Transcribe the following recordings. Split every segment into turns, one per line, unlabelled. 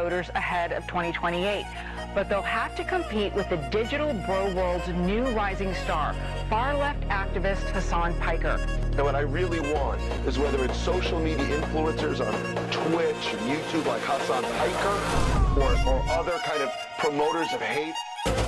voters ahead of 2028. But they'll have to compete with the digital bro world's new rising star, far-left activist Hasan Piker.
And what I really want is whether it's social media influencers on Twitch, YouTube like Hasan Piker, or other kind of promoters of hate.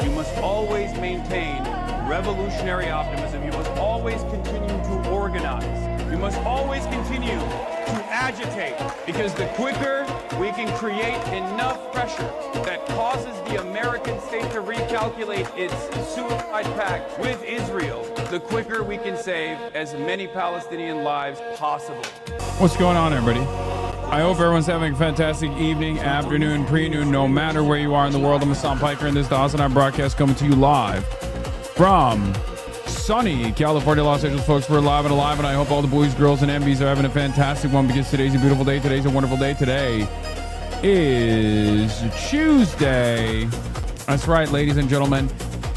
You must always maintain revolutionary optimism. You must always continue to organize. You must always continue to agitate, because the quicker we can create enough pressure that causes the American state to recalculate its suicide pact with Israel, the quicker we can save as many Palestinian lives possible.
What's going on, everybody? I hope everyone's having a fantastic evening, afternoon, pre-noon, no matter where you are in the world. I'm Hasan Piker, and this is the HasanAbi broadcast coming to you live from sunny California, Los Angeles. Folks, we're live and alive, and I hope all the boys, girls, and MVs are having a fantastic one, because today's a beautiful day. Today's a wonderful day. Today is Tuesday. That's right, ladies and gentlemen.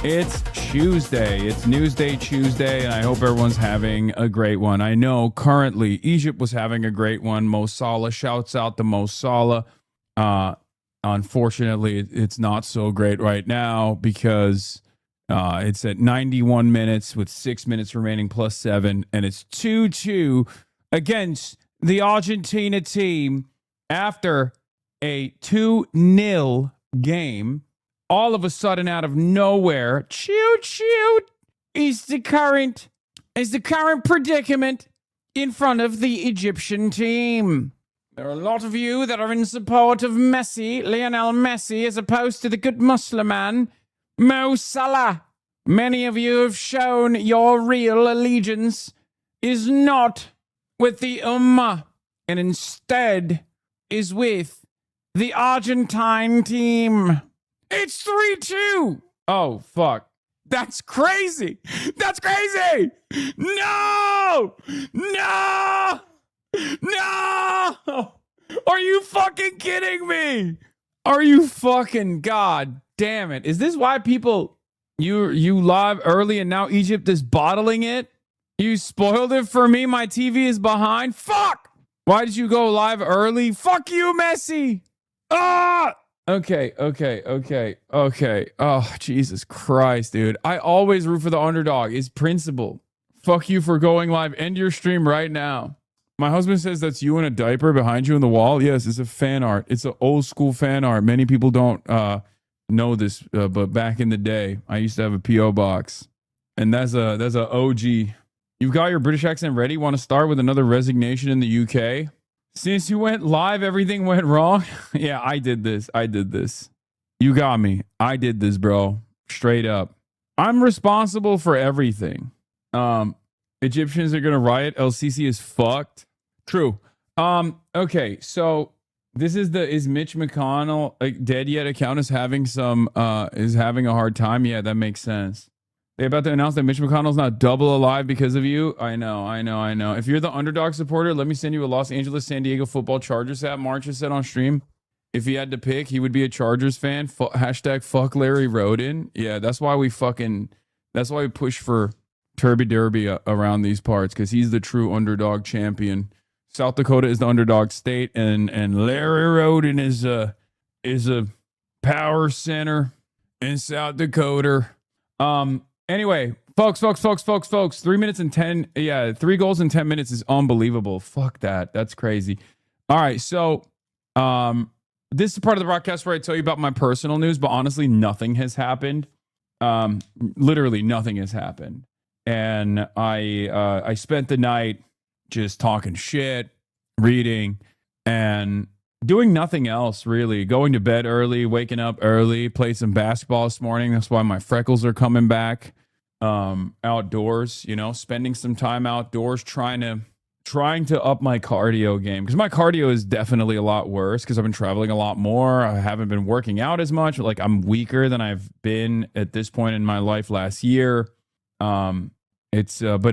It's Tuesday. It's Newsday Tuesday, and I hope everyone's having a great one. I know currently Egypt was having a great one. Mo Salah, shouts out to Mo Salah. Unfortunately, it's not so great right now, because it's at 91 minutes with 6 minutes remaining plus 7, and it's 2-2 against the Argentina team after a 2-0 game. All of a sudden, out of nowhere, is the current predicament in front of the Egyptian team. There are a lot of you that are in support of Messi, Lionel Messi, as opposed to the good Muslim man, Mo Salah. Many of you have shown your real allegiance is not with the Ummah, and instead is with the Argentine team. It's 3-2. Oh, fuck. That's crazy. That's crazy. No. No. No. Are you fucking kidding me? Are you fucking, god damn it. Is this why people, you live early and now Egypt is bottling it? You spoiled it for me. My TV is behind. Fuck. Why did you go live early? Fuck you, Messi. Ah. Okay. Oh, Jesus Christ, dude. I always root for the underdog. It's principle. Fuck you for going live. End your stream right now. My husband says that's you in a diaper behind you in the wall. Yes, it's a fan art. It's an old school fan art. Many people don't know this, but back in the day, I used to have a P.O. box. And that's a OG. You've got your British accent ready? Want to start with another resignation in the UK? Since you went live, everything went wrong. Yeah, I did this. You got me. I did this, bro. Straight up. I'm responsible for everything. Egyptians are gonna riot. LCC is fucked. True. Okay, so this is is Mitch McConnell dead yet account is having a hard time. Yeah, that makes sense. They're about to announce that Mitch McConnell's not double alive because of you. I know. If you're the underdog supporter, let me send you a Los Angeles, San Diego football Chargers hat. March has said on stream, if he had to pick, he would be a Chargers fan. Hashtag fuck Larry Roden. Yeah, that's why we push for Turby Derby around these parts, because he's the true underdog champion. South Dakota is the underdog state, and Larry Roden is a power center in South Dakota. Anyway, folks, 3 minutes and 10. Yeah, 3 goals in 10 minutes is unbelievable. Fuck that. That's crazy. All right. So, this is part of the broadcast where I tell you about my personal news, but honestly, nothing has happened. Literally nothing has happened. And I spent the night just talking shit, reading, and doing nothing else, really. Going to bed early, waking up early, played some basketball this morning. That's why my freckles are coming back. Outdoors, spending some time outdoors, trying to up my cardio game, because my cardio is definitely a lot worse because I've been traveling a lot more. I haven't been working out as much. Like, I'm weaker than I've been at this point in my life last year. But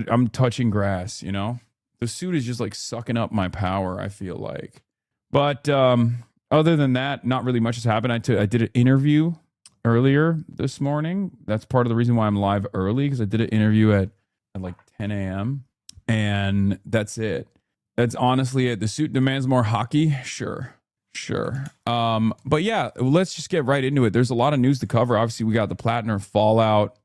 I'm touching grass, the suit is just like sucking up my power, I feel like. But other than that, not really much has happened. I did an interview earlier this morning. That's part of the reason why I'm live early, because I did an interview at like 10 a.m. And that's it. That's honestly it. The suit demands more hockey. Sure. Sure. But yeah, let's just get right into it. There's a lot of news to cover. Obviously, we got the PLATNER fallout.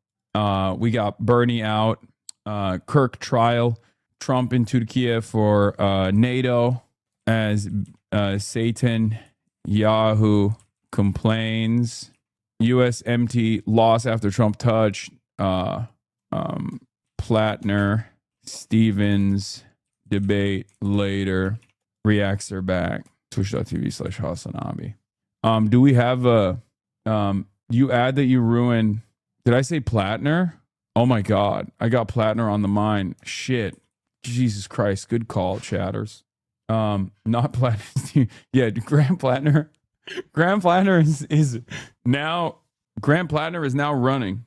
We got Bernie out. KIRK trial. Trump in Turkey for NATO as Satan Yahoo complains. USMNT loss after Trump touch. PLATNER Stevens debate later. Reacts are back. Twitch.tv/HasanAbi. Do we have a you add that you ruined? Did I say PLATNER? Oh my god, I got PLATNER on the mind. Shit. Jesus Christ, good call, chatters. Not PLATNER. Yeah, Graham PLATNER. Graham PLATNER is now Graham PLATNER is now running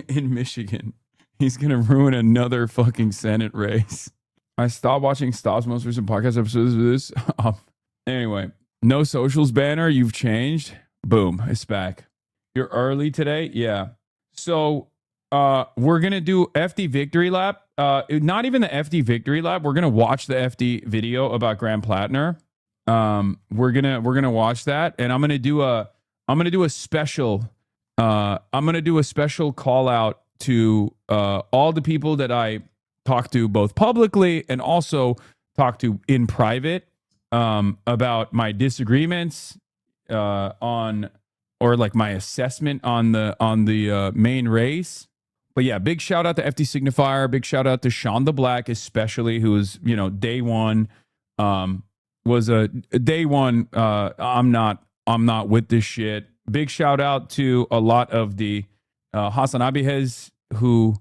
in Michigan. He's gonna ruin another fucking Senate race. I stopped watching Stopp's most recent podcast episodes of this. Anyway, no socials banner. You've changed. Boom, it's back. You're early today. Yeah. So we're gonna do FD Victory Lap. Not even the FD Victory Lap. We're gonna watch the FD video about Graham PLATNER. We're gonna watch that, and I'm gonna do a special. I'm gonna do a special call out to all the people that I talk to both publicly and also talk to in private about my disagreements on or like my assessment on the main race. But yeah, big shout out to FD Signifier. Big shout out to Sean the Black, especially, who was, day one, was a day one. I'm not with this shit. Big shout out to a lot of the HasanAbi heads who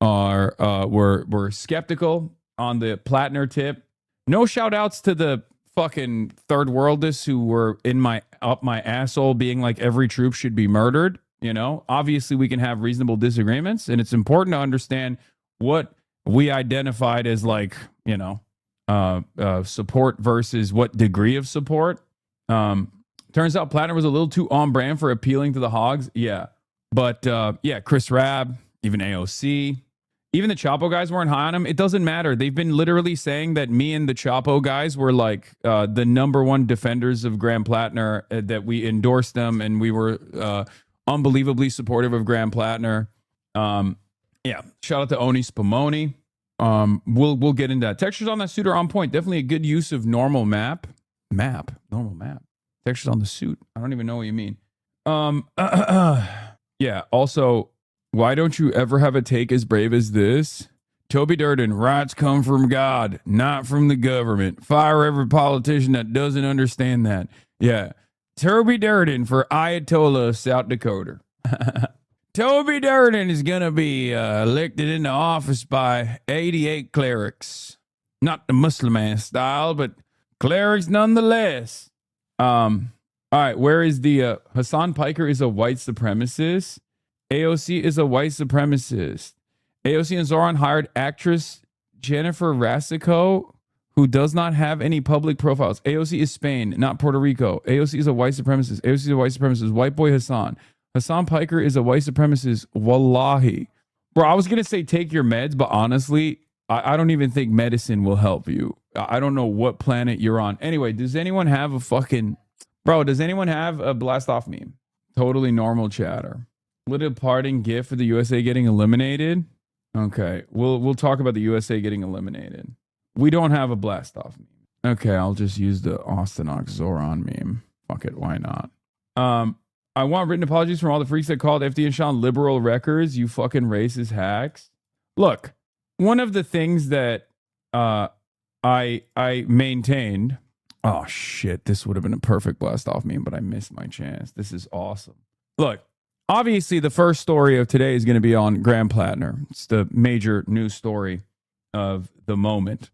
were skeptical on the PLATNER tip. No shout outs to the fucking third worldists who were up my asshole being like every troop should be murdered. Obviously we can have reasonable disagreements, and it's important to understand what we identified as like, support versus what degree of support. Turns out PLATNER was a little too on brand for appealing to the hogs. Yeah. But Chris Rabb, even AOC, even the Chapo guys weren't high on him. It doesn't matter. They've been literally saying that me and the Chapo guys were like the number one defenders of Graham PLATNER, that we endorsed them and we were unbelievably supportive of Graham PLATNER. Shout out to Oni Spumoni. We'll get into that. Textures on that suit are on point. Definitely a good use of normal map. Normal map. Textures on the suit. I don't even know what you mean. Yeah. Also, why don't you ever have a take as brave as this? Toby Durden, rights come from God, not from the government. Fire every politician that doesn't understand that. Yeah. Toby Durden for Ayatollah of South Dakota. Toby Durden is going to be elected into office by 88 clerics. Not the Muslim ass style, but clerics nonetheless. All right, where is the Hassan Piker is a white supremacist. AOC is a white supremacist. AOC and Zoran hired actress Jennifer Rasico, who does not have any public profiles. AOC is Spain, not Puerto Rico. AOC is a white supremacist. AOC is a white supremacist. White boy Hassan. Hassan Piker is a white supremacist. Wallahi. Bro, I was going to say take your meds, but honestly, I don't even think medicine will help you. I don't know what planet you're on. Anyway, does anyone have does anyone have a blast off meme? Totally normal chatter. Little parting gift for the USA getting eliminated. Okay, we'll talk about the USA getting eliminated. We don't have a blast off meme. Okay, I'll just use the Austin Ox Zoran meme. Fuck it, why not? I want written apologies from all the freaks that called FD and Sean liberal wreckers. You fucking racist hacks. Look, one of the things that I maintained. Oh shit, this would have been a perfect blast off meme, but I missed my chance. This is awesome. Look, obviously the first story of today is going to be on Graham PLATNER. It's the major news story of the moment.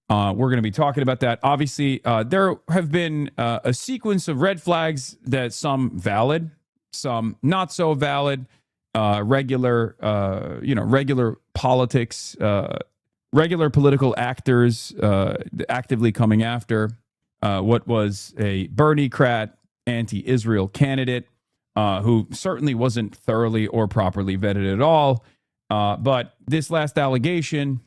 We're going to be talking about that. Obviously, there have been a sequence of red flags that some valid, some not so valid, regular politics, regular political actors actively coming after what was a Bernie-crat anti-Israel candidate who certainly wasn't thoroughly or properly vetted at all. But this last allegation,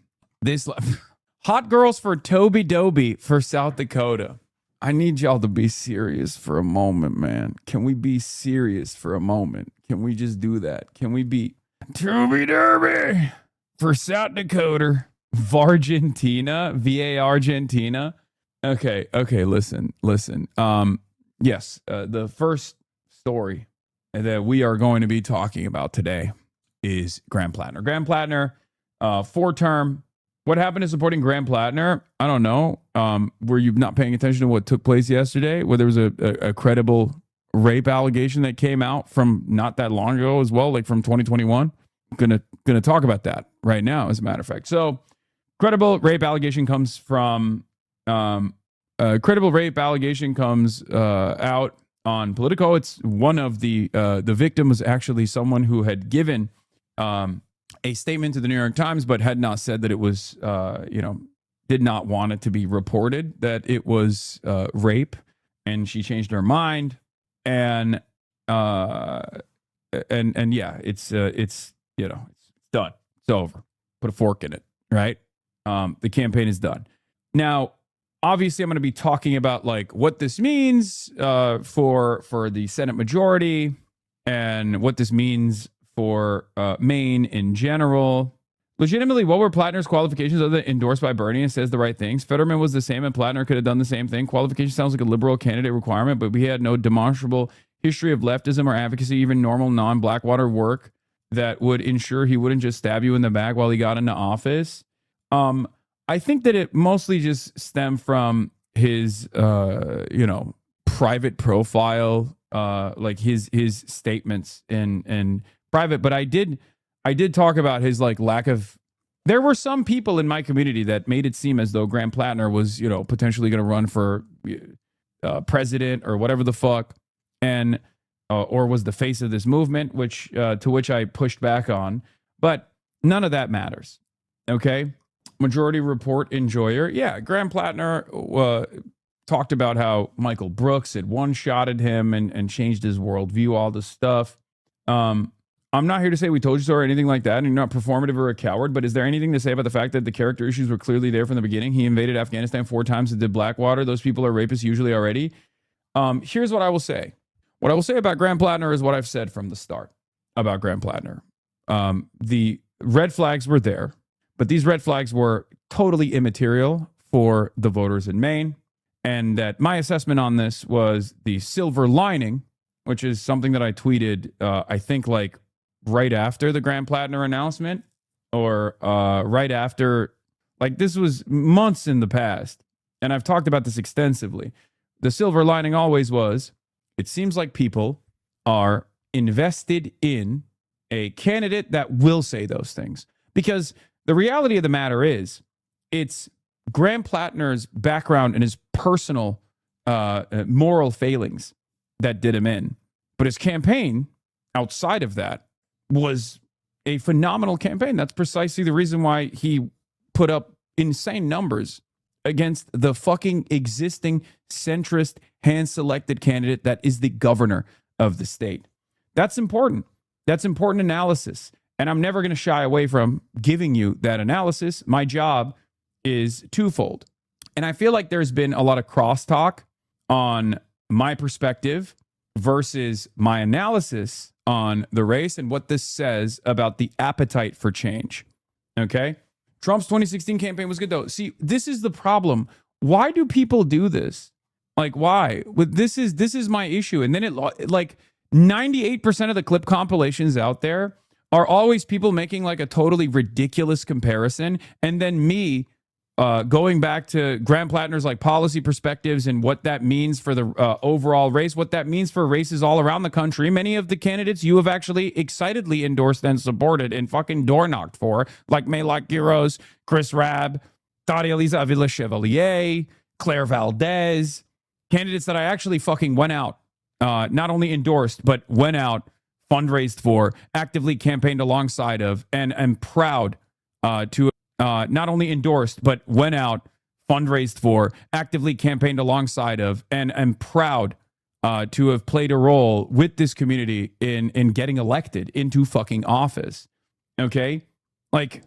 hot girls for Toby Doby for South Dakota. I need y'all to be serious for a moment, man. Can we be serious for a moment? Can we just do that? Can we be Tooby Derby for South Dakota, Vargentina, VA Argentina? Okay, listen. Yes, the first story that we are going to be talking about today is Graham Plattner. Graham Plattner, 4-term. What happened to supporting Graham Plattner? I don't know. Were you not paying attention to what took place yesterday, where there was a credible rape allegation that came out from not that long ago as well, like from 2021? Gonna talk about that right now, as a matter of fact. So, credible rape allegation comes from out on Politico. It's one of the victim was actually someone who had given a statement to the New York Times, but had not said that it was, did not want it to be reported that it was rape, and she changed her mind, and yeah, it's done. It's over. Put a fork in it, right? The campaign is done. Now, obviously, I'm going to be talking about like what this means for the Senate majority and what this means for Maine in general. Legitimately, what were Plattner's qualifications other than endorsed by Bernie and says the right things? Fetterman was the same and Plattner could have done the same thing. Qualification sounds like a liberal candidate requirement, but we had no demonstrable history of leftism or advocacy, even normal non-Blackwater work that would ensure he wouldn't just stab you in the back while he got into office. I think that it mostly just stemmed from his, private profile, like his statements in private. But I did talk about his like lack of. There were some people in my community that made it seem as though Graham Plattner was, potentially going to run for president or whatever the fuck, and or was the face of this movement, which to which I pushed back on. But none of that matters. Okay. Majority Report enjoyer. Yeah, Graham Plattner talked about how Michael Brooks had one-shotted him and changed his worldview, all this stuff. I'm not here to say we told you so or anything like that, and you're not performative or a coward, but is there anything to say about the fact that the character issues were clearly there from the beginning? He invaded Afghanistan 4 times and did Blackwater. Those people are rapists usually already. Here's what I will say. What I will say about Graham Plattner is what I've said from the start about Graham Plattner. The red flags were there. But these red flags were totally immaterial for the voters in Maine. And that my assessment on this was the silver lining, which is something that I tweeted, I think like right after the Graham Plattner announcement or right after, like this was months in the past. And I've talked about this extensively. The silver lining always was, it seems like people are invested in a candidate that will say those things. Because the reality of the matter is, it's Graham Plattner's background and his personal moral failings that did him in. But his campaign, outside of that, was a phenomenal campaign. That's precisely the reason why he put up insane numbers against the fucking existing centrist, hand-selected candidate that is the governor of the state. That's important. That's important analysis. And I'm never going to shy away from giving you that analysis. My job is twofold. And I feel like there's been a lot of crosstalk on my perspective versus my analysis on the race and what this says about the appetite for change. Okay? Trump's 2016 campaign was good, though. See, this is the problem. Why do people do this? Like, why? This is my issue. And then like 98% of the clip compilations out there are always people making like a totally ridiculous comparison. And then me going back to Graham Plattner's like policy perspectives and what that means for the overall race, what that means for races all around the country. Many of the candidates you have actually excitedly endorsed and supported and fucking door knocked for, like Maylak Giros, Chris Rabb, Daria Lisa Avila Chevalier, Claire Valdez, candidates that I actually fucking went out, not only endorsed, but went out, fundraised for, actively campaigned alongside of, and am proud to not only endorsed, but went out, fundraised for, actively campaigned alongside of, and am proud to have played a role with this community in getting elected into fucking office. Okay? Like,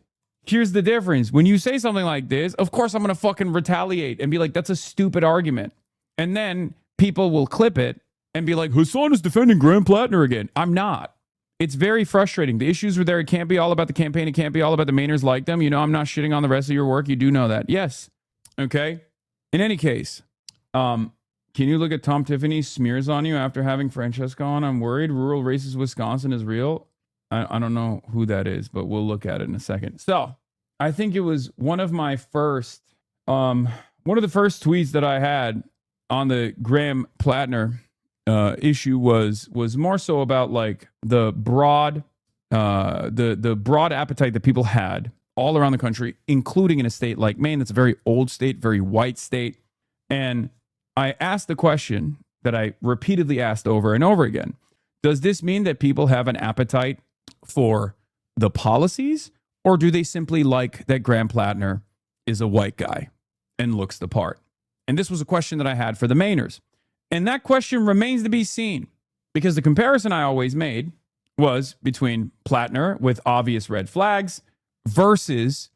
here's the difference. When you say something like this, of course I'm going to fucking retaliate and be like, that's a stupid argument. And then people will clip it and be like, Hasan is defending Graham Plattner again. I'm not. It's very frustrating. The issues were there. It can't be all about the campaign. It can't be all about the Mainers like them. You know, I'm not shitting on the rest of your work. You do know that. Yes. Okay. In any case, can you look at Tom Tiffany's smears on you after having Francesca on? I'm worried. Rural racist Wisconsin is real. I don't know who that is, but we'll look at it in a second. So I think it was one of the first tweets that I had on the Graham Plattner issue was more so about like the broad appetite that people had all around the country, including in a state like Maine. That's a very old state, very white state. And I asked the question that I repeatedly asked over and over again. Does this mean that people have an appetite for the policies, or do they simply like that Graham Plattner is a white guy and looks the part? And this was a question that I had for the Mainers. And that question remains to be seen, because the comparison I always made was between Plattner with obvious red flags versus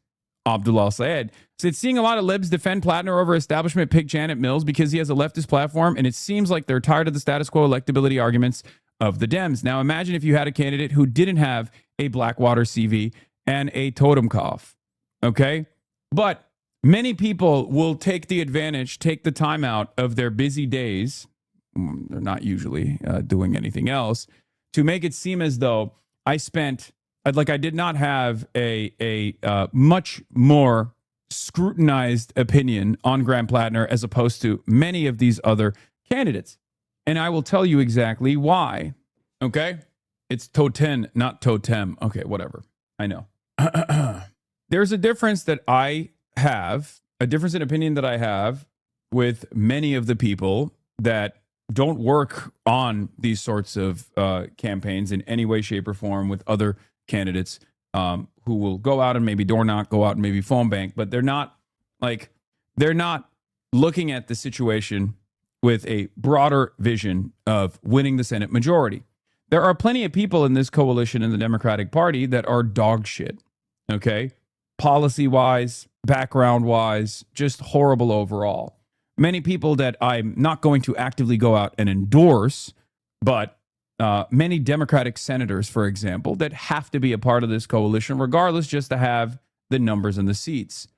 Abdullah Syed. So it's seeing a lot of libs defend Plattner over establishment pick Janet Mills because he has a leftist platform, and it seems like they're tired of the status quo electability arguments of the Dems. Now imagine if you had a candidate who didn't have a Blackwater CV and a totem cough, okay? But many people will take the time out of their busy days, they're not usually doing anything else, to make it seem as though I did not have a much more scrutinized opinion on Graham Plattner as opposed to many of these other candidates. And I will tell you exactly why. Okay? It's totem, not totem. Okay, whatever. I know. There's a difference in opinion that I have with many of the people that don't work on these sorts of campaigns in any way, shape, or form with other candidates who will go out and maybe door knock, go out and maybe phone bank, but they're not looking at the situation with a broader vision of winning the Senate majority. There are plenty of people in this coalition in the Democratic Party that are dog shit, okay? Policy-wise, background-wise, just horrible overall. Many people that I'm not going to actively go out and endorse, but many Democratic senators, for example, that have to be a part of this coalition regardless, just to have the numbers and the seats,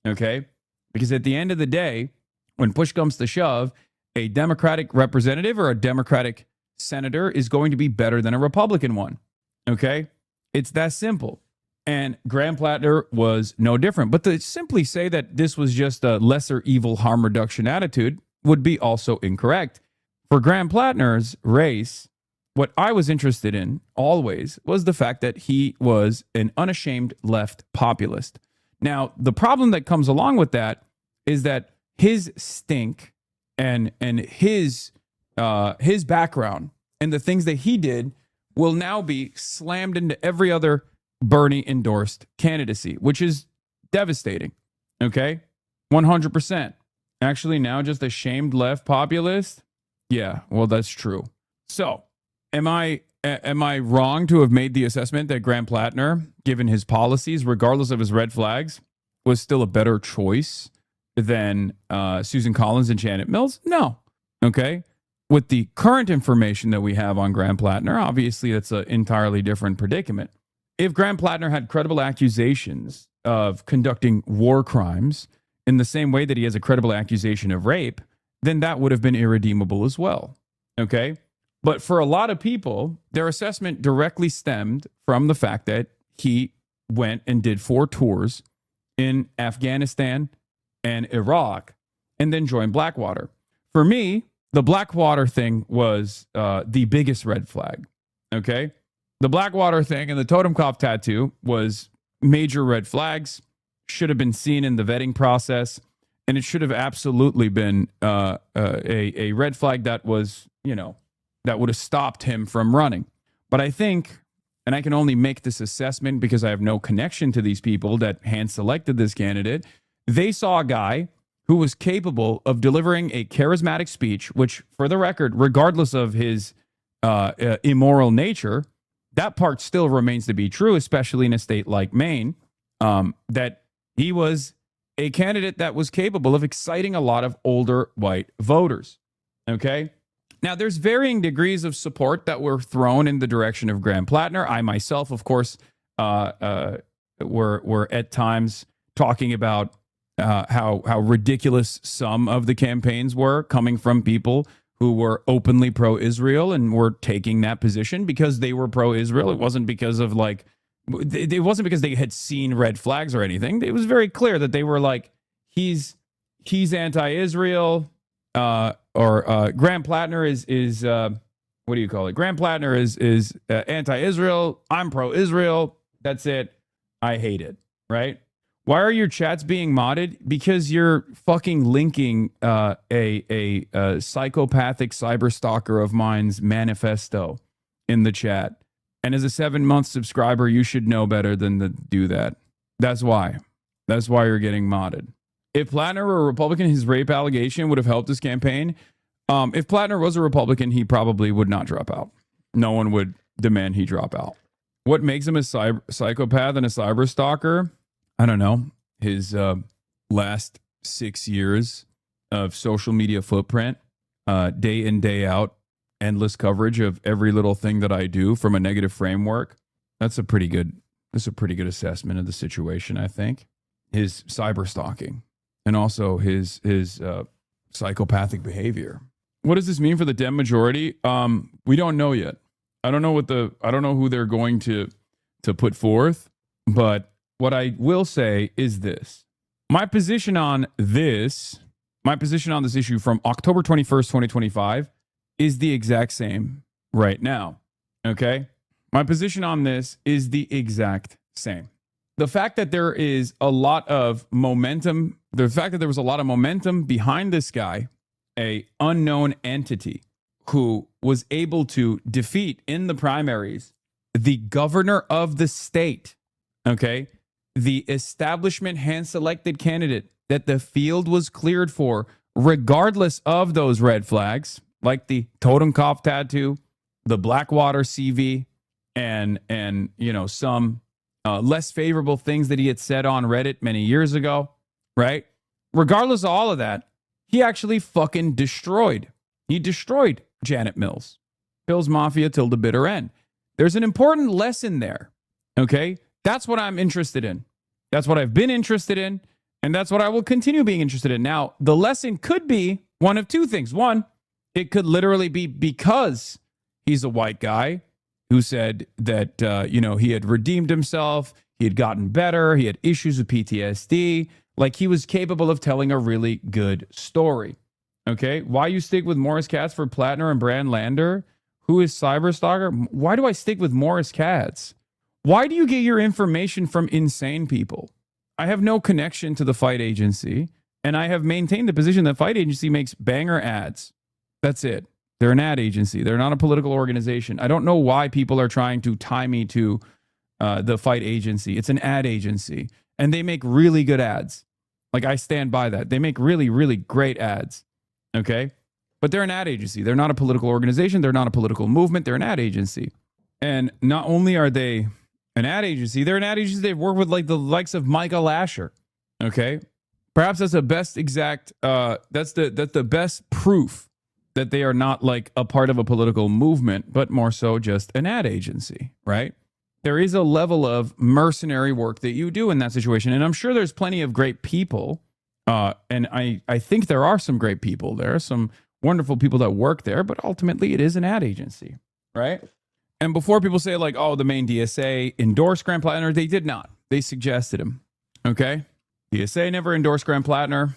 okay? Because at the end of the day, when push comes to shove, a Democratic representative or a Democratic senator is going to be better than a Republican one, okay? It's that simple. And Graham Plattner was no different. But to simply say that this was just a lesser evil harm reduction attitude would be also incorrect. For Graham Plattner's race, what I was interested in always was the fact that he was an unashamed left populist. Now, the problem that comes along with that is that his stink and his background and the things that he did will now be slammed into every other Bernie endorsed candidacy, which is devastating. Okay? 100%. Actually, now just a shamed left populist? Yeah, well, that's true. So, am I wrong to have made the assessment that Graham Plattner, given his policies, regardless of his red flags, was still a better choice than Susan Collins and Janet Mills? No. Okay? With the current information that we have on Graham Plattner, obviously that's an entirely different predicament. If Graham Plattner had credible accusations of conducting war crimes in the same way that he has a credible accusation of rape, then that would have been irredeemable as well. Okay? But for a lot of people, their assessment directly stemmed from the fact that he went and did 4 tours in Afghanistan and Iraq and then joined Blackwater. For me, the Blackwater thing was the biggest red flag. Okay? The Blackwater thing and the totem cough tattoo was major red flags, should have been seen in the vetting process, and it should have absolutely been a red flag that was, that would have stopped him from running. But I think, and I can only make this assessment because I have no connection to these people that hand selected this candidate, they saw a guy who was capable of delivering a charismatic speech, which, for the record, regardless of his immoral nature, that part still remains to be true, especially in a state like Maine, that he was a candidate that was capable of exciting a lot of older white voters. Okay. Now, there's varying degrees of support that were thrown in the direction of Graham Plattner. I myself, of course, were at times talking about how ridiculous some of the campaigns were coming from people who were openly pro-Israel and were taking that position because they were pro-Israel. It wasn't because of it wasn't because they had seen red flags or anything. It was very clear that they were like, he's anti-Israel, or Graham Plattner is what do you call it? Graham Plattner is anti-Israel. I'm pro-Israel. That's it. I hate it. Right? Why are your chats being modded? Because you're fucking linking a psychopathic cyber stalker of mine's manifesto in the chat. And as a 7-month subscriber, you should know better than to do that. That's why. That's why you're getting modded. If Plattner were a Republican, his rape allegation would have helped his campaign. If Plattner was a Republican, he probably would not drop out. No one would demand he drop out. What makes him a psychopath and a cyber stalker? I don't know. His last 6 years of social media footprint, day in, day out, endless coverage of every little thing that I do from a negative framework. That's a pretty good assessment of the situation, I think. His cyber stalking and also his psychopathic behavior. What does this mean for the Dem majority? We don't know yet. I don't know who they're going to put forth, but what I will say is this. My position on this issue from October 21st, 2025 is the exact same right now. Okay? My position on this is the exact same. The fact that there is a lot of momentum, the fact that there was a lot of momentum behind this guy, a unknown entity who was able to defeat in the primaries the governor of the state, okay? The establishment hand-selected candidate that the field was cleared for, regardless of those red flags, like the Totenkopf tattoo, the Blackwater CV, and some less favorable things that he had said on Reddit many years ago, right? Regardless of all of that, he actually fucking destroyed. He destroyed Janet Mills. Bill's Mafia till the bitter end. There's an important lesson there, okay? That's what I'm interested in. That's what I've been interested in, and that's what I will continue being interested in. Now, the lesson could be one of two things. One, it could literally be because he's a white guy who said that, he had redeemed himself, he had gotten better, he had issues with PTSD, like he was capable of telling a really good story. Okay? Why you stick with Morris Katz for Plattner and Brand Lander? Who is Cyberstalker? Why do I stick with Morris Katz? Why do you get your information from insane people? I have no connection to the Fight Agency, and I have maintained the position that Fight Agency makes banger ads. That's it. They're an ad agency. They're not a political organization. I don't know why people are trying to tie me to the Fight Agency. It's an ad agency, and they make really good ads. Like, I stand by that. They make really, really great ads, okay? But they're an ad agency. They're not a political organization. They're not a political movement. They're an ad agency. And not only are they an ad agency, they're an ad agency. They've worked with like the likes of Michael Asher. Okay, perhaps that's the best that's the best proof that they are not like a part of a political movement, but more so just an ad agency, right? There is a level of mercenary work that you do in that situation, and I'm sure there's plenty of great people, and I think there are some great people there, some wonderful people that work there, but ultimately it is an ad agency, right? And before people say like, oh, the main DSA endorsed Graham Plattner, they did not. They suggested him, okay? DSA never endorsed Graham Plattner.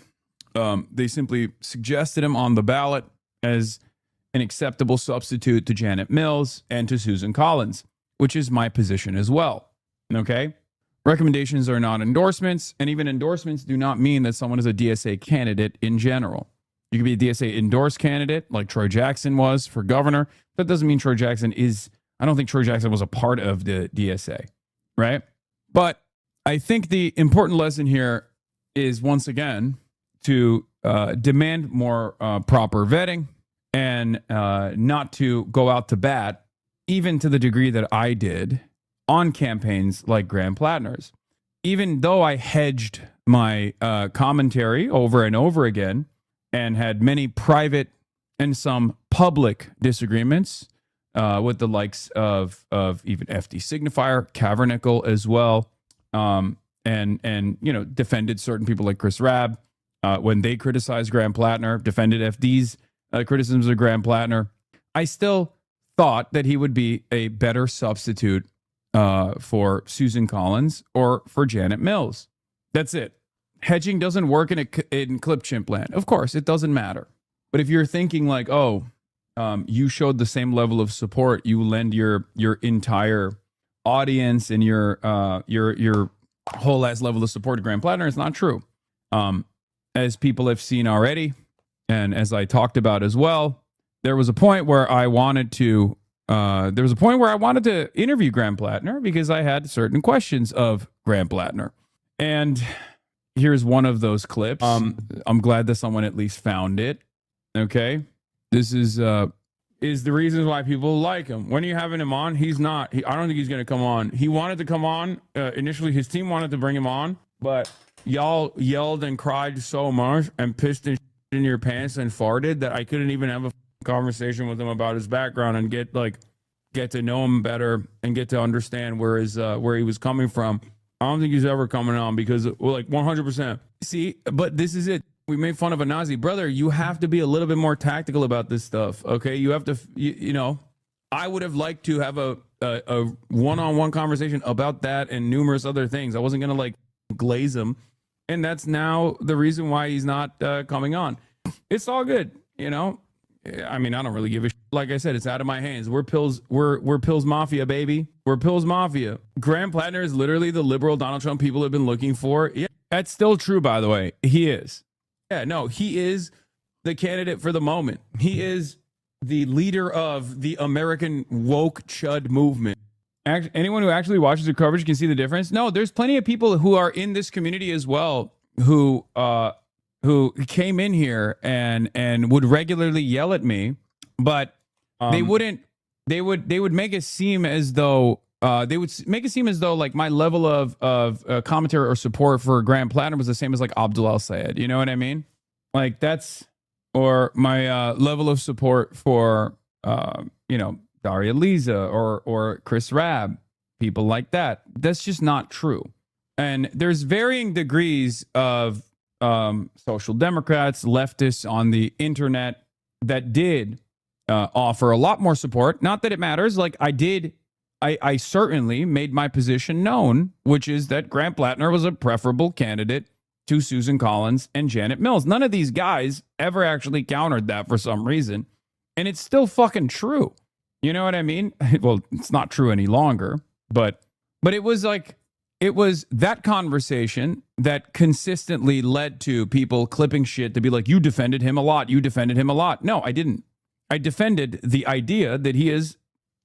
They simply suggested him on the ballot as an acceptable substitute to Janet Mills and to Susan Collins, which is my position as well, okay? Recommendations are not endorsements, and even endorsements do not mean that someone is a DSA candidate in general. You could be a DSA endorsed candidate like Troy Jackson was for governor. That doesn't mean Troy Jackson is... I don't think Troy Jackson was a part of the DSA, right? But I think the important lesson here is, once again, to demand more proper vetting and not to go out to bat, even to the degree that I did on campaigns like Graham Plattner's. Even though I hedged my commentary over and over again, and had many private and some public disagreements with the likes of even FD Signifier, Cavernickel as well, and defended certain people like Chris Rabb when they criticized Graham Plattner, defended FD's criticisms of Graham Plattner. I still thought that he would be a better substitute for Susan Collins or for Janet Mills. That's it. Hedging doesn't work in Clip Chimp land. Of course, it doesn't matter. But if you're thinking like, you showed the same level of support, you lend your entire audience and your whole ass level of support to Graham Plattner, it's not true. As people have seen already, and as I talked about as well, there was a point where I wanted to interview Graham Plattner because I had certain questions of Graham Plattner. And here's one of those clips. I'm glad that someone at least found it. Okay. This is the reasons why people like him. When are you having him on? He's not. I don't think he's going to come on. He wanted to come on. Initially, his team wanted to bring him on, but y'all yelled and cried so much and pissed in your pants and farted that I couldn't even have a conversation with him about his background and get to know him better and get to understand where he was coming from. I don't think he's ever coming on because 100%. See, but this is it. We made fun of a Nazi. Brother, you have to be a little bit more tactical about this stuff, okay? You have to, I would have liked to have a one-on-one conversation about that and numerous other things. I wasn't going to glaze him. And that's now the reason why he's not coming on. It's all good, I mean, I don't really give a shit. Like I said, it's out of my hands. We're Pills Mafia, baby. We're Pills Mafia. Graham Plattner is literally the liberal Donald Trump people have been looking for. Yeah, that's still true, by the way. He is. Yeah, no, he is the candidate for the moment. He is the leader of the American woke chud movement. Anyone who actually watches the coverage can see the difference. No, there's plenty of people who are in this community as well who came in here and would regularly yell at me, but they would make it seem as though like my level of commentary or support for Graham Plattner was the same as like Abdul Al-Sayed. You know what I mean? Like that's, or my level of support for Daria Liza or Chris Rabb, people like that. That's just not true. And there's varying degrees of social democrats, leftists on the internet that did offer a lot more support. Not that it matters. Like I certainly made my position known, which is that Graham Plattner was a preferable candidate to Susan Collins and Janet Mills. None of these guys ever actually countered that for some reason. And it's still fucking true. You know what I mean? Well, it's not true any longer, but it was that conversation that consistently led to people clipping shit to be like, you defended him a lot. You defended him a lot. No, I didn't. I defended the idea that he is,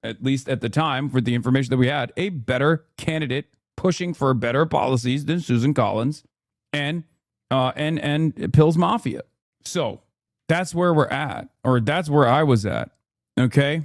at least at the time, for the information that we had, a better candidate pushing for better policies than Susan Collins and Pills Mafia. So that's where we're at, or that's where I was at. Okay.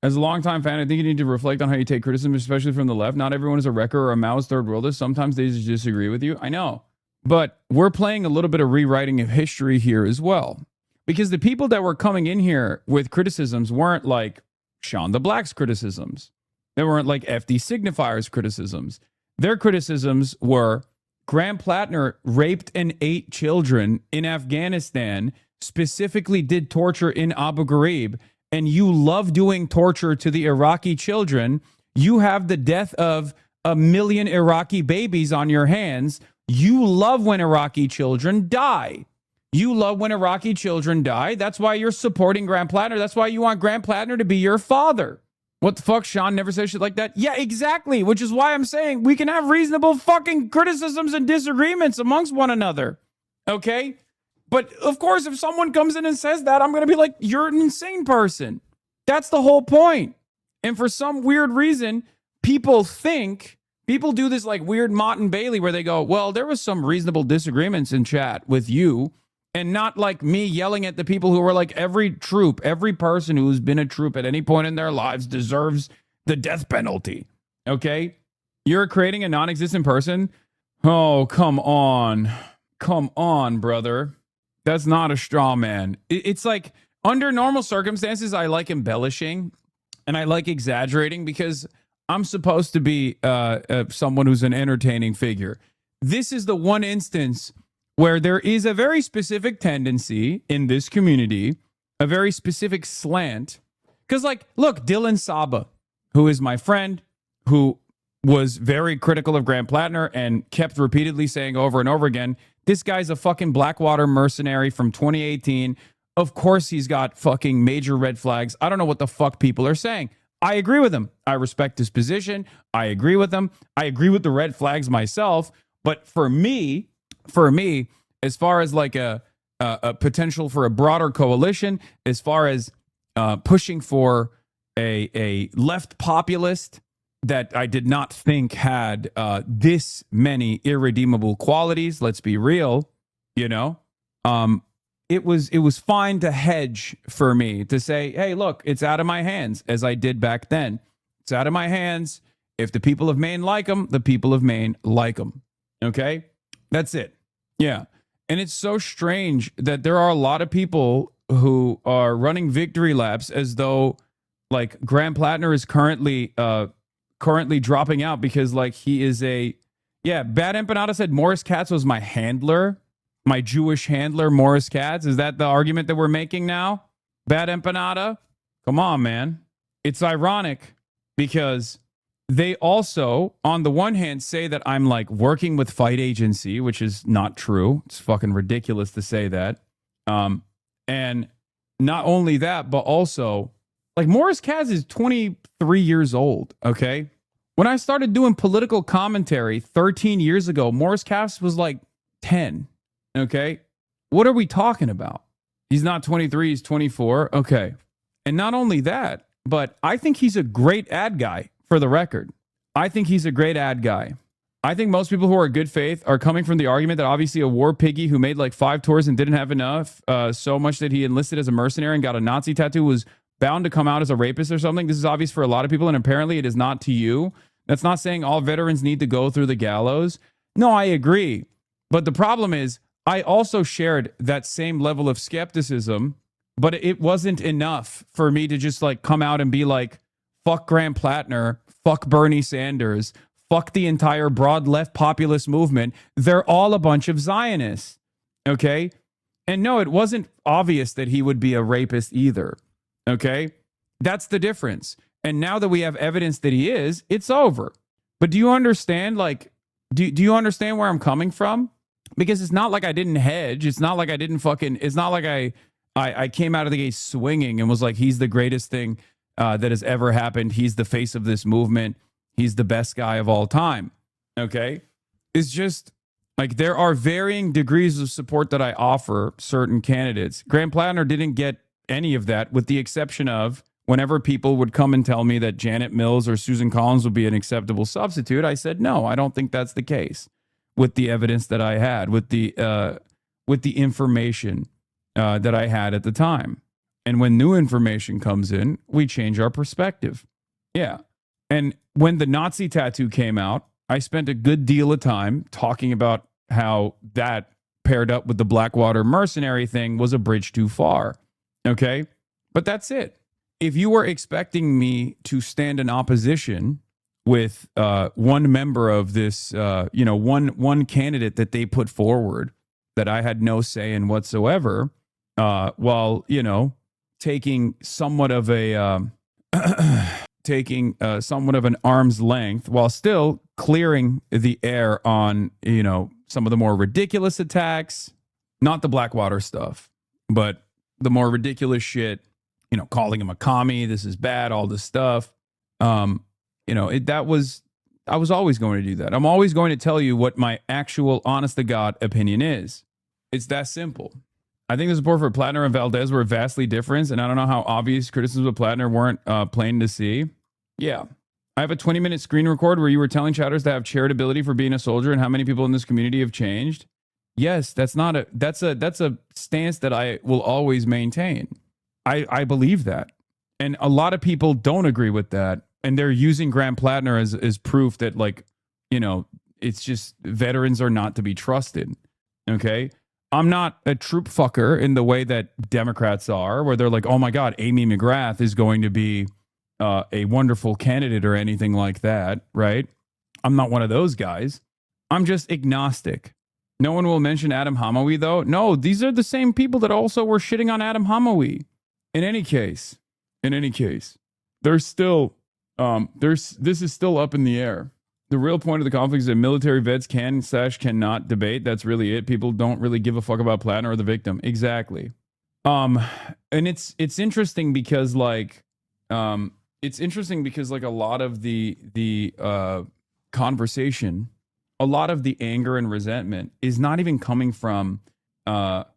As a longtime fan, I think you need to reflect on how you take criticism, especially from the left. Not everyone is a wrecker or a Mao's third worldist. Sometimes they just disagree with you. I know. But we're playing a little bit of rewriting of history here as well. Because the people that were coming in here with criticisms weren't like Sean the Black's criticisms. They weren't like FD Signifier's criticisms. Their criticisms were Graham Plattner raped and ate children in Afghanistan, specifically did torture in Abu Ghraib, and you love doing torture to the Iraqi children. You have the death of 1 million Iraqi babies on your hands. You love when Iraqi children die. You love when Iraqi children die. That's why you're supporting Graham Plattner. That's why you want Graham Plattner to be your father. What the fuck? Sean never says shit like that. Yeah, exactly. Which is why I'm saying we can have reasonable fucking criticisms and disagreements amongst one another. Okay? But of course, if someone comes in and says that, I'm going to be like, you're an insane person. That's the whole point. And for some weird reason, people do this like weird Mott and Bailey where they go, well, there was some reasonable disagreements in chat with you, and not like me yelling at the people who were like, every person who's been a troop at any point in their lives deserves the death penalty. Okay? You're creating a non-existent person Oh, come on. Come on, brother. That's not a straw man. It's like, under normal circumstances, I like embellishing and I like exaggerating because I'm supposed to be someone who's an entertaining figure. This is the one instance where there is a very specific tendency in this community, a very specific slant. Because, like, look, Dylan Saba, who is my friend, who was very critical of Grant Plattner and kept repeatedly saying over and over again, this guy's a fucking Blackwater mercenary from 2018. Of course he's got fucking major red flags. I don't know what the fuck people are saying. I agree with him. I respect his position. I agree with him. I agree with the red flags myself. But for me, as far as like a potential for a broader coalition, as far as pushing for a left populist that I did not think had this many irredeemable qualities. Let's be real, you know. It was fine to hedge for me to say, hey, look, it's out of my hands, as I did back then. It's out of my hands. If the people of Maine like them, the people of Maine like them. Okay, that's it. Yeah, and it's so strange that there are a lot of people who are running victory laps as though like Grant Plattner is currently dropping out because like he is Bad Empanada said Morris Katz was my handler, my Jewish handler, Morris Katz. Is that the argument that we're making now? Bad Empanada? Come on, man. It's ironic because they also, on the one hand, say that I'm like working with Fight Agency, which is not true. It's fucking ridiculous to say that. And not only that, but also like Morris Katz is 23 years old. Okay. When I started doing political commentary 13 years ago, Morris Katz was like 10. Okay. What are we talking about? He's not 23, he's 24. Okay. And not only that, but I think he's a great ad guy, for the record. I think he's a great ad guy. I think most people who are good faith are coming from the argument that obviously a war piggy who made like 5 tours and didn't have enough, so much that he enlisted as a mercenary and got a Nazi tattoo, was bound to come out as a rapist or something. This is obvious for a lot of people, and apparently it is not to you. That's not saying all veterans need to go through the gallows. No, I agree. But the problem is, I also shared that same level of skepticism, but it wasn't enough for me to just like come out and be like, fuck Grant Plattner, fuck Bernie Sanders, fuck the entire broad left populist movement. They're all a bunch of Zionists. Okay? And no, it wasn't obvious that he would be a rapist either. Okay? That's the difference. And now that we have evidence that he is, it's over. But do you understand, like, do you understand where I'm coming from? Because it's not like I didn't hedge. It's not like I didn't fucking, it's not like I came out of the gate swinging and was like, he's the greatest thing that has ever happened. He's the face of this movement. He's the best guy of all time. Okay? It's just like there are varying degrees of support that I offer certain candidates. Grant Plattner didn't get any of that, with the exception of whenever people would come and tell me that Janet Mills or Susan Collins would be an acceptable substitute, I said, no, I don't think that's the case, with the evidence that I had, with the information that I had at the time. And when new information comes in, we change our perspective. Yeah. And when the Nazi tattoo came out, I spent a good deal of time talking about how that paired up with the Blackwater mercenary thing was a bridge too far. Okay? But that's it. If you were expecting me to stand in opposition with one member of this, one candidate that they put forward that I had no say in whatsoever, while, taking somewhat of a somewhat of an arm's length, while still clearing the air on, some of the more ridiculous attacks, not the Blackwater stuff, but the more ridiculous shit, calling him a commie, this is bad, all this stuff. I was always going to do that. I'm always going to tell you what my actual honest to God opinion is. It's that simple. I think the support for Plattner and Valdez were vastly different, and I don't know how obvious criticisms of Plattner weren't plain to see. Yeah. I have a 20-minute screen record where you were telling chatters to have charitability for being a soldier and how many people in this community have changed. Yes, that's a stance that I will always maintain. I believe that. And a lot of people don't agree with that. And they're using Grant Plattner as proof that, it's just veterans are not to be trusted. Okay. I'm not a troop fucker in the way that Democrats are, where they're like, oh my God, Amy McGrath is going to be a wonderful candidate or anything like that, right? I'm not one of those guys. I'm just agnostic. No one will mention Adam Hamawi, though. No, these are the same people that also were shitting on Adam Hamawi. In any case, there's still, this is still up in the air. The real point of the conflict is that military vets cannot debate. That's really it. People don't really give a fuck about Platinum or the victim. Exactly. And it's interesting because like a lot of the conversation, a lot of the anger and resentment is not even coming from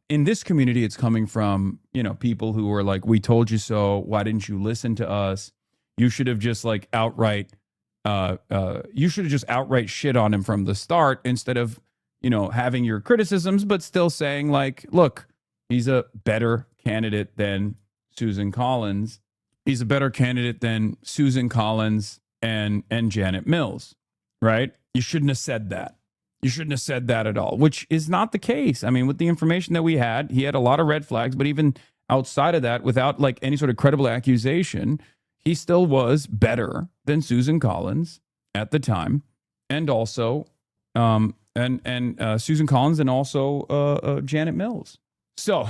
in this community. It's coming from, you know, people who are like, we told you so. Why didn't you listen to us? You should have just like outright shit on him from the start instead of, you know, having your criticisms, but still saying like, look, he's a better candidate than Susan Collins. He's a better candidate than Susan Collins and Janet Mills, right? You shouldn't have said that. You shouldn't have said that at all, which is not the case. I mean, with the information that we had, he had a lot of red flags, but even outside of that, without like any sort of credible accusation, he still was better than Susan Collins at the time, and also Susan Collins and also Janet Mills. So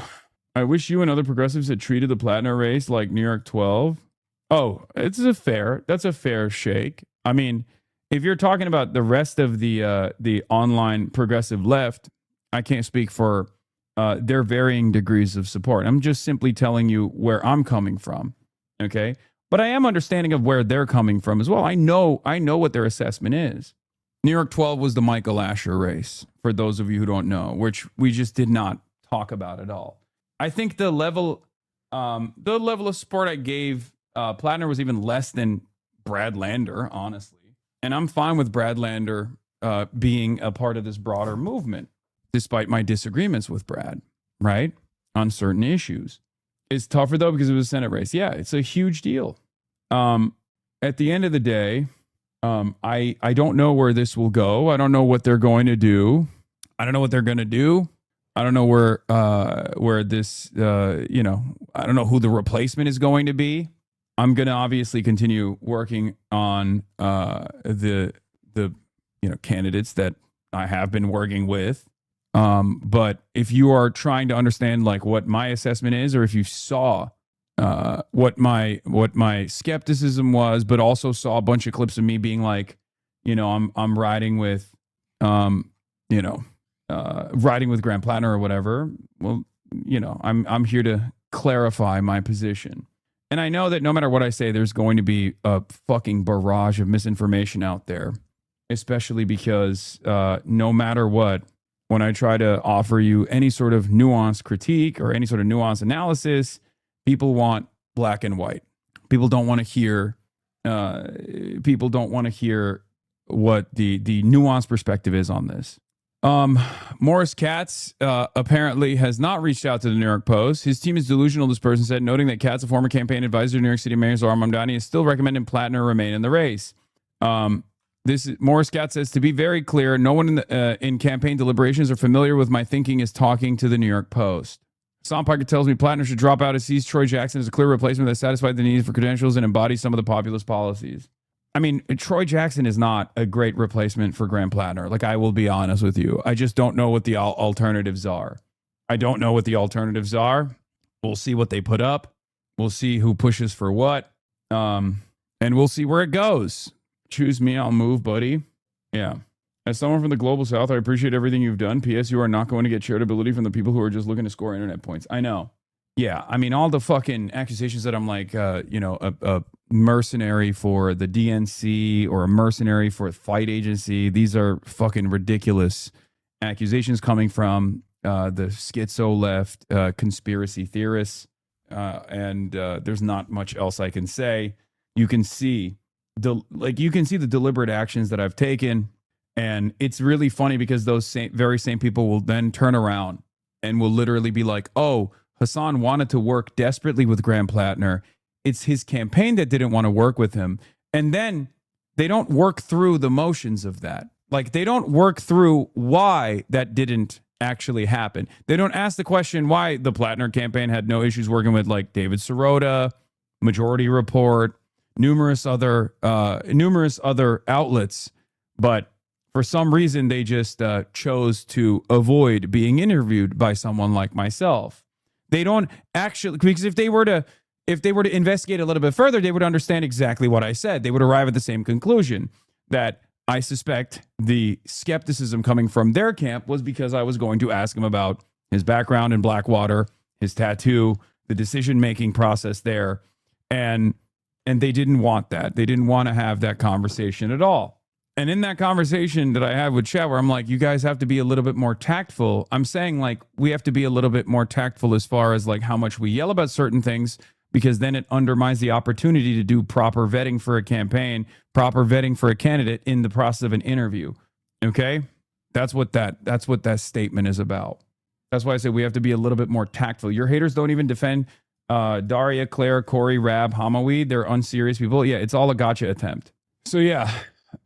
I wish you and other progressives had treated the Platinum race like New York 12. Oh, that's a fair shake. I mean, if you're talking about the rest of the online progressive left, I can't speak for their varying degrees of support. I'm just simply telling you where I'm coming from. Okay. But I am understanding of where they're coming from as well. I know what their assessment is. New York 12 was the Michael Asher race, for those of you who don't know, which we just did not talk about at all. I think the level of support I gave Platinum was even less than Brad Lander, honestly. And I'm fine with Brad Lander being a part of this broader movement, despite my disagreements with Brad, right? On certain issues. It's tougher, though, because it was a Senate race. Yeah, it's a huge deal. At the end of the day, I don't know where this will go. I don't know what they're going to do. I don't know what they're going to do. I don't know where this, I don't know who the replacement is going to be. I'm going to obviously continue working on the candidates that I have been working with. But if you are trying to understand like what my assessment is, or if you saw what my skepticism was, but also saw a bunch of clips of me being like, I'm riding with Graham Platinum or whatever. Well, I'm here to clarify my position. And I know that no matter what I say, there's going to be a fucking barrage of misinformation out there, especially because no matter what, when I try to offer you any sort of nuanced critique or any sort of nuanced analysis, people want black and white. People don't want to hear. People don't want to hear what the nuanced perspective is on this. Morris Katz apparently has not reached out to the New York Post. His team is delusional, this person said, noting that Katz, a former campaign advisor to New York City Mayor Zohar Mamdani, is still recommending Platinum remain in the race. Morris Katz says, to be very clear, no one in campaign deliberations are familiar with my thinking is talking to the New York Post. Sam Piker tells me Platinum should drop out as sees Troy Jackson as a clear replacement that satisfies the needs for credentials and embodies some of the populist policies. I mean, Troy Jackson is not a great replacement for Graham Platinum. Like, I will be honest with you. I just don't know what the alternatives are. We'll see what they put up. We'll see who pushes for what. And we'll see where it goes. Choose me, I'll move, buddy. Yeah. As someone from the global south, I appreciate everything you've done. P.S. You are not going to get charitability from the people who are just looking to score internet points. I know. Yeah. I mean, all the fucking accusations that I'm like, a mercenary for the DNC or a mercenary for a fight agency. These are fucking ridiculous accusations coming from the schizo left conspiracy theorists. And there's not much else I can say. You can see the deliberate actions that I've taken. And it's really funny because those very same people will then turn around and will literally be like, oh, Hasan wanted to work desperately with Graham Platinum. It's his campaign that didn't want to work with him. And then they don't work through the motions of that. Like, they don't work through why that didn't actually happen. They don't ask the question why the PLATNER campaign had no issues working with like David Sirota, Majority Report, numerous other outlets, but for some reason they just chose to avoid being interviewed by someone like myself. They don't actually, because if they were to investigate a little bit further, they would understand exactly what I said. They would arrive at the same conclusion, that I suspect the skepticism coming from their camp was because I was going to ask him about his background in Blackwater, his tattoo, the decision-making process there. And they didn't want that. They didn't want to have that conversation at all. And in that conversation that I had with Chet, where I'm like, you guys have to be a little bit more tactful. I'm saying like, we have to be a little bit more tactful as far as like how much we yell about certain things, because then it undermines the opportunity to do proper vetting for a campaign, proper vetting for a candidate in the process of an interview. Okay? That's what that statement is about. That's why I say we have to be a little bit more tactful. Your haters don't even defend Daria, Claire, Corey, Rab, Hamawi. They're unserious people. Yeah, it's all a gotcha attempt. So yeah.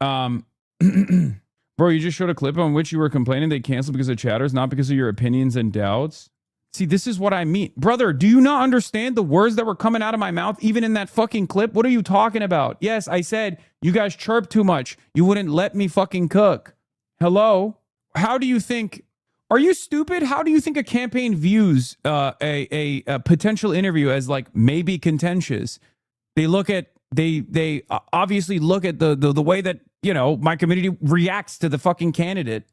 Bro, you just showed a clip on which you were complaining they canceled because of chatters, not because of your opinions and doubts. See, this is what I mean. Brother, do you not understand the words that were coming out of my mouth, even in that fucking clip? What are you talking about? Yes, I said, you guys chirp too much. You wouldn't let me fucking cook. Hello? How do you think... Are you stupid? How do you think a campaign views a potential interview as like maybe contentious? They obviously look at the way that, you know, my community reacts to the fucking candidate.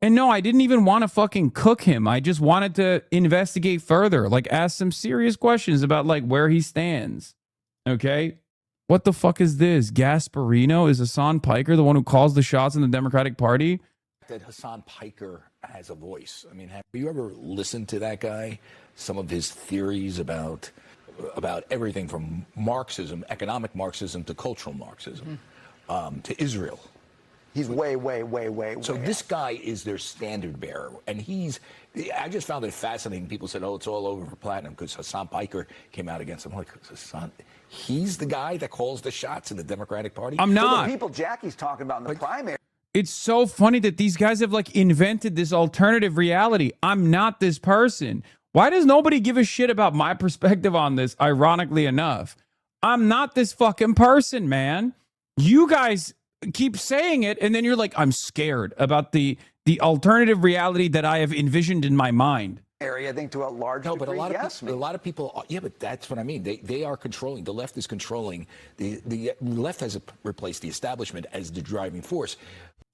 And no, I didn't even want to fucking cook him. I just wanted to investigate further, like ask some serious questions about like where he stands. Okay? What the fuck is this? Gasparino? Is Hasan Piker the one who calls the shots in the Democratic Party?
That Hasan Piker has a voice. I mean, have you ever listened to that guy? Some of his theories about everything from Marxism, economic Marxism, to cultural Marxism, to Israel.
He's way.
So this guy is their standard bearer, and I just found it fascinating. People said, "Oh, it's all over for PLATNER," because Hasan Piker came out against him. I'm like, Hasan, he's the guy that calls the shots in the Democratic Party.
I'm not.
So the people Jackie's talking about in the primary.
It's so funny that these guys have like invented this alternative reality. I'm not this person. Why does nobody give a shit about my perspective on this? Ironically enough, I'm not this fucking person, man. You guys keep saying it, and then you're like, I'm scared about the alternative reality that I have envisioned in my mind.
Area, I think, to a large degree,
but a lot of people, yeah, but that's what I mean. They are controlling. The left is controlling. The left has replaced the establishment as the driving force.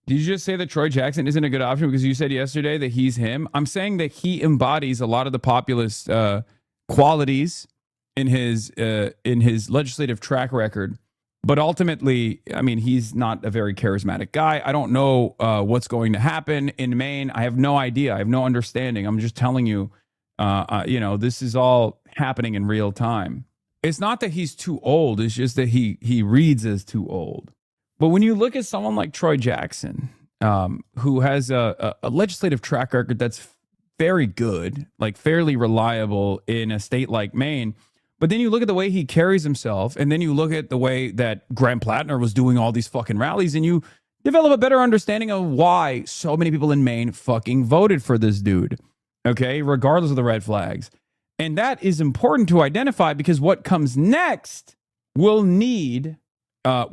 Did you just say that Troy Jackson isn't a good option because you said yesterday that he's him? I'm saying that he embodies a lot of the populist qualities in his legislative track record. But ultimately, I mean, he's not a very charismatic guy. I don't know what's going to happen in Maine. I have no idea. I have no understanding. I'm just telling you, you know, this is all happening in real time. It's not that he's too old. It's just that he reads as too old. But when you look at someone like Troy Jackson, who has a legislative track record that's very good, like fairly reliable in a state like Maine, but then you look at the way he carries himself, and then you look at the way that Graham PLATNER was doing all these fucking rallies, and you develop a better understanding of why so many people in Maine fucking voted for this dude, okay, regardless of the red flags. And that is important to identify, because what comes next will need to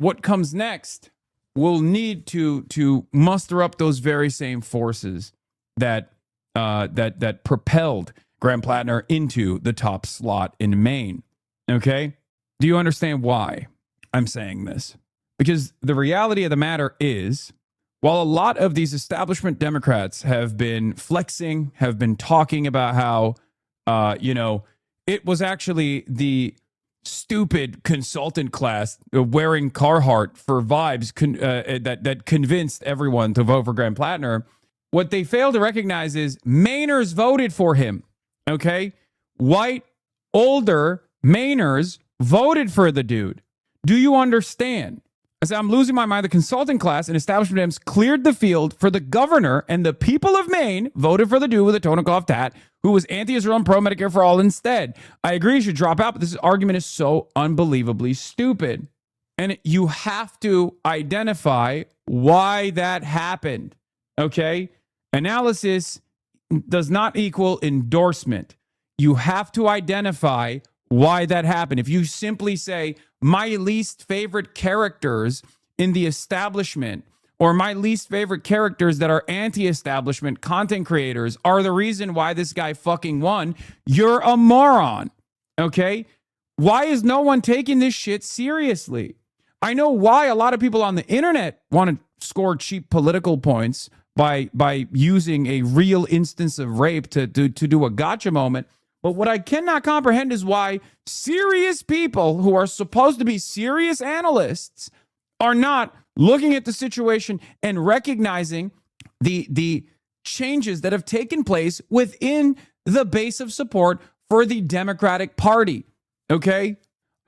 muster up those very same forces that propelled Graham PLATNER into the top slot in Maine. Okay? Do you understand why I'm saying this? Because the reality of the matter is, while a lot of these establishment Democrats have been flexing, have been talking about how, you know, it was actually the stupid consultant class wearing Carhartt for vibes that convinced everyone to vote for Graham PLATNER, what they fail to recognize is Mainers voted for him. Okay? White, older Mainers voted for the dude. Do you understand? I said, I'm losing my mind. The consulting class and establishment Dems cleared the field for the governor, and the people of Maine voted for the dude with a Totenkopf tat who was anti-Israel and pro-Medicare for all instead. I agree you should drop out, but this argument is so unbelievably stupid. And you have to identify why that happened. Okay? Analysis does not equal endorsement. You have to identify why that happened. If you simply say, my least favorite characters in the establishment, or my least favorite characters that are anti-establishment content creators are the reason why this guy fucking won, you're a moron. Okay? Why is no one taking this shit seriously? I know why a lot of people on the internet want to score cheap political points by using a real instance of rape to do a gotcha moment. But what I cannot comprehend is why serious people who are supposed to be serious analysts are not looking at the situation and recognizing the changes that have taken place within the base of support for the Democratic Party. Okay?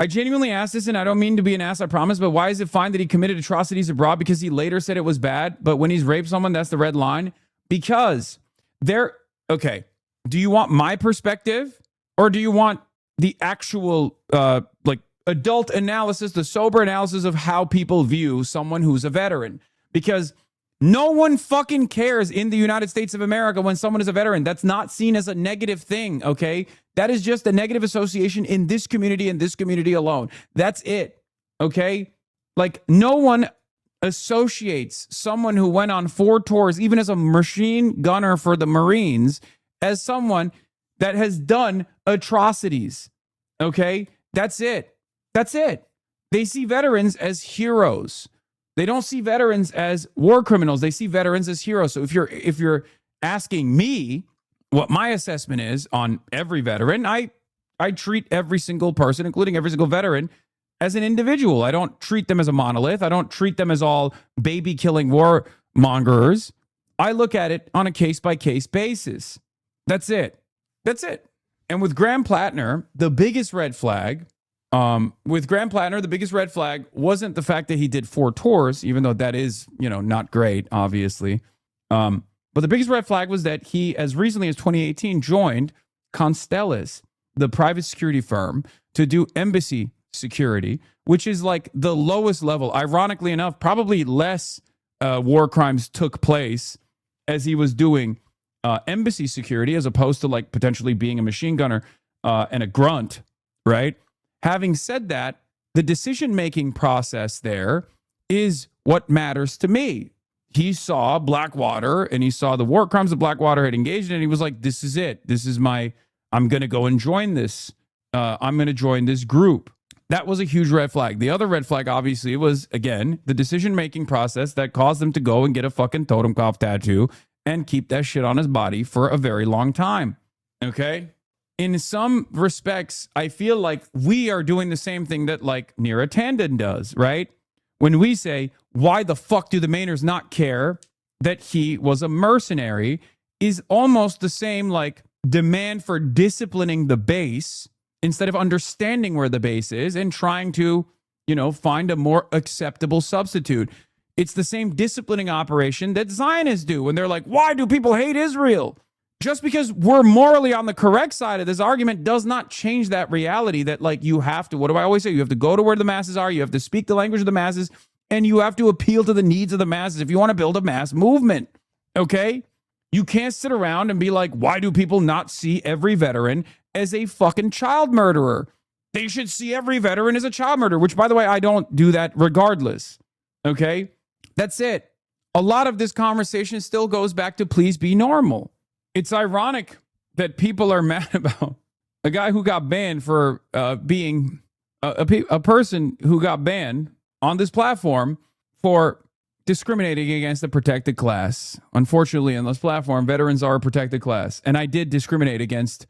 I genuinely asked this, and I don't mean to be an ass, I promise, but why is it fine that he committed atrocities abroad because he later said it was bad, but when he's raped someone, that's the red line? Because okay, do you want my perspective, or do you want the actual, adult analysis, the sober analysis of how people view someone who's a veteran? Because no one fucking cares in the United States of America when someone is a veteran. That's not seen as a negative thing, okay? That is just a negative association in this community and this community alone. That's it, okay? Like, no one associates someone who went on 4 tours, even as a machine gunner for the Marines, as someone that has done atrocities, okay? That's it. That's it. They see veterans as heroes. They don't see veterans as war criminals. They see veterans as heroes. So if you're asking me what my assessment is on every veteran, I treat every single person, including every single veteran, as an individual. I don't treat them as a monolith. I don't treat them as all baby-killing warmongers. I look at it on a case-by-case basis. That's it. That's it. And with Graham Plattner, the biggest red flag wasn't the fact that he did 4 tours, even though that is, not great, obviously. But the biggest red flag was that he, as recently as 2018, joined Constellas, the private security firm, to do embassy security, which is like the lowest level. Ironically enough, probably less war crimes took place as he was doing embassy security, as opposed to like potentially being a machine gunner and a grunt, right? Having said that, the decision-making process there is what matters to me. He saw Blackwater and he saw the war crimes that Blackwater had engaged in, and he was like, this is it. This is I'm going to go and join this. I'm going to join this group. That was a huge red flag. The other red flag, obviously, was, again, the decision-making process that caused him to go and get a fucking Totenkopf tattoo and keep that shit on his body for a very long time. Okay? In some respects, I feel like we are doing the same thing that like Neera Tanden does, right? When we say, why the fuck do the Mainers not care that he was a mercenary, is almost the same like demand for disciplining the base instead of understanding where the base is and trying to, find a more acceptable substitute. It's the same disciplining operation that Zionists do when they're like, why do people hate Israel? Just because we're morally on the correct side of this argument does not change that reality that, like, you have to, what do I always say? You have to go to where the masses are. You have to speak the language of the masses, and you have to appeal to the needs of the masses if you want to build a mass movement, okay? You can't sit around and be like, why do people not see every veteran as a fucking child murderer? They should see every veteran as a child murderer, which, by the way, I don't do that regardless, okay? That's it. A lot of this conversation still goes back to please be normal. It's ironic that people are mad about a guy who got banned for being a person who got banned on this platform for discriminating against the protected class. Unfortunately, on this platform, veterans are a protected class. And I did discriminate against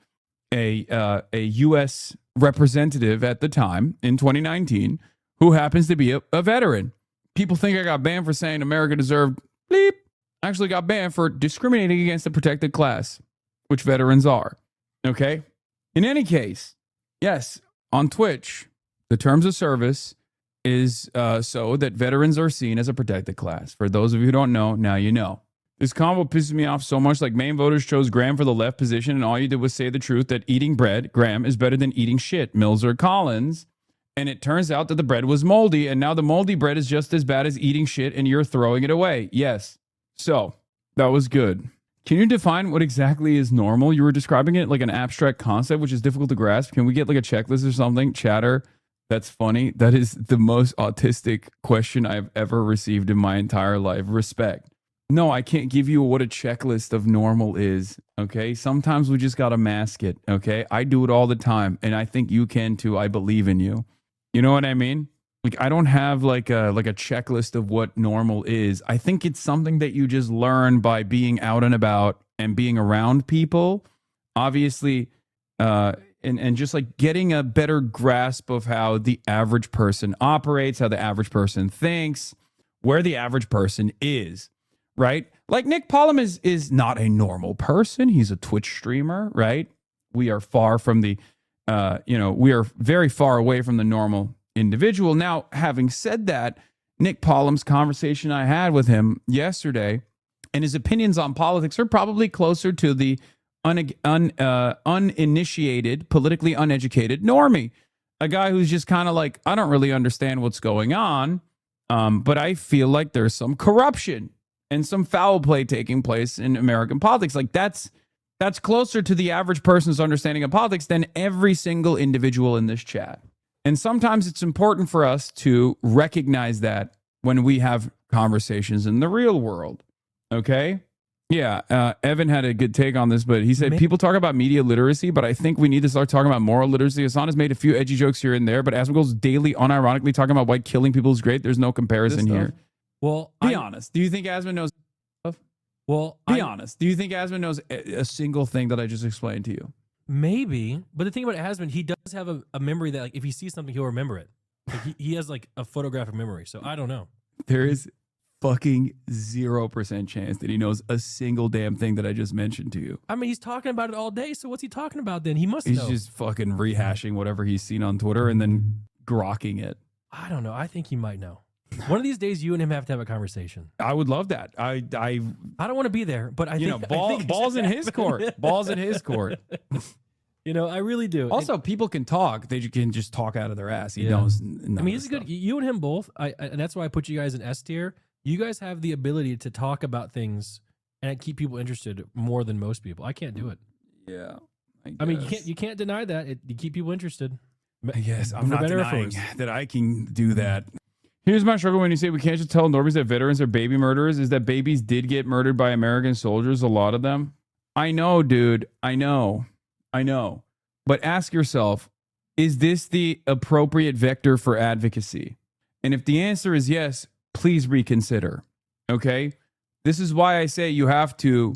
a U.S. representative at the time in 2019 who happens to be a veteran. People think I got banned for saying America deserved bleep. I actually got banned for discriminating against the protected class, which veterans are. Okay? In any case, yes, on Twitch, the terms of service is so that veterans are seen as a protected class. For those of you who don't know, now you know. This combo pisses me off so much. Like, Maine voters chose Graham for the left position, and all you did was say the truth that eating bread, Graham, is better than eating shit. Mills or Collins. And it turns out that the bread was moldy, and now the moldy bread is just as bad as eating shit and you're throwing it away. Yes. So that was good. Can you define what exactly is normal? You were describing it like an abstract concept, which is difficult to grasp. Can we get like a checklist or something? Chatter. That's funny. That is the most autistic question I've ever received in my entire life. Respect. No, I can't give you what a checklist of normal is. Okay. Sometimes we just got to mask it. Okay. I do it all the time. And I think you can too. I believe in you. You know what I mean? Like, I don't have like a checklist of what normal is. I think it's something that you just learn by being out and about and being around people. Obviously, and just like getting a better grasp of how the average person operates, how the average person thinks, where the average person is, right? Like Nick Pollum is not a normal person. He's a Twitch streamer, right? We are far from the, we are very far away from the normal individual. Now, having said that, Nick Pollum's conversation I had with him yesterday and his opinions on politics are probably closer to the uninitiated, politically uneducated normie, a guy who's just kind of like, I don't really understand what's going on, but I feel like there's some corruption and some foul play taking place in American politics. Like that's closer to the average person's understanding of politics than every single individual in this chat. And sometimes it's important for us to recognize that when we have conversations in the real world. Okay? Yeah, Evan had a good take on this, but he said people talk about media literacy, but I think we need to start talking about moral literacy. Hasan has made a few edgy jokes here and there, but Asmongold's daily, unironically talking about why killing people is great. There's no comparison here.
Well,
be honest. Do you think Asmon knows stuff?
Well,
be honest. Do you think Asmon knows a single thing that I just explained to you?
Maybe, but the thing about Asmon, he does have a memory that, like, if he sees something, he'll remember it. Like, he has like a photographic memory. So I don't know.
There is fucking 0% chance that he knows a single damn thing that I just mentioned to you.
I mean, he's talking about it all day. So what's he talking about then? He must
He's
know.
just fucking rehashing whatever he's seen on Twitter and then grokking it.
I don't know. I think he might know. One of these days, you and him have to have a conversation.
I would love that. I
don't want to be there, but I think
balls in his court. Balls in his court.
You know, I really do.
Also, people can talk. They can just talk out of their ass. He knows.
I mean, he's good. You and him both. And that's why I put you guys in S tier. You guys have the ability to talk about things and keep people interested more than most people. I can't do it.
Yeah.
I mean, you can't deny that. You keep people interested.
I guess I'm not denying that I can do that. Here's my struggle when you say we can't just tell normies that veterans are baby murderers, is that babies did get murdered by American soldiers, a lot of them. I know, dude. I know. But ask yourself, is this the appropriate vector for advocacy? And if the answer is yes, please reconsider. Okay? This is why I say you have to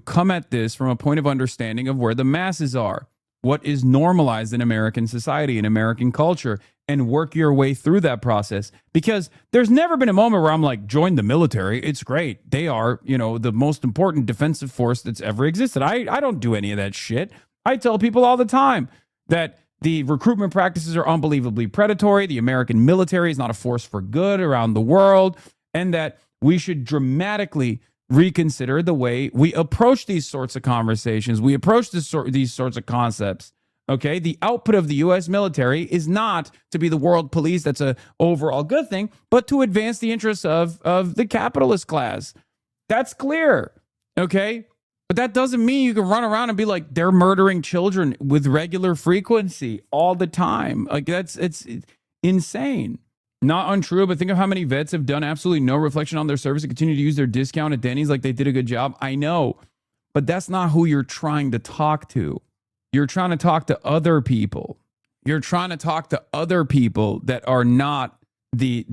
come at this from a point of understanding of where the masses are, what is normalized in American society, in American culture, and work your way through that process. Because there's never been a moment where I'm like, join the military. It's great. They are, the most important defensive force that's ever existed. I don't do any of that shit. I tell people all the time that the recruitment practices are unbelievably predatory. The American military is not a force for good around the world, and that we should dramatically reconsider the way we approach these sorts of conversations. We approach these sorts of concepts. Okay, the output of the U.S. military is not to be the world police. That's an overall good thing, but to advance the interests of the capitalist class. That's clear. Okay. But that doesn't mean you can run around and be like, they're murdering children with regular frequency all the time. Like it's insane. Not untrue, but think of how many vets have done absolutely no reflection on their service and continue to use their discount at Denny's like they did a good job. I know, but that's not who you're trying to talk to. You're trying to talk to other people. You're trying to talk to other people that are not the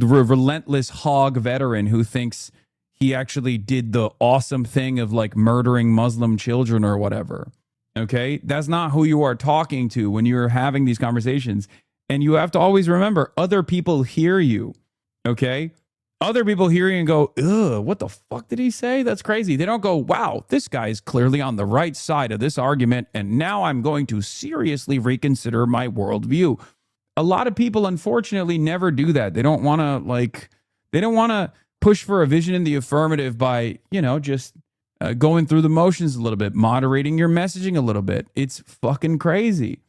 relentless hog veteran who thinks he actually did the awesome thing of like murdering Muslim children or whatever. Okay? That's not who you are talking to when you're having these conversations. And you have to always remember, other people hear you. Okay? Other people hear you and go, ugh, what the fuck did he say? That's crazy. They don't go, wow, this guy is clearly on the right side of this argument, and now I'm going to seriously reconsider my worldview. A lot of people, unfortunately, never do that. They don't want to push for a vision in the affirmative by, just going through the motions a little bit, moderating your messaging a little bit. It's fucking crazy.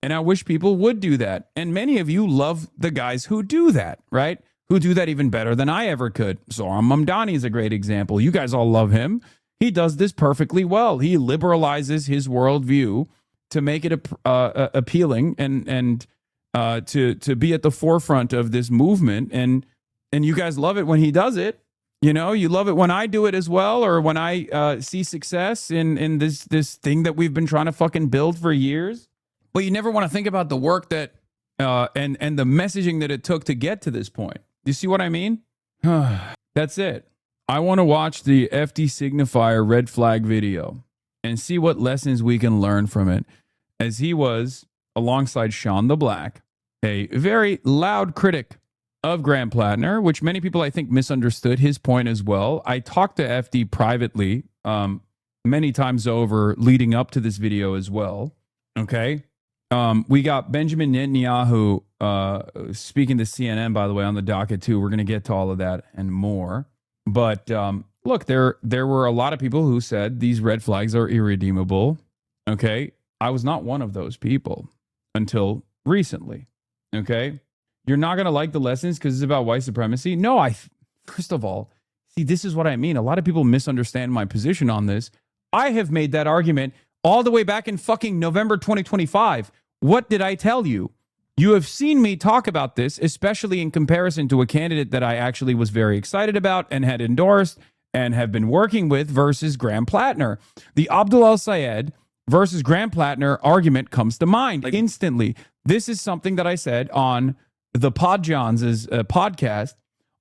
And I wish people would do that. And many of you love the guys who do that, right? Who do that even better than I ever could. Zoran Mamdani is a great example. You guys all love him. He does this perfectly well. He liberalizes his worldview to make it appealing and to be at the forefront of this movement. And you guys love it when he does it. You know, you love it when I do it as well, or when I see success in this thing that we've been trying to fucking build for years. But you never want to think about the work that and the messaging that it took to get to this point. You see what I mean? That's it. I want to watch the FD Signifier red flag video and see what lessons we can learn from it, as he was, alongside Sean the Black, a very loud critic of Graham Plattner, which many people, I think, misunderstood his point as well. I talked to FD privately many times over leading up to this video as well. Okay. We got Benjamin Netanyahu speaking to CNN, by the way, on the docket too. We're going to get to all of that and more. But look, there were a lot of people who said these red flags are irredeemable. Okay. I was not one of those people until recently. Okay. You're not going to like the lessons because it's about white supremacy. No, first of all, see, this is what I mean. A lot of people misunderstand my position on this. I have made that argument all the way back in fucking November 2025. What did I tell you? You have seen me talk about this, especially in comparison to a candidate that I actually was very excited about and had endorsed and have been working with versus Graham Plattner. The Abdul El-Sayed versus Graham Plattner argument comes to mind instantly. This is something that I said on the Pod Johns' podcast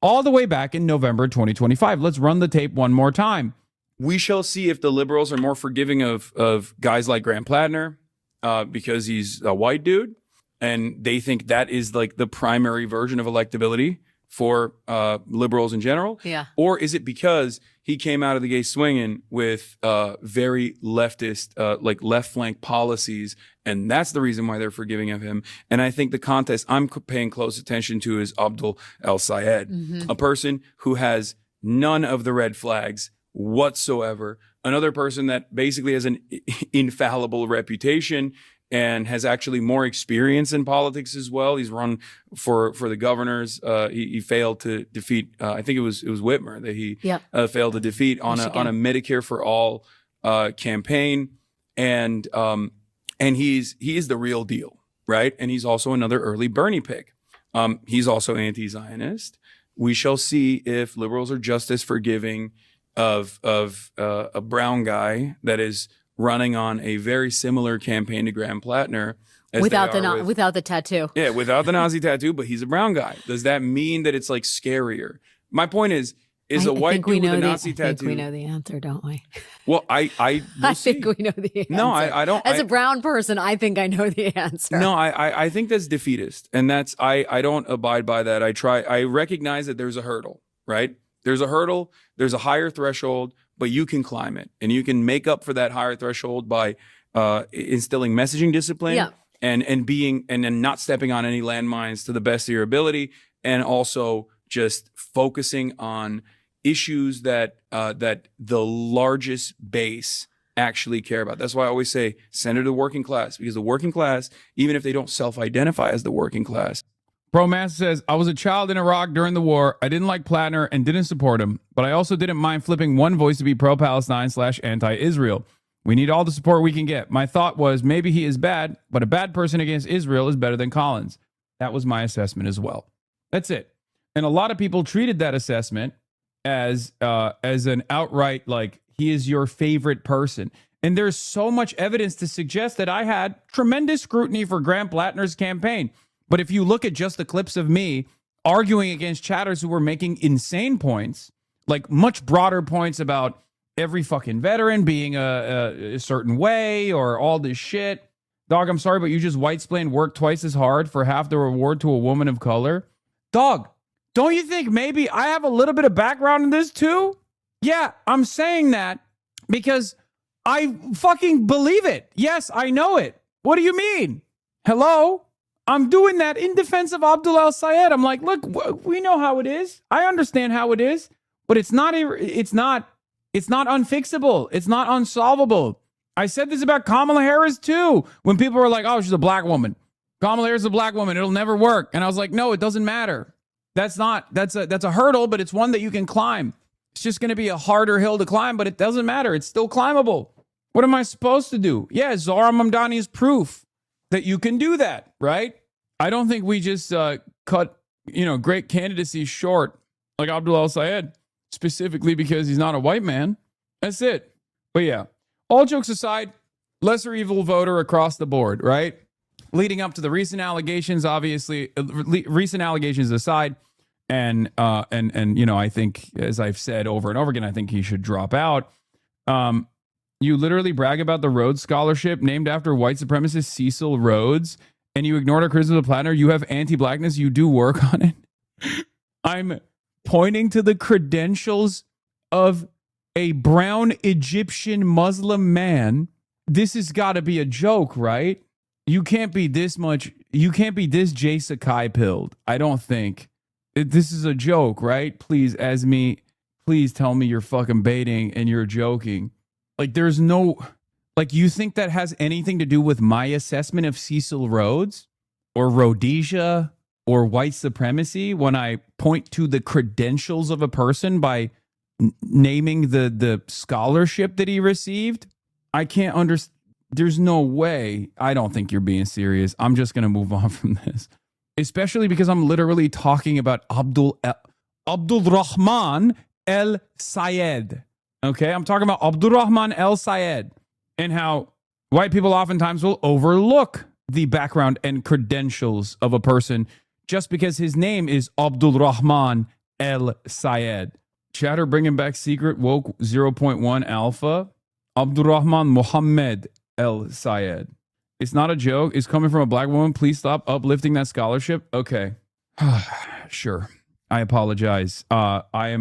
all the way back in November 2025. Let's run the tape one more time. We shall see if the liberals are more forgiving of guys like Graham Plattner because he's a white dude, and they think that is like the primary version of electability for liberals in general.
Yeah.
Or is it because he came out of the gate swinging with very leftist, like left flank policies, and that's the reason why they're forgiving of him. And I think the contest I'm paying close attention to is Abdul El-Sayed, a person who has none of the red flags whatsoever. Another person that basically has an infallible reputation and has actually more experience in politics as well. He's run for the governors. He failed to defeat. I think it was Whitmer that he failed to defeat on a Medicare for All campaign, and he is the real deal, right? And he's also another early Bernie pick. He's also anti-Zionist. We shall see if liberals are just as forgiving of a brown guy that is running on a very similar campaign to Graham Plattner.
Without the tattoo.
Yeah, without the Nazi tattoo, but he's a brown guy. Does that mean that it's like scarier? My point is a white dude with a Nazi tattoo.
I think we know the answer, don't we?
Well, I
think we know the answer.
No, I don't.
As a brown person, I think I know the answer.
No, I think that's defeatist. And that's, I don't abide by that. I recognize that there's a hurdle, right? There's a hurdle, there's a higher threshold, but you can climb it. And you can make up for that higher threshold by instilling messaging discipline and being, and then not stepping on any landmines to the best of your ability. And also just focusing on issues that the largest base actually care about. That's why I always say center the working class, because the working class, even if they don't self-identify as the working class. Bro Master says, I was a child in Iraq during the war. I didn't like Plattner and didn't support him, but I also didn't mind flipping one voice to be pro-Palestine / anti-Israel. We need all the support we can get. My thought was maybe he is bad, but a bad person against Israel is better than Collins. That was my assessment as well. That's it. And a lot of people treated that assessment as an outright, like, he is your favorite person. And there's so much evidence to suggest that I had tremendous scrutiny for Graham Plattner's campaign. But if you look at just the clips of me arguing against chatters who were making insane points, like much broader points about every fucking veteran being a certain way or all this shit. Dog, I'm sorry, but you just white-splained work twice as hard for half the reward to a woman of color. Dog, don't you think maybe I have a little bit of background in this too? Yeah, I'm saying that because I fucking believe it. Yes, I know it. What do you mean? Hello? I'm doing that in defense of Abdul El-Sayed. I'm like, look, we know how it is. I understand how it is, but it's not unfixable. It's not unsolvable. I said this about Kamala Harris too. When people were like, oh, she's a black woman. Kamala Harris is a black woman. It'll never work. And I was like, no, it doesn't matter. That's a hurdle, but it's one that you can climb. It's just going to be a harder hill to climb, but it doesn't matter. It's still climbable. What am I supposed to do? Yeah, Zahra Mamdani is proof that you can do that, right? I don't think we just cut, great candidacy short like Abdullah al-Sayed, specifically because he's not a white man. That's it. But yeah, all jokes aside, lesser evil voter across the board, right? Leading up to the recent allegations, obviously, recent allegations aside, and I think, as I've said over and over again, I think he should drop out. You literally brag about the Rhodes Scholarship named after white supremacist Cecil Rhodes, and you ignored our criticism of Plattner. You have anti-blackness. You do work on it. I'm pointing to the credentials of a brown Egyptian Muslim man. This has got to be a joke, right? You can't be this Jay Sakai pilled. I don't think. This is a joke, right? Please tell me you're fucking baiting and you're joking. Like, there's no, like, you think that has anything to do with my assessment of Cecil Rhodes or Rhodesia or white supremacy when I point to the credentials of a person by naming the scholarship that he received? I can't understand. There's no way. I don't think you're being serious. I'm just going to move on from this. Especially because I'm literally talking about Abdul Rahman El Sayed. Okay? I'm talking about Abdul Rahman El Sayed and how white people oftentimes will overlook the background and credentials of a person just because his name is Abdul Rahman El Sayed. Chatter bringing back secret woke 0.1 alpha. Abdul Rahman Mohammed El Sayed. It's not a joke. It's coming from a black woman. Please stop uplifting that scholarship. Okay. Sure. I apologize. I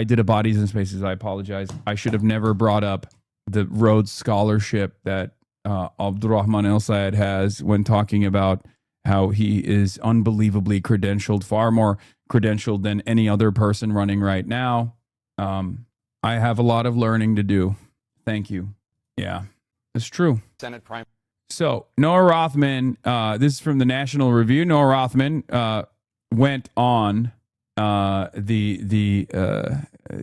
did a Bodies and Spaces. I apologize. I should have never brought up the Rhodes Scholarship that Abdul Rahman El Sayed has when talking about how he is unbelievably credentialed, far more credentialed than any other person running right now. I have a lot of learning to do. Thank you. Yeah, it's true.
Senate Prime.
So Noah Rothman, this is from the National Review. Noah Rothman went on the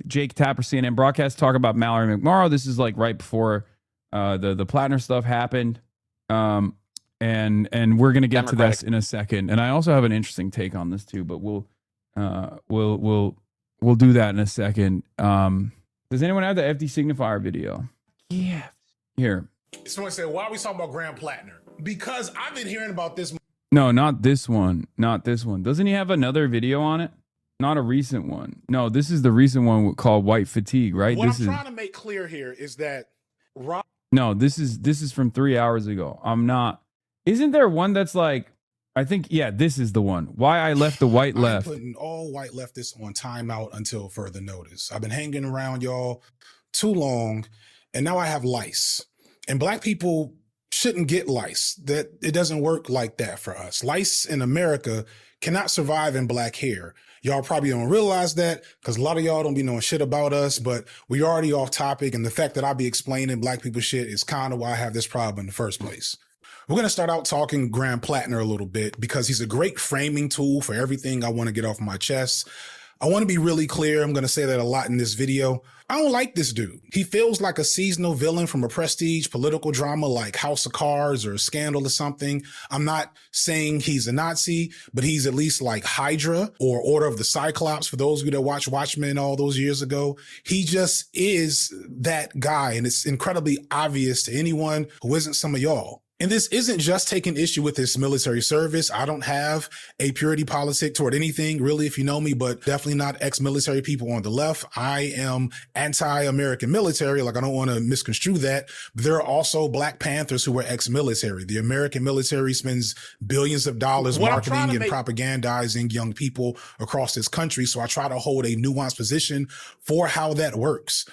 Jake Tapper CNN broadcast talk about Mallory McMorrow. This is like right before the Plattner stuff happened, and we're gonna get to this in a second. And I also have an interesting take on this too, but we'll do that in a second. Does anyone have the FD signifier video? Yeah. Here.
Someone said, why are we talking about Graham Plattner? Because I've been hearing about this.
No, not this one. Not this one. Doesn't he have another video on it? Not a recent one. No, this is the recent one called White Fatigue, right?
What I'm trying to make clear here is that
No, this is from 3 hours ago. I'm not. Isn't there one that's like, I think, yeah, this is the one. Why I left the white left.
I'm putting all white leftists on timeout until further notice. I've been hanging around y'all too long, and now I have lice. And black people shouldn't get lice. That it doesn't work like that for us. Lice in America cannot survive in black hair. Y'all probably don't realize that because a lot of y'all don't be knowing shit about us, but we already off topic. And the fact that I be explaining black people shit is kind of why I have this problem in the first place. We're going to start out talking Graham Plattner a little bit because he's a great framing tool for everything I want to get off my chest. I want to be really clear. I'm going to say that a lot in this video. I don't like this dude. He feels like a seasonal villain from a prestige political drama like House of Cards or Scandal or something. I'm not saying he's a Nazi, but he's at least like Hydra or Order of the Cyclops for those of you that watched Watchmen all those years ago. He just is that guy, and it's incredibly obvious to anyone who isn't some of y'all. And this isn't just taking issue with his military service. I don't have a purity politic toward anything, really, if you know me, but definitely not ex-military people on the left. I am anti-American military. Like, I don't want to misconstrue that. But there are also Black Panthers who were ex-military. The American military spends billions of dollars marketing and propagandizing young people across this country. So I try to hold a nuanced position for how that works.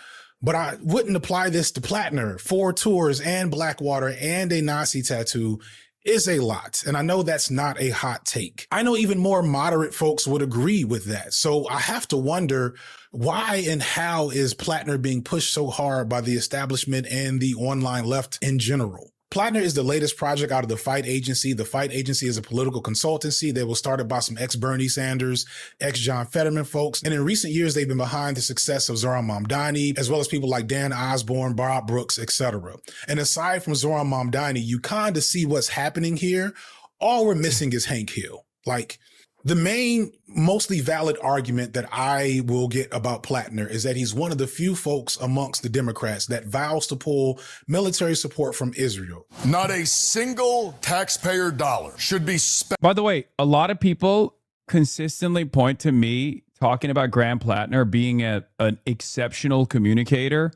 But I wouldn't apply this to Plattner. 4 tours and Blackwater and a Nazi tattoo is a lot. And I know that's not a hot take. I know even more moderate folks would agree with that. So I have to wonder Why and how is Plattner being pushed so hard by the establishment and the online left in general? Plattner is the latest project out of the Fight Agency. The Fight Agency is a political consultancy that was started by some ex-Bernie Sanders, ex-John Fetterman folks. And in recent years, they've been behind the success of Zohran Mamdani, as well as people like Dan Osborne, Bob Brooks, etc. And aside from Zohran Mamdani, you kind of see what's happening here. All we're missing is Hank Hill. Like, the main, mostly valid argument that I will get about Plattner is that he's one of the few folks amongst the Democrats that vows to pull military support from Israel.
Not a single taxpayer dollar should be spent.
By the way, a lot of people consistently point to me talking about Graham Plattner being an exceptional communicator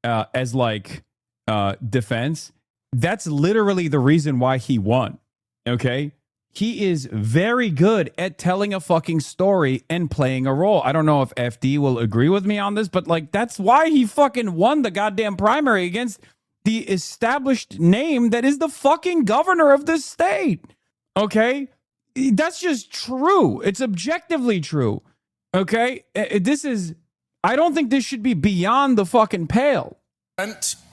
as like defense. That's literally the reason why he won. Okay. He is very good at telling a fucking story and playing a role. I don't know if FD will agree with me on this, but like that's why he fucking won the goddamn primary against the established name that is the fucking governor of this state. Okay? That's just true. It's objectively true. Okay? I don't think this should be beyond the fucking pale.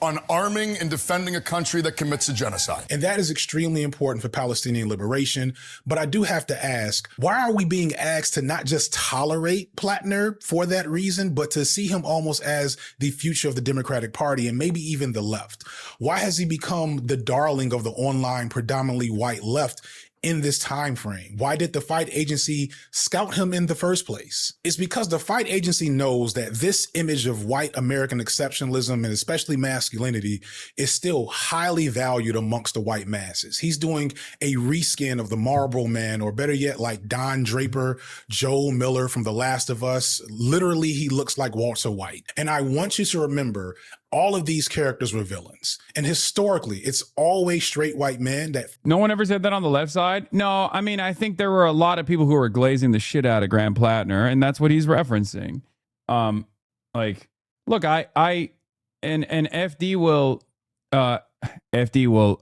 On arming and defending a country that commits a genocide.
And that is extremely important for Palestinian liberation. But I do have to ask, why are we being asked to not just tolerate Plattner for that reason, but to see him almost as the future of the Democratic Party and maybe even the left? Why has he become the darling of the online, predominantly white left in this time frame? Why did the Fight Agency scout him in the first place? It's because the Fight Agency knows that this image of white American exceptionalism and especially masculinity is still highly valued amongst the white masses. He's doing a reskin of the Marlboro Man, or better yet, like Don Draper, Joel Miller from The Last of Us. Literally, he looks like Walter White. And I want you to remember, all of these characters were villains. And historically, it's always straight white men that...
No one ever said that on the left side? No, I mean, I think there were a lot of people who were glazing the shit out of Graham Plattner, and that's what he's referencing. Like, look, and FD will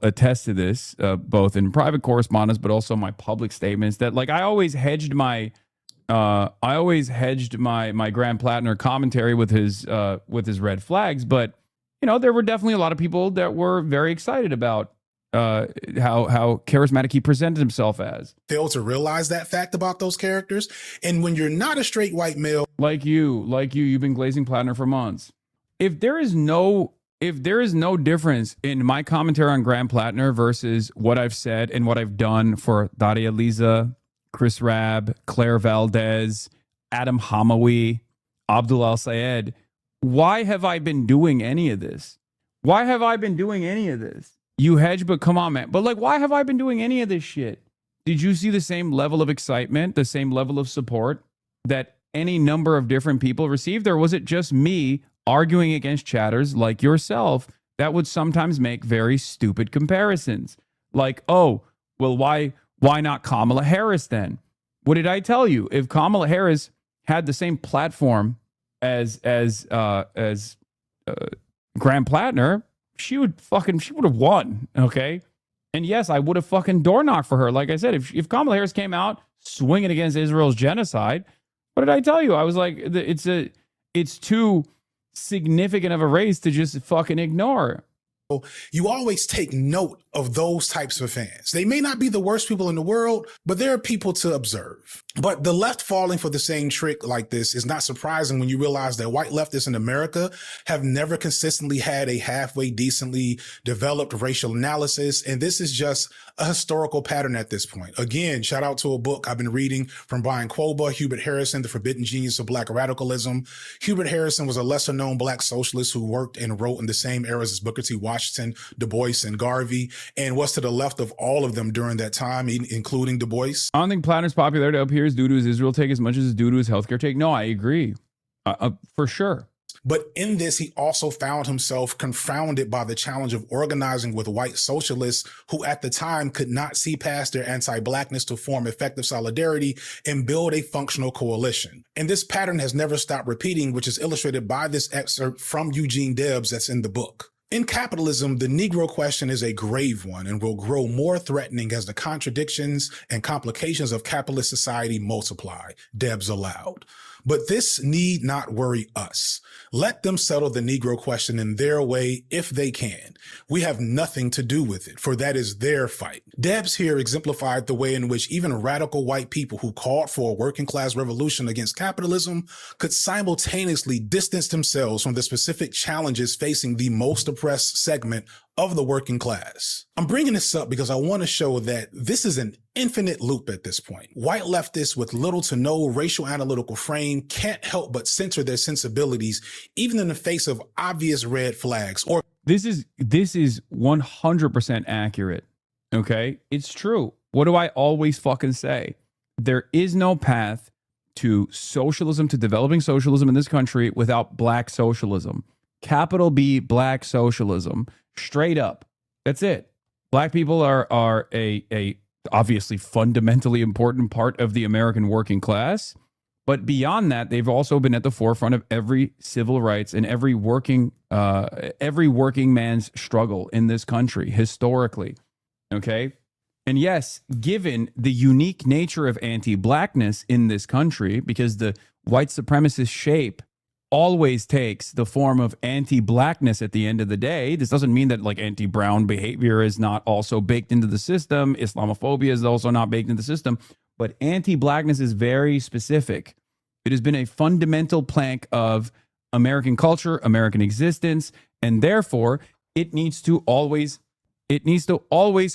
attest to this, both in private correspondence, but also my public statements, that like I always hedged my Graham Plattner commentary with his red flags, but you know, there were definitely a lot of people that were very excited about how charismatic he presented himself as.
Fail to realize that fact about those characters. And when you're not a straight white male,
like you've been glazing Plattner for months. If there is no difference in my commentary on Graham Plattner versus what I've said and what I've done for Daria Liza, Chris Rabb, Claire Valdez, Adam Hamawi, Abdul Al-Sayed, why have I been doing any of this? Why have I been doing any of this? You hedge, but come on, man. But like, why have I been doing any of this shit? Did you see the same level of excitement, the same level of support that any number of different people received? Or was it just me arguing against chatters like yourself that would sometimes make very stupid comparisons? Like, oh, well, why not Kamala Harris then? What did I tell you? If Kamala Harris had the same platform as Graham Plattner, she would have won, okay? And yes, I would have fucking door knocked for her. Like I said, if Kamala Harris came out swinging against Israel's genocide, what did I tell you? I was like, it's too significant of a race to just fucking ignore.
You always take note of those types of fans. They may not be the worst people in the world, but they're people to observe. But the left falling for the same trick like this is not surprising when you realize that white leftists in America have never consistently had a halfway decently developed racial analysis. And this is just a historical pattern at this point. Again, shout out to a book I've been reading from Brian Quoba, Hubert Harrison, The Forbidden Genius of Black Radicalism. Hubert Harrison was a lesser known black socialist who worked and wrote in the same eras as Booker T. Washington, Du Bois, and Garvey, and was to the left of all of them during that time, including Du Bois.
I don't think Plattner's popularity up here is due to his Israel take as much as it's due to his healthcare take. No, I agree. For sure.
But in this, he also found himself confounded by the challenge of organizing with white socialists who at the time could not see past their anti-blackness to form effective solidarity and build a functional coalition. And this pattern has never stopped repeating, which is illustrated by this excerpt from Eugene Debs that's in the book. In capitalism, the Negro question is a grave one and will grow more threatening as the contradictions and complications of capitalist society multiply, Debs allowed. But this need not worry us. Let them settle the Negro question in their way if they can. We have nothing to do with it, for that is their fight. Debs here exemplified the way in which even radical white people who called for a working class revolution against capitalism could simultaneously distance themselves from the specific challenges facing the most oppressed segment of the working class. I'm bringing this up because I want to show that this is an infinite loop at this point. White leftists with little to no racial analytical frame can't help but censor their sensibilities, even in the face of obvious red flags. Or
this is 100% accurate. Okay, it's true. What do I always fucking say? There is no path to socialism, to developing socialism in this country without black socialism. Capital B, black socialism. Straight up. That's it. Black people are a obviously fundamentally important part of the American working class. But beyond that, they've also been at the forefront of every civil rights and every working man's struggle in this country historically. Okay. And yes, given the unique nature of anti-blackness in this country, because the white supremacist shape always takes the form of anti-blackness at the end of the day. This doesn't mean that like anti-brown behavior is not also baked into the system. Islamophobia is also not baked into the system. But anti-blackness is very specific. It has been a fundamental plank of American culture, American existence, and therefore it needs to always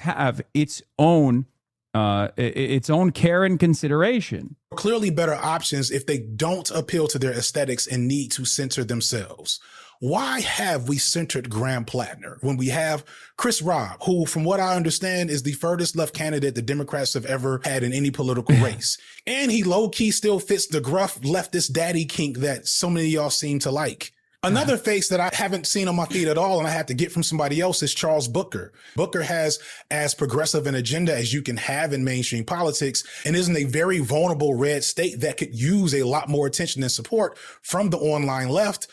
have its own care and consideration.
Clearly better options if they don't appeal to their aesthetics and need to censor themselves. Why have we centered Graham PLATNER when we have Chris Robb, who, from what I understand, is the furthest left candidate the Democrats have ever had in any political race? And he low-key still fits the gruff leftist daddy kink that so many of y'all seem to like. Another face that I haven't seen on my feed at all and I had to get from somebody else is Charles Booker. Booker has as progressive an agenda as you can have in mainstream politics and is in a very vulnerable red state that could use a lot more attention and support from the online left.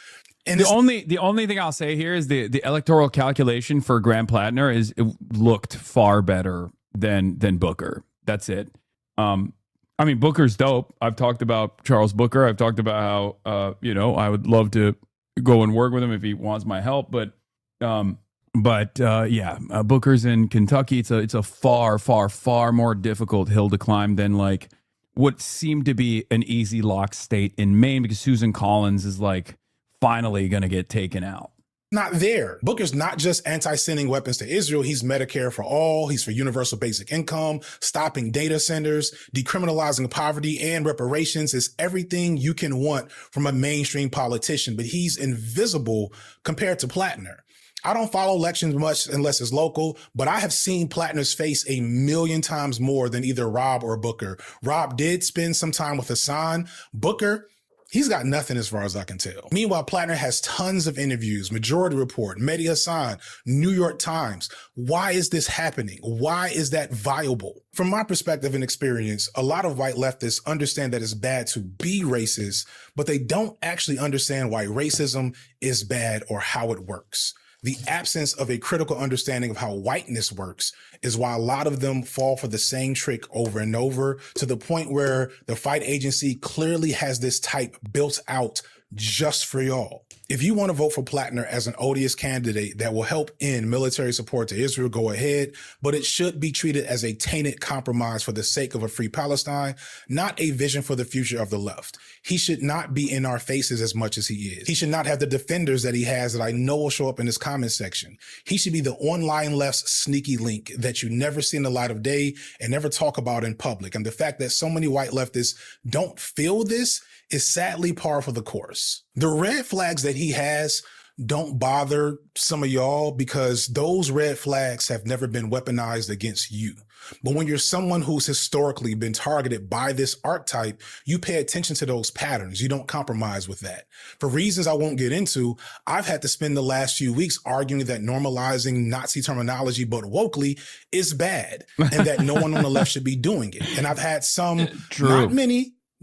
And
the only thing I'll say here is the electoral calculation for Graham PLATNER it looked far better than Booker. That's it. I mean, Booker's dope. I've talked about Charles Booker. I've talked about how I would love to go and work with him if he wants my help. But Booker's in Kentucky. It's a far more difficult hill to climb than like what seemed to be an easy lock state in Maine, because Susan Collins is like finally going to get taken out.
Not there. Booker's not just anti-sending weapons to Israel. He's Medicare for all. He's for universal basic income, stopping data centers, decriminalizing poverty, and reparations. Is everything you can want from a mainstream politician, but he's invisible compared to PLATNER. I don't follow elections much unless it's local, but I have seen PLATNER's face a million times more than either Rob or Booker. Rob did spend some time with Hasan. Booker, he's got nothing as far as I can tell. Meanwhile, PLATNER has tons of interviews, Majority Report, Mehdi Hasan, New York Times. Why is this happening? Why is that viable? From my perspective and experience, a lot of white leftists understand that it's bad to be racist, but they don't actually understand why racism is bad or how it works. The absence of a critical understanding of how whiteness works is why a lot of them fall for the same trick over and over, to the point where the fight agency clearly has this type built out just for y'all. If you want to vote for PLATNER as an odious candidate that will help end military support to Israel, go ahead, but it should be treated as a tainted compromise for the sake of a free Palestine, not a vision for the future of the left. He should not be in our faces as much as he is. He should not have the defenders that he has that I know will show up in his comment section. He should be the online left's sneaky link that you never see in the light of day and never talk about in public. And the fact that so many white leftists don't feel this is sadly par for the course. The red flags that he has don't bother some of y'all because those red flags have never been weaponized against you. But when you're someone who's historically been targeted by this archetype, you pay attention to those patterns. You don't compromise with that. For reasons I won't get into, I've had to spend the last few weeks arguing that normalizing Nazi terminology, but wokely, is bad and that no one on the left should be doing it. And I've had some,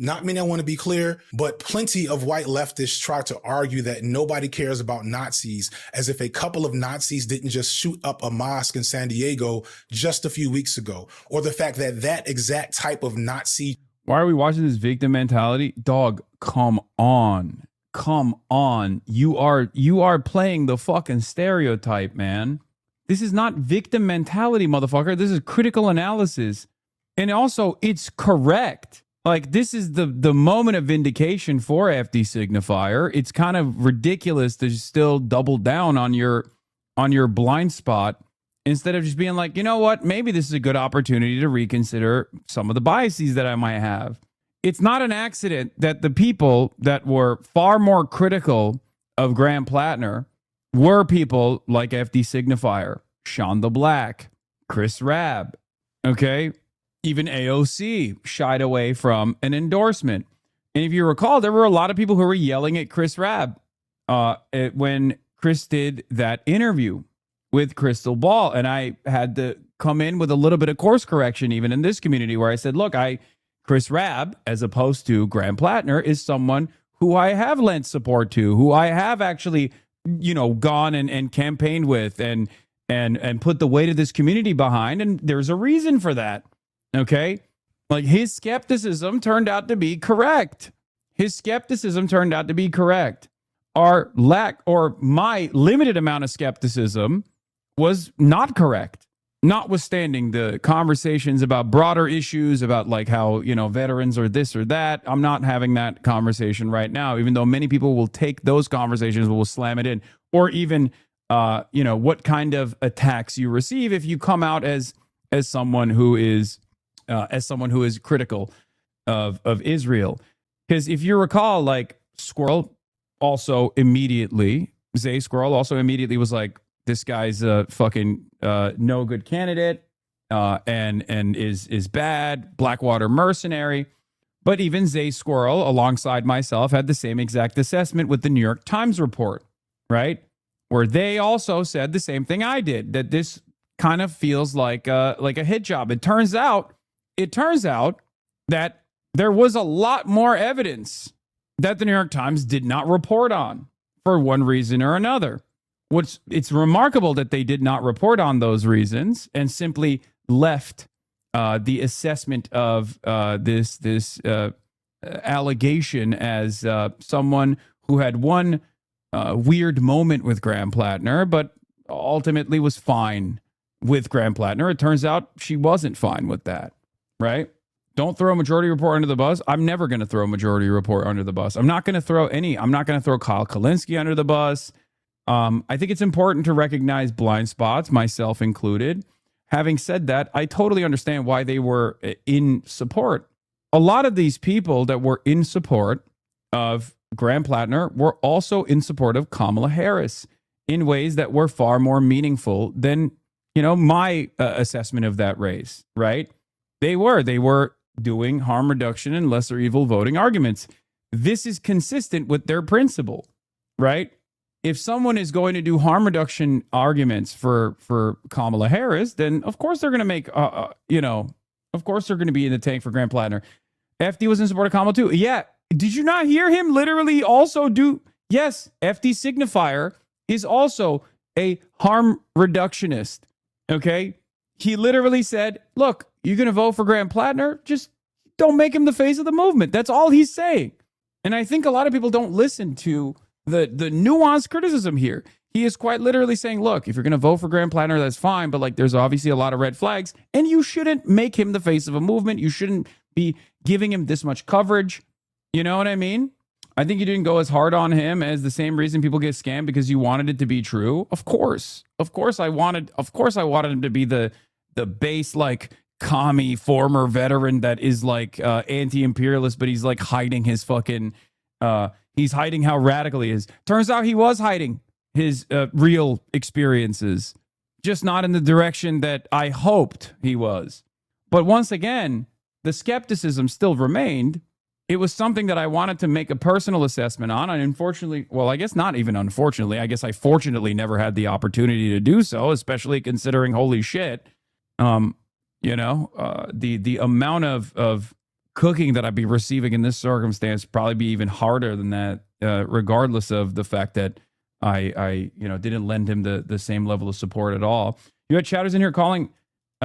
not many, I want to be clear, but plenty of white leftists try to argue that nobody cares about Nazis, as if a couple of Nazis didn't just shoot up a mosque in San Diego just a few weeks ago, or the fact that that exact type of Nazi.
Why are we watching this victim mentality? Dog, come on. Come on. You are playing the fucking stereotype, man. This is not victim mentality, motherfucker. This is critical analysis. And also, it's correct. Like, this is the moment of vindication for FD Signifier. It's kind of ridiculous to still double down on your blind spot instead of just being like, you know what, maybe this is a good opportunity to reconsider some of the biases that I might have. It's not an accident that the people that were far more critical of Graham Plattner were people like FD Signifier, Sean the Black, Chris Rabb, okay? Even AOC shied away from an endorsement. And if you recall, there were a lot of people who were yelling at Chris Rabb when Chris did that interview with Crystal Ball. And I had to come in with a little bit of course correction even in this community where I said, look, Chris Rabb, as opposed to Graham Plattner, is someone who I have lent support to, who I have actually, gone and campaigned with and put the weight of this community behind. And there's a reason for that. Okay. Like, his skepticism turned out to be correct. My limited amount of skepticism was not correct, notwithstanding the conversations about broader issues about like how, veterans are this or that. I'm not having that conversation right now, even though many people will take those conversations and will slam it in, or even, what kind of attacks you receive if you come out as someone who is critical of Israel. Because if you recall, like, Zay Squirrel also immediately was like, this guy's a fucking no good candidate and is bad, Blackwater mercenary. But even Zay Squirrel, alongside myself, had the same exact assessment with the New York Times report, right? Where they also said the same thing I did, that this kind of feels like a hit job. It turns out that there was a lot more evidence that the New York Times did not report on for one reason or another. It's remarkable that they did not report on those reasons and simply left the assessment of this allegation as someone who had one weird moment with Graham Plattner, but ultimately was fine with Graham Plattner. It turns out she wasn't fine with that, right? Don't throw a majority report under the bus. I'm never going to throw a majority report under the bus. I'm not going to throw Kyle Kalinske under the bus. I think it's important to recognize blind spots, myself included. Having said that, I totally understand why they were in support. A lot of these people that were in support of Graham Plattner were also in support of Kamala Harris in ways that were far more meaningful than, my assessment of that race, right? They were doing harm reduction and lesser evil voting arguments. This is consistent with their principle, right? If someone is going to do harm reduction arguments for Kamala Harris, then of course they're going to make, of course they're going to be in the tank for Graham Plattner. FD was in support of Kamala too. Yeah. Did you not hear him literally also do? Yes. FD Signifier is also a harm reductionist. Okay. He literally said, look, you're going to vote for Graham Plattner? Just don't make him the face of the movement. That's all he's saying. And I think a lot of people don't listen to the nuanced criticism here. He is quite literally saying, look, if you're going to vote for Graham Plattner, that's fine. But like, there's obviously a lot of red flags and you shouldn't make him the face of a movement. You shouldn't be giving him this much coverage. You know what I mean? I think you didn't go as hard on him as the same reason people get scammed because you wanted it to be true. Of course I wanted him to be the base, like, commie former veteran that is like anti-imperialist, but he's like hiding his fucking he's hiding how radical he is. Turns out he was hiding his real experiences, just not in the direction that I hoped he was. But once again, the skepticism still remained. It was something that I wanted to make a personal assessment on. And unfortunately, well, I guess not even unfortunately, I guess I fortunately never had the opportunity to do so, especially considering, holy shit, the amount of cooking that I'd be receiving in this circumstance probably be even harder than that, regardless of the fact that I didn't lend him the same level of support at all. You had chatters in here calling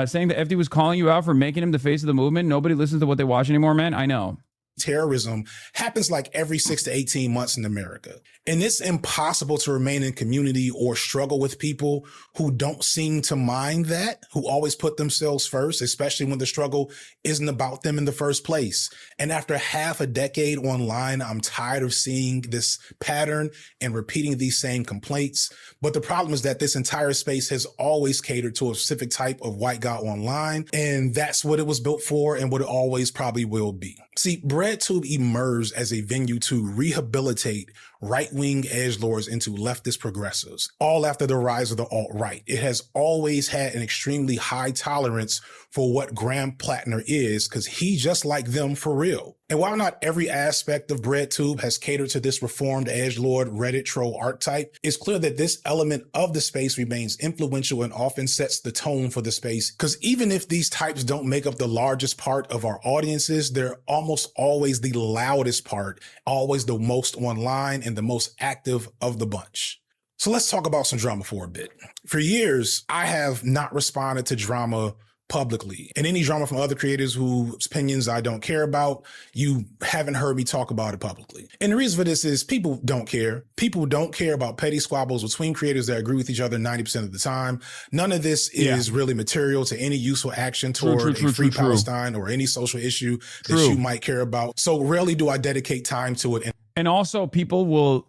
saying that FD was calling you out for making him the face of the movement. Nobody listens to what they watch anymore, man. I know.
Terrorism happens like every 6 to 18 months in America. And it's impossible to remain in community or struggle with people who don't seem to mind that, who always put themselves first, especially when the struggle isn't about them in the first place. And after half a decade online, I'm tired of seeing this pattern and repeating these same complaints. But the problem is that this entire space has always catered to a specific type of white guy online. And that's what it was built for and what it always probably will be. See, BreadTube emerged as a venue to rehabilitate right-wing edgelords into leftist progressives, all after the rise of the alt-right. It has always had an extremely high tolerance for what Graham Plattner is, because he just like them for real. And while not every aspect of BreadTube has catered to this reformed edgelord Reddit troll archetype, it's clear that this element of the space remains influential and often sets the tone for the space. Because even if these types don't make up the largest part of our audiences, they're almost always the loudest part, always the most online and the most active of the bunch. So let's talk about some drama for a bit. For years, I have not responded to drama publicly, and any drama from other creators whose opinions I don't care about, you haven't heard me talk about it publicly. And the reason for this is people don't care. People don't care about petty squabbles between creators that agree with each other 90% of the time. None of this is really material to any useful action toward a free Palestine or any social issue that you might care about. So rarely do I dedicate time to it.
And also people will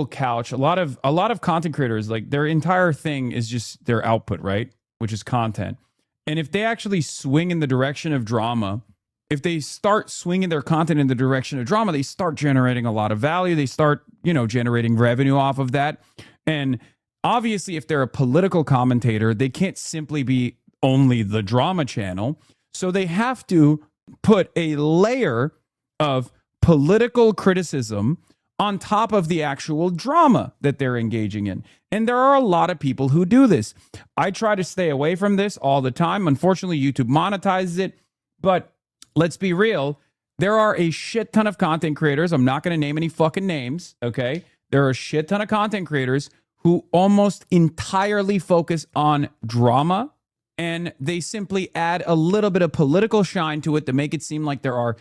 couch a lot of content creators, like their entire thing is just their output, right? Which is content. And if they actually swing in the direction of drama, if they start swinging their content in the direction of drama, they start generating a lot of value. They start, generating revenue off of that. And obviously, if they're a political commentator, they can't simply be only the drama channel. So they have to put a layer of political criticism on top of the actual drama that they're engaging in. And there are a lot of people who do this. I try to stay away from this all the time. Unfortunately, YouTube monetizes it. But let's be real. There are a shit ton of content creators. I'm not going to name any fucking names, okay? There are a shit ton of content creators who almost entirely focus on drama, and they simply add a little bit of political shine to it to make it seem like there are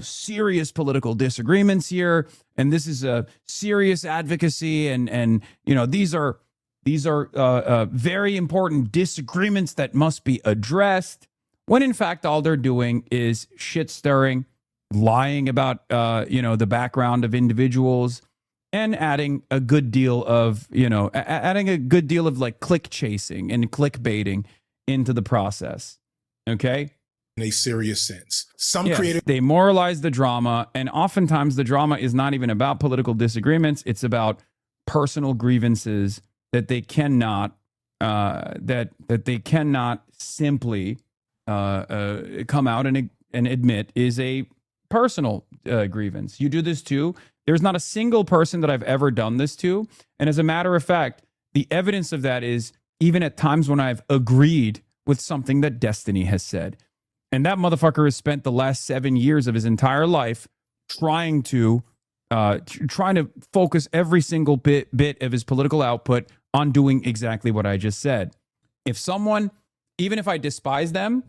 serious political disagreements here, and this is a serious advocacy, and these are very important disagreements that must be addressed. When in fact all they're doing is shit stirring, lying about the background of individuals, and adding a good deal of like click chasing and clickbaiting into the process. Okay.
In a serious sense. Some creators,
they moralize the drama, and oftentimes the drama is not even about political disagreements. It's about personal grievances that they cannot that they cannot simply come out and admit is a personal grievance. You do this too. There's not a single person that I've ever done this to, and as a matter of fact, the evidence of that is even at times when I've agreed with something that Destiny has said. And that motherfucker has spent the last 7 years of his entire life trying to focus every single bit of his political output on doing exactly what I just said. If someone, even if I despise them,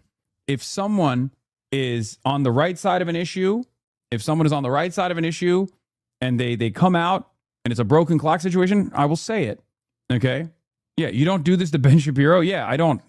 if someone is on the right side of an issue, and they come out and it's a broken clock situation, I will say it. Okay? Yeah, you don't do this to Ben Shapiro? Yeah, I don't.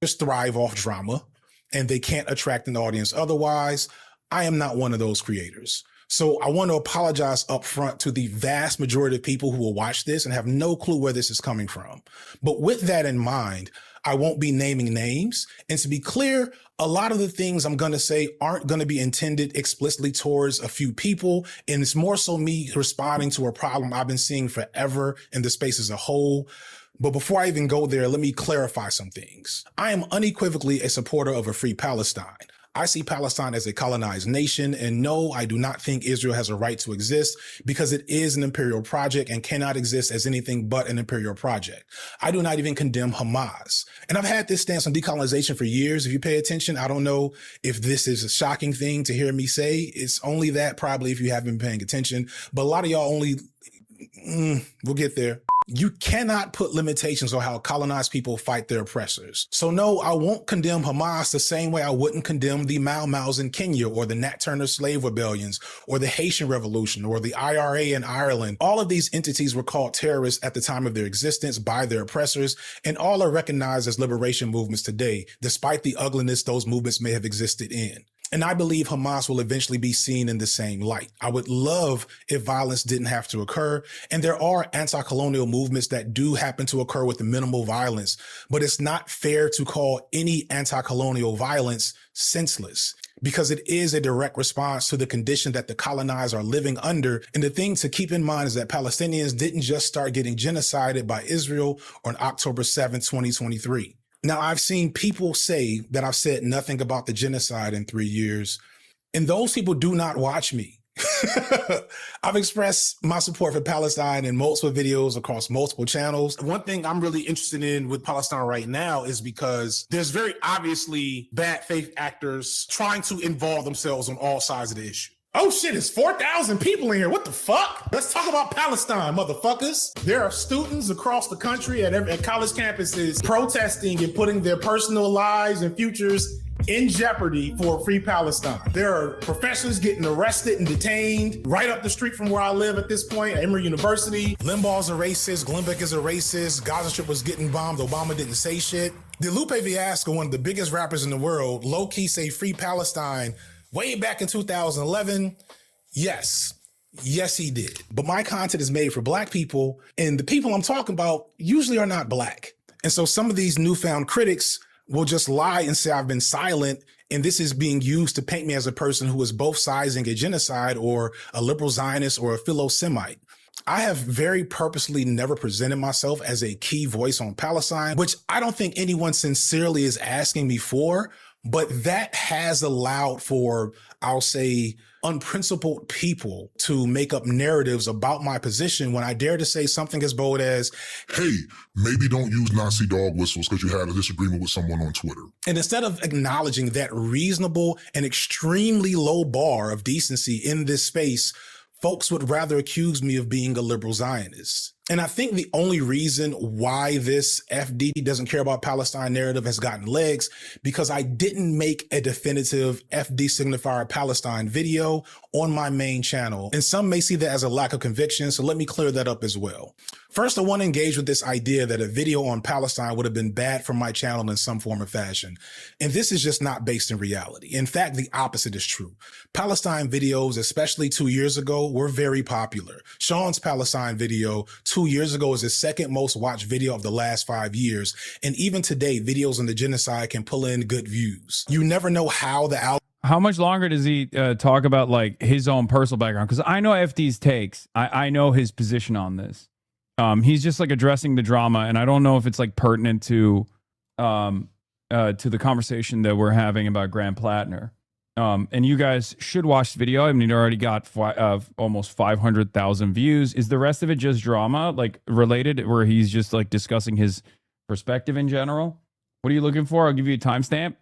Just thrive off drama, and they can't attract an audience. Otherwise, I am not one of those creators. So I want to apologize up front to the vast majority of people who will watch this and have no clue where this is coming from. But with that in mind, I won't be naming names. And to be clear, a lot of the things I'm going to say aren't going to be intended explicitly towards a few people. And it's more so me responding to a problem I've been seeing forever in the space as a whole. But before I even go there, let me clarify some things. I am unequivocally a supporter of a free Palestine. I see Palestine as a colonized nation, and no, I do not think Israel has a right to exist because it is an imperial project and cannot exist as anything but an imperial project. I do not even condemn Hamas. And I've had this stance on decolonization for years. If you pay attention, I don't know if this is a shocking thing to hear me say. It's only that probably if you haven't been paying attention, but a lot of y'all only We'll get there. You cannot put limitations on how colonized people fight their oppressors. So no, I won't condemn Hamas the same way I wouldn't condemn the Mau Mau's in Kenya or the Nat Turner slave rebellions or the Haitian Revolution or the IRA in Ireland. All of these entities were called terrorists at the time of their existence by their oppressors, and all are recognized as liberation movements today, despite the ugliness those movements may have existed in. And I believe Hamas will eventually be seen in the same light. I would love if violence didn't have to occur. And there are anti-colonial movements that do happen to occur with minimal violence, but it's not fair to call any anti-colonial violence senseless, because it is a direct response to the condition that the colonized are living under. And the thing to keep in mind is that Palestinians didn't just start getting genocided by Israel on October 7th, 2023. Now, I've seen people say that I've said nothing about the genocide in 3 years, and those people do not watch me. I've expressed my support for Palestine in multiple videos across multiple channels. One thing I'm really interested in with Palestine right now is because there's very obviously bad faith actors trying to involve themselves on all sides of the issue. Oh shit, it's 4,000 people in here. What the fuck? Let's talk about Palestine, motherfuckers. There are students across the country at college campuses protesting and putting their personal lives and futures in jeopardy for a free Palestine. There are professors getting arrested and detained right up the street from where I live at this point, at Emory University. Limbaugh's a racist, Glenbeck is a racist, Gaza Strip was getting bombed, Obama didn't say shit. Did Lupe Fiasco, one of the biggest rappers in the world, low-key say free Palestine way back in 2011? Yes. Yes, he did. But my content is made for Black people, and the people I'm talking about usually are not Black. And so some of these newfound critics will just lie and say I've been silent, and this is being used to paint me as a person who is both sizing a genocide or a liberal Zionist or a Philo-Semite. I have very purposely never presented myself as a key voice on Palestine, which I don't think anyone sincerely is asking me for, but that has allowed for, I'll say, unprincipled people to make up narratives about my position when I dare to say something as bold as,
hey, maybe don't use Nazi dog whistles because you had a disagreement with someone on Twitter.
And instead of acknowledging that reasonable and extremely low bar of decency in this space, folks would rather accuse me of being a liberal Zionist. And I think the only reason why this FD doesn't care about Palestine narrative has gotten legs, because I didn't make a definitive FD signifier Palestine video on my main channel. And some may see that as a lack of conviction, so let me clear that up as well. First, I want to engage with this idea that a video on Palestine would have been bad for my channel in some form or fashion. And this is just not based in reality. In fact, the opposite is true. Palestine videos, especially 2 years ago, were very popular. Sean's Palestine video 2 years ago is his second most watched video of the last 5 years. And even today, videos on the genocide can pull in good views. You never know how the
How much longer does he talk about like his own personal background? Because I know FD's takes. I know his position on this. He's just like addressing the drama, and I don't know if it's like pertinent to the conversation that we're having about Graham Plattner. And you guys should watch the video. I mean, it already got almost 500,000 views. Is the rest of it just drama, like related, where he's just like discussing his perspective in general? What are you looking for? I'll give you a timestamp.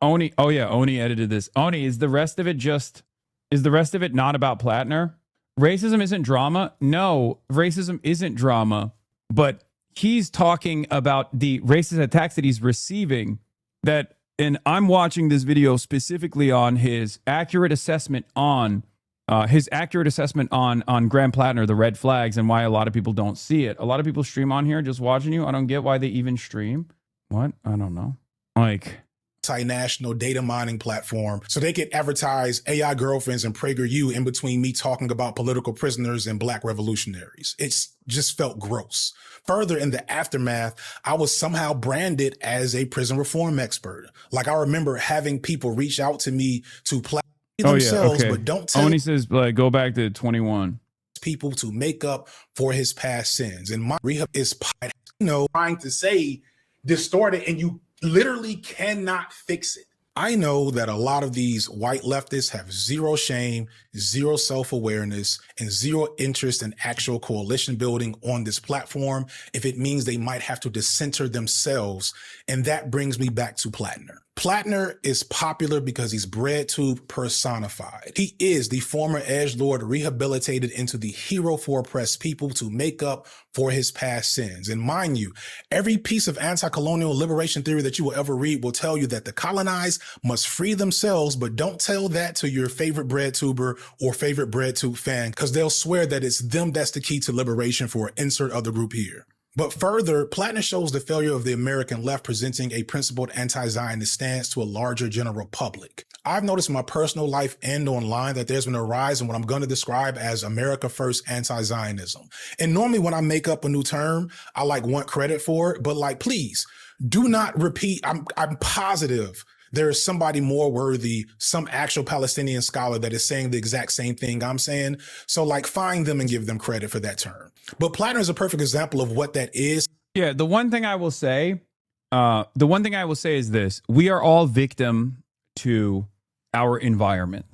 Oni, oh yeah, Oni edited this. Oni, is the rest of it not about Plattner? Racism isn't drama. No, racism isn't drama, but he's talking about the racist attacks that he's receiving. And I'm watching this video specifically on his accurate assessment on Graham Plattner, the red flags, and why a lot of people don't see it. A lot of people stream on here just watching you. I don't get why they even stream. What? I don't know. Like,
multinational data mining platform so they could advertise AI girlfriends and PragerU in between me talking about political prisoners and Black revolutionaries. It's just felt gross. Further, in the aftermath, I was somehow branded as a prison reform expert. Like, I remember having people reach out to me to play themselves, but don't tell
Oni says, like, go back to 21.
People to make up for his past sins. And my rehab is, trying to say distorted, and you literally cannot fix it. I know that a lot of these white leftists have zero shame, zero self-awareness, and zero interest in actual coalition building on this platform if it means they might have to decenter themselves. And that brings me back to Plattner. PLATNER is popular because he's BreadTube personified. He is the former edgelord rehabilitated into the hero for oppressed people to make up for his past sins. And mind you, every piece of anti-colonial liberation theory that you will ever read will tell you that the colonized must free themselves, but don't tell that to your favorite BreadTuber or favorite BreadTube fan, because they'll swear that it's them that's the key to liberation for insert other group here. But further, PLATNER shows the failure of the American left presenting a principled anti-Zionist stance to a larger general public. I've noticed in my personal life and online that there's been a rise in what I'm going to describe as America First anti-Zionism. And normally when I make up a new term, I want credit for it, but please do not repeat. I'm positive there is somebody more worthy, some actual Palestinian scholar that is saying the exact same thing I'm saying. So find them and give them credit for that term. But PLATNER is a perfect example of what that is.
Yeah, the one thing I will say is this: we are all victim to our environment,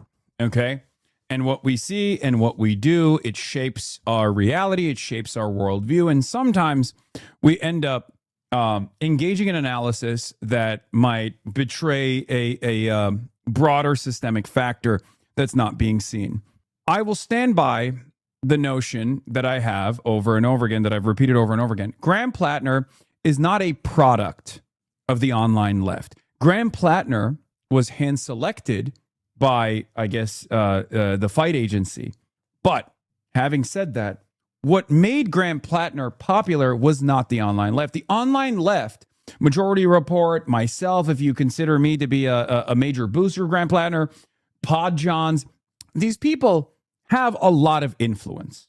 okay? And what we see and what we do, it shapes our reality, it shapes our worldview, and sometimes we end up engaging in analysis that might betray a broader systemic factor that's not being seen. I will stand by the notion that I have over and over again, that I've repeated over and over again. Graham PLATNER is not a product of the online left. Graham PLATNER was hand-selected by, I guess, the fight agency. But having said that, what made Graham PLATNER popular was not the online left. The online left, Majority Report, myself, if you consider me to be a major booster of Graham PLATNER, Pod Johns, these people have a lot of influence,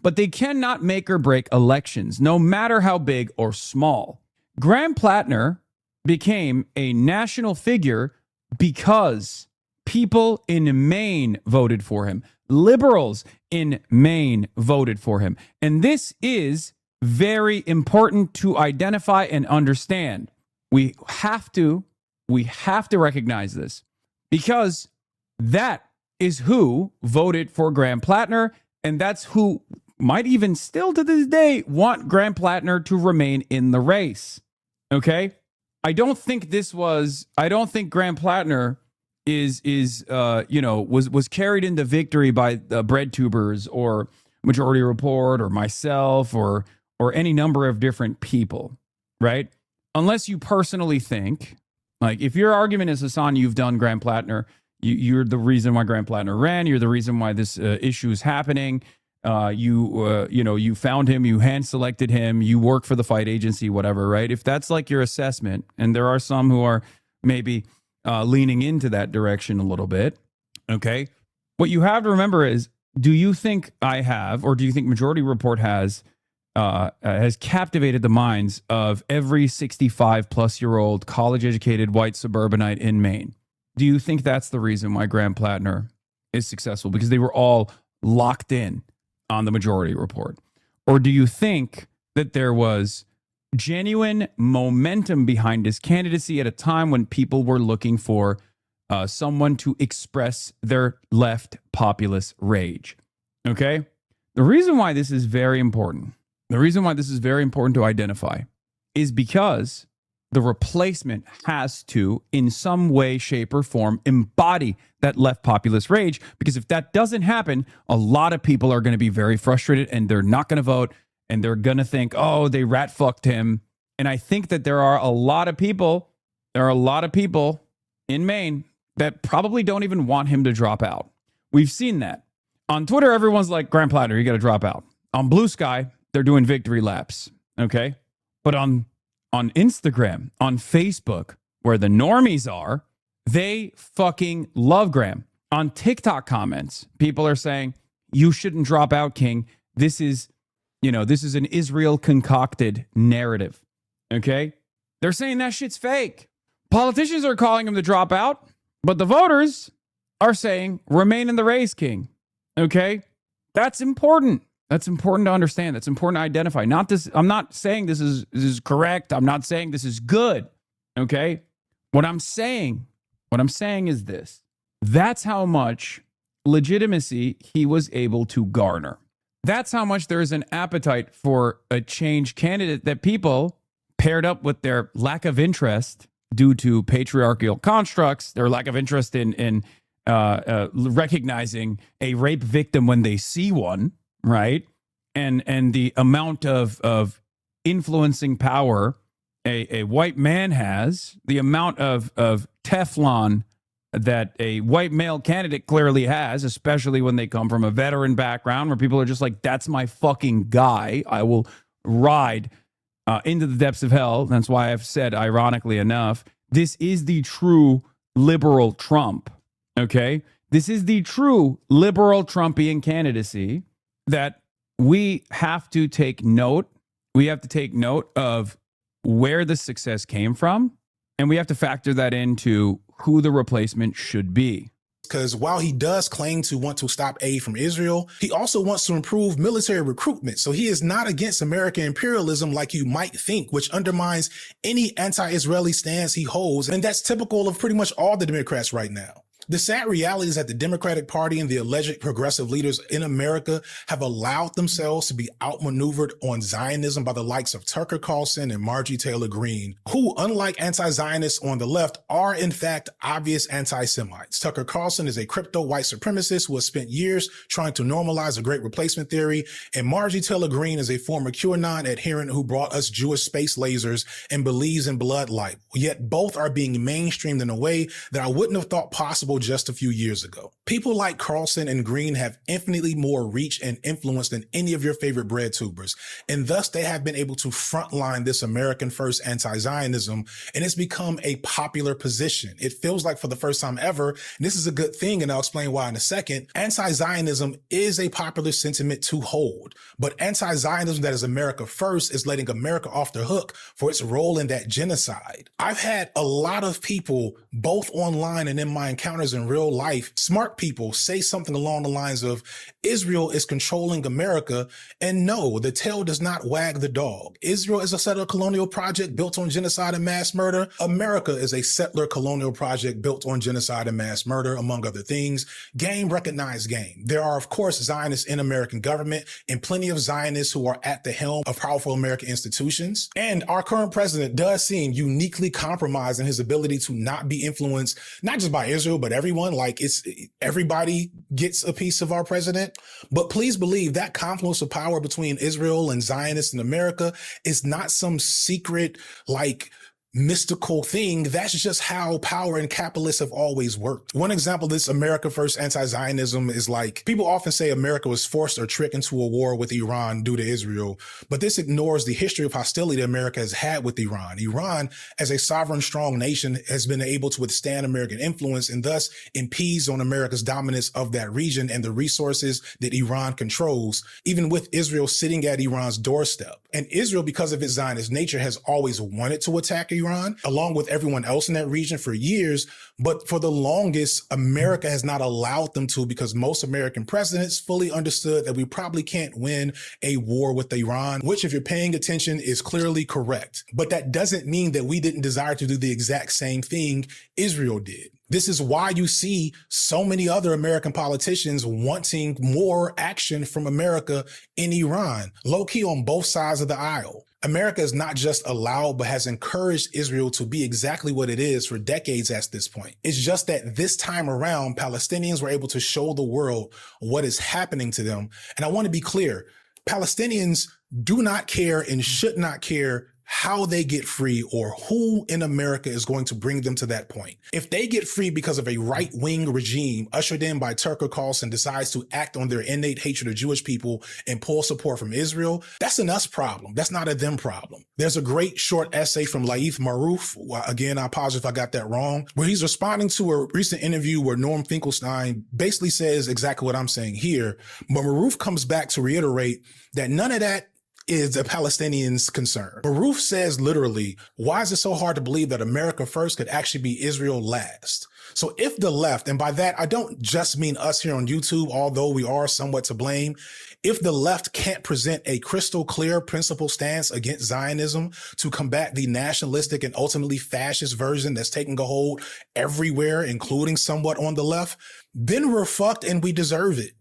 but they cannot make or break elections, no matter how big or small. Graham PLATNER became a national figure because people in Maine voted for him. Liberals in Maine voted for him. And this is very important to identify and understand. We have to recognize this, because that is who voted for Graham PLATNER, and that's who might even still to this day want Graham PLATNER to remain in the race. Okay? I don't think Graham PLATNER was carried into victory by BreadTubers or Majority Report or myself or any number of different people, right? Unless you personally think, if your argument is, Hasan, you've done Graham PLATNER, you're the reason why Graham PLATNER ran, you're the reason why this issue is happening, you found him, you hand-selected him, you work for the fight agency, whatever, right? If that's your assessment, and there are some who are maybe leaning into that direction a little bit, okay? What you have to remember is, do you think I have, or do you think Majority Report has captivated the minds of every 65-plus-year-old college-educated white suburbanite in Maine? Do you think that's the reason why Graham PLATNER is successful? Because they were all locked in on the Majority Report? Or do you think that there was genuine momentum behind his candidacy at a time when people were looking for someone to express their left populist rage? Okay? The reason why this is very important, to identify, is because the replacement has to, in some way, shape, or form, embody that left populist rage. Because if that doesn't happen, a lot of people are going to be very frustrated and they're not going to vote, and they're going to think, oh, they rat fucked him. And I think that there are a lot of people in Maine that probably don't even want him to drop out. We've seen that. On Twitter, everyone's like, Graham PLATNER, you got to drop out. On Blue Sky, they're doing victory laps. Okay. But on Instagram, on Facebook, where the normies are, they fucking love Graham. On TikTok comments, people are saying, you shouldn't drop out, King. This is an Israel concocted narrative. Okay? They're saying that shit's fake. Politicians are calling him to drop out, but the voters are saying, remain in the race, King. Okay? That's important. That's important to understand. That's important to identify. I'm not saying this is correct. I'm not saying this is good. Okay? What I'm saying is this. That's how much legitimacy he was able to garner. That's how much there is an appetite for a change candidate that people, paired up with their lack of interest due to patriarchal constructs, their lack of interest in recognizing a rape victim when they see one, right? And the amount of influencing power a white man has, the amount of Teflon that a white male candidate clearly has, especially when they come from a veteran background where people are just like, that's my fucking guy. I will ride into the depths of hell. That's why I've said, ironically enough, this is the true liberal Trump. Okay? This is the true liberal Trumpian candidacy that we have to take note. We have to take note of where the success came from, and we have to factor that into who the replacement should be.
Because while he does claim to want to stop aid from Israel, he also wants to improve military recruitment. So he is not against American imperialism like you might think, which undermines any anti-Israeli stance he holds. And that's typical of pretty much all the Democrats right now. The sad reality is that the Democratic Party and the alleged progressive leaders in America have allowed themselves to be outmaneuvered on Zionism by the likes of Tucker Carlson and Marjorie Taylor Greene, who, unlike anti-Zionists on the left, are in fact obvious anti-Semites. Tucker Carlson is a crypto white supremacist who has spent years trying to normalize the Great Replacement theory, and Marjorie Taylor Greene is a former QAnon adherent who brought us Jewish space lasers and believes in blood light. Yet both are being mainstreamed in a way that I wouldn't have thought possible just a few years ago. People like Carlson and Green have infinitely more reach and influence than any of your favorite bread tubers, and thus they have been able to frontline this American first anti-Zionism, and it's become a popular position. It feels like for the first time ever, and this is a good thing, and I'll explain why in a second, anti-Zionism is a popular sentiment to hold, but anti-Zionism that is America first is letting America off the hook for its role in that genocide. I've had a lot of people, both online and in my encounters in real life, smart people, say something along the lines of Israel is controlling America. And no, the tail does not wag the dog. Israel is a settler colonial project built on genocide and mass murder. America is a settler colonial project built on genocide and mass murder, among other things. Game, recognized game. There are, of course, Zionists in American government and plenty of Zionists who are at the helm of powerful American institutions. And our current president does seem uniquely compromised in his ability to not be influenced, not just by Israel, but everyone. Like, it's everybody gets a piece of our president. But please believe that confluence of power between Israel and Zionists in America is not some secret, like, mystical thing. That's just how power and capitalists have always worked. One example of this America first anti-Zionism is, like, people often say America was forced or tricked into a war with Iran due to Israel, but this ignores the history of hostility America has had with Iran. Iran, as a sovereign, strong nation, has been able to withstand American influence and thus impedes on America's dominance of that region and the resources that Iran controls, even with Israel sitting at Iran's doorstep. And Israel, because of its Zionist nature, has always wanted to attack Iran, along with everyone else in that region for years. But for the longest, America has not allowed them to, because most American presidents fully understood that we probably can't win a war with Iran, which, if you're paying attention, is clearly correct. But that doesn't mean that we didn't desire to do the exact same thing Israel did. This is why you see so many other American politicians wanting more action from America in Iran, low-key on both sides of the aisle. America has not just allowed, but has encouraged Israel to be exactly what it is for decades at this point. It's just that this time around, Palestinians were able to show the world what is happening to them. And I want to be clear, Palestinians do not care and should not care how they get free or who in America is going to bring them to that point. If they get free because of a right-wing regime ushered in by Tucker Carlson decides to act on their innate hatred of Jewish people and pull support from Israel, that's an us problem. That's not a them problem. There's a great short essay from Laith Marouf. Again, I apologize if I got that wrong, where he's responding to a recent interview where Norm Finkelstein basically says exactly what I'm saying here. But Marouf comes back to reiterate that none of that is a Palestinians' concern. Marouf says literally, why is it so hard to believe that America first could actually be Israel last? So if the left, and by that, I don't just mean us here on YouTube, although we are somewhat to blame, if the left can't present a crystal clear principle stance against Zionism to combat the nationalistic and ultimately fascist version that's taking a hold everywhere, including somewhat on the left, then we're fucked and we deserve it.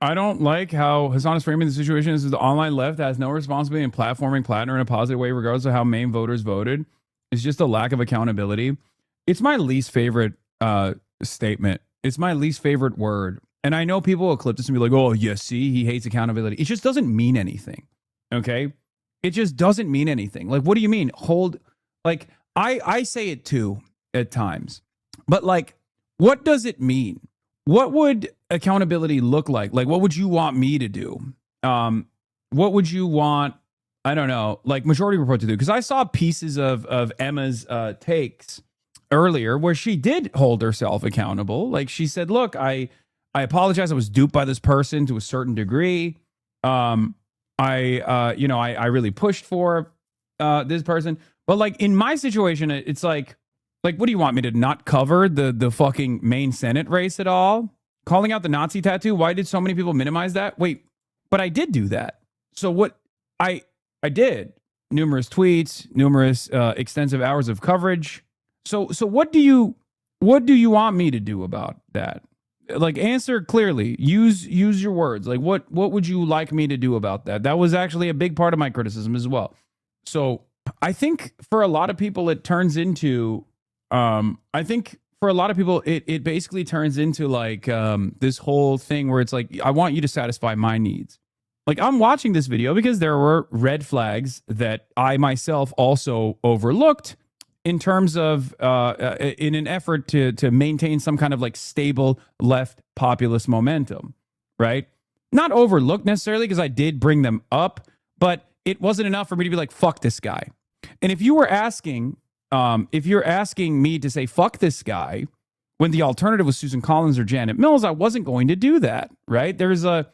I don't like how Hasan is framing the situation as the online left has no responsibility in platforming PLATNER in a positive way, regardless of how main voters voted. is just a lack of accountability. It's my least favorite statement. It's my least favorite word. And I know people will clip this and be like, oh, yeah, see, he hates accountability. It just doesn't mean anything. Okay? It just doesn't mean anything. Like, what do you mean? Like, I say it too at times. But like, what does it mean? What would accountability look like? Like, what would you want me to do? What would you want, I don't know, like Majority Report to do? Because I saw pieces of Emma's takes earlier where she did hold herself accountable. Like she said, look, I apologize. I was duped by this person to a certain degree. I really pushed for this person. But like in my situation, it's like, what do you want me to not cover the fucking main Senate race at all? Calling out the Nazi tattoo? Why did so many people minimize that? Wait, but I did do that. So what I did numerous tweets, numerous extensive hours of coverage. So what do you want me to do about that? Like, answer clearly. Use your words. Like, what would you like me to do about that? That was actually a big part of my criticism as well. So I think for a lot of people, it turns into, it basically turns into like this whole thing where it's like, I want you to satisfy my needs. Like, I'm watching this video because there were red flags that I myself also overlooked in terms of in an effort to maintain some kind of like stable left populist momentum, right? Not overlooked necessarily because I did bring them up, but it wasn't enough for me to be like, fuck this guy. And if you're asking me to say fuck this guy when the alternative was Susan Collins or Janet Mills, I wasn't going to do that, right? There is a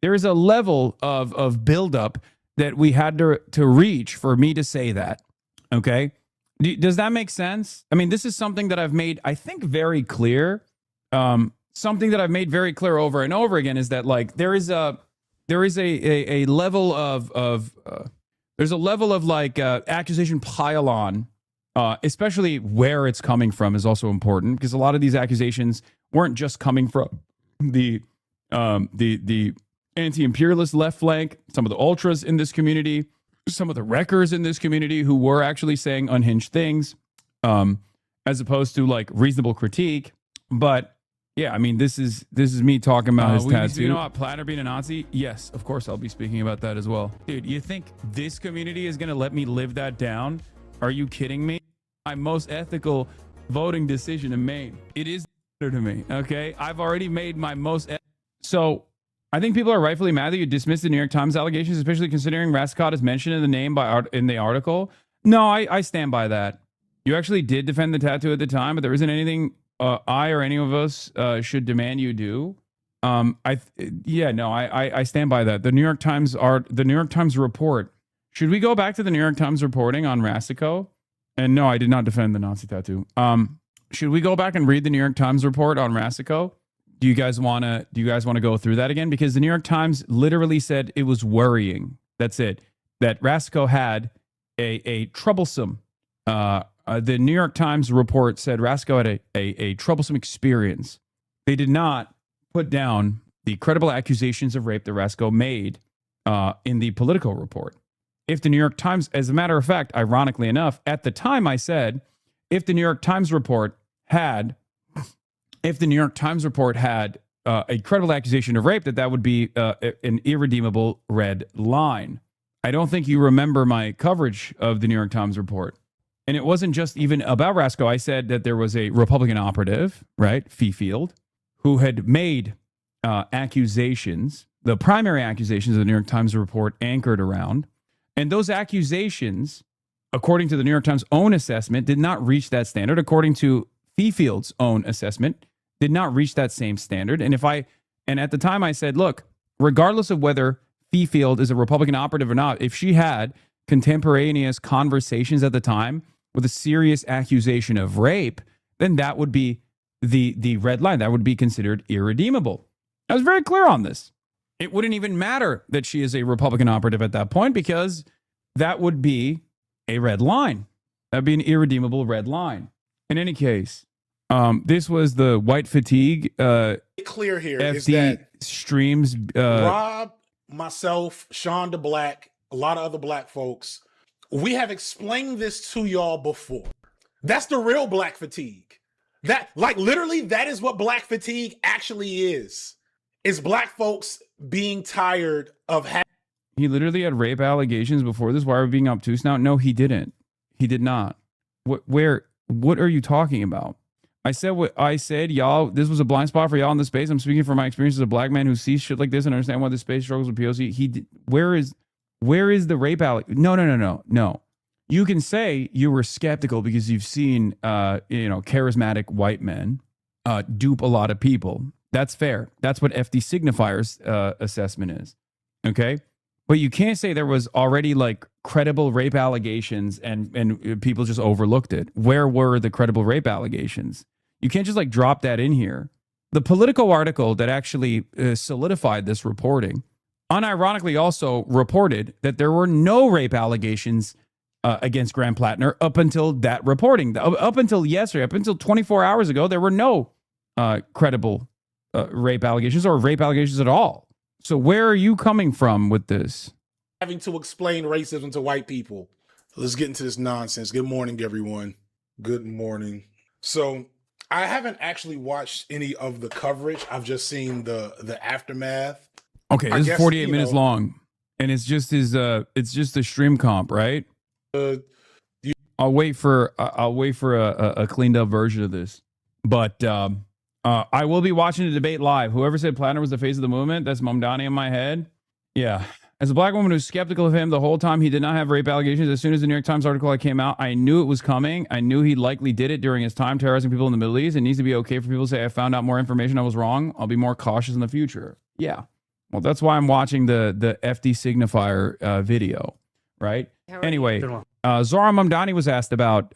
level of buildup that we had to reach for me to say that, okay? Does that make sense? I mean, this is something that I've made, I think, very clear. Something that I've made very clear over and over again is that like there is a level of like accusation pile on, especially where it's coming from is also important because a lot of these accusations weren't just coming from the anti-imperialist left flank, some of the ultras in this community, some of the wreckers in this community who were actually saying unhinged things, as opposed to like reasonable critique. But yeah, I mean, this is me talking about his tattoo. You know what, Platter being a Nazi? Yes, of course I'll be speaking about that as well. Dude, you think this community is going to let me live that down? Are you kidding me? My most ethical voting decision in Maine. It is to me, okay? I've already made my most... So I think people are rightfully mad that you dismissed the New York Times allegations, especially considering Rascott is mentioned in the name in the article. No, I stand by that. You actually did defend the tattoo at the time, but there isn't anything I or any of us should demand you do. I stand by that. The New York Times report. Should we go back to the New York Times reporting on Rasico? And no, I did not defend the Nazi tattoo. Should we go back and read the New York Times report on Rasico? Do you guys want to go through that again? Because the New York Times literally said it was worrying. That's it. That Rasico had a troublesome. The New York Times report said Rasico had a troublesome experience. They did not put down the credible accusations of rape that Rasico made in the Politico report. If the New York Times, as a matter of fact, ironically enough, at the time I said, if the New York Times report had a credible accusation of rape, that would be an irredeemable red line. I don't think you remember my coverage of the New York Times report. And it wasn't just even about Rasico. I said that there was a Republican operative, right, Fifield, who had made accusations, the primary accusations of the New York Times report anchored around. And those accusations, according to the New York Times' own assessment, did not reach that standard. According to Fifield's own assessment, did not reach that same standard. And at the time I said, look, regardless of whether Fifield is a Republican operative or not, if she had contemporaneous conversations at the time with a serious accusation of rape, then that would be the red line. That would be considered irredeemable. I was very clear on this. It wouldn't even matter that she is a Republican operative at that point because that would be a red line. That would be an irredeemable red line. In any case, this was the white fatigue.
Clear here
FD
is that
streams.
Rob, myself, Sean DeBlack, a lot of other black folks We have explained this to y'all before. That's the real black fatigue. That, like, literally, that is what black fatigue actually is. It's black folks being tired of having.
He literally had rape allegations before this. Why are we being obtuse now? No, he didn't. He did not. What are you talking about? I said what I said, y'all. This was a blind spot for y'all in the space. I'm speaking from my experience as a black man who sees shit like this and understand why the space struggles with POC. Where is the rape allegation? No. You can say you were skeptical because you've seen, charismatic white men dupe a lot of people. That's fair. That's what FD Signifier's assessment is. Okay. But you can't say there was already like credible rape allegations and people just overlooked it. Where were the credible rape allegations? You can't just like drop that in here. The Politico article that actually solidified this reporting unironically also reported that there were no rape allegations against Graham Plattner up until that reporting. Up until yesterday, up until 24 hours ago, there were no credible rape allegations or rape allegations at all. So where are you coming from with this?
Having to explain racism to white people. Let's get into this nonsense. Good morning, everyone. Good morning. So I haven't actually watched any of the coverage. I've just seen the aftermath.
Okay, this is 48 minutes long, and it's just a stream comp, right? I'll wait for a cleaned up version of this, but I will be watching the debate live. Whoever said Plattner was the face of the movement, that's Mamdani in my head. Yeah. As a black woman who's skeptical of him the whole time, he did not have rape allegations. As soon as the New York Times article came out, I knew it was coming. I knew he likely did it during his time terrorizing people in the Middle East. It needs to be okay for people to say, I found out more information, I was wrong. I'll be more cautious in the future. Yeah. Well, that's why I'm watching the FD Signifier video, right? Anyway, Zohran Mamdani was asked about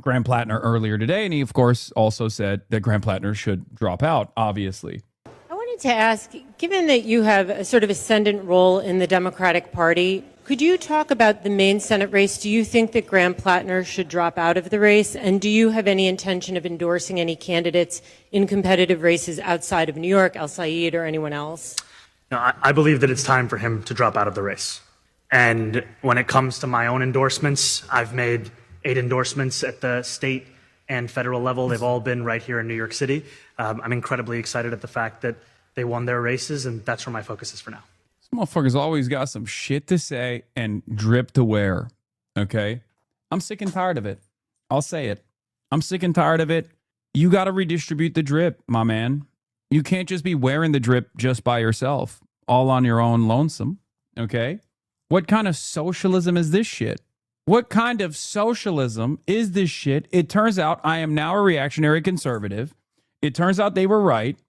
Graham Plattner earlier today, and he, of course, also said that Graham Plattner should drop out, obviously.
I wanted to ask, given that you have a sort of ascendant role in the Democratic Party, could you talk about the main Senate race? Do you think that Graham Plattner should drop out of the race? And do you have any intention of endorsing any candidates in competitive races outside of New York, El Said, or anyone else?
No, I believe that it's time for him to drop out of the race. And when it comes to my own endorsements, I've made 8 endorsements at the state and federal level. They've all been right here in New York City. I'm incredibly excited at the fact that they won their races, and that's where my focus is for now.
This motherfucker's always got some shit to say and drip to wear, okay? I'm sick and tired of it. I'll say it. I'm sick and tired of it. You got to redistribute the drip, my man. You can't just be wearing the drip just by yourself, all on your own lonesome, okay? What kind of socialism is this shit? What kind of socialism is this shit? It turns out I am now a reactionary conservative. It turns out they were right,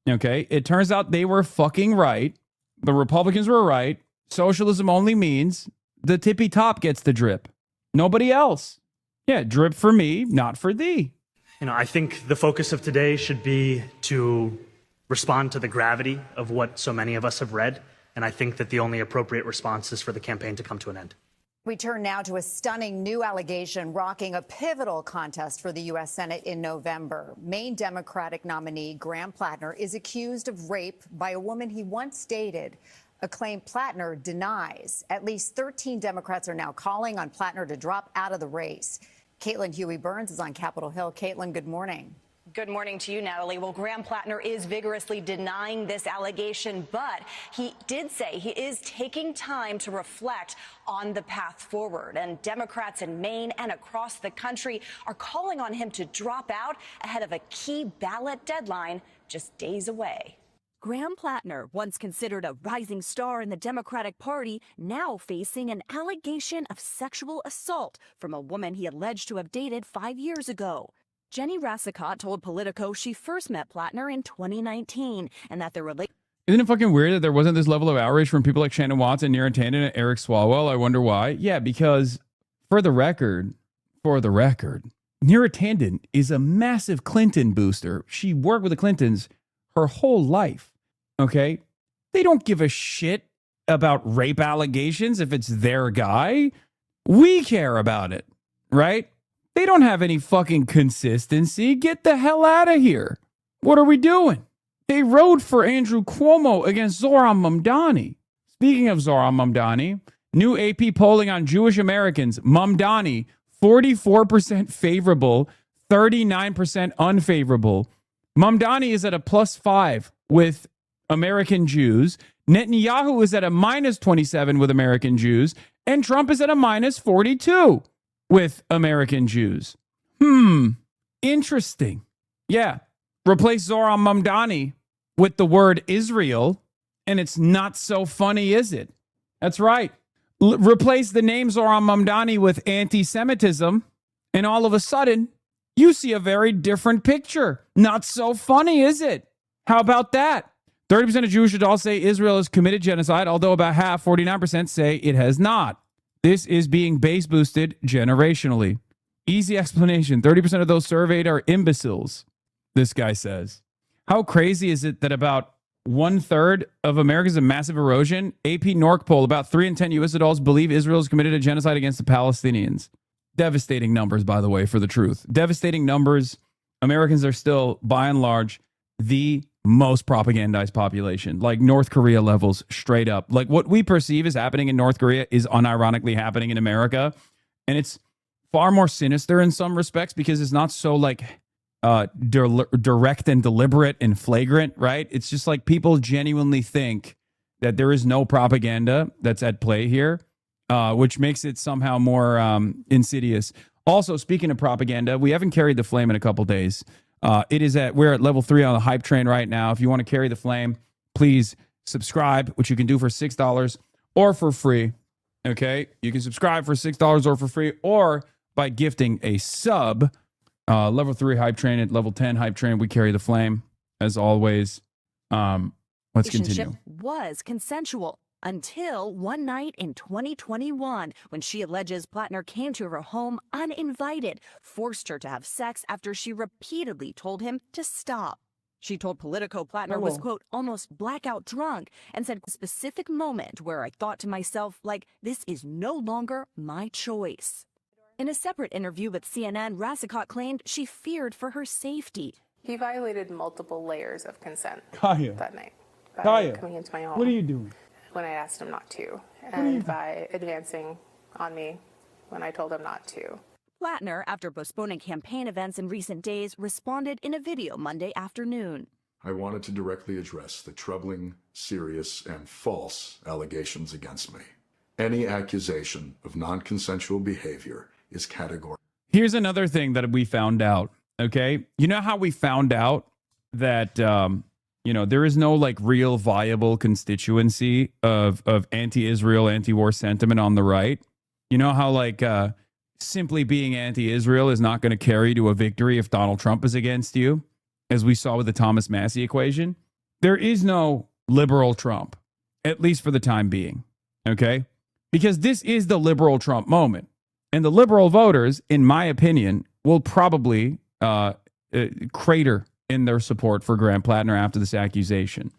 okay? It turns out they were fucking right. The Republicans were right. Socialism only means the tippy top gets the drip. Nobody else. Yeah, drip for me, not for thee.
You know, I think the focus of today should be to respond to the gravity of what so many of us have read. And I think that the only appropriate response is for the campaign to come to an end.
We turn now to a stunning new allegation rocking a pivotal contest for the U.S. Senate in November. Maine Democratic nominee Graham Plattner is accused of rape by a woman he once dated, a claim Plattner denies. At least 13 Democrats are now calling on Plattner to drop out of the race. Caitlin Huey-Burns is on Capitol Hill. Caitlin, good morning.
Good morning to you, Natalie. Well, Graham Plattner is vigorously denying this allegation, but he did say he is taking time to reflect on the path forward. And Democrats in Maine and across the country are calling on him to drop out ahead of a key ballot deadline just days away.
Graham Plattner, once considered a rising star in the Democratic Party, now facing an allegation of sexual assault from a woman he alleged to have dated 5 years ago. Jenny Rassicott told Politico she first met Plattner in 2019 and that their relationship...
Isn't it fucking weird that there wasn't this level of outrage from people like Shannon Watts and Neera Tanden and Eric Swalwell? I wonder why. Yeah, because for the record, Neera Tanden is a massive Clinton booster. She worked with the Clintons her whole life, okay? They don't give a shit about rape allegations if it's their guy. We care about it, right? They don't have any fucking consistency. Get the hell out of here. What are we doing? They rode for Andrew Cuomo against Zohran Mamdani. Speaking of Zohran Mamdani, New AP polling on Jewish Americans. Mamdani, 44% favorable, 39% unfavorable. Mamdani is at a +5 with American Jews. Netanyahu is at a -27 with American Jews. And Trump is at a -42 with American Jews. Interesting. Yeah. Replace Zoran Mamdani with the word Israel, and it's not so funny, is it? That's right. Replace the name Zoran Mamdani with anti-Semitism, and all of a sudden, you see a very different picture. Not so funny, is it? How about that? 30% of Jewish adults say Israel has committed genocide, although about half, 49%, say it has not. This is being base boosted generationally. Easy explanation. 30% of those surveyed are imbeciles, this guy says. How crazy is it that about 1/3 of America is a massive erosion? AP NORC poll, about 3 in 10 U.S. adults believe Israel has committed a genocide against the Palestinians. Devastating numbers, by the way, for the truth. Devastating numbers. Americans are still, by and large, the most propagandized population, like North Korea levels, straight up. Like what we perceive as happening in North Korea is unironically happening in America. And it's far more sinister in some respects because it's not so like direct and deliberate and flagrant, right? It's just like people genuinely think that there is no propaganda that's at play here, which makes it somehow more insidious. Also, speaking of propaganda, we haven't carried the flame in a couple days. We're at level 3 on the hype train right now. If you want to carry the flame, please subscribe, which you can do for $6 or for free. Okay, you can subscribe for $6 or for free, or by gifting a sub. Level 3 hype train at level 10 hype train. We carry the flame as always. Let's continue.
Was consensual until one night in 2021 when she alleges Plattner came to her home uninvited, forced her to have sex after she repeatedly told him to stop. She told Politico Plattner was, quote, almost blackout drunk, and said a specific moment where I thought to myself, like, this is no longer my choice. In a separate interview with CNN, Rassicot claimed she feared for her safety.
He violated multiple layers of consent that night by coming into my home.
What are you doing?
When I asked him not to, and by advancing on me when I told him not to.
Plattner, after postponing campaign events in recent days, responded in a video Monday afternoon.
I wanted to directly address the troubling, serious, and false allegations against me. Any accusation of non-consensual behavior is categorical.
Here's another thing that we found out, okay? You know how we found out that, there is no like real viable constituency of anti-Israel, anti-war sentiment on the right? You know how like simply being anti-Israel is not going to carry to a victory if Donald Trump is against you, as we saw with the Thomas Massey equation? There is no liberal Trump, at least for the time being, okay? Because this is the liberal Trump moment. And the liberal voters, in my opinion, will probably crater in their support for Graham Plattner after this accusation.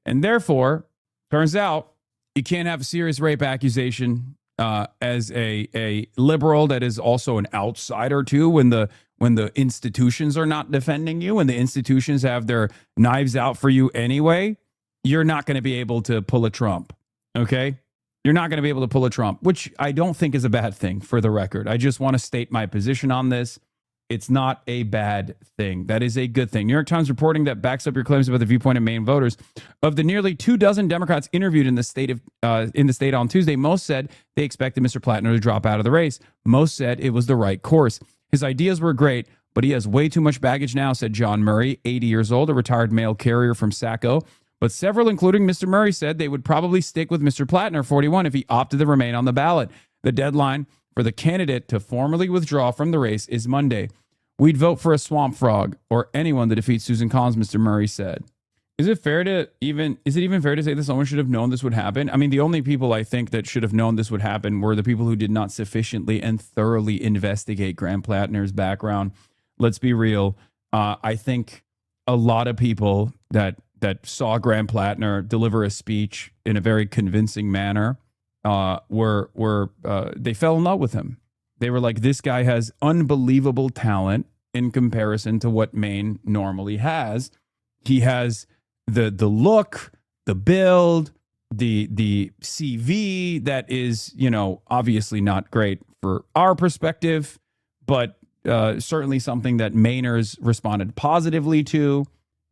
And therefore, turns out you can't have a serious rape accusation as a liberal that is also an outsider too, when the institutions are not defending you, when the institutions have their knives out for you anyway. You're not going to be able to pull a Trump, okay? You're not going to be able to pull a Trump, which I don't think is a bad thing, for the record. I just want to state my position on this. It's not a bad thing. That is a good thing. New York Times reporting that backs up your claims about the viewpoint of Maine voters. Of the nearly 24 Democrats interviewed in the state on Tuesday, most said they expected Mr. Plattner to drop out of the race. Most said it was the right course. His ideas were great, but he has way too much baggage now, said John Murray, 80 years old, a retired mail carrier from Saco. But several, including Mr. Murray, said they would probably stick with Mr. Plattner, 41, if he opted to remain on the ballot. The deadline for the candidate to formally withdraw from the race is Monday. We'd vote for a swamp frog or anyone that defeats Susan Collins, Mr. Murray said. Is it even fair to say that someone should have known this would happen? I mean, the only people I think that should have known this would happen were the people who did not sufficiently and thoroughly investigate Graham Plattner's background. Let's be real. I think a lot of people that saw Graham Plattner deliver a speech in a very convincing manner they fell in love with him. They were like, this guy has unbelievable talent in comparison to what Maine normally has. He has the look, the build, the CV that is, you know, obviously not great for our perspective, but certainly something that Mainers responded positively to.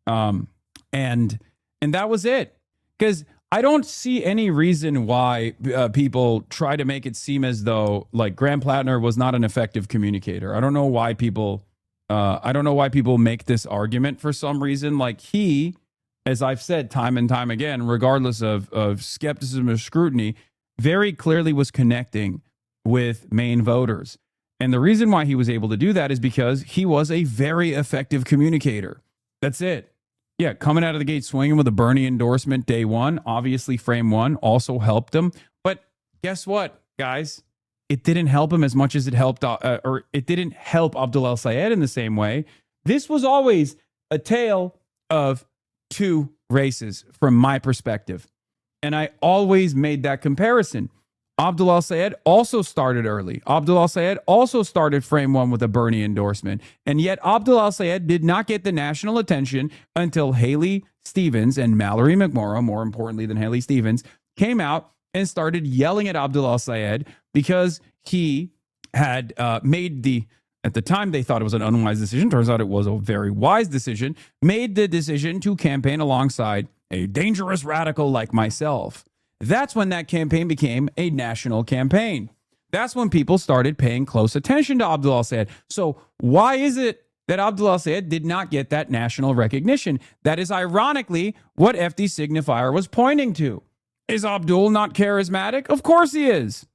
And that was it. Because I don't see any reason why people try to make it seem as though like Graham Plattner was not an effective communicator. I don't know why people make this argument for some reason. Like he, as I've said time and time again, regardless of skepticism or scrutiny, very clearly was connecting with Maine voters. And the reason why he was able to do that is because he was a very effective communicator. That's it. Yeah, coming out of the gate swinging with a Bernie endorsement day one, obviously frame one also helped him. But guess what, guys? It didn't help him as much as it helped, or it didn't help Abdul El-Sayed in the same way. This was always a tale of two races from my perspective. And I always made that comparison. Abdul El-Sayed also started early. Abdul El-Sayed also started frame one with a Bernie endorsement. And yet Abdul El-Sayed did not get the national attention until Haley Stevens and Mallory McMorrow, more importantly than Haley Stevens, came out and started yelling at Abdul El-Sayed because he had made the, at the time they thought it was an unwise decision. Turns out it was a very wise decision. Made the decision to campaign alongside a dangerous radical like myself. That's when that campaign became a national campaign. That's when people started paying close attention to Abdul El-Sayed. So why is it that Abdul El-Sayed did not get that national recognition? That is ironically what FD Signifier was pointing to. Is Abdul not charismatic? Of course he is.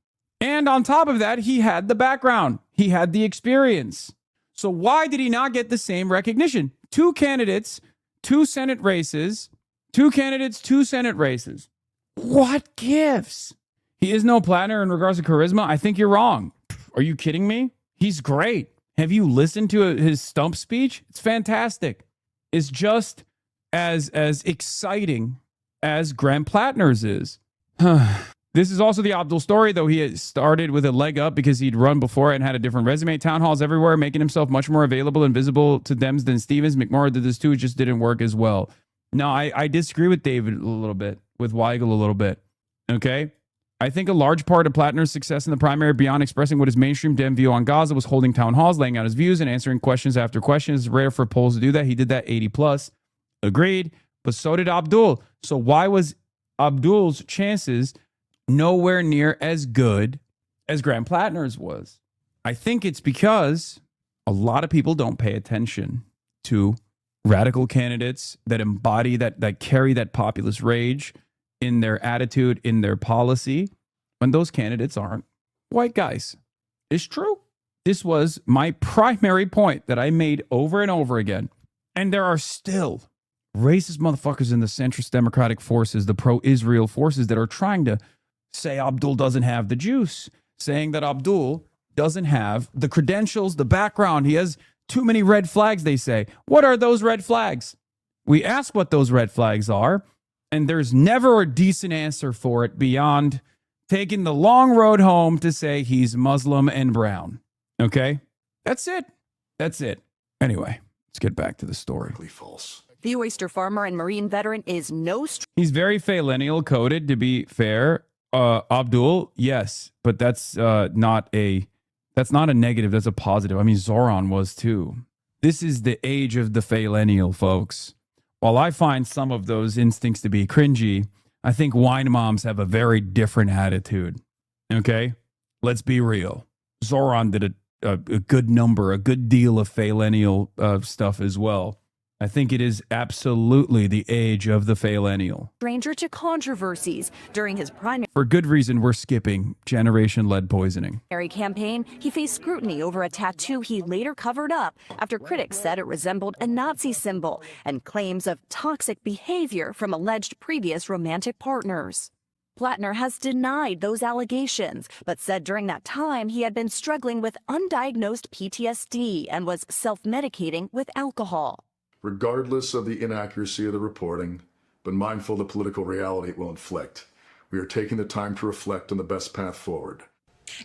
And on top of that, he had the background. He had the experience. So why did he not get the same recognition? Two candidates, two Senate races. Two candidates, two Senate races. What gives? He is no Plattner in regards to charisma. I think you're wrong. Are you kidding me? He's great. Have you listened to his stump speech? It's fantastic. It's just as exciting as Graham Plattner's is. This is also the Abdul story, though he had started with a leg up because he'd run before and had a different resume. Town halls everywhere, making himself much more available and visible to Dems than Stevens. McMorrow did this too. It just didn't work as well. No, I disagree with David a little bit, with Weigel a little bit. Okay? I think a large part of Plattner's success in the primary, beyond expressing what his mainstream Dem view on Gaza, was holding town halls, laying out his views, and answering questions after questions. It's rare for polls to do that. He did that 80 plus. Agreed. But so did Abdul. So why was Abdul's chances nowhere near as good as Graham Plattner's was? I think it's because a lot of people don't pay attention to radical candidates that embody that carry that populist rage in their attitude, in their policy, when those candidates aren't white guys. It's true. This was my primary point that I made over and over again. And there are still racist motherfuckers in the centrist democratic forces, the pro-Israel forces, that are trying to say Abdul doesn't have the juice, saying that Abdul doesn't have the credentials, the background. He has too many red flags, they say. What are those red flags? We ask what those red flags are, and there's never a decent answer for it beyond taking the long road home to say he's Muslim and brown. Okay? That's it. That's it. Anyway, let's get back to the story.
False.
The oyster farmer and Marine veteran is no
He's very millennial coded, to be fair. Abdul, yes, but that's not a negative. That's a positive. I mean, Zoran was too. This is the age of the millennial, folks. While I find some of those instincts to be cringy, I think wine moms have a very different attitude. Okay, let's be real. Zoran did a good number, a good deal of millennial stuff as well. I think it is absolutely the age of the millennial.
stranger to controversies. During his primary
For good reason, we're skipping generation lead poisoning.
campaign, he faced scrutiny over a tattoo he later covered up after critics said it resembled a Nazi symbol and claims of toxic behavior from alleged previous romantic partners. Plattner has denied those allegations, but said during that time he had been struggling with undiagnosed PTSD and was self-medicating with alcohol.
Regardless of the inaccuracy of the reporting, but mindful of the political reality it will inflict, we are taking the time to reflect on the best path forward.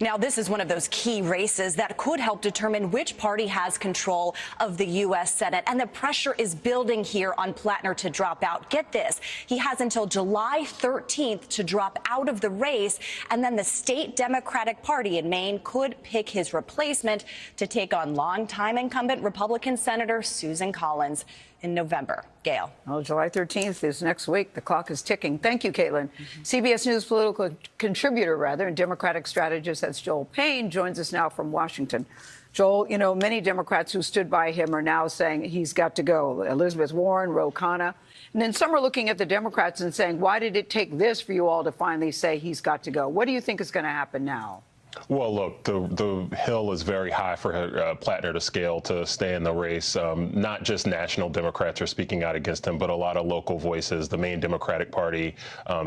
Now, this is one of those key races that could help determine which party has control of the U.S. Senate. And the pressure is building here on Plattner to drop out. Get this. He has until July 13th to drop out of the race. And then the state Democratic Party in Maine could pick his replacement to take on longtime incumbent Republican Senator Susan Collins in November. Gail.
Well, July 13th is next week. The clock is ticking. Thank you, Caitlin. CBS News political contributor, and Democratic strategist, that's Joel Payne, joins us now from Washington. Joel, many Democrats who stood by him are now saying he's got to go. Elizabeth Warren, Ro Khanna. And then some are looking at the Democrats and saying, why did it take this for you all to finally say he's got to go? What do you think is going to happen now?
Well, look, the hill is very high for Plattner to scale to stay in the race. Not just national Democrats are speaking out against him, but a lot of local voices. The Maine Democratic Party,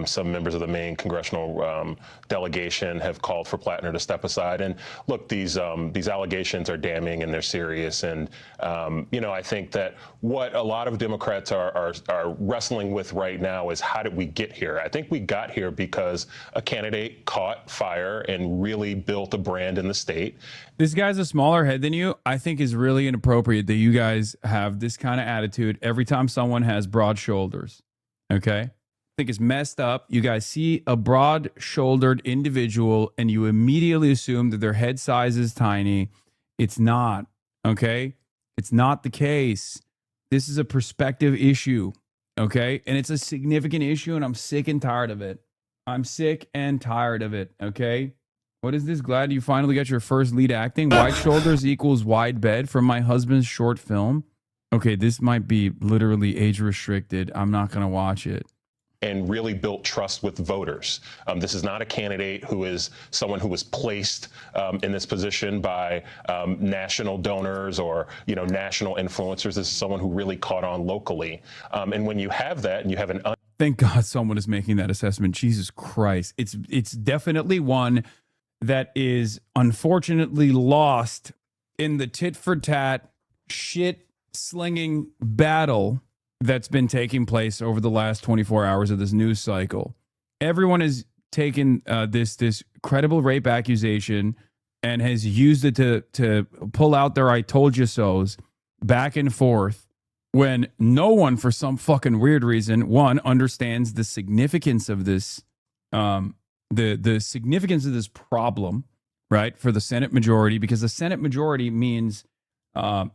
some members of the Maine congressional delegation have called for Plattner to step aside. And look, these allegations are damning and they're serious. And I think that what a lot of Democrats are wrestling with right now is how did we get here? I think we got here because a candidate caught fire and really built a brand in the state.
This guy's a smaller head than you. I think is really inappropriate that you guys have this kind of attitude every time someone has broad shoulders. Okay? I think it's messed up. You guys see a broad-shouldered individual and you immediately assume that their head size is tiny. It's not. Okay? It's not the case. This is a perspective issue. Okay? And it's a significant issue and I'm sick and tired of it. I'm sick and tired of it. Okay? What is this? Glad you finally got your first lead acting. Wide shoulders equals wide bed from my husband's short film. Okay, this might be literally age restricted. I'm not going to watch it.
And really built trust with voters. This is not a candidate who is someone who was placed in this position by national donors or national influencers. This is someone who really caught on locally. And when you have that and you have an
thank God someone is making that assessment. Jesus Christ. It's definitely one that is unfortunately lost in the tit-for-tat, shit-slinging battle that's been taking place over the last 24 hours of this news cycle. Everyone has taken this credible rape accusation and has used it to pull out their I told you so's back and forth when no one, for some fucking weird reason, one, understands the significance of this the significance of this problem, right, for the Senate majority, because the Senate majority means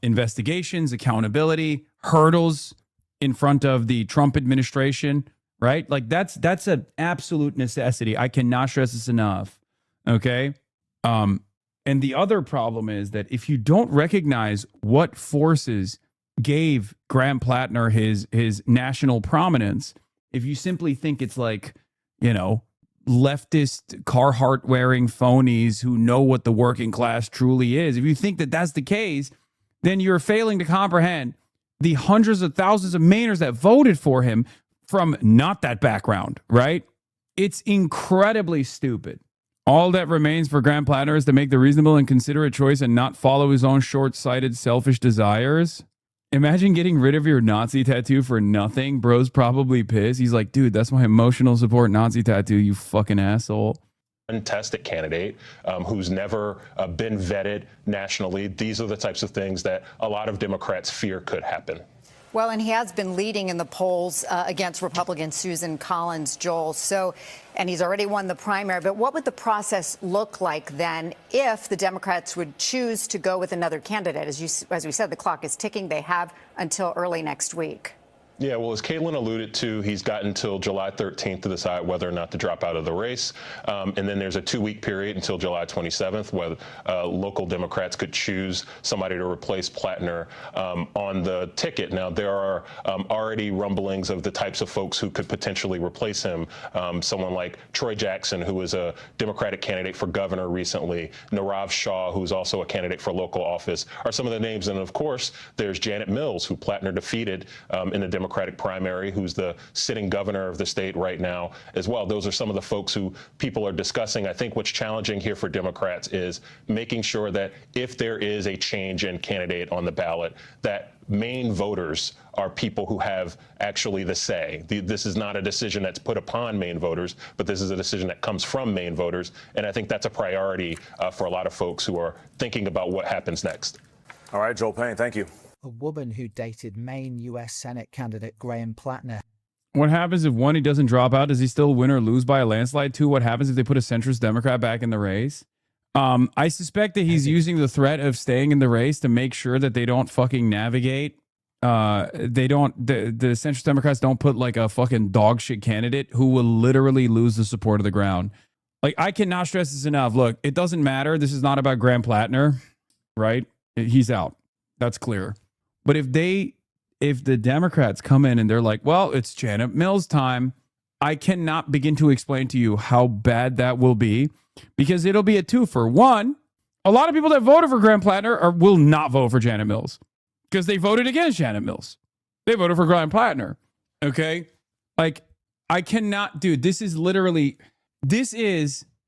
investigations, accountability, hurdles in front of the Trump administration, right? Like that's an absolute necessity. I cannot stress this enough. Okay. And the other problem is that if you don't recognize what forces gave Graham Plattner his national prominence, if you simply think it's like, leftist Carhartt wearing phonies who know what the working class truly is, if you think that that's the case, then you're failing to comprehend the hundreds of thousands of Mainers that voted for him from not that background, right? It's incredibly stupid. All that remains for Graham Plattner is to make the reasonable and considerate choice and not follow his own short-sighted, selfish desires. Imagine getting rid of your Nazi tattoo for nothing. Bro's probably pissed. He's like, dude, that's my emotional support Nazi tattoo, you fucking asshole.
Untested candidate who's never been vetted nationally. These are the types of things that a lot of Democrats fear could happen.
Well, and he has been leading in the polls against Republican Susan Collins, Joel. And he's already won the primary. But what would the process look like then if the Democrats would choose to go with another candidate? As we said, the clock is ticking. They have until early next week.
Yeah, well, as Caitlin alluded to, he's got until July 13th to decide whether or not to drop out of the race. And then there's a 2-week period until July 27th where local Democrats could choose somebody to replace Plattner on the ticket. Now, there are already rumblings of the types of folks who could potentially replace him. Someone like Troy Jackson, who was a Democratic candidate for governor recently, Narav Shah, who's also a candidate for local office, are some of the names. And, of course, there's Janet Mills, who Plattner defeated in the Democratic Democratic primary, who's the sitting governor of the state right now as well. Those are some of the folks who people are discussing. I think what's challenging here for Democrats is making sure that if there is a change in candidate on the ballot, that Maine voters are people who have actually the say. This is not a decision that's put upon Maine voters, but this is a decision that comes from Maine voters. And I think that's a priority for a lot of folks who are thinking about what happens next.
All right, Joel Payne, thank you.
A woman who dated Maine U.S. Senate candidate Graham Plattner.
What happens if, one, he doesn't drop out? Does he still win or lose by a landslide? Two, what happens if they put a centrist Democrat back in the race? I suspect that he's using the threat of staying in the race to make sure that they don't fucking navigate. The centrist Democrats don't put like a fucking dog shit candidate who will literally lose the support of the ground. Like, I cannot stress this enough. Look, it doesn't matter. This is not about Graham Plattner, right? He's out. That's clear. But if the Democrats come in and they're like, well, it's Janet Mills time, I cannot begin to explain to you how bad that will be, because it'll be a twofer. One, a lot of people that voted for Graham Plattner will not vote for Janet Mills because they voted against Janet Mills. They voted for Graham Plattner. Okay? Like, I cannot, dude, this is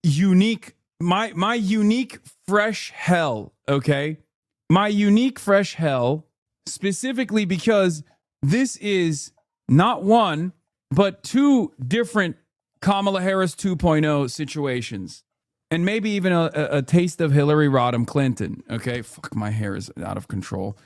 unique. My unique fresh hell, okay? My unique fresh hell, specifically because this is not one, but two different Kamala Harris 2.0 situations. And maybe even a taste of Hillary Rodham Clinton. Okay, fuck, my hair is out of control.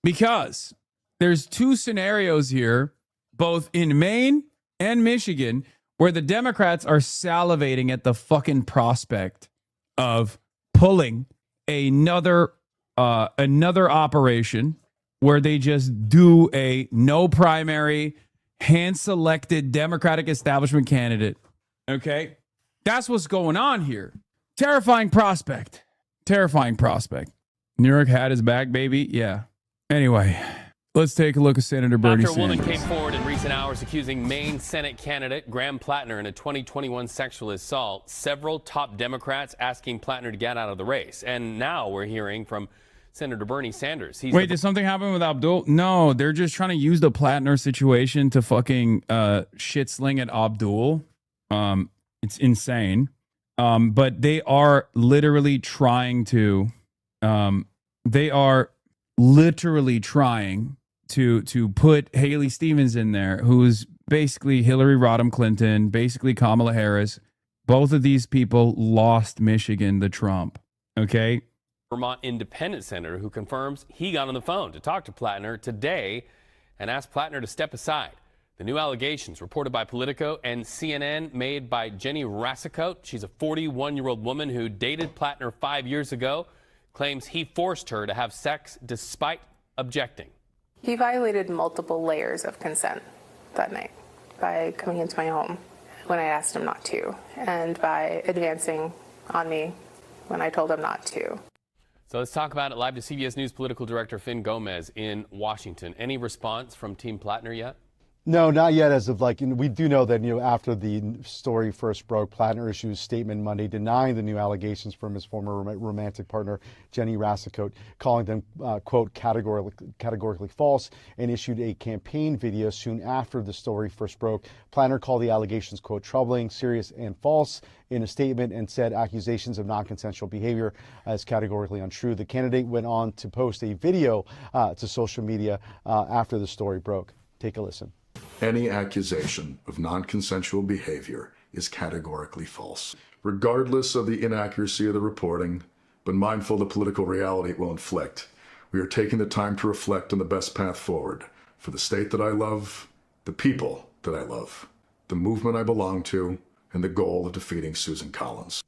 Because there's two scenarios here, both in Maine and Michigan, where the Democrats are salivating at the fucking prospect of pulling another operation where they just do a no primary, hand-selected Democratic establishment candidate. Okay? That's what's going on here. Terrifying prospect. Terrifying prospect. New York had his back, baby. Yeah. Anyway, let's take a look at Senator Bernie
After a woman
Sanders.
came forward in recent hours accusing Maine Senate candidate Graham Plattner in a 2021 sexual assault, several top Democrats asking Plattner to get out of the race. And now we're hearing from Senator Bernie Sanders.
Wait, did something happen with Abdul? No, they're just trying to use the Plattner situation to fucking shit sling at Abdul. It's insane. But they are literally trying to put Haley Stevens in there, who's basically Hillary Rodham Clinton, basically Kamala Harris. Both of these people lost Michigan to Trump. Okay.
Vermont independent senator who confirms he got on the phone to talk to Plattner today and asked Plattner to step aside. The new allegations reported by Politico and CNN made by Jenny Rassicoat. She's a 41-year-old woman who dated Plattner 5 years ago, claims he forced her to have sex despite objecting.
He violated multiple layers of consent that night by coming into my home when I asked him not to, and by advancing on me when I told him not to.
So let's talk about it live to CBS News political director Finn Gomez in Washington. Any response from Team Plattner yet?
No, not yet. As of we do know that, after the story first broke, Plattner issued a statement Monday denying the new allegations from his former romantic partner, Jenny Rassicoat, calling them, quote, categorically false, and issued a campaign video soon after the story first broke. Plattner called the allegations, quote, troubling, serious, and false in a statement, and said accusations of non-consensual behavior as categorically untrue. The candidate went on to post a video to social media after the story broke. Take a listen.
Any accusation of non-consensual behavior is categorically false, regardless of the inaccuracy of the reporting, but mindful of the political reality it will inflict. We are taking the time to reflect on the best path forward for the state that I love, the people that I love, the movement I belong to, and the goal of defeating Susan Collins.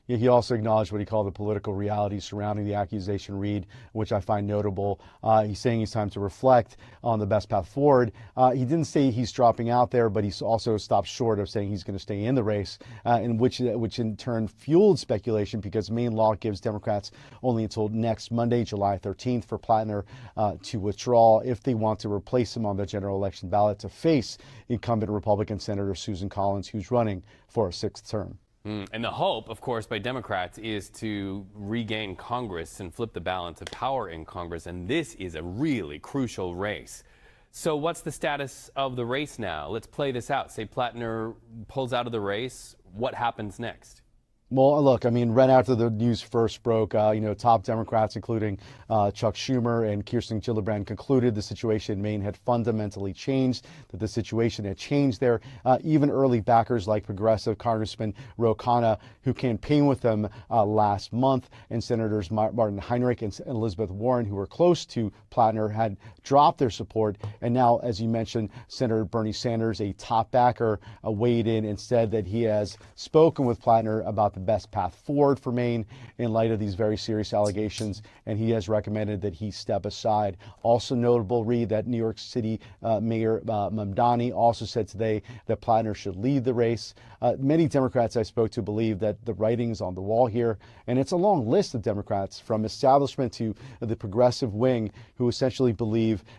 He also acknowledged what he called the political reality surrounding the accusation read, which I find notable. He's saying it's time to reflect on the best path forward. He didn't say he's dropping out there, but he's also stopped short of saying he's going to stay in the race, which in turn fueled speculation because Maine law gives Democrats only until next Monday, July 13th, for Plattner to withdraw if they want to replace him on the general election ballot to face incumbent Republican Senator Susan Collins, who's running for a sixth term.
And the hope, of course, by Democrats is to regain Congress and flip the balance of power in Congress. And this is a really crucial race. So what's the status of the race now? Let's play this out. Say Plattner pulls out of the race. What happens next?
Well, look, I mean, right after the news first broke, top Democrats, including Chuck Schumer and Kirsten Gillibrand, concluded the situation in Maine had fundamentally changed, that the situation had changed there. Even early backers like progressive Congressman Ro Khanna, who campaigned with them last month, and Senators Martin Heinrich and Elizabeth Warren, who were close to Plattner, had dropped their support. And now, as you mentioned, Senator Bernie Sanders, a top backer, weighed in and said that he has spoken with Plattner about the best path forward for Maine in light of these very serious allegations, and he has recommended that he step aside. Also notable, Reed, that New York City Mayor Mamdani also said today that Plattner should lead the race. Many Democrats I spoke to believe that the writing's on the wall here, and it's a long list of Democrats from establishment to the progressive wing who essentially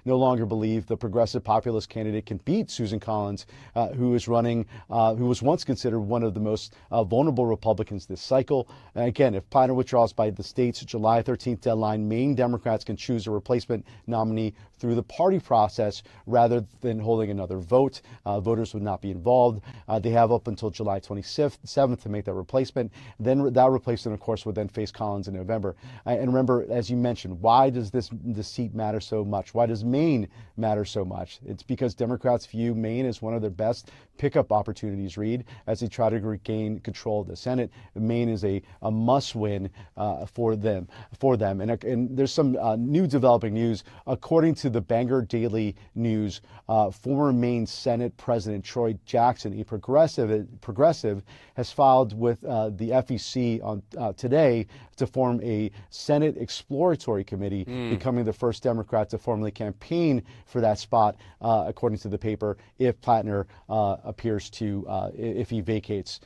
no longer believe the progressive populist candidate can beat Susan Collins, who is running, who was once considered one of the most vulnerable Republicans this cycle. And again, if Plattner withdraws by the state's July 13th deadline, Maine Democrats can choose a replacement nominee through the party process rather than holding another vote. Voters would not be involved. They have up until July 27th to make that replacement. Then that replacement, of course, would then face Collins in November. And remember, as you mentioned, why does this seat matter so much? Why does Maine matter so much? It's because Democrats view Maine as one of their best pickup opportunities, Reed, as they try to regain control of the Senate. Maine is a must-win for them. And there's some new developing news. According to the Bangor Daily News, former Maine Senate President Troy Jackson, a progressive, has filed with the FEC on today to form a Senate Exploratory Committee, becoming the first Democrat to formally campaign for that spot, according to the paper, if Plattner appears to, if he vacates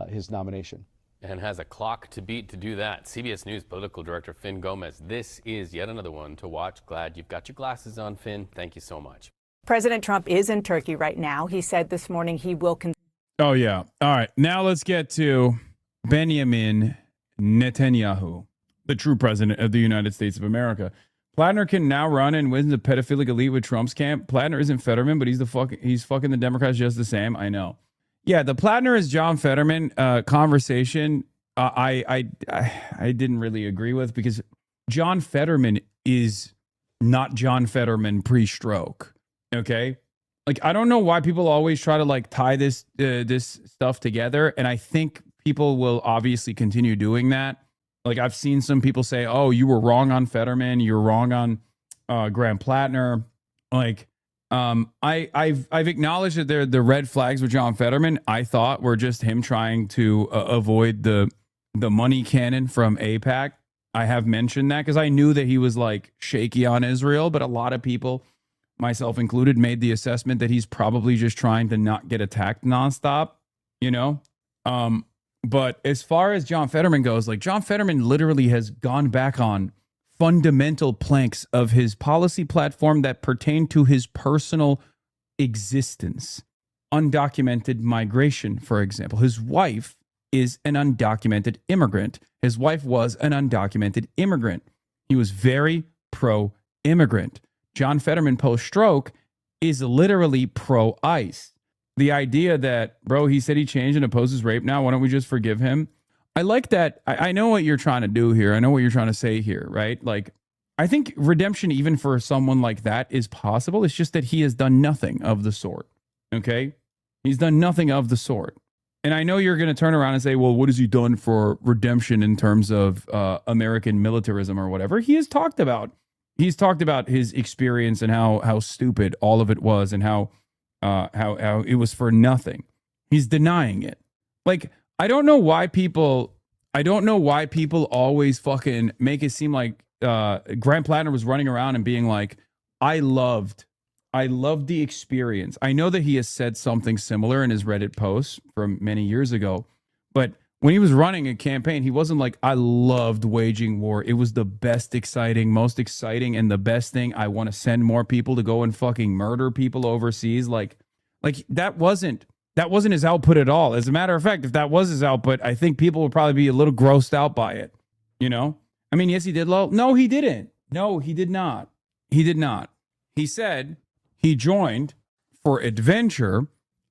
his nomination.
And has a clock to beat to do that. CBS News political director Finn Gomez. This is yet another one to watch. Glad you've got your glasses on, Finn. Thank you so much.
President Trump is in Turkey right now. He said this morning he will.
Oh, yeah. All right. Now let's get to Benjamin Netanyahu, the true president of the United States of America. Plattner can now run and win the pedophilic elite with Trump's camp. Plattner isn't Fetterman, but he's fucking the Democrats just the same. I know. Yeah, the Plattner is John Fetterman conversation. I didn't really agree with, because John Fetterman is not John Fetterman pre-stroke. Okay, like I don't know why people always try to tie this stuff together, and I think people will obviously continue doing that. Like I've seen some people say, "Oh, you were wrong on Fetterman. You're wrong on Graham Plattner." I've acknowledged that the red flags with John Fetterman, I thought, were just him trying to avoid the money cannon from AIPAC. I have mentioned that because I knew that he was shaky on Israel, but a lot of people, myself included, made the assessment that he's probably just trying to not get attacked nonstop, But as far as John Fetterman goes, John Fetterman literally has gone back on fundamental planks of his policy platform that pertain to his personal existence. Undocumented migration, for example. His wife is an undocumented immigrant. His wife was an undocumented immigrant. He was very pro-immigrant. John Fetterman, post-stroke, is literally pro-ICE. The idea that, bro, he said he changed and opposes rape now, why don't we just forgive him? I like that. I know what you're trying to do here. I know what you're trying to say here, right? I think redemption, even for someone like that, is possible. It's just that he has done nothing of the sort, okay? He's done nothing of the sort. And I know you're going to turn around and say, well, what has he done for redemption in terms of American militarism or whatever? He's talked about his experience and how stupid all of it was and how it was for nothing. He's denying it. I don't know why people always fucking make it seem like Graham Plattner was running around and being like, I loved the experience. I know that he has said something similar in his Reddit posts from many years ago, but when he was running a campaign, he wasn't like, I loved waging war. It was the most exciting, and the best thing. I want to send more people to go and fucking murder people overseas. That wasn't his output at all. As a matter of fact, if that was his output, I think people would probably be a little grossed out by it. I mean, yes, he did low. No, he didn't. No, he did not. He did not. He said he joined for adventure,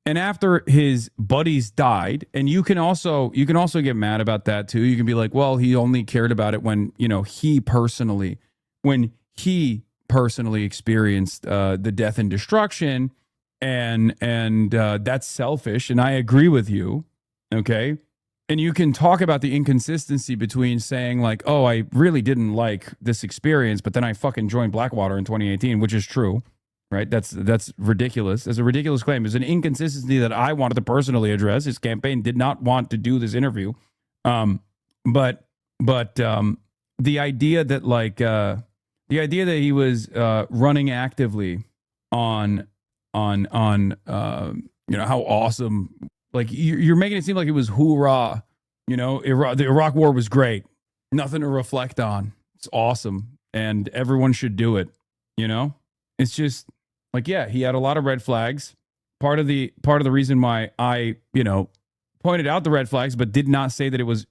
and after his buddies died, and you can also get mad about that too. You can be like, well, he only cared about it when he personally experienced the death and destruction, and that's selfish, and I agree with you. Okay. And you can talk about the inconsistency between saying like, oh, I really didn't like this experience, but then I fucking joined Blackwater in 2018, which is true, right? That's ridiculous. That's a ridiculous claim. There's an inconsistency that I wanted to personally address. His campaign did not want to do this interview. But the idea that he was running actively on how awesome. Like, you're making it seem like it was hoorah. The Iraq War was great. Nothing to reflect on. It's awesome. And everyone should do it. It's just like, yeah, he had a lot of red flags. Part of the reason why I, pointed out the red flags, but did not say that it was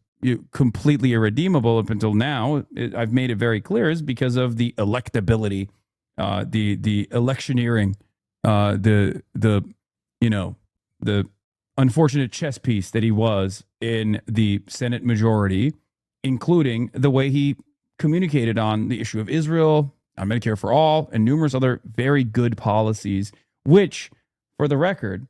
completely irredeemable up until now. I've made it very clear is because of the electability, the electioneering, the unfortunate chess piece that he was in the Senate majority, including the way he communicated on the issue of Israel, on Medicare for all, and numerous other very good policies, which, for the record,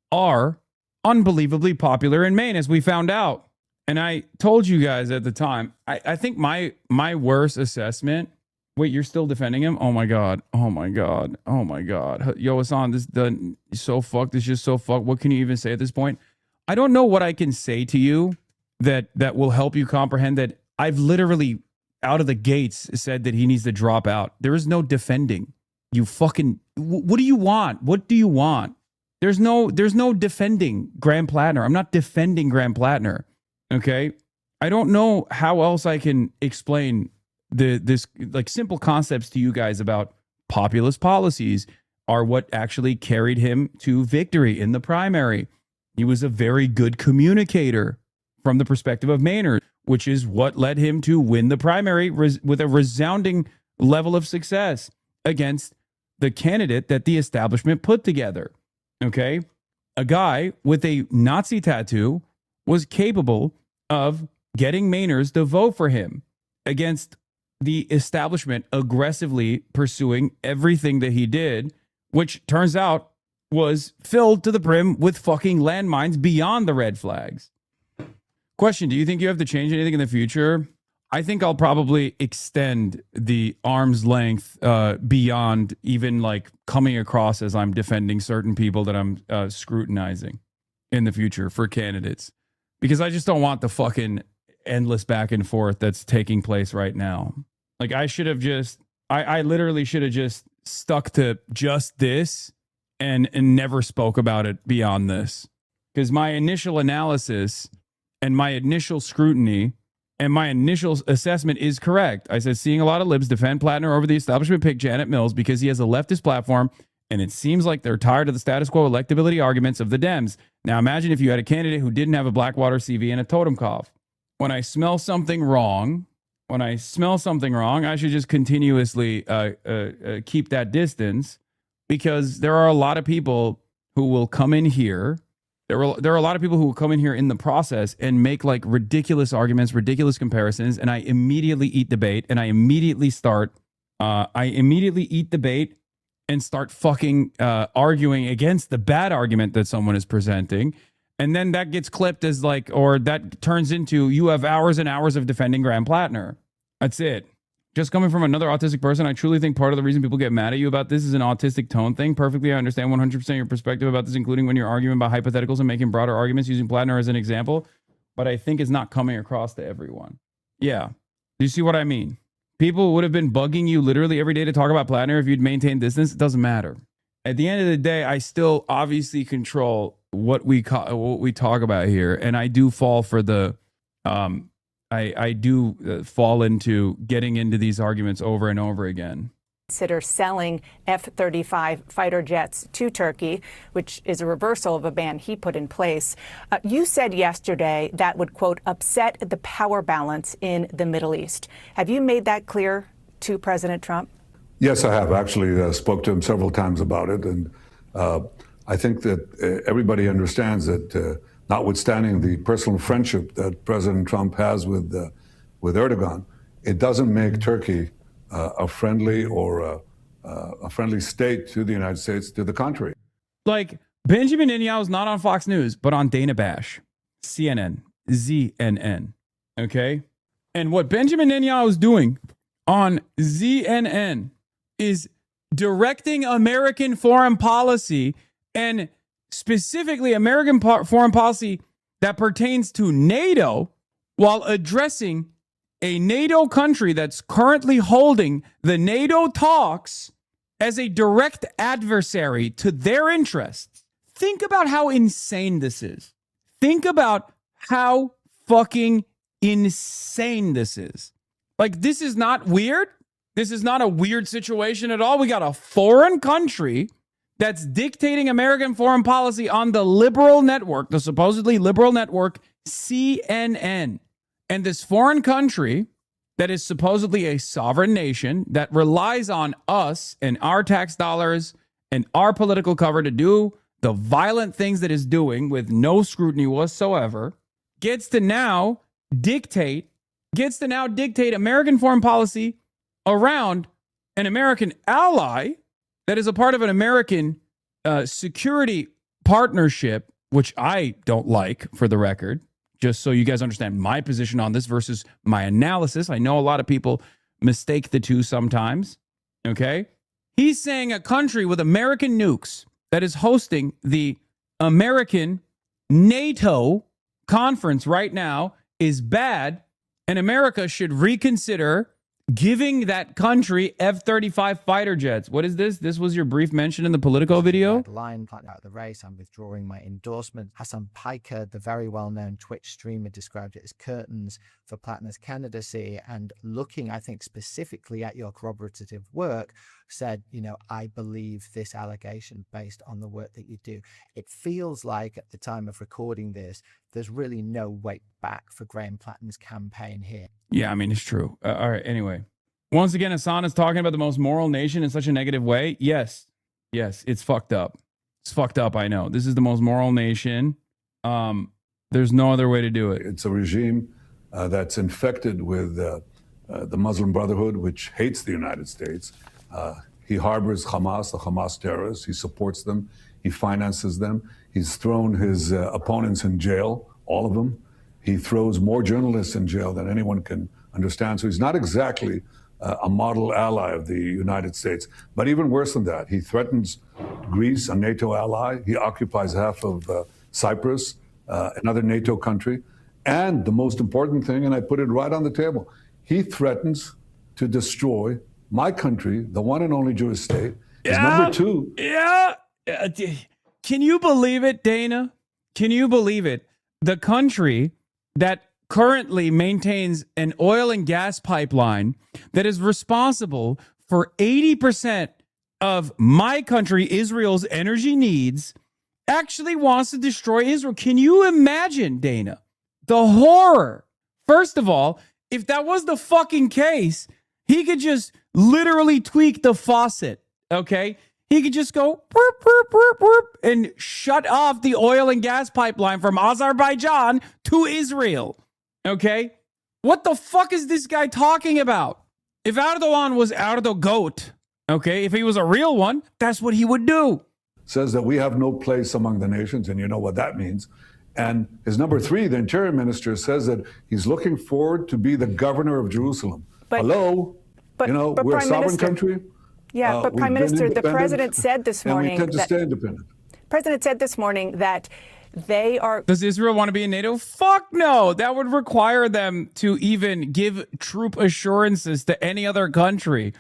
are unbelievably popular in Maine, as we found out. And I told you guys at the time, I think my worst assessment. Wait, you're still defending him? Oh my God. Oh my God. Oh my God. Yo, Hasan, this done so fucked. This is just so fucked. What can you even say at this point? I don't know what I can say to you that will help you comprehend that I've literally out of the gates said that he needs to drop out. There is no defending. You fucking, what do you want? What do you want? There's no defending Graham Plattner. I'm not defending Graham Plattner. Okay. I don't know how else I can explain this like simple concepts to you guys about populist policies are what actually carried him to victory in the primary. He was a very good communicator from the perspective of Maynard, which is what led him to win the primary with a resounding level of success against the candidate that the establishment put together. Okay. A guy with a Nazi tattoo was capable of getting Mainers to vote for him against the establishment aggressively pursuing everything that he did, which turns out was filled to the brim with fucking landmines beyond the red flags. Question, do you think you have to change anything in the future? I think I'll probably extend the arm's length beyond even like coming across as I'm defending certain people that I'm scrutinizing in the future for candidates, because I just don't want the fucking endless back and forth that's taking place right now. Like, I should have just, I literally should have just stuck to just this and never spoke about it beyond this. Because my initial analysis and my initial scrutiny and my initial assessment is correct. I said, seeing a lot of libs defend Plattner over the establishment pick Janet Mills because he has a leftist platform, and it seems like they're tired of the status quo electability arguments of the Dems. Now imagine if you had a candidate who didn't have a Blackwater CV and a totem cough. When I smell something wrong, I should just continuously keep that distance, because there are a lot of people who will come in here. There are a lot of people who will come in here in the process and make like ridiculous arguments, ridiculous comparisons, and I immediately eat the bait, and I immediately eat the bait and start fucking arguing against the bad argument that someone is presenting. And then that gets clipped as like, or that turns into, you have hours and hours of defending Graham Plattner. That's it. Just coming from another autistic person, I truly think part of the reason people get mad at you about this is an autistic tone thing. Perfectly, I understand 100% your perspective about this, including when you're arguing about hypotheticals and making broader arguments using Plattner as an example. But I think it's not coming across to everyone. Yeah. Do you see what I mean? People would have been bugging you literally every day to talk about Plattner if you'd maintained distance. It doesn't matter. At the end of the day, I still obviously control what we talk about here, and I do fall for the I do fall into getting into these arguments over and over again.
Consider selling F-35 fighter jets to Turkey, which is a reversal of a ban he put in place. You said yesterday that would, quote, upset the power balance in the Middle East. Have you made that clear to President Trump?
Yes, I have actually spoke to him several times about it, and I think that everybody understands that, notwithstanding the personal friendship that President Trump has with Erdogan, it doesn't make Turkey a friendly or a friendly state to the United States. To the contrary.
Like, Benjamin Netanyahu is not on Fox News, but on Dana Bash, CNN, ZNN. Okay, and what Benjamin Netanyahu is doing on ZNN is directing American foreign policy, and specifically American foreign policy that pertains to NATO, while addressing a NATO country that's currently holding the NATO talks as a direct adversary to their interests. Think about how insane this is. Think about how fucking insane this is. Like, this is not weird. This is not a weird situation at all. We got a foreign country that's dictating American foreign policy on the liberal network, the supposedly liberal network, CNN. And this foreign country that is supposedly a sovereign nation that relies on us and our tax dollars and our political cover to do the violent things that it's doing with no scrutiny whatsoever, gets to now dictate American foreign policy around an American ally that is a part of an American security partnership, which I don't like, for the record, just so you guys understand my position on this versus my analysis. I know a lot of people mistake the two sometimes, okay? He's saying a country with American nukes that is hosting the American NATO conference right now is bad, and America should reconsider giving that country F-35 fighter jets. What is this? This was your brief mention in the Politico video?
Line out of the race. I'm withdrawing my endorsement. Hasan, the very well-known Twitch streamer, described it as curtains for Plattner's candidacy, and looking, I think, specifically at your corroborative work, said, I believe this allegation based on the work that you do. It feels like at the time of recording this, there's really no way back for Graham Plattner's campaign here.
Yeah, I mean, it's true. All right, anyway. Once again, Hasan is talking about the most moral nation in such a negative way. Yes, it's fucked up. It's fucked up, I know. This is the most moral nation. There's no other way to do it.
It's a regime that's infected with the Muslim Brotherhood, which hates the United States. He harbors Hamas, the Hamas terrorists. He supports them. He finances them. He's thrown his opponents in jail, all of them. He throws more journalists in jail than anyone can understand. So he's not exactly a model ally of the United States. But even worse than that, he threatens Greece, a NATO ally. He occupies half of Cyprus, another NATO country. And the most important thing, and I put it right on the table, he threatens to destroy my country, the one and only Jewish state, is number two.
Yeah. Can you believe it, Dana? Can you believe it? The country that currently maintains an oil and gas pipeline that is responsible for 80% of my country, Israel's energy needs, actually wants to destroy Israel. Can you imagine, Dana, the horror? First of all, if that was the fucking case, he could just literally tweak the faucet, okay? He could just go burp, burp, burp, burp, and shut off the oil and gas pipeline from Azerbaijan to Israel, okay? What the fuck is this guy talking about? If Erdogan was Erdo Goat, okay, if he was a real one, that's what he would do.
Says that we have no place among the nations, and you know what that means. And his number three, the interior minister, says that he's looking forward to be the governor of Jerusalem. Hello?
But
we're a sovereign country.
Yeah, but Prime Minister, the president said this morning
and we tend to stay independent.
President said this morning that they are...
Does Israel want to be in NATO? Fuck no. That would require them to even give troop assurances to any other country.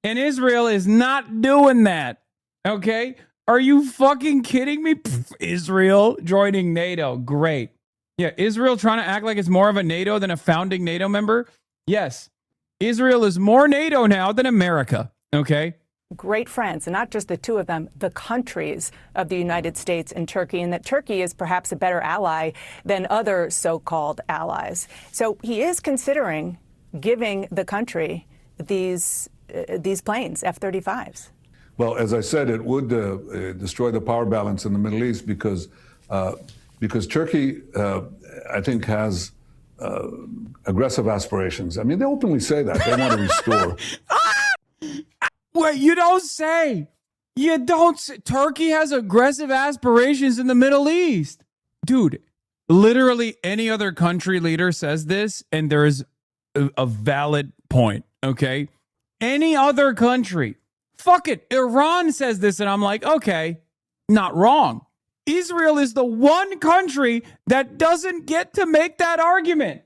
And Israel is not doing that. Okay? Are you fucking kidding me? Pff, Israel joining NATO. Great. Yeah, Israel trying to act like it's more of a NATO than a founding NATO member? Yes. Israel is more NATO now than America. Okay?
Great friends, and not just the two of them, the countries of the United States and Turkey, and that Turkey is perhaps a better ally than other so-called allies. So he is considering giving the country these these planes, F-35s?
Well, as I said, it would destroy the power balance in the Middle East because Turkey, I think, has aggressive aspirations. I mean, they openly say that. They want to restore.
Wait, you don't say. You don't say. Turkey has aggressive aspirations in the Middle East. Dude, literally any other country leader says this, and there is a valid point, okay? Any other country. Fuck it. Iran says this, and I'm like, okay, not wrong. Israel is the one country that doesn't get to make that argument,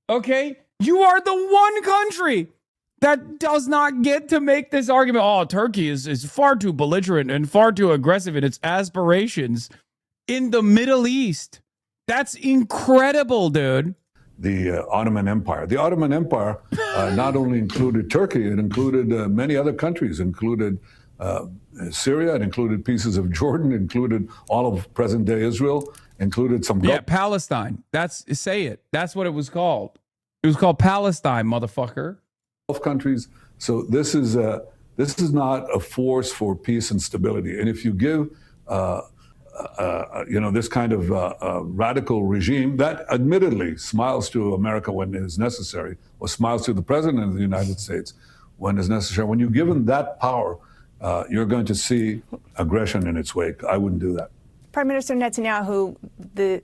okay? You are the one country that does not get to make this argument. Oh, Turkey is far too belligerent and far too aggressive in its aspirations in the Middle East. That's incredible, dude.
The Ottoman Empire. The Ottoman Empire not only included Turkey, it included many other countries, included Syria, it included pieces of Jordan, included all of present-day Israel, included some...
Yeah, Palestine. Say it. That's what it was called. It was called Palestine, motherfucker.
Countries. So this is not a force for peace and stability. And if you give this kind of radical regime that admittedly smiles to America when it is necessary, or smiles to the president of the United States when it's necessary, when you give them that power, you're going to see aggression in its wake. I wouldn't do that.
Prime Minister Netanyahu, the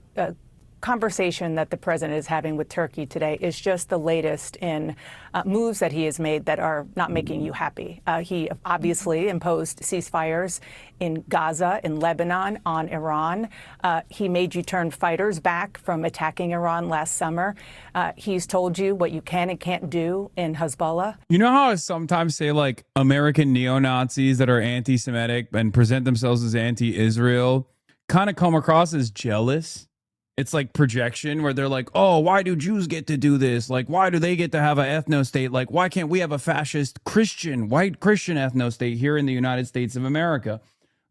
conversation that the president is having with Turkey today is just the latest in moves that he has made that are not making you happy. He obviously imposed ceasefires in Gaza, in Lebanon, on Iran. He made you turn fighters back from attacking Iran last summer. He's told you what you can and can't do in Hezbollah.
You know how I sometimes say, like, American neo-Nazis that are anti-Semitic and present themselves as anti-Israel kind of come across as jealous? It's like projection where they're like, oh, why do Jews get to do this? Like, why do they get to have an ethno-state? Like, why can't we have a fascist white Christian ethno-state here in the United States of America?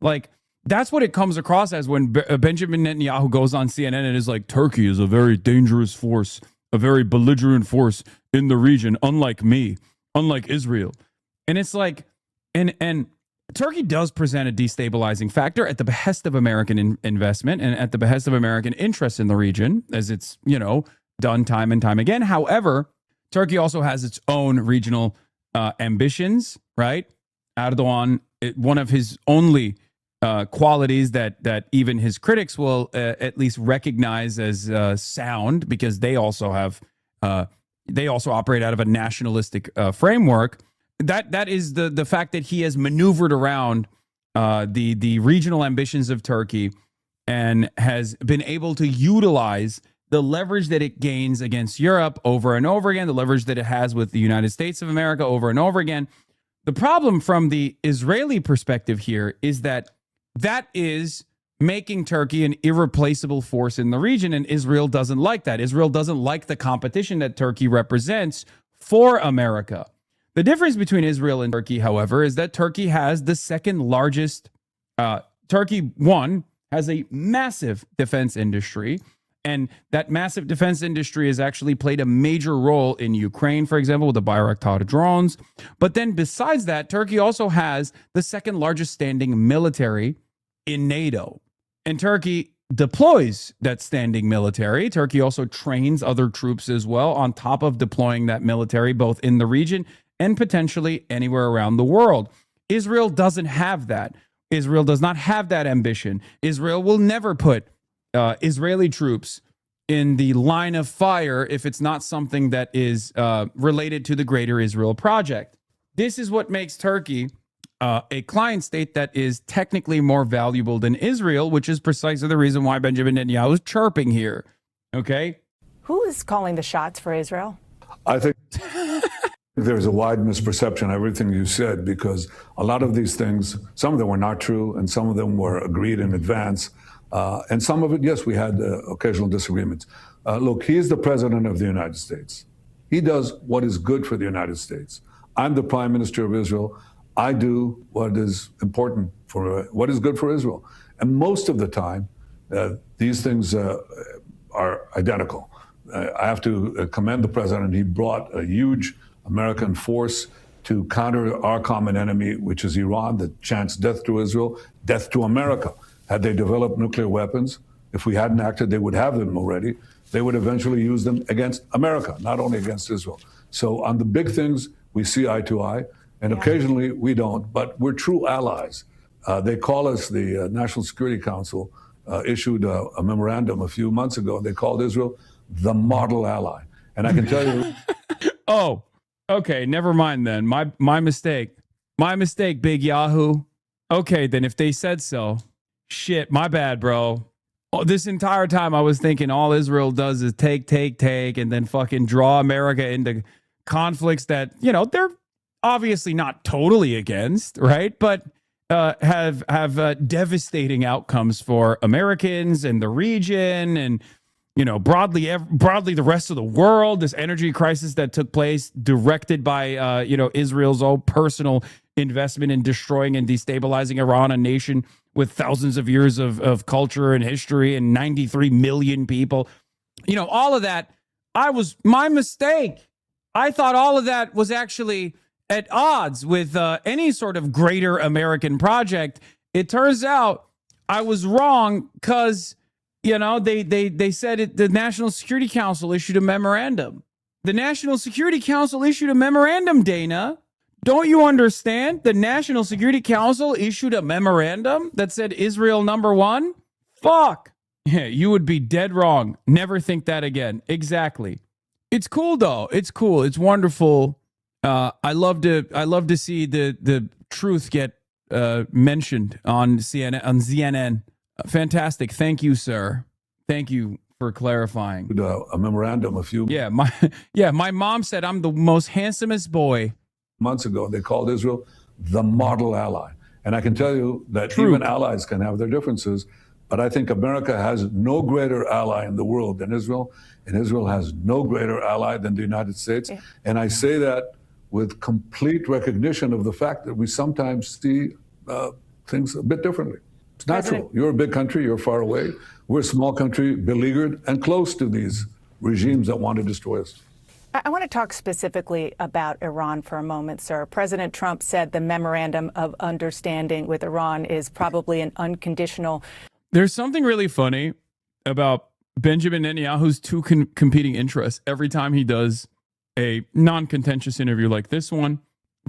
Like, that's what it comes across as when Benjamin Netanyahu goes on CNN and is like, Turkey is a very dangerous force, a very belligerent force in the region, unlike me, unlike Israel. And it's like, and Turkey does present a destabilizing factor at the behest of American investment and at the behest of American interest in the region, as it's, done time and time again. However, Turkey also has its own regional ambitions, right? Erdogan, one of his only qualities that even his critics will at least recognize as sound, because they also operate out of a nationalistic framework. That is the fact that he has maneuvered around the regional ambitions of Turkey and has been able to utilize the leverage that it gains against Europe over and over again, the leverage that it has with the United States of America over and over again. The problem from the Israeli perspective here is that is making Turkey an irreplaceable force in the region, and Israel doesn't like that. Israel doesn't like the competition that Turkey represents for America. The difference between Israel and Turkey, however, is that Turkey has the second largest. Turkey, one, has a massive defense industry, and that massive defense industry has actually played a major role in Ukraine, for example, with the Bayraktar drones. But then besides that, Turkey also has the second largest standing military in NATO. And Turkey deploys that standing military. Turkey also trains other troops as well, on top of deploying that military both in the region and potentially anywhere around the world. Israel doesn't have that. Israel does not have that ambition. Israel will never put Israeli troops in the line of fire if it's not something that is related to the greater Israel project. This is what makes Turkey a client state that is technically more valuable than Israel, which is precisely the reason why Benjamin Netanyahu is chirping here. Okay?
Who is calling the shots for Israel?
I think there's a wide misperception of everything you said, because a lot of these things, some of them were not true, and some of them were agreed in advance. And some of it, yes, we had occasional disagreements. Look, he is the president of the United States. He does what is good for the United States. I'm the prime minister of Israel. I do what is important for what is good for Israel. And most of the time, these things are identical. I have to commend the president. He brought a huge American force to counter our common enemy, which is Iran, that chants death to Israel, death to America. Had they developed nuclear weapons, if we hadn't acted, they would have them already. They would eventually use them against America, not only against Israel. So on the big things, we see eye to eye, and occasionally we don't, but we're true allies. They call us, the National Security Council issued a memorandum a few months ago. They called Israel the model ally. And I can tell you...
Oh, okay, never mind then. My mistake. My mistake, Big Yahoo. Okay, then if they said so, shit, my bad, bro. Oh, this entire time I was thinking all Israel does is take, and then fucking draw America into conflicts that, you know, they're obviously not totally against, right? But have devastating outcomes for Americans and the region and, you know, broadly the rest of the world. This energy crisis that took place directed by, you know, Israel's own personal investment in destroying and destabilizing Iran, a nation with thousands of years of culture and history and 93 million people. You know, all of that, my mistake. I thought all of that was actually at odds with any sort of greater American project. It turns out I was wrong because, you know, they said the National Security Council issued a memorandum. The National Security Council issued a memorandum, Dana. Don't you understand? The National Security Council issued a memorandum that said Israel #1? Fuck. Yeah, you would be dead wrong. Never think that again. Exactly. It's cool though. It's cool. It's wonderful. I love to see the truth get mentioned on CNN. Fantastic. Thank you, sir. Thank you for clarifying.
A memorandum a few
my mom said I'm the most handsomest boy.
Months ago. They called Israel the model ally. And I can tell you that even allies can have their differences, but I think America has no greater ally in the world than Israel, and Israel has no greater ally than the United States. Yeah. And I say that with complete recognition of the fact that we sometimes see things a bit differently. It's natural. You're a big country, you're far away. We're a small country, beleaguered and close to these regimes that want to destroy us.
I want to talk specifically about Iran for a moment, sir. President Trump said the memorandum of understanding with Iran is probably an unconditional.
There's something really funny about Benjamin Netanyahu's two competing interests every time he does a non-contentious interview like this one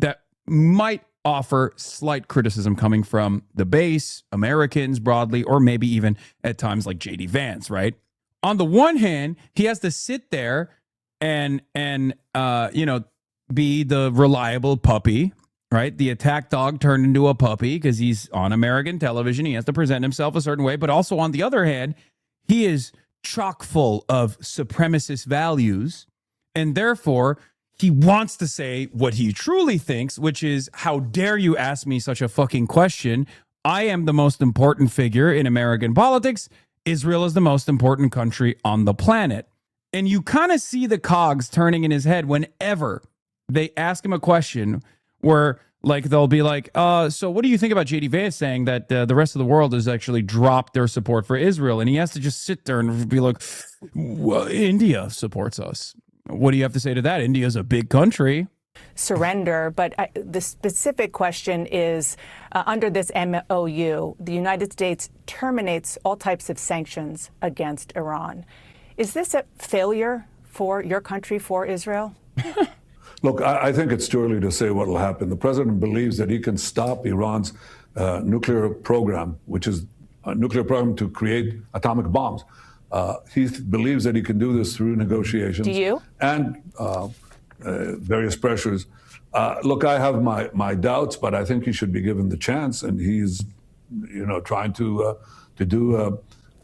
that might offer slight criticism coming from the base, Americans broadly, or maybe even at times like J.D. Vance, right? On the one hand, he has to sit there and you know, be the reliable puppy, right? The attack dog turned into a puppy because he's on American television. He has to present himself a certain way. But also on the other hand, he is chock full of supremacist values. And therefore, he wants to say what he truly thinks, which is, how dare you ask me such a fucking question? I am the most important figure in American politics. Israel is the most important country on the planet. And you kind of see the cogs turning in his head whenever they ask him a question where, like, they'll be like, so what do you think about J.D. Vance saying that the rest of the world has actually dropped their support for Israel? And he has to just sit there and be like, well, India supports us. What do you have to say to that? India's a big country.
Surrender. But the specific question is, under this MOU, the United States terminates all types of sanctions against Iran. Is this a failure for your country, for Israel?
Look, I think it's too early to say what will happen. The president believes that he can stop Iran's nuclear program, which is a nuclear program to create atomic bombs. He believes that he can do this through negotiations.
Do you?
And various pressures. Look, I have my doubts, but I think he should be given the chance, and he's, you know, trying to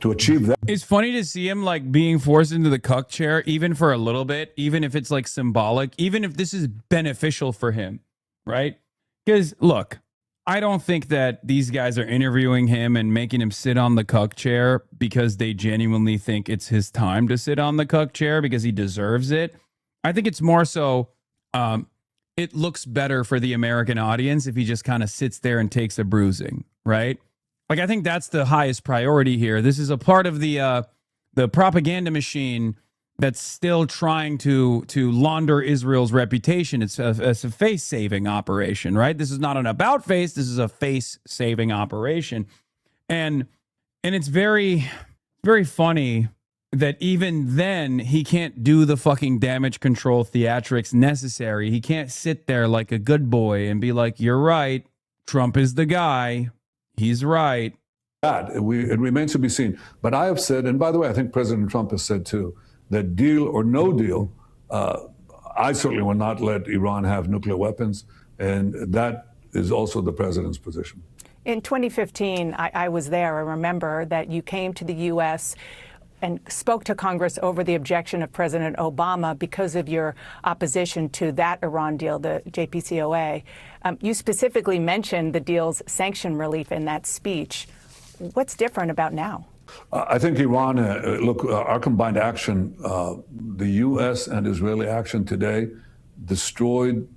achieve that.
It's funny to see him like being forced into the cuck chair, even for a little bit, even if it's like symbolic, even if this is beneficial for him, right? Because look, I don't think that these guys are interviewing him and making him sit on the cuck chair because they genuinely think it's his time to sit on the cuck chair because he deserves it. I think it's more so it looks better for the American audience if he just kind of sits there and takes a bruising, right? Like, I think that's the highest priority here. This is a part of the propaganda machine that's still trying to launder Israel's reputation. It's a face-saving operation, right? This is not an about face. This is a face-saving operation. And it's very, very funny that even then he can't do the fucking damage control theatrics necessary. He can't sit there like a good boy and be like, you're right, Trump is the guy. He's right.
It remains to be seen. But I have said, and by the way, I think President Trump has said too, that deal or no deal, I certainly will not let Iran have nuclear weapons. And that is also the president's position.
In 2015, I was there. I remember that you came to the U.S. and spoke to Congress over the objection of President Obama because of your opposition to that Iran deal, the JCPOA. You specifically mentioned the deal's sanction relief in that speech. What's different about now?
I think Iran, look, our combined action, the U.S. and Israeli action today destroyed,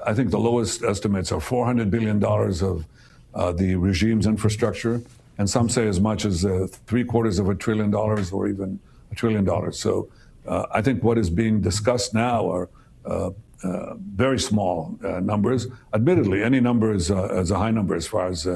I think the lowest estimates are $400 billion of the regime's infrastructure. And some say as much as $750 billion or even $1 trillion. So I think what is being discussed now are very small numbers. Admittedly, any number is a high number as far as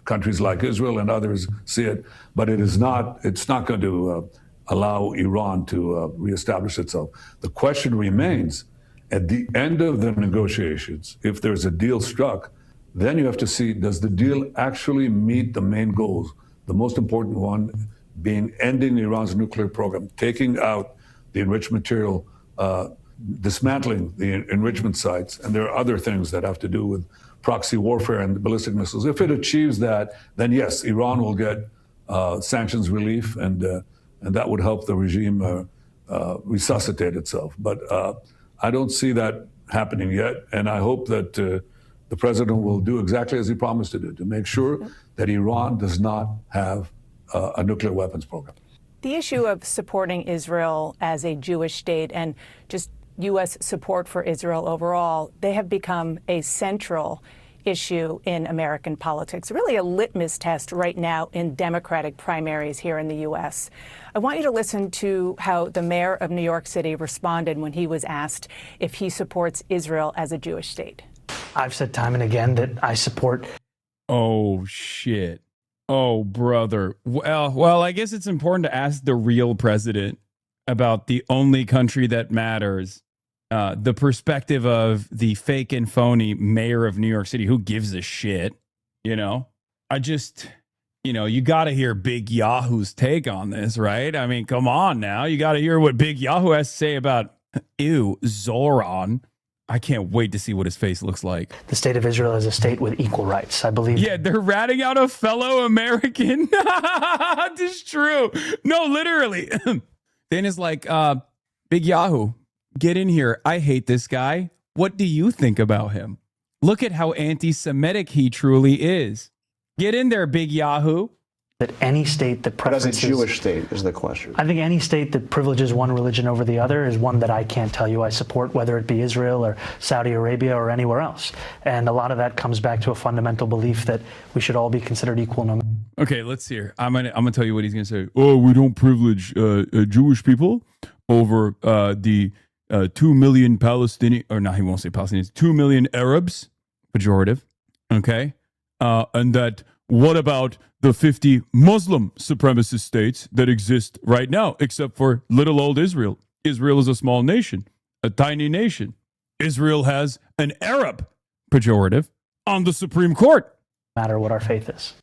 countries like Israel and others see it. But it's not going to allow Iran to reestablish itself. The question remains, at the end of the negotiations, if there's a deal struck, then you have to see, does the deal actually meet the main goals? The most important one being ending Iran's nuclear program, taking out the enriched material, dismantling the enrichment sites. And there are other things that have to do with proxy warfare and ballistic missiles. If it achieves that, then yes, Iran will get sanctions relief, and that would help the regime resuscitate itself. But I don't see that happening yet. And I hope that the president will do exactly as he promised to do, to make sure that Iran does not have a nuclear weapons program.
The issue of supporting Israel as a Jewish state and just U.S. support for Israel overall, they have become a central issue in American politics, really a litmus test right now in Democratic primaries here in the U.S. I want you to listen to how the mayor of New York City responded when he was asked if he supports Israel as a Jewish state.
I've said time and again that I support.
Oh, shit. Oh, brother. Well, I guess it's important to ask the real president about the only country that matters. The perspective of the fake and phony mayor of New York City. Who gives a shit? You know, you got to hear Big Yahoo's take on this, right? I mean, come on now. You got to hear what Big Yahoo has to say about, Zoran. I can't wait to see what his face looks like.
The state of Israel is a state with equal rights, I believe.
Yeah, they're ratting out a fellow American. This is true. No, literally. Dana's like, Big Yahoo, get in here. I hate this guy. What do you think about him? Look at how anti-Semitic he truly is. Get in there, Big Yahoo.
That any state that preferences...
As a Jewish state is the question.
I think any state that privileges one religion over the other is one that I can't tell you I support, whether it be Israel or Saudi Arabia or anywhere else. And a lot of that comes back to a fundamental belief that we should all be considered equal.
Okay, let's see here. I'm gonna tell you what he's gonna say. Oh, we don't privilege Jewish people over the 2 million Palestinian, or no, he won't say Palestinians. 2 million Arabs, pejorative. Okay, and that. What about the 50 Muslim supremacist states that exist right now, except for little old Israel? Israel is a small nation, a tiny nation. Israel has an Arab, pejorative, on the Supreme Court.
No matter what our faith is.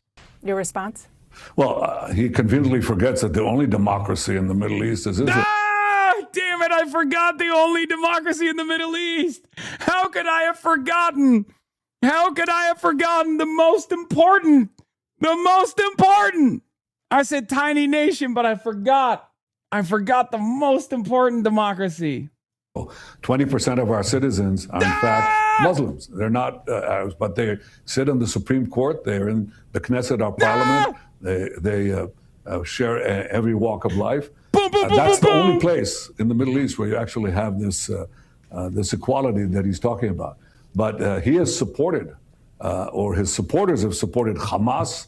Your response?
Well, he conveniently forgets that the only democracy in the Middle East is Israel.
Damn it, I forgot the only democracy in the Middle East. How could I have forgotten? How could I have forgotten the most important? The most important. I said tiny nation, but I forgot. I forgot the most important democracy.
20% of our citizens are, in fact, Muslims. They're not Arabs, but they sit in the Supreme Court. They're in the Knesset, our parliament. They share every walk of life. That's the only place in the Middle East where you actually have this equality that he's talking about. But he has supported, or his supporters have supported Hamas,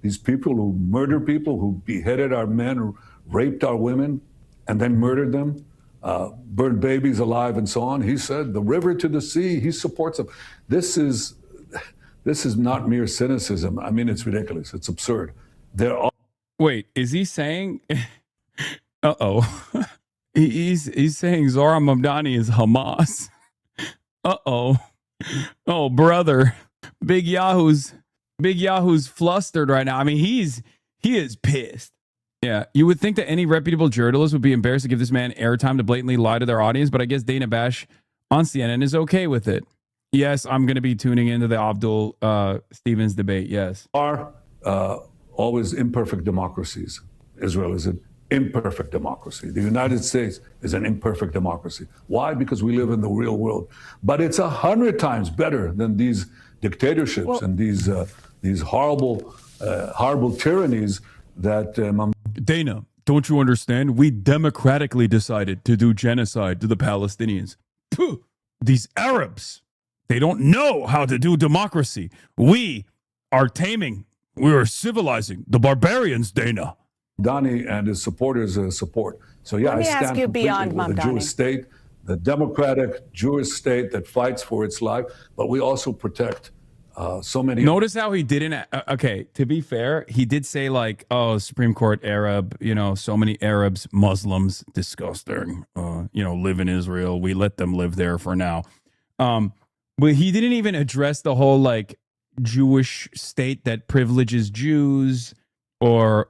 these people who murder people, who beheaded our men, who raped our women, and then murdered them, burned babies alive and so on. He said, the river to the sea, he supports them. This is not mere cynicism. I mean, it's ridiculous. It's absurd. There are.
Wait, is he saying? Uh-oh. He's saying Zohran Mamdani is Hamas. Uh-oh. Oh, brother. Big Yahoo's flustered right now. I mean, he is pissed. Yeah, you would think that any reputable journalist would be embarrassed to give this man airtime to blatantly lie to their audience, but I guess Dana Bash on CNN is okay with it. Yes, I'm going to be tuning into the Abdul Stevens debate, yes.
Are always imperfect democracies. Israel is an imperfect democracy. The United States is an imperfect democracy. Why? Because we live in the real world. But it's 100 times better than these dictatorships and these horrible tyrannies that...
Dana, don't you understand? We democratically decided to do genocide to the Palestinians. Pooh, these Arabs, they don't know how to do democracy. We are taming, we are civilizing the barbarians, Dana.
Mamdani and his supporters support. So yeah,
Let me
I stand
ask you beyond
completely with the
Mamdani.
Jewish state, the democratic Jewish state that fights for its life, but we also protect so many.
Notice how he didn't. Okay, to be fair, he did say like, "Oh, Supreme Court Arab, so many Arabs, Muslims, disgusting. Live in Israel. We let them live there for now." But he didn't even address the whole like Jewish state that privileges Jews or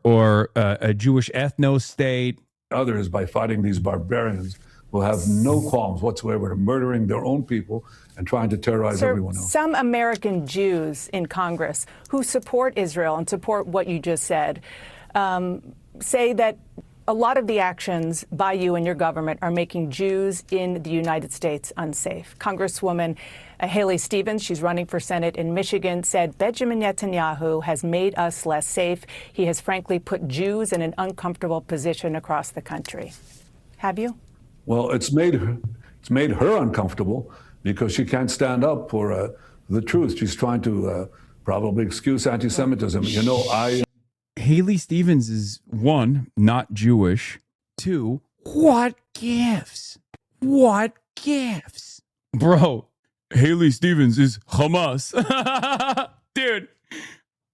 a Jewish ethno state.
Others by fighting these barbarians who have no qualms whatsoever to murdering their own people and trying to terrorize everyone else.
Some American Jews in Congress who support Israel and support what you just said say that a lot of the actions by you and your government are making Jews in the United States unsafe. Congresswoman Haley Stevens, she's running for Senate in Michigan, said Benjamin Netanyahu has made us less safe. He has frankly put Jews in an uncomfortable position across the country. Have you?
Well, it's made her uncomfortable because she can't stand up for the truth. She's trying to probably excuse anti-Semitism.
Haley Stevens is, 1, not Jewish. 2, what gives? What gives? Bro, Haley Stevens is Hamas. Dude,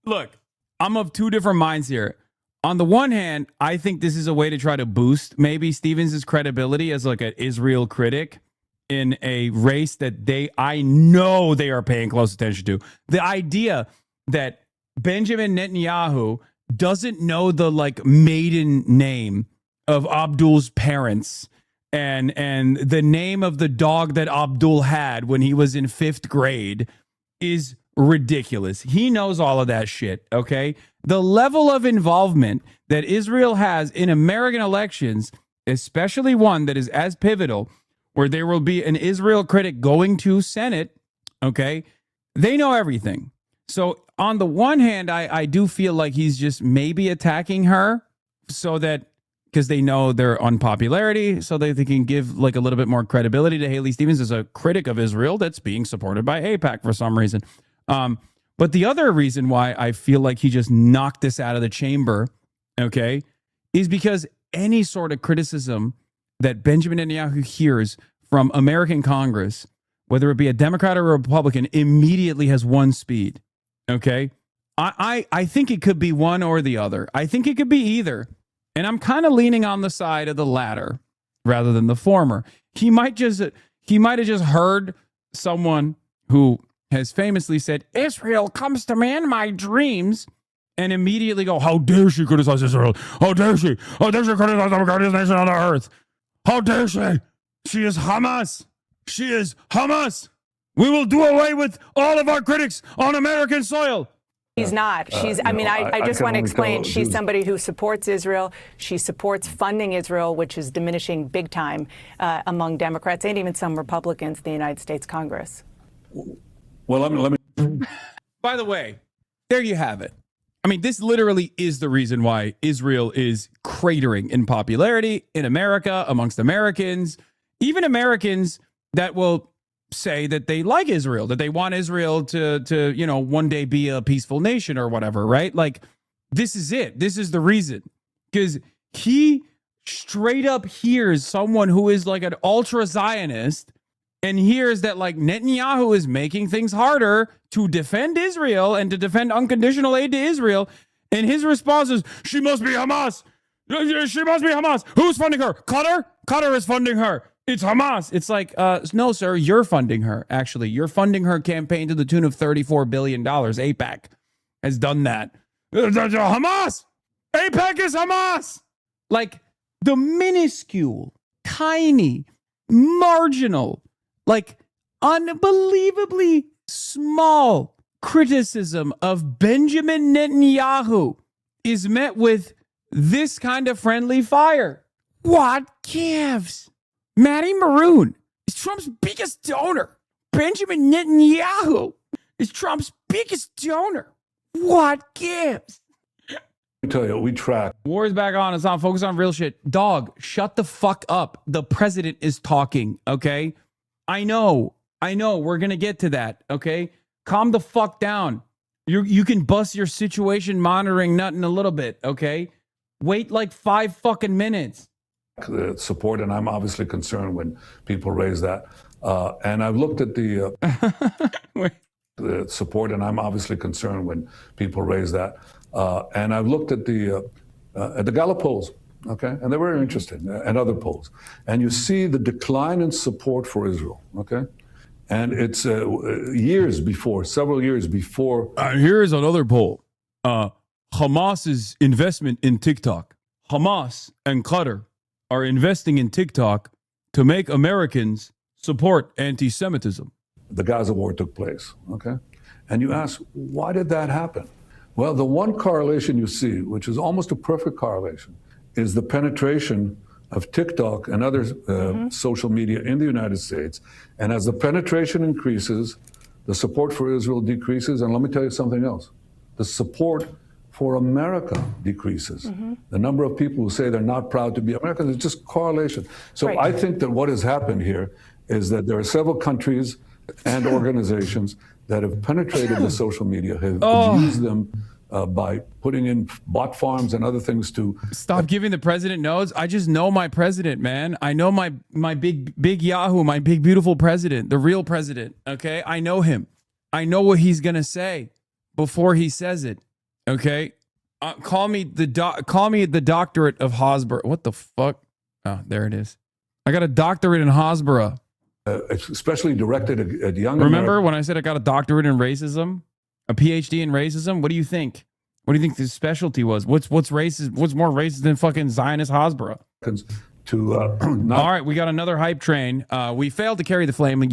look, I'm of two different minds here. On the one hand, I think this is a way to try to boost maybe Stevens' credibility as like an Israel critic in a race that I know they are paying close attention to. The idea that Benjamin Netanyahu doesn't know the like maiden name of Abdul's parents and the name of the dog that Abdul had when he was in 5th grade is ridiculous. He knows all of that shit, okay? The level of involvement that Israel has in American elections, especially one that is as pivotal, where there will be an Israel critic going to Senate, okay? They know everything. So on the one hand, I do feel like he's just maybe attacking her so that, because they know their unpopularity, so that they can give like a little bit more credibility to Haley Stevens as a critic of Israel that's being supported by AIPAC for some reason. But the other reason why I feel like he just knocked this out of the chamber, okay, is because any sort of criticism that Benjamin Netanyahu hears from American Congress, whether it be a Democrat or a Republican, immediately has one speed, okay? I think it could be one or the other. I think it could be either. And I'm kind of leaning on the side of the latter rather than the former. He might have just heard someone who has famously said, Israel comes to me in my dreams, and immediately go, how dare she criticize Israel? How dare she? How dare she criticize the greatest nation on the earth? How dare she? She is Hamas. She is Hamas. We will do away with all of our critics on American soil.
She's not. She's, I just want to explain, she's somebody who supports Israel. She supports funding Israel, which is diminishing big time among Democrats and even some Republicans in the United States Congress.
Well, let me.
By the way, there you have it. I mean, this literally is the reason why Israel is cratering in popularity in America, amongst Americans, even Americans that will say that they like Israel, that they want Israel to one day be a peaceful nation or whatever, right? Like, This is it. This is the reason. Because he straight up hears someone who is like an ultra Zionist and hears that like Netanyahu is making things harder to defend Israel and to defend unconditional aid to Israel. And his response is, she must be Hamas. She must be Hamas. Who's funding her? Qatar? Qatar is funding her. It's Hamas. It's like, no, sir, you're funding her. Actually, you're funding her campaign to the tune of $34 billion. AIPAC has done that. Hamas. AIPAC is Hamas. Like the minuscule, tiny, marginal, like unbelievably small criticism of Benjamin Netanyahu is met with this kind of friendly fire. What gives? Matty Maroon is Trump's biggest donor. Benjamin Netanyahu is Trump's biggest donor. What gives?
I tell you, we track.
War is back on. It's on. Focus on real shit. Dog, shut the fuck up. The president is talking, okay? I know. We're going to get to that, okay? Calm the fuck down. You can bust your situation monitoring nut in a little bit, okay? Wait like 5 fucking minutes.
Support, and I'm obviously concerned when people raise that. And I've looked at the support, and I'm obviously concerned when people raise that. And I've looked at the Gallup polls, okay, and they're very interesting, and other polls. And you see the decline in support for Israel, okay, and it's several years before.
Here's another poll. Hamas's investment in TikTok. Hamas and Qatar are investing in TikTok to make Americans support anti-Semitism.
The Gaza war took place, okay? And you ask, why did that happen? Well, the one correlation you see, which is almost a perfect correlation, is the penetration of TikTok and other social media in the United States. And as the penetration increases, the support for Israel decreases. And let me tell you something else. The support for America decreases. The number of people who say they're not proud to be American is just correlation. So I think that what has happened here is that there are several countries and organizations that have penetrated the social media, have used them by putting in bot farms and other things to...
Stop giving the president no's. I just know my president, man. I know my big Yahoo, my big beautiful president, the real president, okay? I know him. I know what he's going to say before he says it, okay? Call me the doctorate of Hasbro. What the fuck? Oh, there it is. I got a doctorate in Hasbro.
Especially directed at young
Remember when I said I got a doctorate in racism? A PhD in racism? What do you think? What do you think the specialty was? What's racist? What's more racist than fucking Zionist Hasbro? All right, we got another hype train. We failed to carry the flame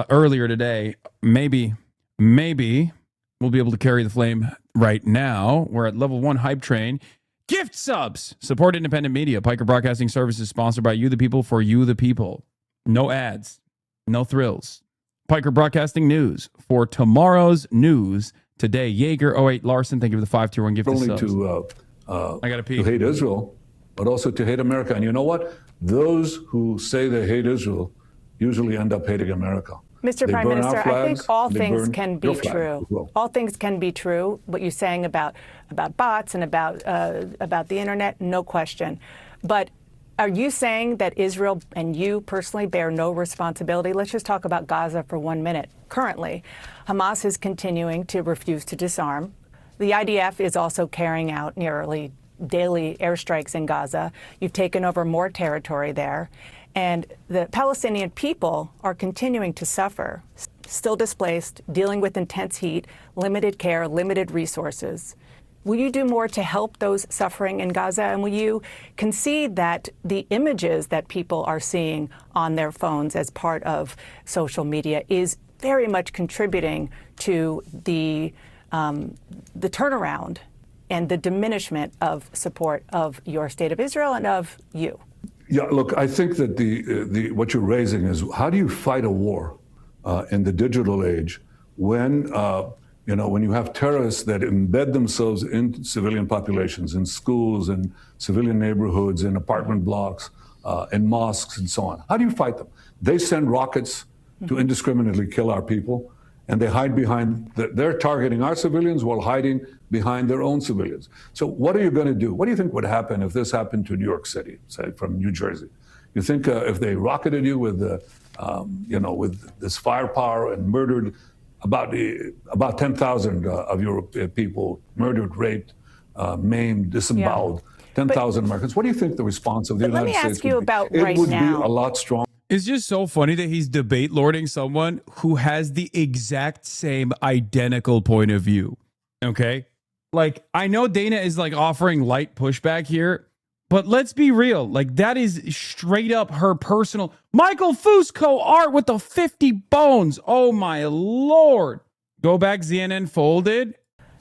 earlier today. Maybe we'll be able to carry the flame right now. We're at level 1 hype train. Gift subs. Support independent media. Piker Broadcasting Services sponsored by you the people for you the people. No ads. No thrills. Piker Broadcasting News for tomorrow's news today. Jaeger 08 Larson, thank you for the 5-tier-1 gift.
Only
subs.
I gotta pee. To hate Israel, but also to hate America. And you know what? Those who say they hate Israel usually end up hating America.
Mr. Prime Minister, I think all things can be true.
Well.
All things can be true. What you're saying about bots and about the internet, no question. But are you saying that Israel and you personally bear no responsibility? Let's just talk about Gaza for 1 minute. Currently, Hamas is continuing to refuse to disarm. The IDF is also carrying out nearly daily airstrikes in Gaza. You've taken over more territory there. And the Palestinian people are continuing to suffer, still displaced, dealing with intense heat, limited care, limited resources. Will you do more to help those suffering in Gaza? And will you concede that the images that people are seeing on their phones as part of social media is very much contributing to the turnaround and the diminishment of support of your state of Israel and of you?
Yeah, look, I think that what you're raising is how do you fight a war in the digital age when when you have terrorists that embed themselves in civilian populations, in schools, in civilian neighborhoods, in apartment blocks, in mosques, and so on. How do you fight them? They send rockets to indiscriminately kill our people, and they hide behind, they're targeting our civilians while hiding behind their own civilians. So what are you going to do? What do you think would happen if this happened to New York City, say from New Jersey? You think if they rocketed you with, with this firepower and murdered about 10,000 of your people, murdered, raped, maimed, disemboweled, 10,000 Americans. What do you think the response of the United States would be?
Let me ask you about
it
right
would
now.
be a lot stronger.
It's just so funny that he's debate lording someone who has the exact same identical point of view. Okay? Like, I know Dana is like offering light pushback here, but let's be real. Like, that is straight up her personal. Michael Fusco art with the 50 bones. Oh my Lord. Go back, CNN folded.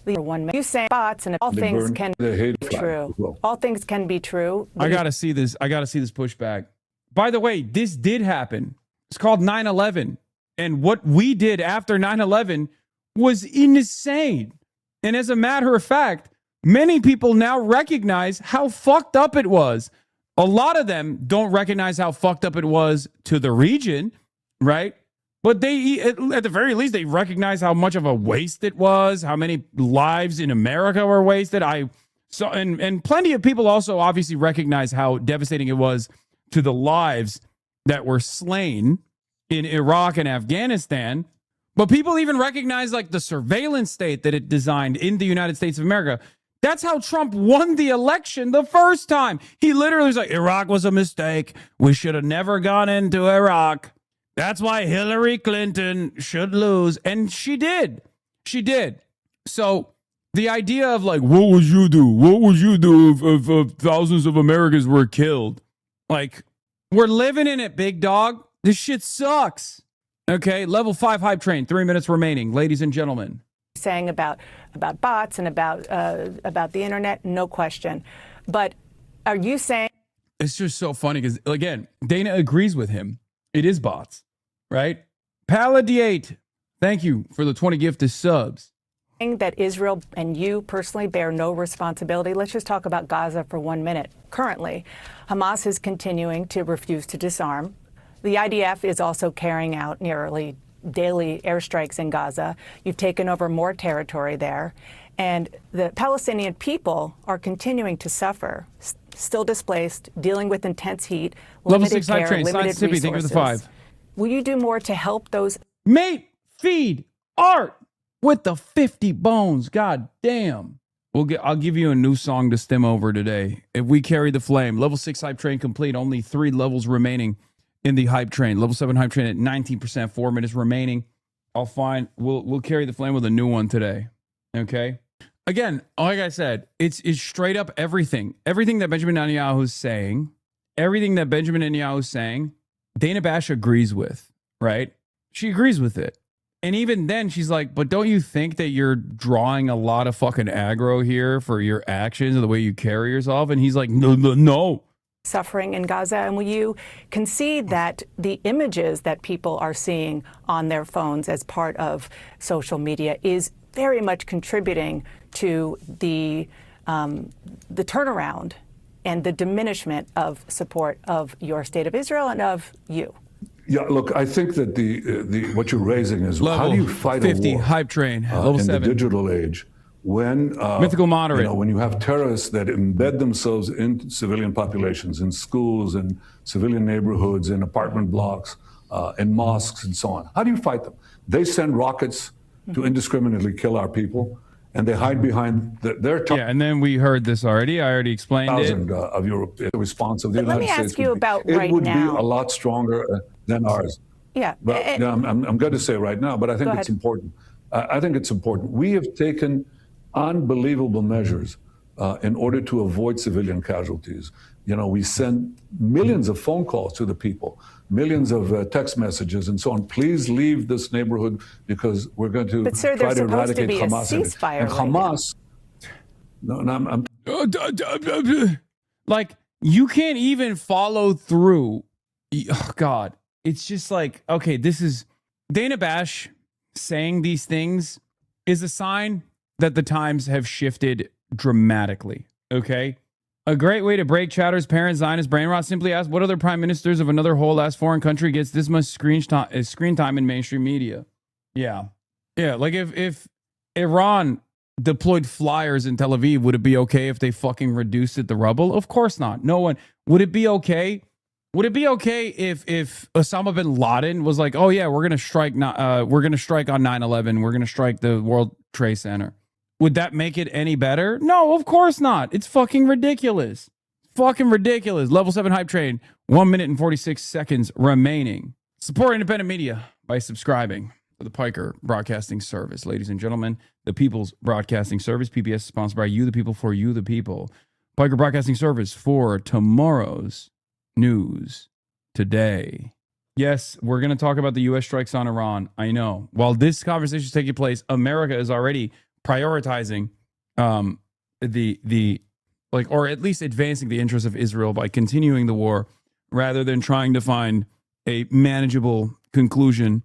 You say bots and all things can be true.
Well.
All things can be true.
I gotta see this. I gotta see this pushback. By the way, this did happen. It's called 9/11. And what we did after 9/11 was insane. And as a matter of fact, many people now recognize how fucked up it was. A lot of them don't recognize how fucked up it was to the region, right? But they, at the very least, they recognize how much of a waste it was, how many lives in America were wasted. And plenty of people also obviously recognize how devastating it was to the lives that were slain in Iraq and Afghanistan. But people even recognize like the surveillance state that it designed in the United States of America. That's how Trump won the election the first time. He literally was like, Iraq was a mistake. We should have never gone into Iraq. That's why Hillary Clinton should lose. And she did. She did. So the idea of like, what would you do? What would you do if thousands of Americans were killed? Like, we're living in it, big dog. This shit sucks. Okay, level 5 hype train, 3 minutes remaining, ladies and gentlemen.
Saying about bots and about the internet, no question. But are you saying?
It's just so funny because, again, Dana agrees with him. It is bots, right? Paladiate, thank you for the 20 gifted subs.
That Israel and you personally bear no responsibility. Let's just talk about Gaza for 1 minute. Currently, Hamas is continuing to refuse to disarm. The IDF is also carrying out nearly daily airstrikes in Gaza. You've taken over more territory there. And the Palestinian people are continuing to suffer, still displaced, dealing with intense heat,
Level
limited
6 hype
care,
train,
limited
Science Tippy, thank you for the 5.
Will you do more to help those?
Mate, feed, art with the 50 bones. God damn. I'll give you a new song to stem over today. If we carry the flame. Level 6 hype train complete. Only 3 levels remaining in the hype train. Level 7 hype train at 19%, 4 minutes remaining. We'll carry the flame with a new one today. Okay? Again, like I said, it's straight up everything. Everything that Benjamin Netanyahu is saying, Dana Bash agrees with, right? She agrees with it. And even then, she's like, but don't you think that you're drawing a lot of fucking aggro here for your actions and the way you carry yourself? And he's like, no.
Suffering in Gaza, and will you concede that the images that people are seeing on their phones as part of social media is very much contributing to the turnaround and the diminishment of support of your state of Israel and of you?
Yeah, look, I think that the what you're raising is
level
how do you fight
50
a war
hype train, level
in
7.
the digital age when
Mythical moderate.
when you have terrorists that embed themselves in civilian populations, in schools, in civilian neighborhoods, in apartment blocks, in mosques, and so on. How do you fight them? They send rockets to indiscriminately kill our people, and they hide behind their
Yeah, and then we heard this already. I already explained it.
of your response of the
But let
United
me
States.
ask you about
it
right
would
now.
be a lot stronger than ours.
Yeah.
But I'm going to say right now, but I think
Go
it's
ahead.
important. I think it's important. We have taken unbelievable measures in order to avoid civilian casualties. You know, we send millions of phone calls to the people, millions of text messages and so on. Please leave this neighborhood because we're going to
But, sir,
try
there's
to
supposed to
eradicate
be a
Hamas.
ceasefire
And
right now.
Hamas, I'm
Like, you can't even follow through. Oh, God. It's just like, okay, this is Dana Bash saying these things is a sign that the times have shifted dramatically. Okay. A great way to break Chowder's parent Zionist brain rot. Simply ask what other prime ministers of another whole ass foreign country gets this much screen time in mainstream media. Yeah. Yeah, like if Iran deployed flyers in Tel Aviv, would it be okay if they fucking reduced it to rubble? Of course not. No one. Would it be okay? Would it be okay if Osama bin Laden was like, oh yeah, we're gonna strike on 9/11, we're gonna strike the World Trade Center? Would that make it any better? No, of course not. It's fucking ridiculous. Fucking ridiculous. Level 7 hype train. 1 minute and 46 seconds remaining. Support independent media by subscribing to the Piker Broadcasting Service. Ladies and gentlemen, the People's Broadcasting Service, PBS, is sponsored by you, the people, for you, the people. Piker Broadcasting Service for tomorrow's news today. Yes, we're going to talk about the U.S. strikes on Iran. I know. While this conversation is taking place, America is already prioritizing or at least advancing the interests of Israel by continuing the war rather than trying to find a manageable conclusion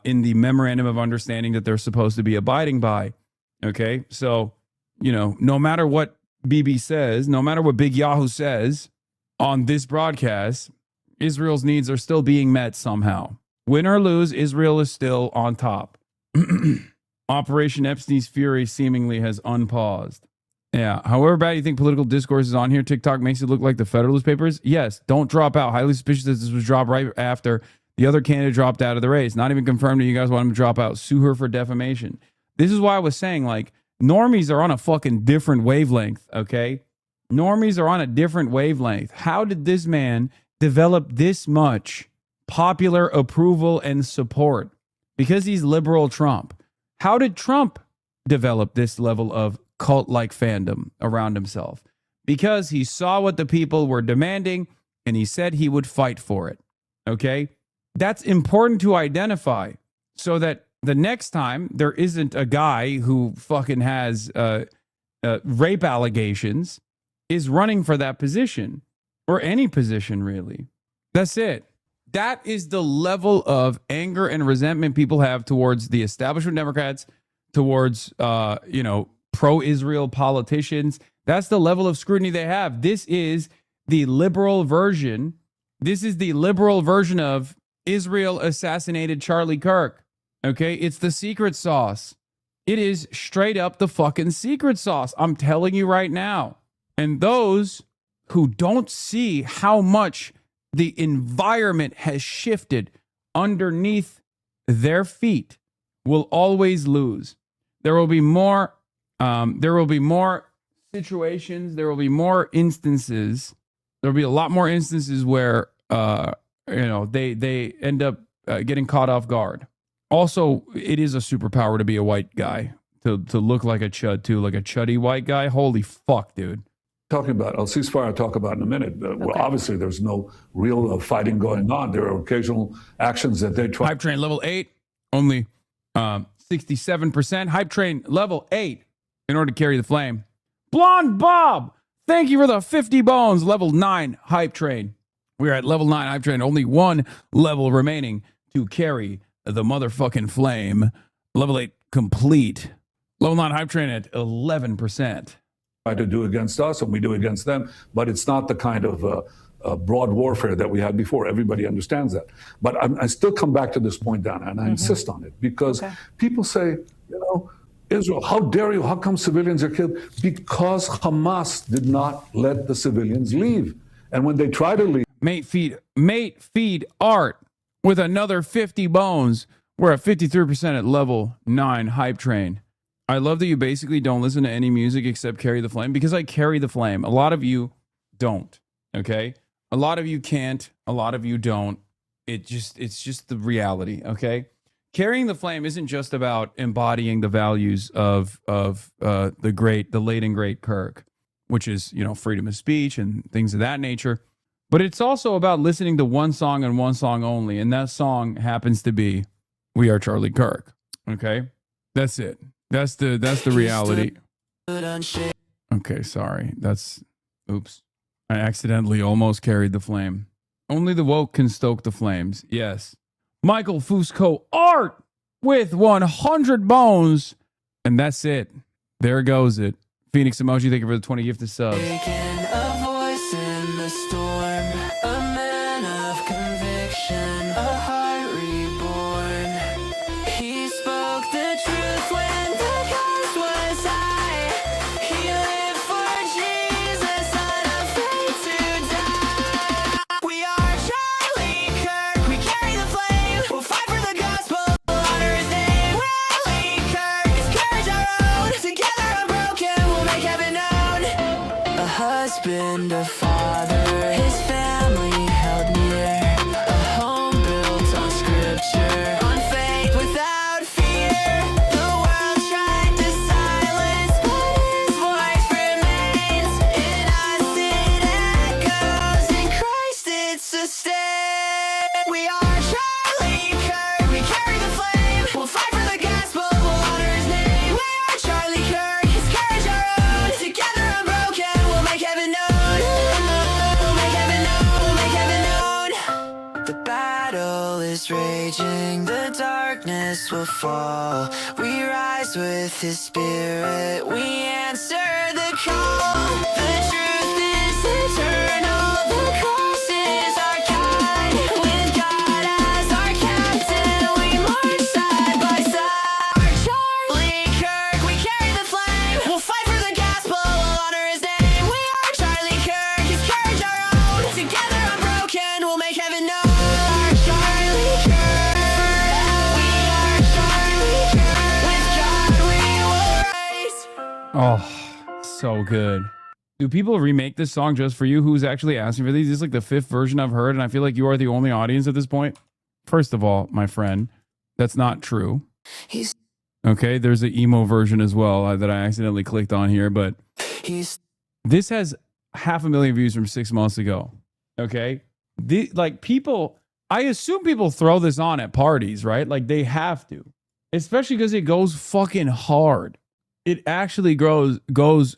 in the memorandum of understanding that they're supposed to be abiding by. Okay, so, no matter what Bibi says, no matter what Big Yahoo says on this broadcast, Israel's needs are still being met somehow. Win or lose, Israel is still on top. Operation Epstein's fury seemingly has unpaused. Yeah. However bad you think political discourse is on here, TikTok makes it look like the Federalist Papers. Yes. Don't drop out. Highly suspicious that this was dropped right after the other candidate dropped out of the race. Not even confirmed that you guys want him to drop out. Sue her for defamation. This is why I was saying, like, normies are on a fucking different wavelength, okay? Normies are on a different wavelength. How did this man develop this much popular approval and support? Because he's liberal Trump. How did Trump develop this level of cult-like fandom around himself? Because he saw what the people were demanding and he said he would fight for it. Okay? That's important to identify so that the next time there isn't a guy who fucking has rape allegations is running for that position or any position, really. That's it. That is the level of anger and resentment people have towards the establishment Democrats, towards, pro-Israel politicians. That's the level of scrutiny they have. This is the liberal version. This is the liberal version of Israel assassinated Charlie Kirk. Okay? It's the secret sauce. It is straight up the fucking secret sauce. I'm telling you right now. And those who don't see how much the environment has shifted underneath their feet will always lose. There will be more situations. There will be more instances. There will be a lot more instances where they end up getting caught off guard. Also, it is a superpower to be a white guy, to look like a chud too, like a chuddy white guy. Holy fuck, dude.
Talking about a ceasefire, I'll talk about in a minute. Well, obviously, there's no real fighting going on. There are occasional actions that they try.
Hype train level 8, only 67%. Hype train level 8 in order to carry the flame. Blonde Bob, thank you for the 50 bones. Level 9 hype train. We're at level 9 hype train. Only one level remaining to carry the motherfucking flame. Level 8 complete. Level 9 hype train at 11%.
Try to do against us and we do against them, but it's not the kind of broad warfare that we had before. Everybody understands that. But I still come back to this point, Dana, and I insist on it because people say, Israel, how dare you? How come civilians are killed? Because Hamas did not let the civilians leave. And when they try to leave...
Mate feed art with another 50 bones. We're at 53% at level 9 hype train. I love that you basically don't listen to any music except Carry the Flame, because I carry the flame. A lot of you don't, okay? A lot of you can't. A lot of you don't. It's just the reality, okay? Carrying the flame isn't just about embodying the values of the late and great Kirk, which is, freedom of speech and things of that nature. But it's also about listening to one song and one song only, and that song happens to be "We Are Charlie Kirk." Okay, that's it. That's the reality. Okay, sorry. Oops. I accidentally almost carried the flame. Only the woke can stoke the flames. Yes. Michael Fusco art with 100 bones. And that's it. There goes it. Phoenix Emoji, thank you for the 20 gifted subs.
A voice in the storm, a man of conviction, a heart reborn. He spoke the watching, the darkness will fall. We rise with his spirit, we answer the call. The truth is eternal, the cross is our guide. With God as our captain, we march side by side. Charlie Kirk, we carry the flame. We'll fight for the gospel, we'll honor his name. We are Charlie Kirk, his courage our own. Together unbroken, we'll make heaven known. Charlie Kirk, we are Charlie Kirk. With God we will rise.
Oh, so good. Do people remake this song just for you? Who's actually asking for these? This is like the 5th version I've heard, and I feel like you are the only audience at this point. First of all, my friend, that's not true. Okay, there's an emo version as well that I accidentally clicked on here, but this has 500,000 views from 6 months ago. Okay, people, I assume people throw this on at parties, right? Like they have to, especially because it goes fucking hard. It actually goes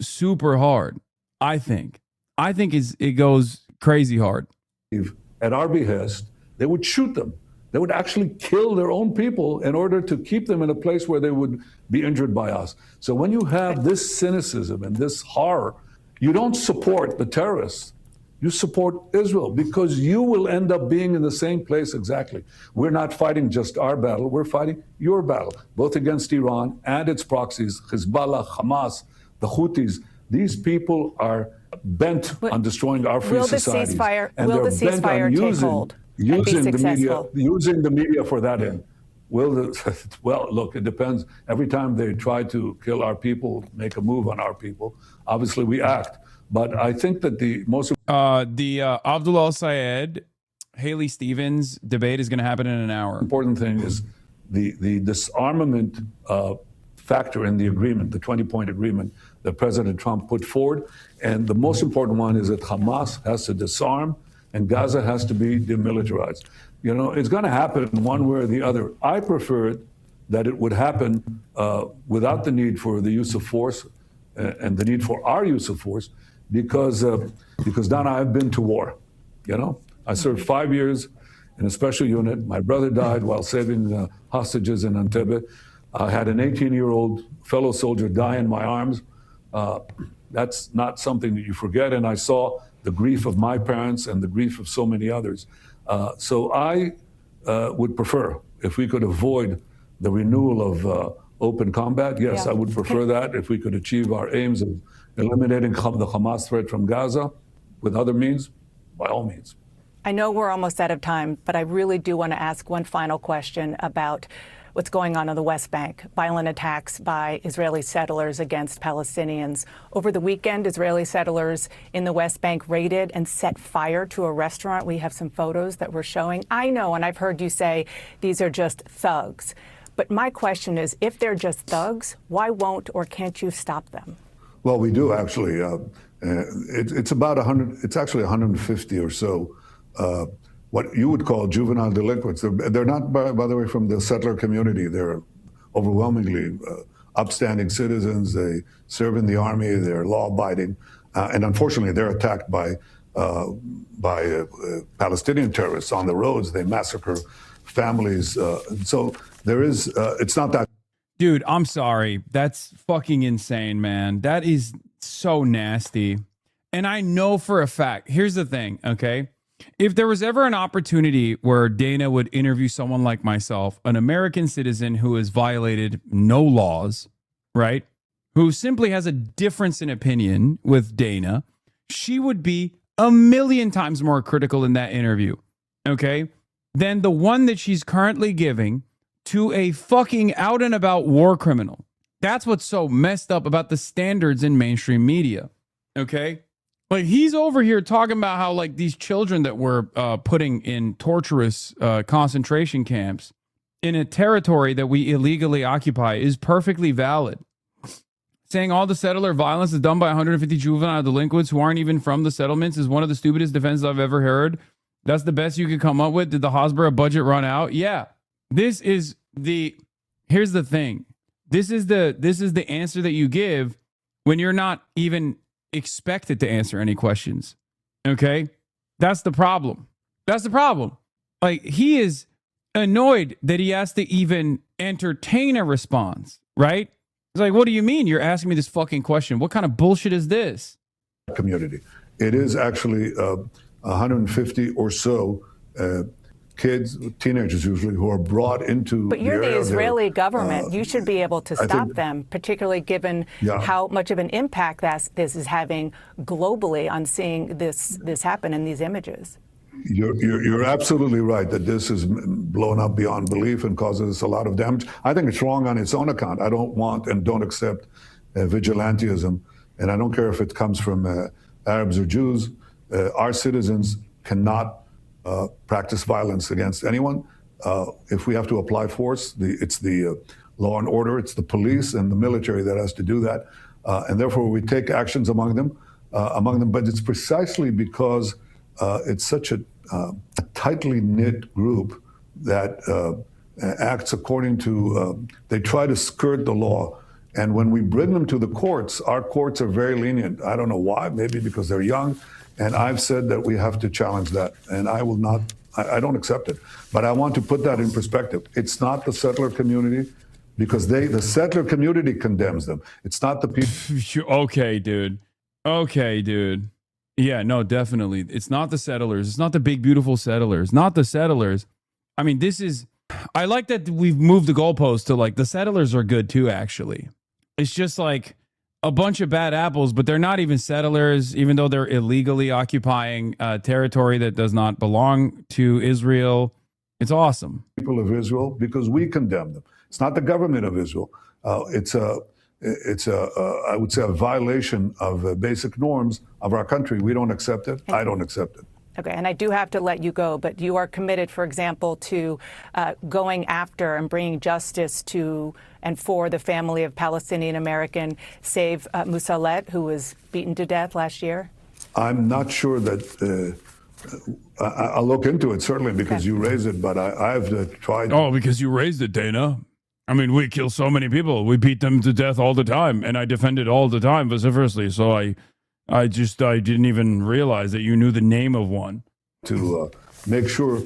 super hard. I think it goes crazy hard.
At our behest, they would shoot them. They would actually kill their own people in order to keep them in a place where they would be injured by us. So when you have this cynicism and this horror, you don't support the terrorists. You support Israel because you will end up being in the same place exactly. We're not fighting just our battle. We're fighting your battle, both against Iran and its proxies, Hezbollah, Hamas, the Houthis. These people are bent on destroying our free societies.
Will the ceasefire take hold and be successful?
Using the media for that end. Well, look, it depends. Every time they try to kill our people, make a move on our people, obviously we act. But I think that the most
Abdullah Sayed, Haley Stevens debate is going to happen in an hour.
Important thing is the disarmament factor in the agreement, the 20-point agreement that President Trump put forward. And the most important one is that Hamas has to disarm and Gaza has to be demilitarized. You know, it's going to happen one way or the other. I prefer that it would happen without the need for the use of force and the need for our use of force, because Donna, I've been to war. You know, I served 5 years in a special unit. My brother died while saving hostages in Entebbe. I had an 18-year-old fellow soldier die in my arms. That's not something that you forget. And I saw the grief of my parents and the grief of so many others. So I would prefer if we could avoid the renewal of open combat. Yes, I would prefer that if we could achieve our aims of eliminating the Hamas threat from Gaza with other means, by all means.
I know we're almost out of time, but I really do want to ask one final question about what's going on the West Bank. Violent attacks by Israeli settlers against Palestinians. Over the weekend, Israeli settlers in the West Bank raided and set fire to a restaurant. We have some photos that we're showing. I know, and I've heard you say these are just thugs. But my question is, if they're just thugs, why won't or can't you stop them?
Well, we do actually. It's about 100. It's actually 150 or so. What you would call juvenile delinquents. They're not, by the way, from the settler community. They're overwhelmingly upstanding citizens. They serve in the army. They're law-abiding, and unfortunately, they're attacked by Palestinian terrorists on the roads. They massacre families. So there is. It's not that.
Dude, I'm sorry. That's fucking insane, man. That is so nasty. And I know for a fact, here's the thing, okay? If there was ever an opportunity where Dana would interview someone like myself, an American citizen who has violated no laws, right? Who simply has a difference in opinion with Dana, she would be 1,000,000 times more critical in that interview, okay? Than the one that she's currently giving to a fucking out and about war criminal. That's what's so messed up about the standards in mainstream media. Okay? Like he's over here talking about how like these children that we're putting in torturous concentration camps in a territory that we illegally occupy is perfectly valid. Saying all the settler violence is done by 150 juvenile delinquents who aren't even from the settlements is one of the stupidest defenses I've ever heard. That's the best you could come up with. Did the Hasbara budget run out? Yeah. Here's the thing. This is the answer that you give when you're not even expected to answer any questions. Okay? That's the problem. Like he is annoyed that he has to even entertain a response, right? It's like, what do you mean you're asking me this fucking question? What kind of bullshit is this?
Community. It is actually 150 or so kids, teenagers usually, who are brought into.
But you're the Israeli government. You should be able to
I
stop
think-
them, particularly given how much of an impact this is having globally on seeing this happen in these images.
You're absolutely right that this is blown up beyond belief and causes a lot of damage. I think it's wrong on its own account. I don't want and don't accept vigilantism, and I don't care if it comes from Arabs or Jews. Our citizens cannot practice violence against anyone. If we have to apply force, it's the law and order, it's the police and the military that has to do that, and therefore we take actions among them. But it's precisely because it's such a tightly knit group that acts according to, they try to skirt the law. And when we bring them to the courts, our courts are very lenient. I don't know why, maybe because they're young. And I've said that we have to challenge that. And I will not, I don't accept it. But I want to put that in perspective. It's not the settler community, because the settler community condemns them. It's not the people.
Okay, dude. Okay, dude. Yeah, no, definitely. It's not the settlers. It's not the big, beautiful settlers. Not the settlers. I mean, this is... I like that we've moved the goalpost to, like, the settlers are good, too, actually. It's just, like, a bunch of bad apples, but they're not even settlers, even though they're illegally occupying territory that does not belong to Israel. It's awesome.
People of Israel, because we condemn them. It's not the government of Israel. It's I would say, a violation of basic norms of our country. We don't accept it. I don't accept it.
Okay, and I do have to let you go, but you are committed, for example, to going after and bringing justice to and for the family of Palestinian American Save Musalet, who was beaten to death last year?
I'm not sure that I'll look into it, certainly, because you raised it, but I've tried.
Oh, because you raised it, Dana. I mean, we kill so many people. We beat them to death all the time, and I defend it all the time vociferously. So I didn't even realize that you knew the name of one.
To make sure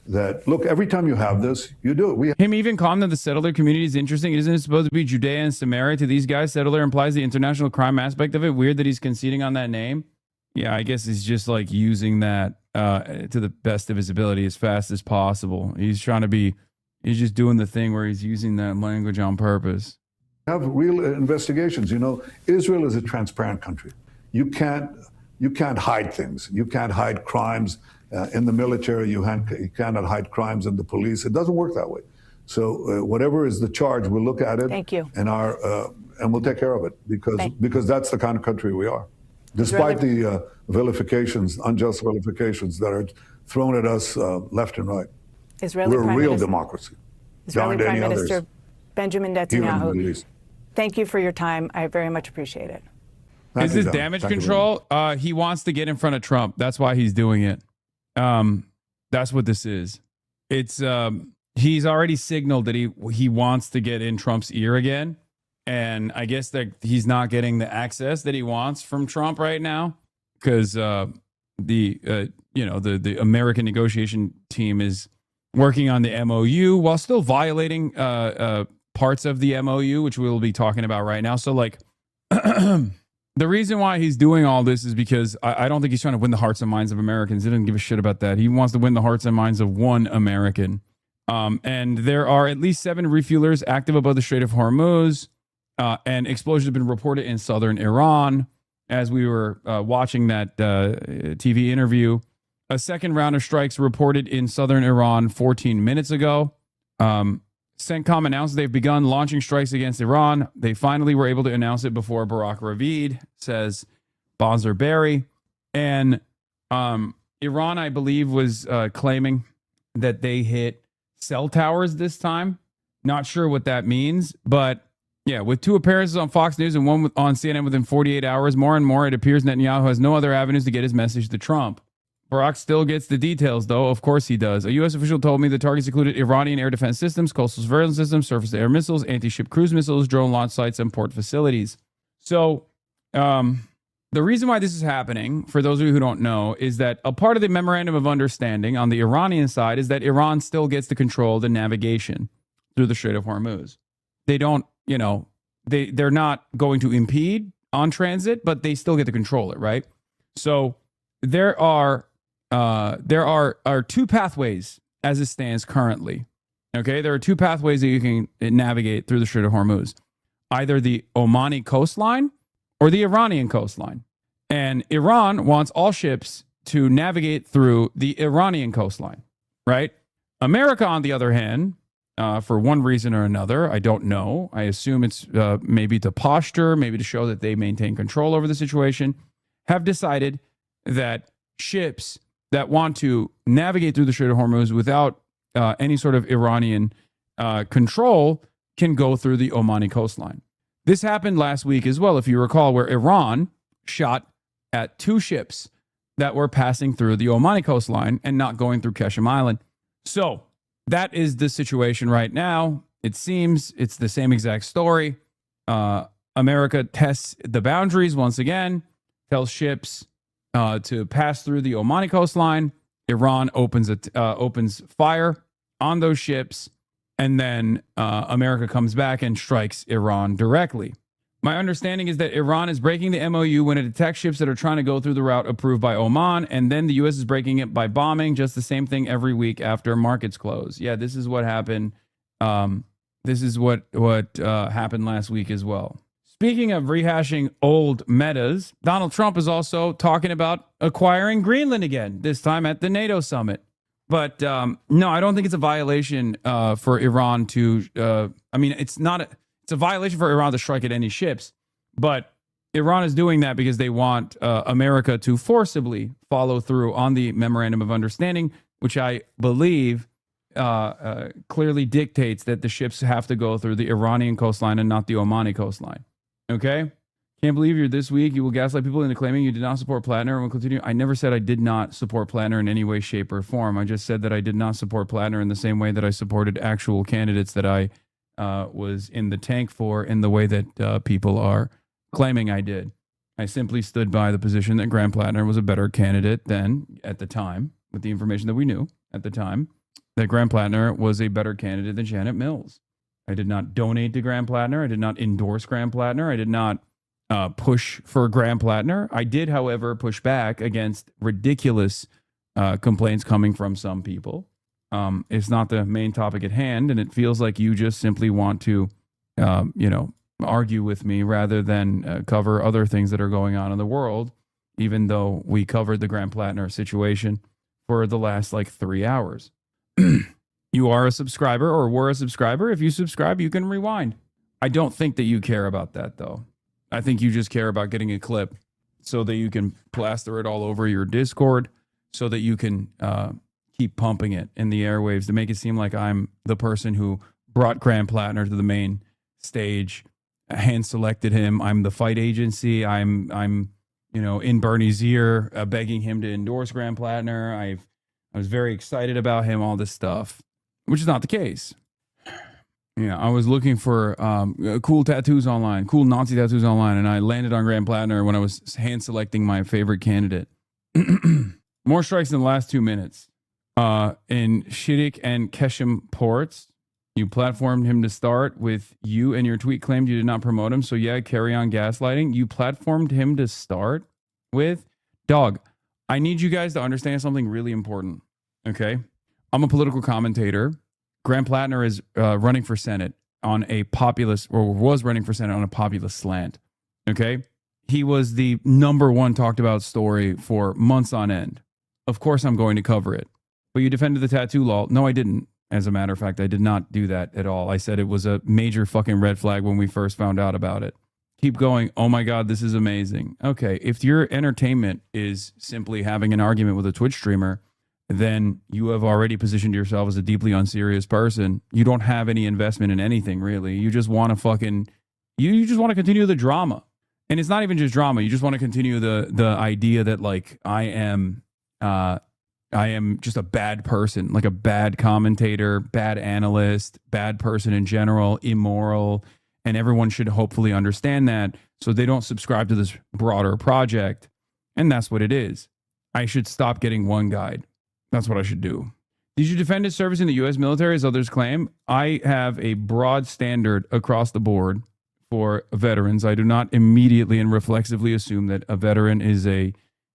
that, look, every time you have this, you do it.
Him even calling that the settler community is interesting. Isn't it supposed to be Judea and Samaria to these guys? Settler implies the international crime aspect of it. Weird that he's conceding on that name. Yeah, I guess he's just like using that to the best of his ability as fast as possible. He's just doing the thing where he's using that language on purpose.
Have real investigations. You know, Israel is a transparent country. You can't hide things. You can't hide crimes in the military. You cannot hide crimes in the police. It doesn't work that way. So whatever is the charge, we'll look at it.
Thank you.
And we'll take care of it because that's the kind of country we are. Despite the vilifications, unjust vilifications that are thrown at us left and right. We're a real democracy.
Israeli Prime Minister Benjamin Netanyahu, thank you for your time. I very much appreciate it.
Is this damage control? He wants to get in front of Trump. That's why he's doing it. That's what this is. It's he's already signaled that he wants to get in Trump's ear again. And I guess that he's not getting the access that he wants from Trump right now because the American negotiation team is working on the MOU while still violating parts of the MOU, which we'll be talking about right now. So, like, the reason why he's doing all this is because I don't think he's trying to win the hearts and minds of Americans. He doesn't give a shit about that. He wants to win the hearts and minds of one American. And there are at least 7 refuelers active above the Strait of Hormuz. And explosions have been reported in southern Iran. As we were watching that TV interview, a second round of strikes reported in southern Iran 14 minutes ago. CENTCOM announced they've begun launching strikes against Iran. They finally were able to announce it before Barack Ravid, says Bonzer Berry. And Iran, I believe, was claiming that they hit cell towers this time. Not sure what that means, but yeah, with 2 appearances on Fox News and 1 on CNN within 48 hours, more and more it appears Netanyahu has no other avenues to get his message to Trump. Barack still gets the details, though. Of course he does. A U.S. official told me the targets included Iranian air defense systems, coastal surveillance systems, surface-to-air missiles, anti-ship cruise missiles, drone launch sites, and port facilities. So the reason why this is happening, for those of you who don't know, is that a part of the memorandum of understanding on the Iranian side is that Iran still gets to control the navigation through the Strait of Hormuz. They don't, they're not going to impede on transit, but they still get to control it, right? So there are two pathways as it stands currently. Okay, there are two pathways that you can navigate through the Strait of Hormuz, either the Omani coastline or the Iranian coastline. And Iran wants all ships to navigate through the Iranian coastline, right? America, on the other hand, for one reason or another, I don't know. I assume it's maybe to posture, maybe to show that they maintain control over the situation, have decided that ships that want to navigate through the Strait of Hormuz without any sort of Iranian control can go through the Omani coastline. This happened last week as well, if you recall, where Iran shot at 2 ships that were passing through the Omani coastline and not going through Qeshm Island. So that is the situation right now. It seems it's the same exact story. America tests the boundaries once again, tells ships to pass through the Omani coastline. Iran opens fire on those ships, and then America comes back and strikes Iran directly. My understanding is that Iran is breaking the MOU when it attacks ships that are trying to go through the route approved by Oman, and then the U.S. is breaking it by bombing. Just the same thing every week after markets close. Yeah, this is what happened. This is what happened last week as well. Speaking of rehashing old metas, Donald Trump is also talking about acquiring Greenland again, this time at the NATO summit. But no, I don't think it's a violation for Iran to, it's a violation for Iran to strike at any ships. But Iran is doing that because they want America to forcibly follow through on the memorandum of understanding, which I believe clearly dictates that the ships have to go through the Iranian coastline and not the Omani coastline. Okay? Can't believe you're this week. You will gaslight people into claiming you did not support PLATNER and will continue. I never said I did not support PLATNER in any way, shape, or form. I just said that I did not support PLATNER in the same way that I supported actual candidates that I was in the tank for, in the way that people are claiming I did. I simply stood by the position that Graham PLATNER was a better candidate than, at the time, with the information that we knew at the time, that Graham PLATNER was a better candidate than Janet Mills. I did not donate to Graham PLATNER. I did not endorse Graham PLATNER. I did not push for Graham PLATNER. I did, however, push back against ridiculous complaints coming from some people. It's not the main topic at hand, and it feels like you just simply want to, argue with me rather than cover other things that are going on in the world, even though we covered the Graham PLATNER situation for the last 3 hours. You are a subscriber or were a subscriber. If you subscribe, you can rewind. I don't think that you care about that, though. I think you just care about getting a clip so that you can plaster it all over your Discord, so that you can keep pumping it in the airwaves to make it seem like I'm the person who brought Graham PLATNER to the main stage, hand selected him. I'm the fight agency. I'm in Bernie's ear, begging him to endorse Graham PLATNER. I was very excited about him, all this stuff, which is not the case. Yeah, I was looking for cool tattoos online, cool Nazi tattoos online, and I landed on Graham PLATNER when I was hand selecting my favorite candidate. More strikes in the last 2 minutes. In Shidik and Qeshm ports, you platformed him to start with you, and your tweet claimed you did not promote him. So yeah, carry on gaslighting. You platformed him to start with. Dog, I need you guys to understand something really important. Okay, I'm a political commentator. Graham PLATNER is running for Senate on a populist, or was running for Senate on a populist slant. Okay, he was the #1 talked about story for months on end. Of course, I'm going to cover it. But you defended the tattoo law. No, I didn't. As a matter of fact, I did not do that at all. I said it was a major fucking red flag when we first found out about it. Keep going. Oh my God, this is amazing. Okay, if your entertainment is simply having an argument with a Twitch streamer, then you have already positioned yourself as a deeply unserious person. You don't have any investment in anything, really. You just want to you just want to continue the drama. And it's not even just drama. You just want to continue the idea that I am just a bad person, like a bad commentator, bad analyst, bad person in general, immoral, And everyone should hopefully understand that so they don't subscribe to this broader project. And that's what it is. I should stop getting one guide. That's what I should do. Did you defend his service in the U.S. military, as others claim? I have a broad standard across the board for veterans. I do not immediately and reflexively assume that a veteran is a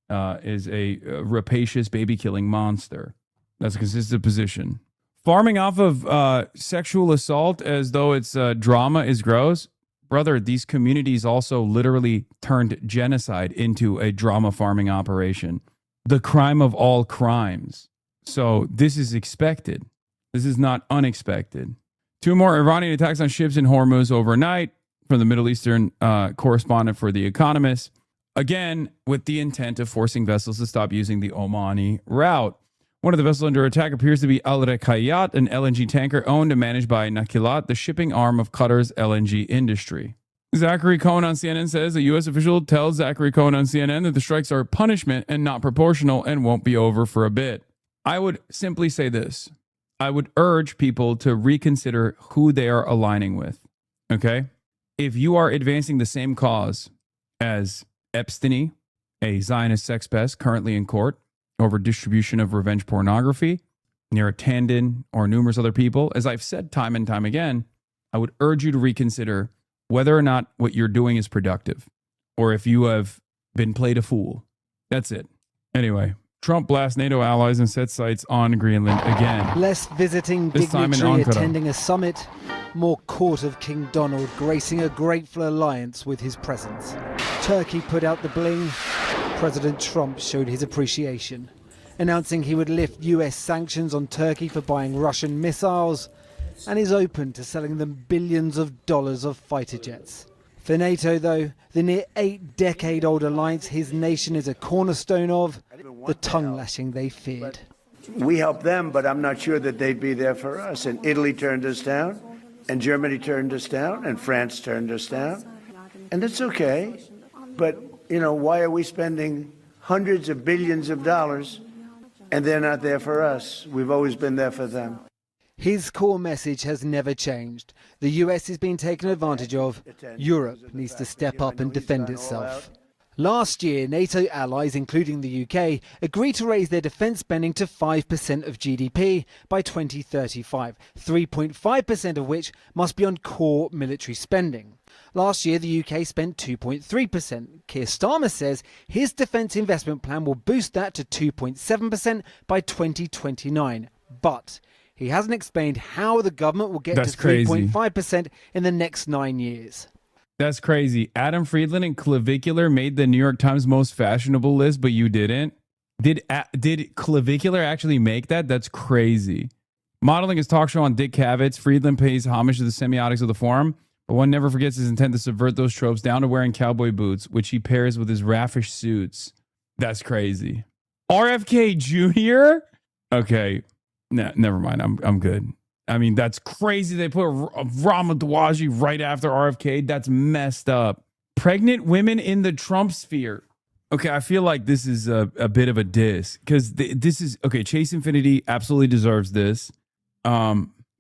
rapacious baby-killing monster. That's a consistent position. Farming off of sexual assault as though it's drama is gross. Brother, these communities also literally turned genocide into a drama farming operation. The crime of all crimes. So this is expected. This is not unexpected. 2 more Iranian attacks on ships in Hormuz overnight from the Middle Eastern correspondent for The Economist. Again, with the intent of forcing vessels to stop using the Omani route. One of the vessels under attack appears to be Al Rekayat, an LNG tanker owned and managed by Nakilat, the shipping arm of Qatar's LNG industry. Zachary Cohen on CNN says a U.S. official tells Zachary Cohen on CNN that the strikes are punishment and not proportional and won't be over for a bit. I would simply say this. I would urge people to reconsider who they are aligning with. Okay? If you are advancing the same cause as Epstein, a Zionist sex pest currently in court over distribution of revenge pornography, Neera Tanden, or numerous other people, as I've said time and time again, I would urge you to reconsider whether or not what you're doing is productive, or if you have been played a fool. That's it. Anyway, Trump blasts NATO allies and sets sights on Greenland again.
Less visiting dignitary attending a summit, more court of King Donald gracing a grateful alliance with his presence. Turkey put out the bling. President Trump showed his appreciation, announcing he would lift US sanctions on Turkey for buying Russian missiles and is open to selling them billions of dollars of fighter jets. For NATO, though, the near 8-decade-old alliance his nation is a cornerstone of, the tongue-lashing they feared.
We helped them, but I'm not sure that they'd be there for us. And Italy turned us down, and Germany turned us down, and France turned us down. And it's okay, but, you know, why are we spending hundreds of billions of dollars and they're not there for us? We've always been there for them.
His core message has never changed. The US is being taken advantage of. Europe needs to step up and defend itself. Last year, NATO allies, including the UK, agreed to raise their defence spending to 5% of GDP by 2035, 3.5% of which must be on core military spending. Last year, the UK spent 2.3%. Keir Starmer says his defence investment plan will boost that to 2.7% by 2029. But he hasn't explained how the government will get to 3.5% in the next 9 years.
That's crazy. Adam Friedland and Clavicular made the New York Times most fashionable list, but you didn't. Did Clavicular actually make that? That's crazy. Modeling his talk show on Dick Cavett, Friedland pays homage to the semiotics of the forum, but one never forgets his intent to subvert those tropes down to wearing cowboy boots, which he pairs with his raffish suits. That's crazy. RFK Jr.? Okay. No, never mind. I'm good. I mean, that's crazy. They put Rama Dawaji right after RFK. That's messed up. Pregnant women in the Trump sphere. Okay, I feel like this is a bit of a diss because this is okay. Chase Infinity absolutely deserves this.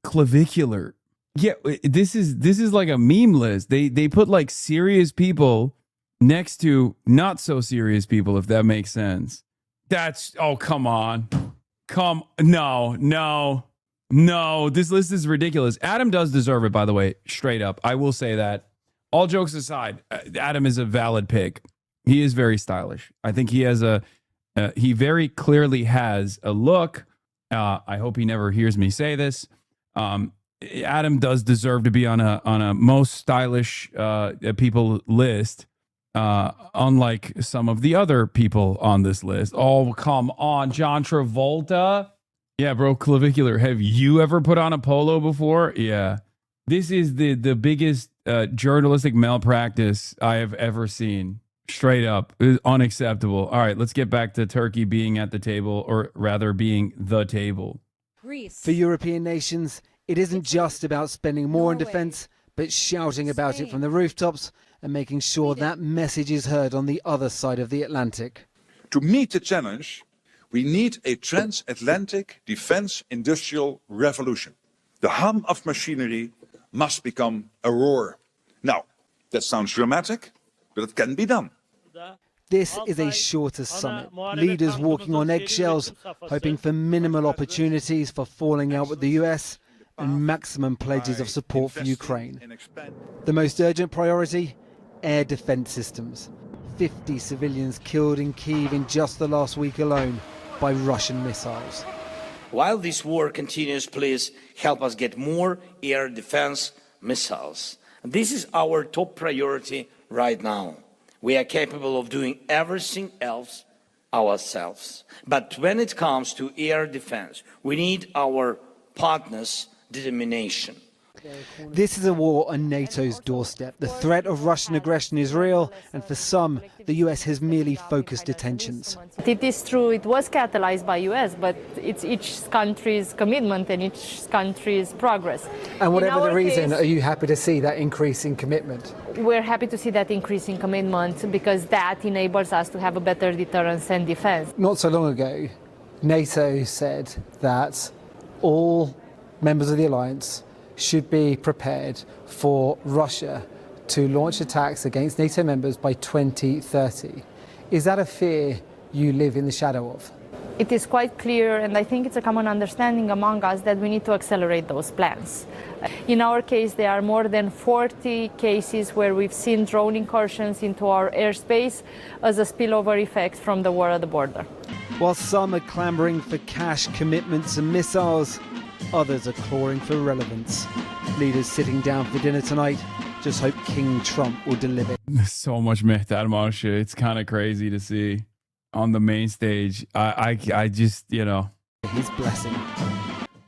Clavicular. Yeah, this is like a meme list. They put like serious people next to not so serious people, if that makes sense. That's come on. No, this list is ridiculous. Adam does deserve it, by the way, straight up. I will say that. All jokes aside, Adam is a valid pick. He is very stylish. I think he has he very clearly has a look. I hope he never hears me say this. Adam does deserve to be on a most stylish people list, unlike some of the other people on this list. Oh, come on, John Travolta. Yeah, bro, Clavicular. Have you ever put on a polo before? Yeah. This is the biggest journalistic malpractice I have ever seen. Straight up. It is unacceptable. All right, let's get back to Turkey being at the table, or rather being the table.
For European nations, it isn't just about spending more on defence, but shouting about it from the rooftops and making sure that message is heard on the other side of the Atlantic.
To meet the challenge, we need a transatlantic defense industrial revolution. The hum of machinery must become a roar. Now, that sounds dramatic, but it can be done.
This is a shorter summit. Leaders walking on eggshells, hoping for minimal opportunities for falling out with the US and maximum pledges of support for Ukraine. The most urgent priority? Air defense systems. 50 civilians killed in Kyiv in just the last week alone by Russian missiles.
While this war continues, please help us get more air defense missiles. This is our top priority right now. We are capable of doing everything else ourselves. But when it comes to air defense, we need our partners' determination.
This is a war on NATO's doorstep. The threat of Russian aggression is real, and for some, the US has merely focused attentions.
It is true, it was catalyzed by US, but it's each country's commitment and each country's progress.
And whatever the reason, are you happy to see that increase in commitment?
We're happy to see that increase in commitment because that enables us to have a better deterrence and defense.
Not so long ago, NATO said that all members of the alliance should be prepared for Russia to launch attacks against NATO members by 2030. Is that a fear you live in the shadow of?
It is quite clear, and I think it's a common understanding among us, that we need to accelerate those plans. In our case, there are more than 40 cases where we've seen drone incursions into our airspace as a spillover effect from the war at the border.
While some are clamoring for cash commitments and missiles, others are clawing for relevance. Leaders sitting down for dinner tonight just hope King Trump will deliver.
So much Mehtar shit. It's kind of crazy to see on the main stage. I just, you know.
His blessing.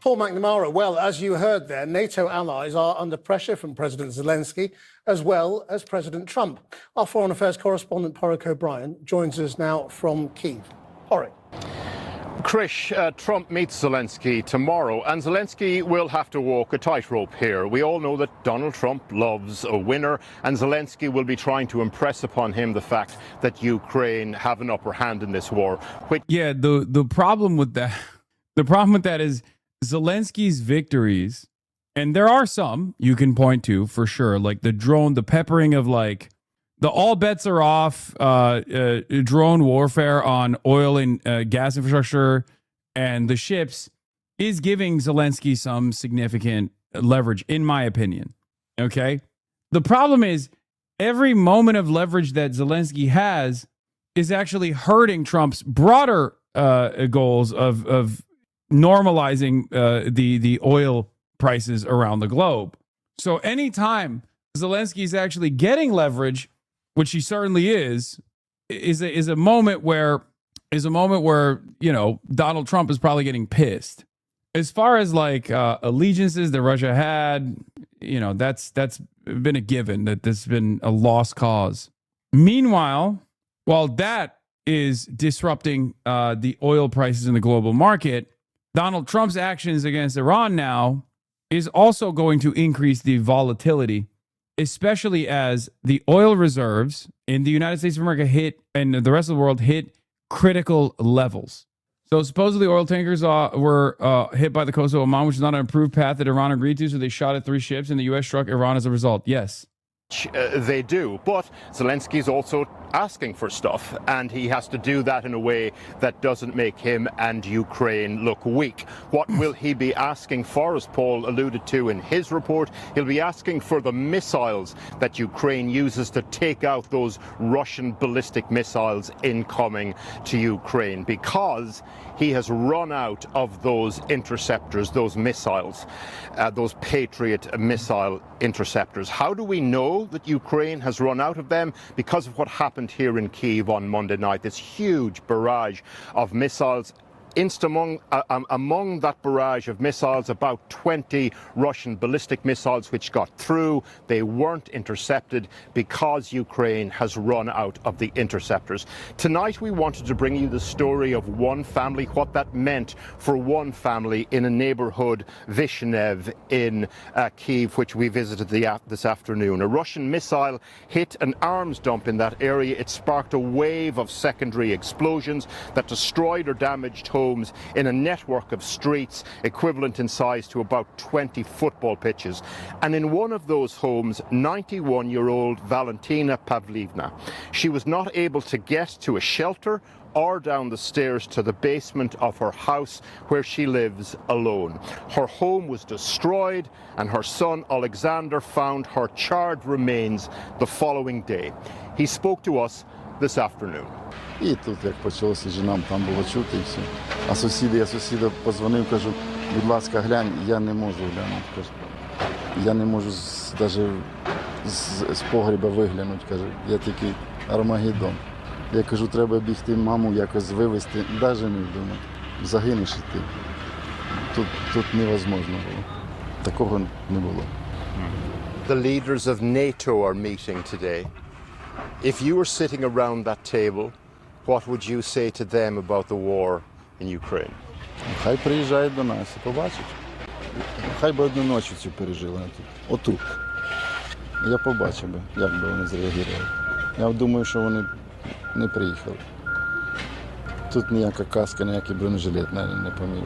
Paul McNamara, well, as you heard there, NATO allies are under pressure from President Zelensky as well as President Trump. Our Foreign Affairs correspondent, Porrick O'Brien, joins us now from Kyiv. Porrick.
Krish, Trump meets Zelensky tomorrow, and Zelensky will have to walk a tightrope here. We all know that Donald Trump loves a winner, and Zelensky will be trying to impress upon him the fact that Ukraine have an upper hand in this war.
Yeah, the problem with that is Zelensky's victories, and there are some you can point to for sure, like the drone, the peppering of like the all bets are off drone warfare on oil and gas infrastructure and the ships is giving Zelensky some significant leverage, in my opinion. Okay. The problem is every moment of leverage that Zelensky has is actually hurting Trump's broader goals of normalizing the oil prices around the globe. So anytime Zelensky is actually getting leverage, which he certainly is a moment where you know Donald Trump is probably getting pissed. As far as like allegiances that Russia had, you know, that's been a given that this has been a lost cause. Meanwhile, while that is disrupting the oil prices in the global market, Donald Trump's actions against Iran now is also going to increase the volatility, especially as the oil reserves in the United States of America hit and the rest of the world hit critical levels. So supposedly oil tankers were hit by the coast of Oman, which is not an approved path that Iran agreed to. So they shot at 3 ships and the U.S. struck Iran as a result. Yes.
They do, but Zelensky's also asking for stuff, and he has to do that in a way that doesn't make him and Ukraine look weak. What will he be asking for, as Paul alluded to in his report? He'll be asking for the missiles that Ukraine uses to take out those Russian ballistic missiles incoming to Ukraine, because he has run out of those interceptors, those missiles, those Patriot missile interceptors. How do we know that Ukraine has run out of them? Because of what happened here in Kyiv on Monday night, this huge barrage of missiles. Among that barrage of missiles, about 20 Russian ballistic missiles which got through. They weren't intercepted because Ukraine has run out of the interceptors. Tonight we wanted to bring you the story of one family, what that meant for one family in a neighborhood, Vishnev in Kyiv, which we visited this afternoon. A Russian missile hit an arms dump in that area. It sparked a wave of secondary explosions that destroyed or damaged homes homes in a network of streets equivalent in size to about 20 football pitches. And in one of those homes, 91-year-old Valentina Pavlivna, she was not able to get to a shelter or down the stairs to the basement of her house where she lives alone. Her home was destroyed and her son Alexander found her charred remains the following day. He spoke to us this afternoon.
І тут, як почалося, жінам там було чути і все. А я сусіда позвонив, кажу, будь ласка, глянь, я не можу глянути, кажу. Я не можу навіть з погреба виглянути, кажу, я тільки Армагеддон. Я кажу, треба бігти маму якось вивезти, навіть не вдома. Загинеш і ти. Тут невозможно було. Такого не було.
The leaders of NATO are meeting today. If you were sitting around that table, what would you say to them about the war in Ukraine?
Хай приїжджають до нас і побачать. Хай би одну ніч цю пережили тут. Отут. Я побачив би, як би вони зреагували. Я думаю, що вони не приїхали. Тут ніяка каска, ніякий бронежилет не поміг.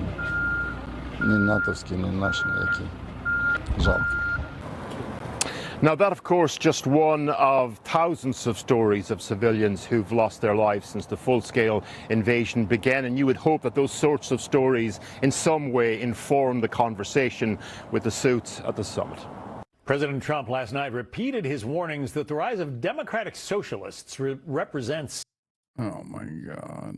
Ні натовський, ні наш ніякий. Жалко.
Now that, of course, just one of thousands of stories of civilians who've lost their lives since the full-scale invasion began, and you would hope that those sorts of stories in some way inform the conversation with the suits at the summit.
President Trump last night repeated his warnings that the rise of democratic socialists represents...
Oh my God.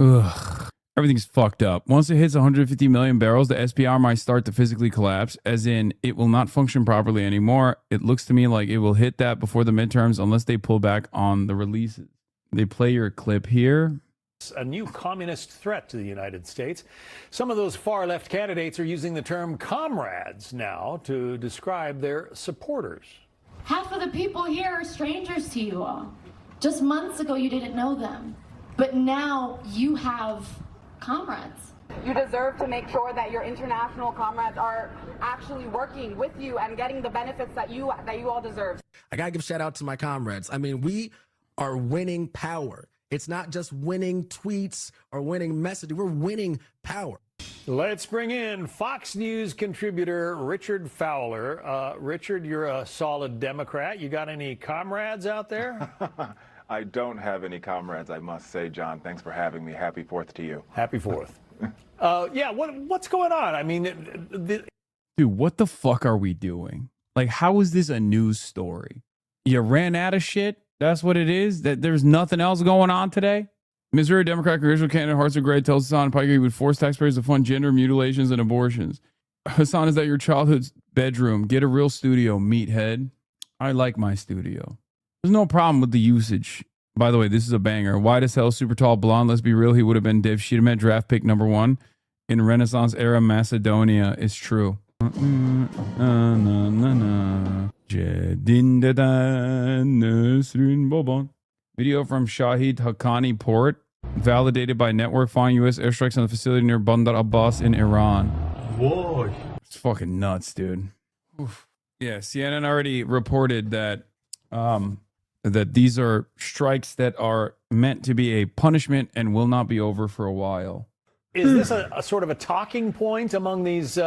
Ugh. Everything's fucked up. Once it hits 150 million barrels, the SPR might start to physically collapse, as in it will not function properly anymore. It looks to me like it will hit that before the midterms unless they pull back on the releases. They play your clip here.
A new communist threat to the United States. Some of those far-left candidates are using the term comrades now to describe their supporters.
Half of the people here are strangers to you all. Just months ago, you didn't know them. But now you have comrades.
You deserve to make sure that your international comrades are actually working with you and getting the benefits that you all deserve.
I gotta give shout out to my comrades. I mean, we are winning power. It's not just winning tweets or winning messages. We're winning power.
Let's bring in Fox News contributor Richard Fowler. Richard, you're a solid Democrat. You got any comrades out there?
I don't have any comrades, I must say, John. Thanks for having me. Happy 4th to you.
Happy 4th. Yeah, what's going on? I mean,
dude, what the fuck are we doing? Like, how is this a news story? You ran out of shit? That's what it is? That there's nothing else going on today? Missouri Democrat congressional candidate Hartson Gray tells Hassan Piker he would force taxpayers to fund gender mutilations and abortions. Hassan, is that your childhood's bedroom? Get a real studio, meathead. I like my studio. There's no problem with the usage. By the way, this is a banger. Wide as hell, super tall, blonde. Let's be real. He would have been Div Sheet meant draft pick #1 in Renaissance era Macedonia. It's true. Video from Shahid Haqqani Port. Validated by network following U.S. airstrikes on the facility near Bandar Abbas in Iran. Whoa. It's fucking nuts, dude. Oof. Yeah, CNN already reported that that these are strikes that are meant to be a punishment and will not be over for a while.
Is this a sort of a talking point among these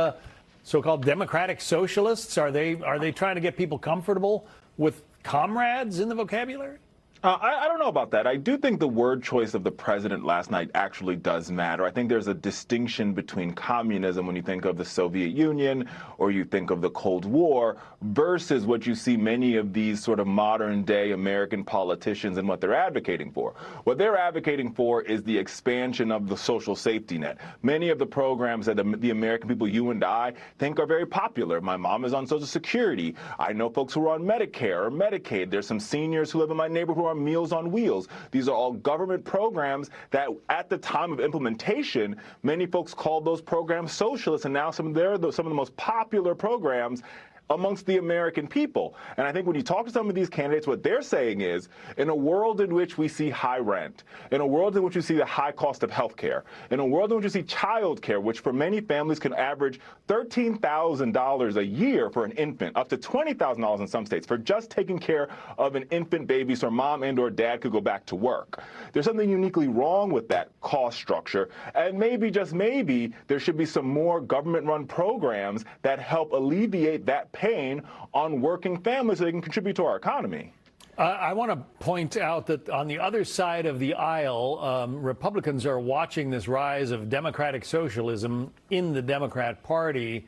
so-called democratic socialists? Are they trying to get people comfortable with comrades in the vocabulary?
I don't know about that. I do think the word choice of the president last night actually does matter. I think there's a distinction between communism when you think of the Soviet Union or you think of the Cold War versus what you see many of these sort of modern day American politicians and what they're advocating for. What they're advocating for is the expansion of the social safety net. Many of the programs that the American people, you and I, think are very popular. My mom is on Social Security. I know folks who are on Medicare or Medicaid. There's some seniors who live in my neighborhood who are Meals on Wheels. These are all government programs that at the time of implementation, many folks called those programs socialist, and now they're some of the most popular programs amongst the American people. And I think when you talk to some of these candidates, what they're saying is, in a world in which we see high rent, in a world in which we see the high cost of health care, in a world in which we see child care, which for many families can average $13,000 a year for an infant, up to $20,000 in some states, for just taking care of an infant baby so mom and or dad could go back to work. There's something uniquely wrong with that cost structure, and maybe, just maybe, there should be some more government-run programs that help alleviate that pain on working families so they can contribute to our economy.
I want to point out that on the other side of the aisle, Republicans are watching this rise of democratic socialism in the Democrat Party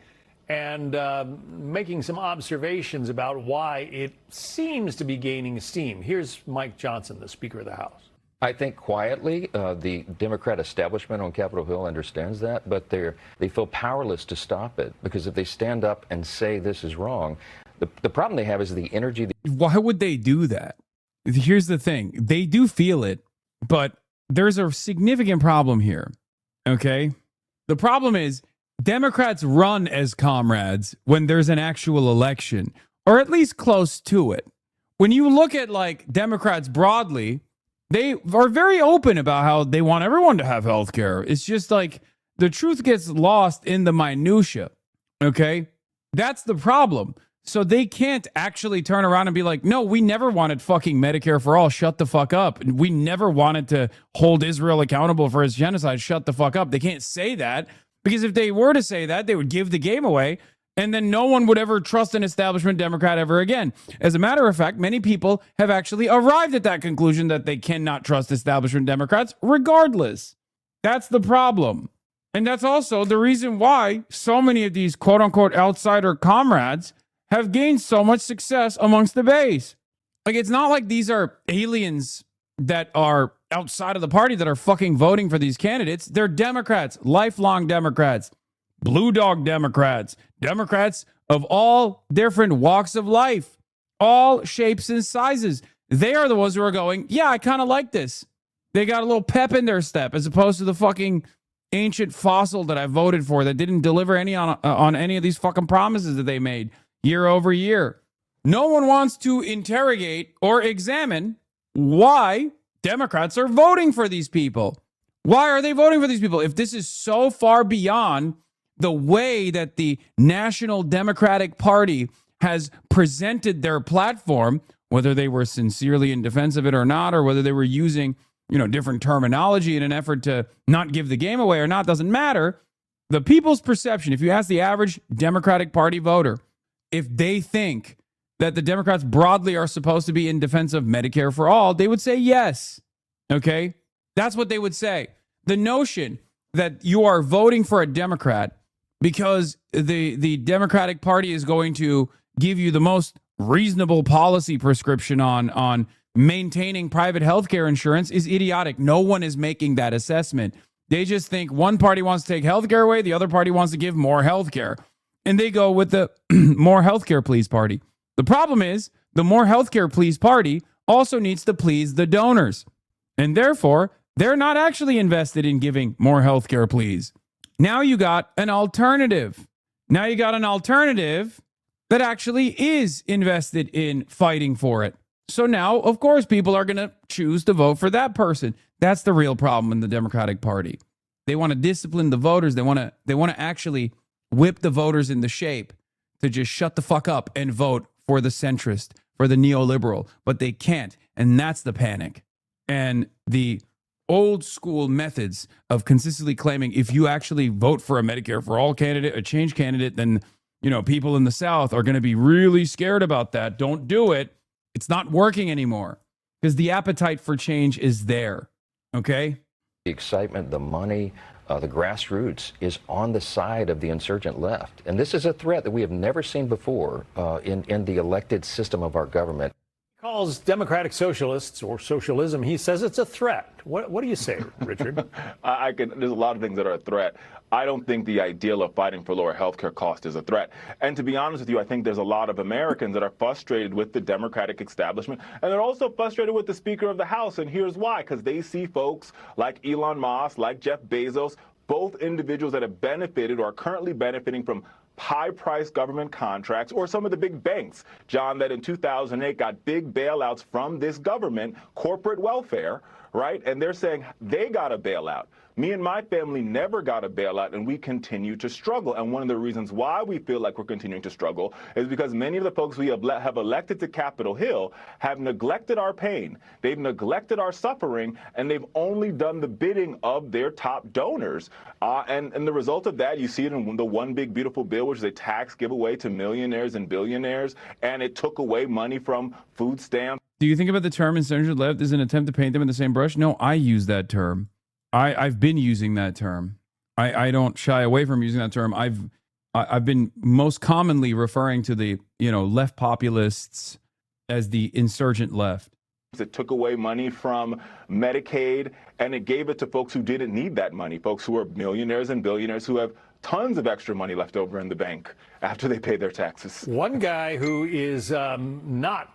and making some observations about why it seems to be gaining steam. Here's Mike Johnson, the Speaker of the House.
I think quietly the Democrat establishment on Capitol Hill understands that, but they feel powerless to stop it, because if they stand up and say this is wrong, the problem they have is the energy.
Why would they do that? Here's the thing. They do feel it, but there's a significant problem here, okay? The problem is Democrats run as comrades when there's an actual election, or at least close to it. When you look at, like, Democrats broadly, they are very open about how they want everyone to have health care. It's just like the truth gets lost in the minutia, okay? That's the problem. So they can't actually turn around and be like, no, we never wanted fucking Medicare for all. Shut the fuck up. We never wanted to hold Israel accountable for its genocide. Shut the fuck up. They can't say that, because if they were to say that, they would give the game away. And then no one would ever trust an establishment Democrat ever again. As a matter of fact, many people have actually arrived at that conclusion that they cannot trust establishment Democrats regardless. That's the problem. And that's also the reason why so many of these quote unquote outsider comrades have gained so much success amongst the base. Like, it's not like these are aliens that are outside of the party that are fucking voting for these candidates. They're Democrats, lifelong Democrats, blue dog Democrats, Democrats of all different walks of life, all shapes and sizes. They are the ones who are going, yeah, I kind of like this. They got a little pep in their step, as opposed to the fucking ancient fossil that I voted for that didn't deliver any on any of these fucking promises that they made year over year. No one wants to interrogate or examine why Democrats are voting for these people. Why are they voting for these people? If this is so far beyond the way that the National Democratic Party has presented their platform, whether they were sincerely in defense of it or not, or whether they were using, different terminology in an effort to not give the game away or not, doesn't matter. The people's perception, if you ask the average Democratic Party voter, if they think that the Democrats broadly are supposed to be in defense of Medicare for all, they would say yes. Okay? That's what they would say. The notion that you are voting for a Democrat because the Democratic Party is going to give you the most reasonable policy prescription on maintaining private health care insurance is idiotic. No one is making that assessment. They just think one party wants to take health care away, the other party wants to give more health care. And they go with the more health care please party. The problem is the more health care please party also needs to please the donors. And therefore, they're not actually invested in giving more health care please. Now you got an alternative. Now you got an alternative that actually is invested in fighting for it. So now, of course, people are going to choose to vote for that person. That's the real problem in the Democratic Party. They want to discipline the voters. They want to actually whip the voters into shape to just shut the fuck up and vote for the centrist, for the neoliberal. But they can't. And that's the panic. And the old school methods of consistently claiming if you actually vote for a Medicare for all candidate, a change candidate, then, people in the South are going to be really scared about that. Don't do it. It's not working anymore because the appetite for change is there. Okay?
The excitement, the money, the grassroots is on the side of the insurgent left. And this is a threat that we have never seen before in the elected system of our government.
He calls democratic socialists or socialism, he says it's a threat. What do you say, Richard?
There's a lot of things that are a threat. I don't think the ideal of fighting for lower healthcare costs is a threat. And to be honest with you, I think there's a lot of Americans that are frustrated with the Democratic establishment, and they're also frustrated with the Speaker of the House. And here's why, because they see folks like Elon Musk, like Jeff Bezos, both individuals that have benefited or are currently benefiting from high-priced government contracts, or some of the big banks, John, that in 2008 got big bailouts from this government, corporate welfare, right? And they're saying they got a bailout. Me and my family never got a bailout, and we continue to struggle. And one of the reasons why we feel like we're continuing to struggle is because many of the folks we have elected to Capitol Hill have neglected our pain. They've neglected our suffering, and they've only done the bidding of their top donors. And the result of that, you see it in the One Big Beautiful Bill, which is a tax giveaway to millionaires and billionaires, and it took away money from food stamps.
Do you think about the term insurgent left as an attempt to paint them in the same brush? No, I use that term. I've been using that term. I don't shy away from using that term. I've been most commonly referring to the left populists as the insurgent left.
It took away money from Medicaid, and it gave it to folks who didn't need that money, folks who are millionaires and billionaires who have tons of extra money left over in the bank after they pay their taxes.
One guy who is not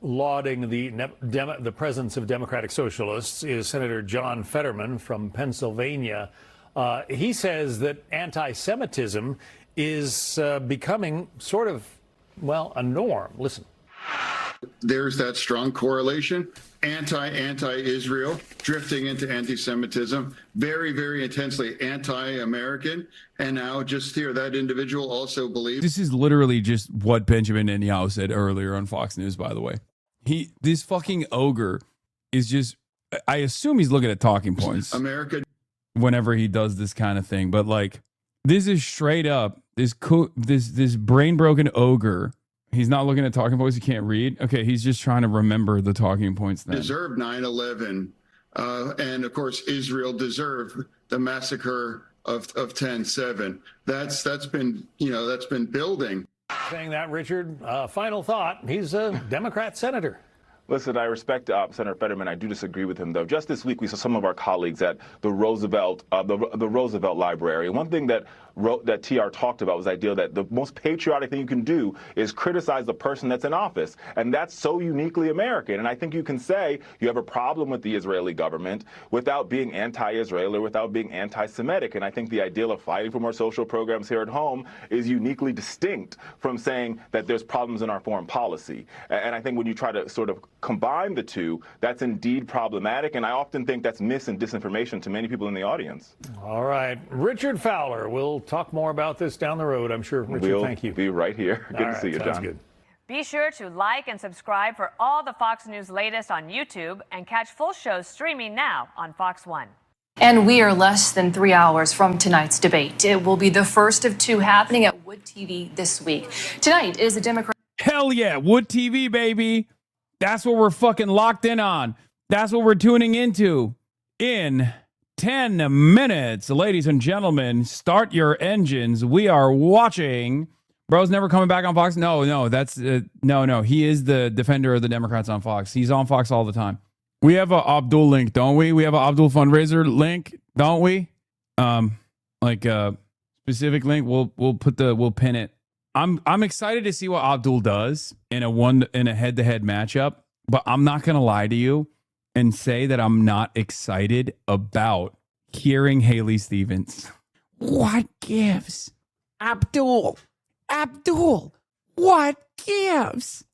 lauding the presence of Democratic socialists is Senator John Fetterman from Pennsylvania. He says that anti-Semitism is becoming sort of, well, a norm. Listen.
There's that strong correlation, anti-Israel, drifting into anti-Semitism, very, very intensely anti-American. And now just here, that individual also believes.
This is literally just what Benjamin Netanyahu said earlier on Fox News, by the way. This fucking ogre is just, I assume he's looking at talking points.
America.
Whenever he does this kind of thing. But like, this is straight up, this brain broken ogre. He's not looking at talking points he can't read. Okay, he's just trying to remember the talking points then.
Deserved 9/11. And of course, Israel deserved the massacre of 10/7. That's been building.
Saying that, Richard, final thought. He's a Democrat senator.
Listen, I respect Senator Fetterman. I do disagree with him, though. Just this week, we saw some of our colleagues at the Roosevelt Library. One thing that TR talked about was the idea that the most patriotic thing you can do is criticize the person that's in office. And that's so uniquely American. And I think you can say you have a problem with the Israeli government without being anti-Israel or without being anti-Semitic. And I think the ideal of fighting for more social programs here at home is uniquely distinct from saying that there's problems in our foreign policy. And I think when you try to sort of combine the two, that's indeed problematic. And I often think that's mis and disinformation to many people in the audience.
All right. Richard Fowler, we'll talk more about this down the road, I'm sure. Richard, thank you.
We'll be right here. Good to see you, John.
Good.
Be sure to like and subscribe for all the Fox News latest on YouTube and catch full shows streaming now on Fox One.
And we are less than 3 hours from tonight's debate. It will be the first of two happening at Wood TV this week. Tonight is the Democrat.
Hell yeah, Wood TV, baby. That's what we're fucking locked in on. That's what we're tuning into in 10 minutes. Ladies and gentlemen, start your engines. We are watching. Bro's never coming back on Fox. No, that's no. He is the defender of the Democrats on Fox. He's on Fox all the time. We have a Abdul link, don't we? We have a Abdul fundraiser link, don't we? Like a specific link. We'll pin it. I'm excited to see what Abdul does in a head-to-head matchup, but I'm not gonna lie to you and say that I'm not excited about hearing Haley Stevens. What gives? Abdul, what gives?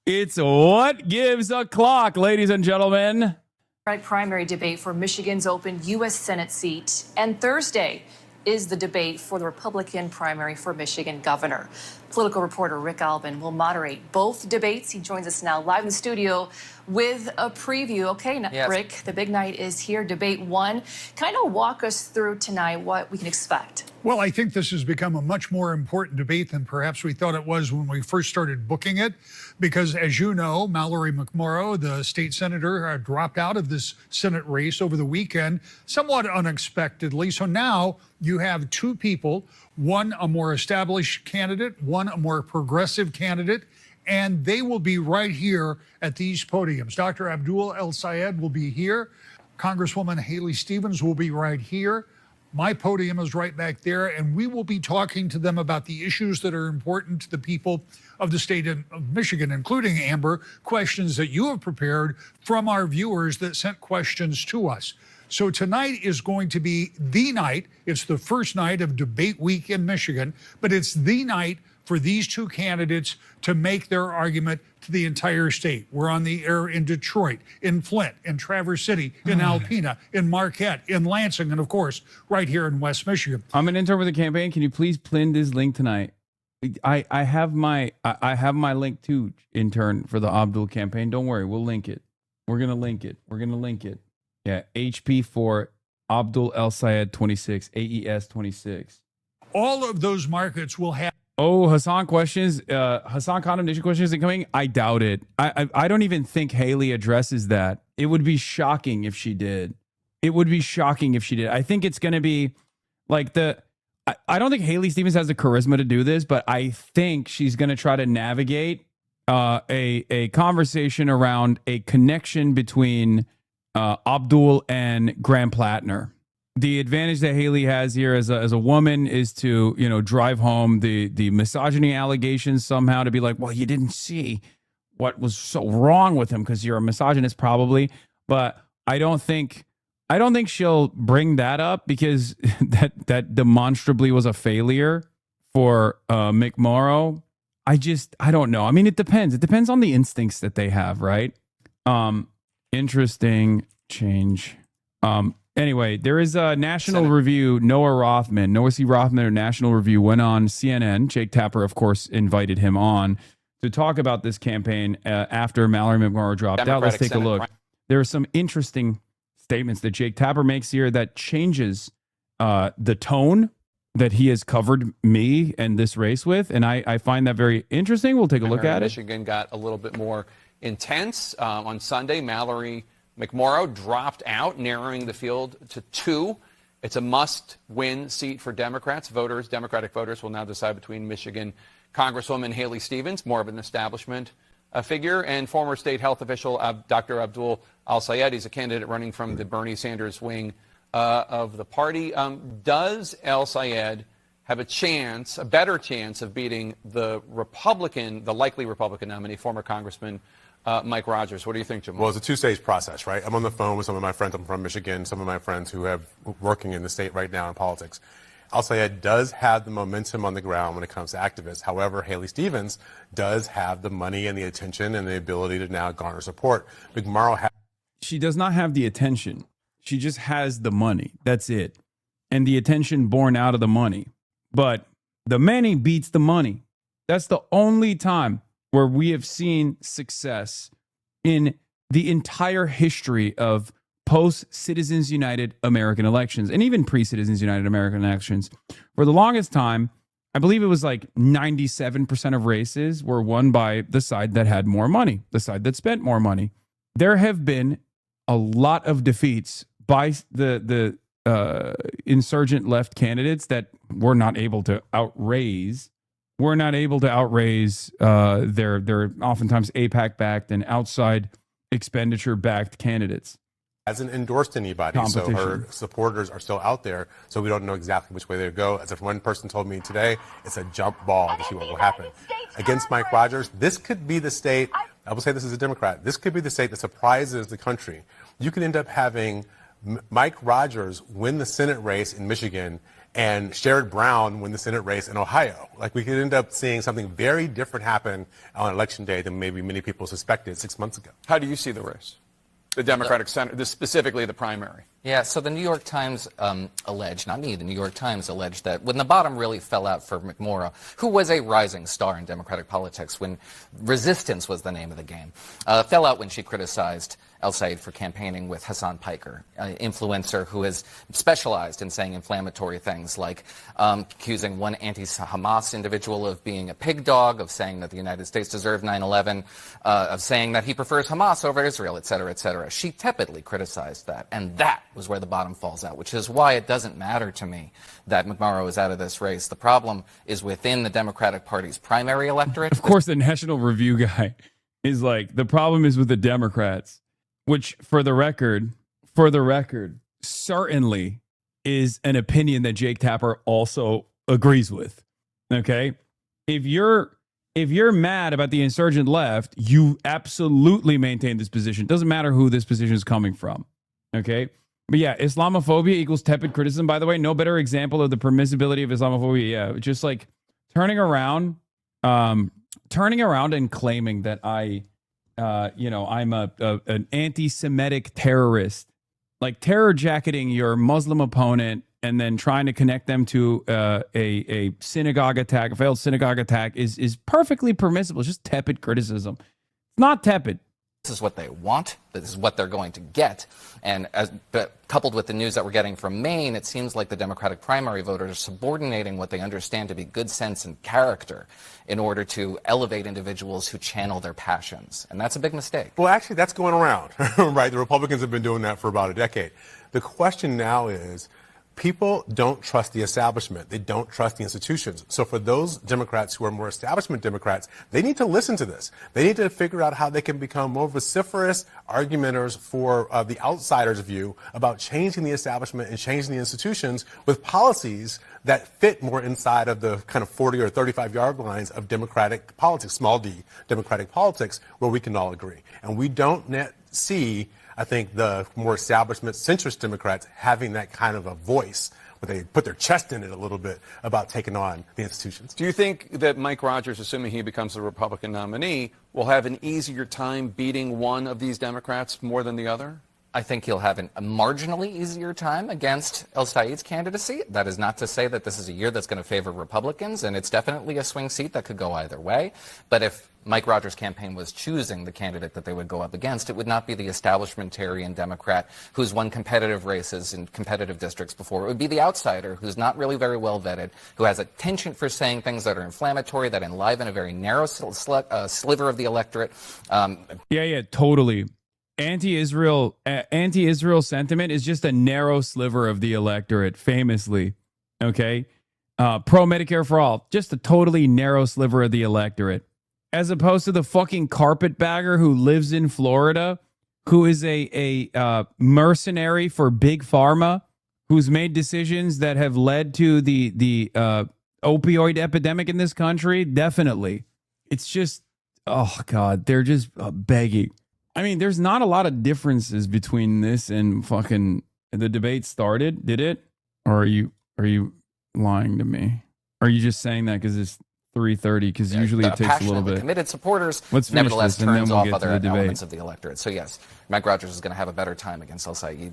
It's what gives o'clock, ladies and gentlemen.
Primary debate for Michigan's open U.S. Senate seat. And Thursday is the debate for the Republican primary for Michigan governor. Political reporter Rick Albin will moderate both debates. He joins us now live in the studio with a preview. Okay, yes. Rick, the big night is here, debate one. Kind of walk us through tonight what we can expect.
Well, I think this has become a much more important debate than perhaps we thought it was when we first started booking it, because as you know, Mallory McMorrow, the state senator, dropped out of this Senate race over the weekend, somewhat unexpectedly. So now you have two people, one a more established candidate, one a more progressive candidate, and they will be right here at these podiums. Dr. Abdul El Sayed will be here. Congresswoman Haley Stevens will be right here. My podium is right back there, and we will be talking to them about the issues that are important to the people of the state of Michigan, including, Amber, questions that you have prepared from our viewers that sent questions to us. So tonight is going to be the night. It's the first night of debate week in Michigan, but it's the night for these two candidates to make their argument to the entire state. We're on the air in Detroit, in Flint, in Traverse City, in Alpena, in Marquette, in Lansing, and of course, right here in West Michigan.
I'm an intern with the campaign. Can you please pin this link tonight? I have my link too, intern, for the Abdul campaign. Don't worry, we'll link it. We're gonna link it. Yeah, HP4 Abdul El Sayed 26, AES 26.
All of those markets will have.
Oh, Hasan questions. Hasan condemnation questions incoming. I doubt it. I don't even think Haley addresses that. It would be shocking if she did. I think it's going to be like I don't think Haley Stevens has the charisma to do this, but I think she's going to try to navigate a conversation around a connection between Abdul and Graham PLATNER. The advantage that Haley has here as a woman is to, drive home the misogyny allegations somehow, to be like, well, you didn't see what was so wrong with him because you're a misogynist, probably. But I don't think she'll bring that up, because that demonstrably was a failure for McMorrow. I don't know. I mean, it depends. It depends on the instincts that they have, right? Interesting change. Anyway, there is a National Review. Noah C. Rothman at National Review went on CNN. Jake Tapper, of course, invited him on to talk about this campaign after Mallory McMorrow dropped out. Let's take a look. There are some interesting statements that Jake Tapper makes here that changes the tone that he has covered me and this race with, and I find that very interesting. We'll take a look at it.
Michigan got a little bit more intense on Sunday. Mallory McMorrow dropped out, narrowing the field to 2. It's a must-win seat for Democrats. Democratic voters will now decide between Michigan Congresswoman Haley Stevens, more of an establishment figure, and former state health official Dr. Abdul El Sayed. He's a candidate running from the Bernie Sanders wing of the party. Does El Sayed have a better chance of beating the likely Republican nominee, former Congressman Mike Rogers? What do you think, Jim?
Well, it's a two-stage process, right? I'm on the phone with some of my friends. I'm from Michigan, some of my friends who have working in the state right now in politics. El Sayed does have the momentum on the ground when it comes to activists. However, Haley Stevens does have the money and the attention and the ability to now garner support.
She does not have the attention. She just has the money. That's it. And the attention born out of the money. But the money beats the money. That's the only time where we have seen success in the entire history of post-Citizens United American elections, and even pre-Citizens United American elections. For the longest time, I believe it was like 97% of races were won by the side that had more money, the side that spent more money. There have been a lot of defeats by the insurgent left candidates that were not able to outraise. We're not able to outraise their oftentimes AIPAC-backed and outside expenditure-backed candidates.
Hasn't endorsed anybody, so her supporters are still out there, so we don't know exactly which way they go. As if one person told me today, it's a jump ball to see what will happen. Against Mike Rogers, this could be the state, I will say this as a Democrat, this could be the state that surprises the country. You could end up having Mike Rogers win the Senate race in Michigan and Sherrod Brown win the Senate race in Ohio. Like, we could end up seeing something very different happen on Election Day than maybe many people suspected 6 months ago.
How do you see the race? The Democratic Senate, specifically the primary.
Yeah, so the New York Times alleged, not me, the New York Times alleged that when the bottom really fell out for McMorrow, who was a rising star in Democratic politics when resistance was the name of the game, fell out when she criticized El Sayed for campaigning with Hassan Piker, an influencer who has specialized in saying inflammatory things like accusing one anti-Hamas individual of being a pig dog, of saying that the United States deserved 9/11, of saying that he prefers Hamas over Israel, et cetera, et cetera. She tepidly criticized that, and that was where the bottom falls out, which is why it doesn't matter to me that McMorrow is out of this race. The problem is within the Democratic Party's primary electorate.
Of course, the National Review guy is like, the problem is with the Democrats, which, for the record, certainly is an opinion that Jake Tapper also agrees with. Okay? If you're mad about the insurgent left, you absolutely maintain this position. It doesn't matter who this position is coming from. Okay? But yeah, Islamophobia equals tepid criticism. By the way, no better example of the permissibility of Islamophobia. Yeah, just like turning around and claiming that I'm an anti-Semitic terrorist, like terror jacketing your Muslim opponent and then trying to connect them to a synagogue attack, a failed synagogue attack, is perfectly permissible. It's just tepid criticism. It's not tepid.
This is what they want. This is what they're going to get. And but coupled with the news that we're getting from Maine, it seems like the Democratic primary voters are subordinating what they understand to be good sense and character in order to elevate individuals who channel their passions. And that's a big mistake.
Well, actually, that's going around, right? The Republicans have been doing that for about a decade. The question now is, people don't trust the establishment. They don't trust the institutions. So for those Democrats who are more establishment Democrats, they need to listen to this. They need to figure out how they can become more vociferous argumenters for the outsider's view about changing the establishment and changing the institutions with policies that fit more inside of the kind of 40 or 35 yard lines of democratic politics, small d, democratic politics, where we can all agree. And we don't see, I think, the more establishment centrist Democrats having that kind of a voice where they put their chest in it a little bit about taking on the institutions.
Do you think that Mike Rogers, assuming he becomes the Republican nominee, will have an easier time beating one of these Democrats more than the other?
I think he'll have a marginally easier time against El Said's candidacy. That is not to say that this is a year that's going to favor Republicans, and it's definitely a swing seat that could go either way. But if Mike Rogers' campaign was choosing the candidate that they would go up against, it would not be the establishmentarian Democrat who's won competitive races in competitive districts before. It would be the outsider who's not really very well vetted, who has a penchant for saying things that are inflammatory, that enliven a very narrow sliver of the electorate.
Yeah, totally. Anti-Israel sentiment is just a narrow sliver of the electorate, famously. Okay? Pro-Medicare for all, just a totally narrow sliver of the electorate. As opposed to the fucking carpetbagger who lives in Florida, who is a mercenary for Big Pharma, who's made decisions that have led to the opioid epidemic in this country. Definitely. It's just, oh, God, they're just begging. I mean, there's not a lot of differences between this and fucking the debate started, did it? Or are you lying to me? Are you just saying that because it's 3:30? Because usually it takes a little bit.
Committed supporters,
Let's
nevertheless, turns off other
debate.
elements of the electorate. So yes, Mike Rogers is going to have a better time against El Said.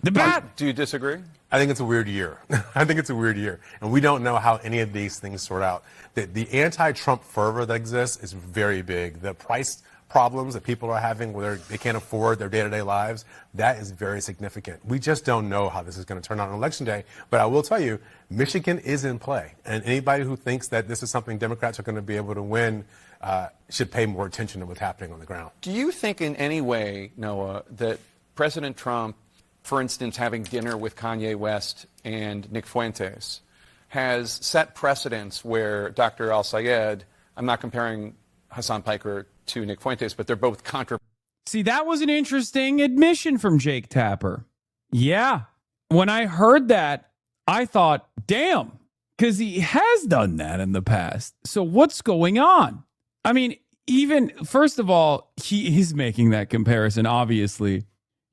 Do you disagree?
I think it's a weird year. I think it's a weird year. And we don't know how any of these things sort out. The anti-Trump fervor that exists is very big. The price problems that people are having where they can't afford their day-to-day lives, that is very significant. We just don't know how this is going to turn out on Election Day. But I will tell you, Michigan is in play. And anybody who thinks that this is something Democrats are going to be able to win should pay more attention to what's happening on the ground.
Do you think in any way, Noah, that President Trump, for instance, having dinner with Kanye West and Nick Fuentes, has set precedents where Dr. Al-Sayed, I'm not comparing Hassan Piker to Nick Fuentes, but they're both
See, that was an interesting admission from Jake Tapper. Yeah. When I heard that, I thought, damn, because he has done that in the past. So what's going on? I mean, even, first of all, he is making that comparison, obviously.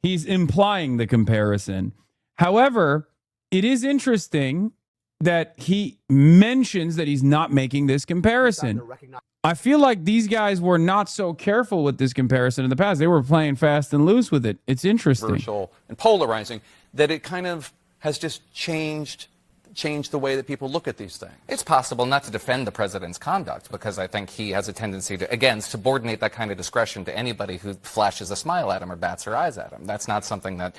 He's implying the comparison. However, it is interesting that he mentions that he's not making this comparison. I feel like these guys were not so careful with this comparison in the past. They were playing fast and loose with it. It's interesting.
Controversial and polarizing, that it kind of has just changed the way that people look at these things.
It's possible not to defend the president's conduct, because I think he has a tendency to, again, subordinate that kind of discretion to anybody who flashes a smile at him or bats their eyes at him. That's not something that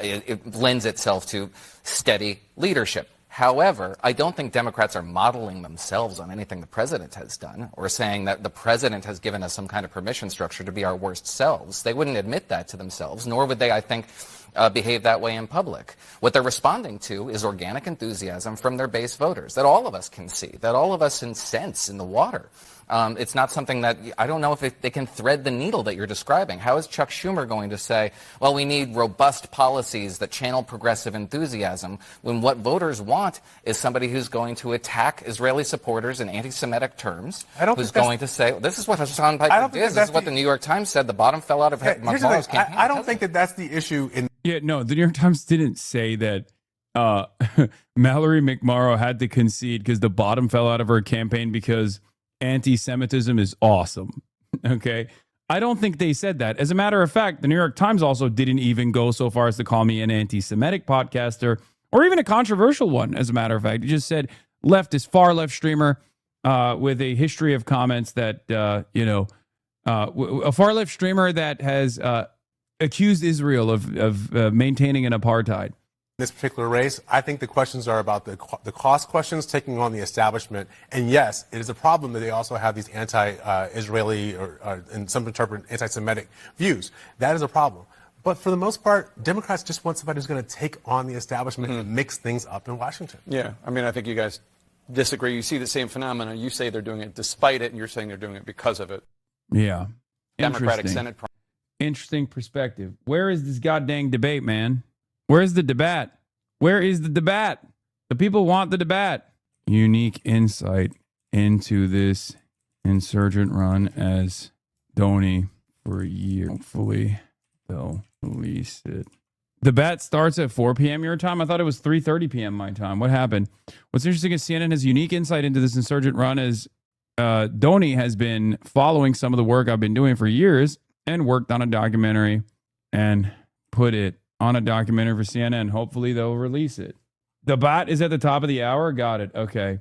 it lends itself to steady leadership. However, I don't think Democrats are modeling themselves on anything the president has done or saying that the president has given us some kind of permission structure to be our worst selves. They wouldn't admit that to themselves, nor would they, I think, behave that way in public. What they're responding to is organic enthusiasm from their base voters that all of us can see, that all of us can sense in the water. It's not something that, I don't know if they can thread the needle that you're describing. How is Chuck Schumer going to say, well, we need robust policies that channel progressive enthusiasm, when what voters want is somebody who's going to attack Israeli supporters in anti-Semitic terms, who's going to say, this is what HasanAbi did, this is what the New York Times said, the bottom fell out of McMorrow's campaign.
I don't think that that's the issue in...
Yeah, no, the New York Times didn't say that Mallory McMorrow had to concede because the bottom fell out of her campaign because anti-Semitism is awesome. Okay? I don't think they said that. As a matter of fact, the New York Times also didn't even go so far as to call me an anti-Semitic podcaster or even a controversial one, as a matter of fact. It just said leftist, far left streamer with a history of comments that, a far left streamer that has accused Israel of maintaining an apartheid.
This particular race, I think the questions are about the cost questions taking on the establishment. And yes, it is a problem that they also have these anti-Israeli or in some interpret anti-Semitic views. That is a problem. But for the most part, Democrats just want somebody who's going to take on the establishment and mix things up in Washington.
Yeah, I mean, I think you guys disagree. You see the same phenomena. You say they're doing it despite it, and you're saying they're doing it because of it.
Yeah.
Democratic Senate.
Interesting perspective. Where is this goddamn debate, man? Where's the debate? Where is the debate? The people want the debate. Unique insight into this insurgent run as Donnie for a year. Hopefully they'll release it. The bat starts at 4 p.m. your time. I thought it was 3:30 p.m. my time. What happened? What's interesting is CNN has unique insight into this insurgent run as Donnie has been following some of the work I've been doing for years and worked on a documentary and put it on a documentary for CNN. Hopefully they'll release it. The bot is at the top of the hour. Got it. Okay.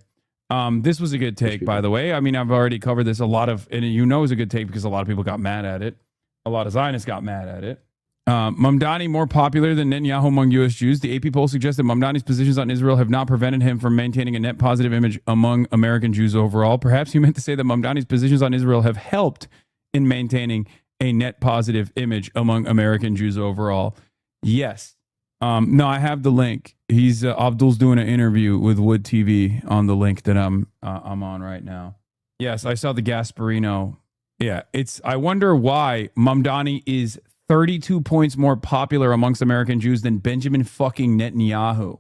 This was a good take, by the way. I mean, I've already covered this. And it was a good take because a lot of people got mad at it. A lot of Zionists got mad at it. Mamdani more popular than Netanyahu among U.S. Jews. The AP poll suggests that Mamdani's positions on Israel have not prevented him from maintaining a net positive image among American Jews overall. Perhaps you meant to say that Mamdani's positions on Israel have helped in maintaining a net positive image among American Jews overall. Yes. No, I have the link. Abdul's doing an interview with Wood TV on the link that I'm on right now. Yes, I saw the Gasparino. Yeah, I wonder why Mamdani is 32 points more popular amongst American Jews than Benjamin fucking Netanyahu.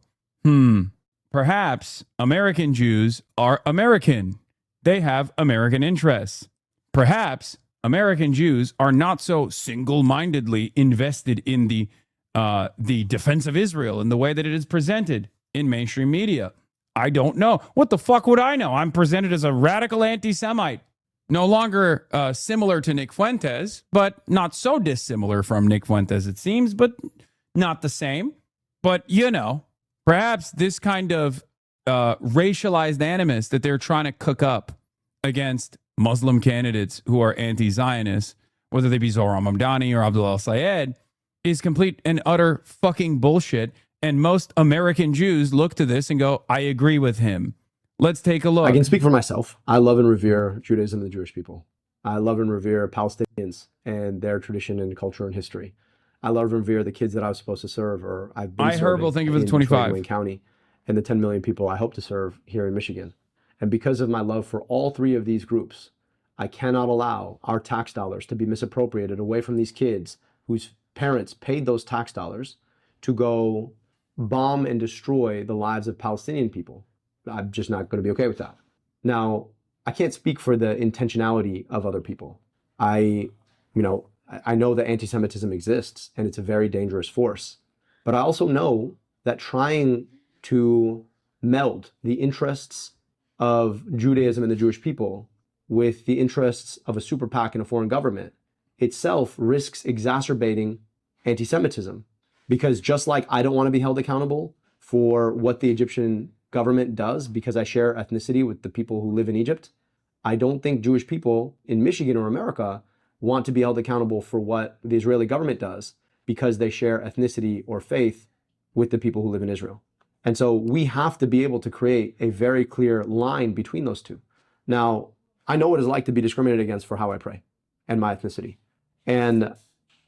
Perhaps American Jews are American. They have American interests. Perhaps American Jews are not so single-mindedly invested in the defense of Israel in the way that it is presented in mainstream media. I don't know. What the fuck would I know? I'm presented as a radical anti-Semite. No longer similar to Nick Fuentes, but not so dissimilar from Nick Fuentes, it seems, but not the same. But, perhaps this kind of racialized animus that they're trying to cook up against Muslim candidates who are anti-Zionists, whether they be Zohran Mamdani or Abdul al-Sayed, is complete and utter fucking bullshit. And most American Jews look to this and go, I agree with him. Let's take a look.
I can speak for myself. I love and revere Judaism and the Jewish people. I love and revere Palestinians and their tradition and culture and history. I love and revere the kids that I was supposed to serve, or I've been serving
thank you for the
in
25.
Wayne County, and the 10 million people I hope to serve here in Michigan. And because of my love for all three of these groups, I cannot allow our tax dollars to be misappropriated away from these kids whose parents paid those tax dollars to go bomb and destroy the lives of Palestinian people. I'm just not going to be okay with that. Now, I can't speak for the intentionality of other people. I know that anti-Semitism exists and it's a very dangerous force. But I also know that trying to meld the interests of Judaism and the Jewish people with the interests of a super PAC and a foreign government itself risks exacerbating anti-Semitism. Because just like I don't want to be held accountable for what the Egyptian government does because I share ethnicity with the people who live in Egypt, I don't think Jewish people in Michigan or America want to be held accountable for what the Israeli government does because they share ethnicity or faith with the people who live in Israel. And so we have to be able to create a very clear line between those two. Now, I know what it's like to be discriminated against for how I pray and my ethnicity. And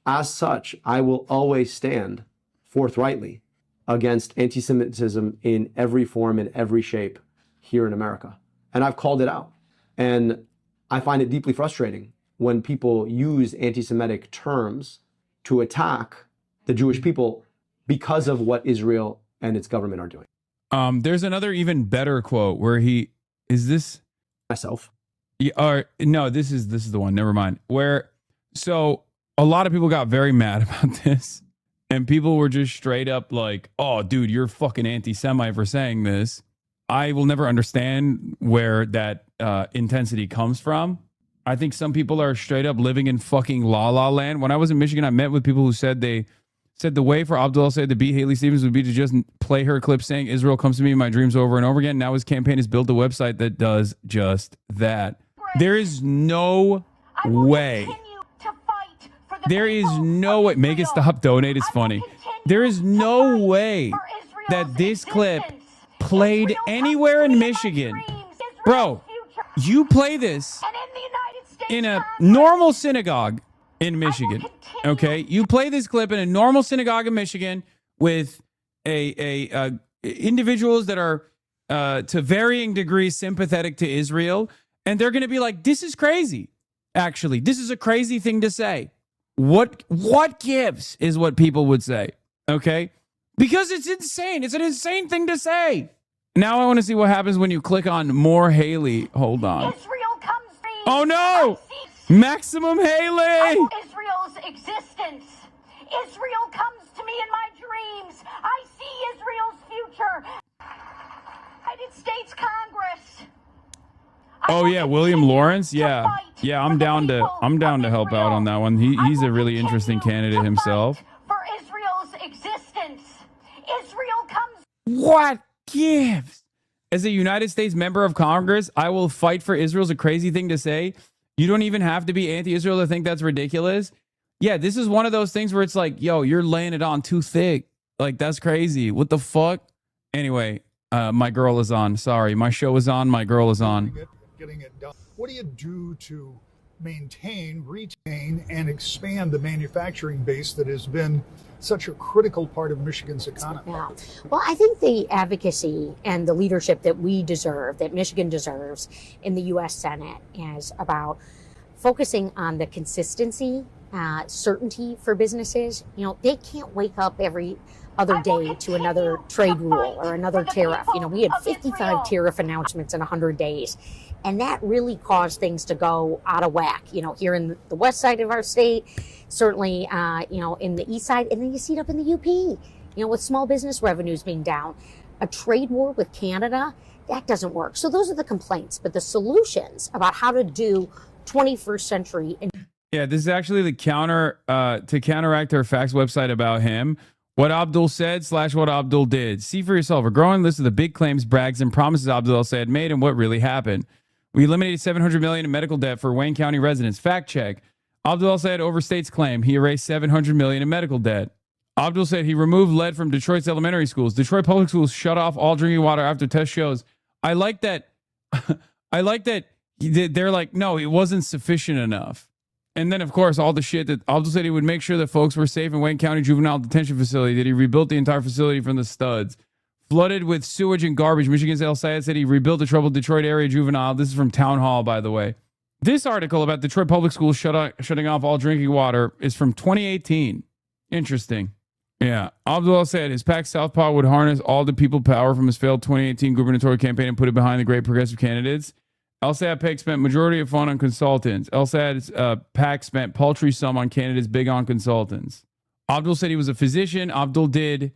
as such, I will always stand forthrightly against anti-Semitism in every form, in every shape here in America. And I've called it out. And I find it deeply frustrating when people use anti-Semitic terms to attack the Jewish people because of what Israel and its government are doing.
There's another even better quote where is this
myself?
Or no, this is the one. Never mind. So a lot of people got very mad about this, and people were just straight up like, "Oh, dude, you're fucking anti-Semite for saying this." I will never understand where that intensity comes from. I think some people are straight up living in fucking la la land. When I was in Michigan, I met with people who said the way for Abdul Said to beat Haley Stevens would be to just play her clip saying Israel comes to me in my dreams over and over again. Now his campaign has built a website that does just that. There is no way. There is no way. Make it stop donate. It's funny. There is no way that this clip played anywhere in Michigan. Bro, you play this in a normal synagogue in Michigan. Okay, you play this clip in a normal synagogue in Michigan with individuals that are to varying degrees sympathetic to Israel, and they're going to be like, "This is crazy. Actually, this is a crazy thing to say." What gives is what people would say. Okay, because it's insane. It's an insane thing to say. Now I want to see what happens when you click on more Haley. Hold on. Oh no! Maximum Haley!
Israel's existence. Israel comes to me in my dreams. I see Israel's future. United States Congress.
Oh yeah, William Lawrence. Yeah, I'm down to help out on that one. He's a really interesting candidate himself.
For Israel's existence. Israel comes.
What gives? As a United States member of Congress, I will fight for Israel's a crazy thing to say. You don't even have to be anti-Israel to think that's ridiculous. Yeah, this is one of those things where it's like, yo, you're laying it on too thick. Like, that's crazy. What the fuck? Anyway, my girl is on. Sorry, my show is on. My girl is on.
Getting it done. What do you do to maintain, retain, and expand the manufacturing base that has been such a critical part of Michigan's economy?
Yeah. Well, I think the advocacy and the leadership that we deserve, that Michigan deserves in the U.S. Senate, is about focusing on the consistency, certainty for businesses. You know, they can't wake up every other day to another trade rule or another tariff. You know, we had 55 tariff announcements in 100 days. And that really caused things to go out of whack, you know, here in the west side of our state, certainly, you know, in the east side. And then you see it up in the UP, you know, with small business revenues being down. A trade war with Canada, that doesn't work. So those are the complaints. But the solutions about how to do 21st century.
Yeah, this is actually the to counteract our facts website about him. What Abdul said / what Abdul did. See for yourself a growing list of the big claims, brags, and promises Abdul said made and what really happened. We eliminated $700 million in medical debt for Wayne County residents. Fact check. Abdul said overstates claim. He erased $700 million in medical debt. Abdul said he removed lead from Detroit's elementary schools. Detroit public schools shut off all drinking water after test shows. I like that. I like that they're like, no, it wasn't sufficient enough. And then, of course, all the shit that Abdul said he would make sure that folks were safe in Wayne County Juvenile Detention Facility, that he rebuilt the entire facility from the studs. Flooded with sewage and garbage, Michigan's El Sayed said he rebuilt the troubled Detroit area juvenile. This is from Town Hall, by the way. This article about Detroit public schools shutting off all drinking water is from 2018. Interesting. Yeah. Abdul said his PAC Southpaw would harness all the people power from his failed 2018 gubernatorial campaign and put it behind the great progressive candidates. El Sayed PAC spent majority of fund on consultants. El Sayed's PAC spent paltry sum on candidates big on consultants. Abdul said he was a physician. Abdul did...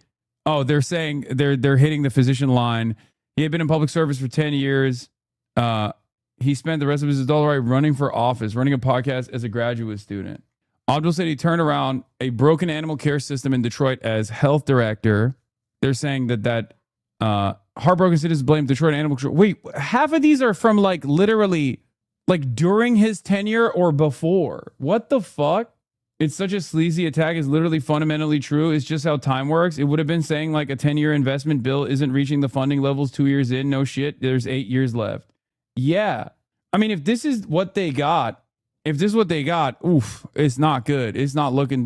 Oh, they're saying they're hitting the physician line. He had been in public service for 10 years. He spent the rest of his adult life running for office, running a podcast as a graduate student. Abdul said he turned around a broken animal care system in Detroit as health director. They're saying that heartbroken citizens blame Detroit animal control. Wait, half of these are from like literally like during his tenure or before. What the fuck? It's such a sleazy attack. It's literally fundamentally true. It's just how time works. It would have been saying like a 10-year investment bill isn't reaching the funding levels 2 years in. No shit. There's 8 years left. Yeah. I mean, if this is what they got, oof, it's not good. It's not looking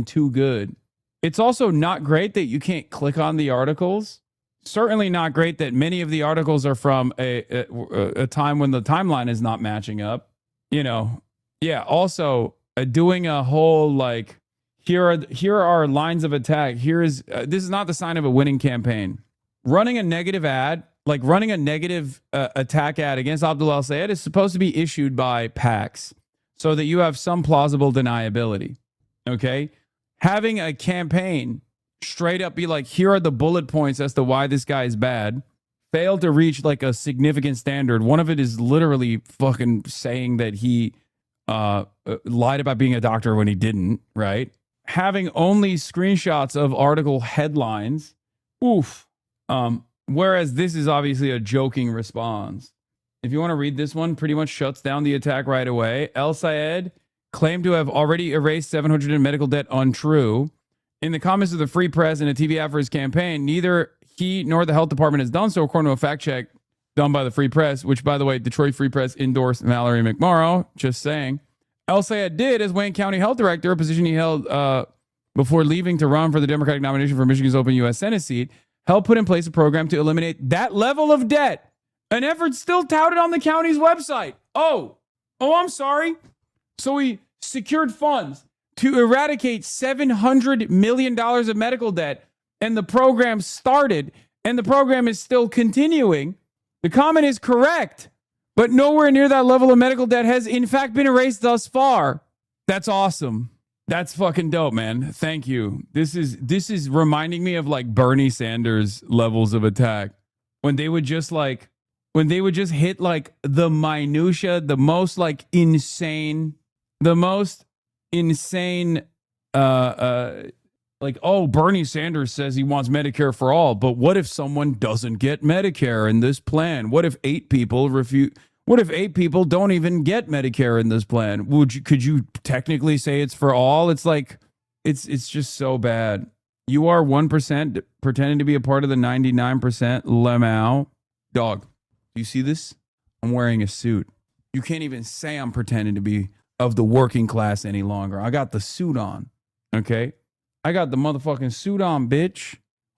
too good. It's also not great that you can't click on the articles. Certainly not great that many of the articles are from a time when the timeline is not matching up. Yeah. Also, doing a whole like here are our lines of attack. This is not the sign of a winning campaign. Running a negative ad, like running a negative attack ad against Abdul El-Sayed, is supposed to be issued by PACs so that you have some plausible deniability. Okay, having a campaign straight up be like, here are the bullet points as to why this guy is bad, failed to reach like a significant standard. One of it is literally fucking saying that he lied about being a doctor when he didn't, right? Having only screenshots of article headlines. Oof. Whereas this is obviously a joking response. If you want to read this one, pretty much shuts down the attack right away. El-Sayed claimed to have already erased $700 in medical debt. Untrue. In the comments of the Free Press and a TV ad for his campaign, neither he nor the health department has done so, according to a fact check done by the Free Press, which, by the way, Detroit Free Press endorsed Mallory McMorrow. Just saying. El-Sayed did, as Wayne County Health Director, a position he held before leaving to run for the Democratic nomination for Michigan's open U.S. Senate seat, helped put in place a program to eliminate that level of debt. An effort still touted on the county's website. Oh, I'm sorry. So he secured funds to eradicate $700 million of medical debt, and the program started, and the program is still continuing. The comment is correct, but nowhere near that level of medical debt has in fact been erased thus far. That's awesome. That's fucking dope, man. Thank you. This is reminding me of like Bernie Sanders levels of attack when they would just hit like the minutia, the most insane like, oh, Bernie Sanders says he wants Medicare for all, but what if someone doesn't get Medicare in this plan? What if 8 people don't even get Medicare in this plan? Could you technically say it's for all? It's like, it's just so bad. You are 1% pretending to be a part of the 99%. Lemau. Dog, do you see this? I'm wearing a suit. You can't even say I'm pretending to be of the working class any longer. I got the suit on. Okay? I got the motherfucking suit on, bitch.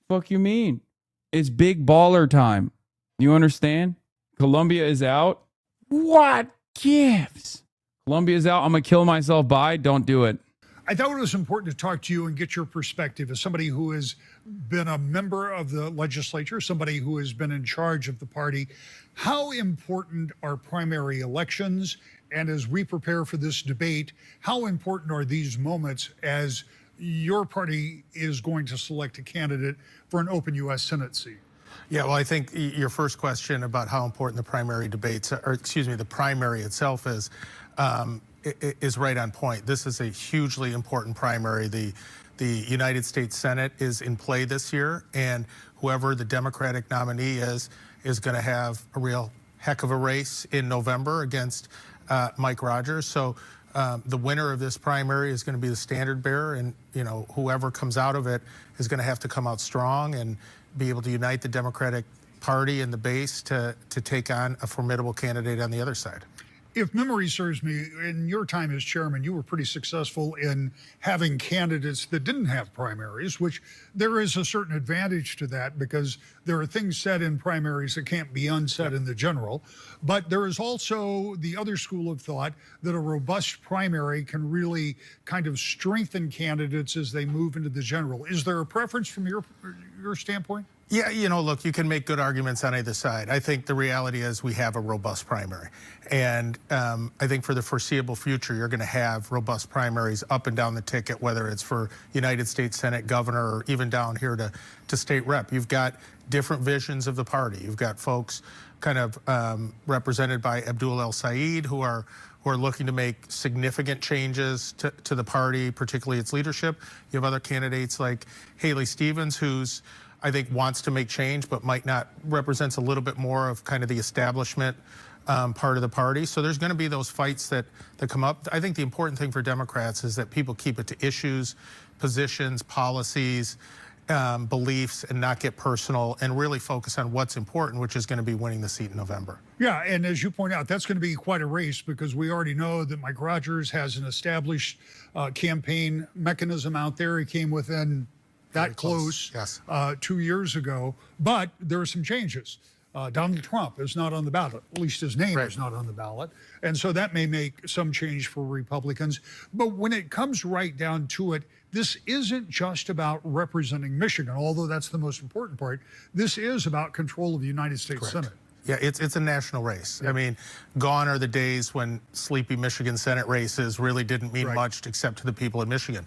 Fuck you mean? It's big baller time. You understand? Columbia is out. What gives? Columbia's out. I'm going to kill myself by. Don't do it.
I thought it was important to talk to you and get your perspective as somebody who has been a member of the legislature, somebody who has been in charge of the party. How important are primary elections? And as we prepare for this debate, how important are these moments as your party is going to select a candidate for an open U.S. Senate seat?
Yeah, well, I think your first question about how important the primary debates, or excuse me, the primary itself is right on point. This is a hugely important primary. The United States Senate is in play this year, and whoever the Democratic nominee is going to have a real heck of a race in November against Mike Rogers. So the winner of this primary is going to be the standard bearer, and whoever comes out of it is going to have to come out strong and be able to unite the Democratic Party and the base to take on a formidable candidate on the other side.
If memory serves me, in your time as chairman, you were pretty successful in having candidates that didn't have primaries, which there is a certain advantage to that because there are things said in primaries that can't be unsaid in the general. But there is also the other school of thought that a robust primary can really kind of strengthen candidates as they move into the general. Is there a preference from your standpoint?
Yeah, look, you can make good arguments on either side. I think the reality is we have a robust primary. And I think for the foreseeable future, you're going to have robust primaries up and down the ticket, whether it's for United States Senate, governor, or even down here to state rep. You've got different visions of the party. You've got folks kind of represented by Abdul El-Sayed who are looking to make significant changes to the party, particularly its leadership. You have other candidates like Haley Stevens, who's I think wants to make change, but might not, represents a little bit more of kind of the establishment part of the party. So there's going to be those fights that come up. I think the important thing for Democrats is that people keep it to issues, positions, policies, beliefs, and not get personal and really focus on what's important, which is going to be winning the seat in November.
Yeah, and as you point out, that's going to be quite a race because we already know that Mike Rogers has an established campaign mechanism out there. He came within that close 2 years ago. But there are some changes. Donald Trump is not on the ballot. At least his name is not on the ballot. And so that may make some change for Republicans. But when it comes right down to it, this isn't just about representing Michigan, although that's the most important part. This is about control of the United States Senate.
Yeah, it's a national race. I mean, gone are the days when sleepy Michigan Senate races really didn't mean much except to the people in Michigan.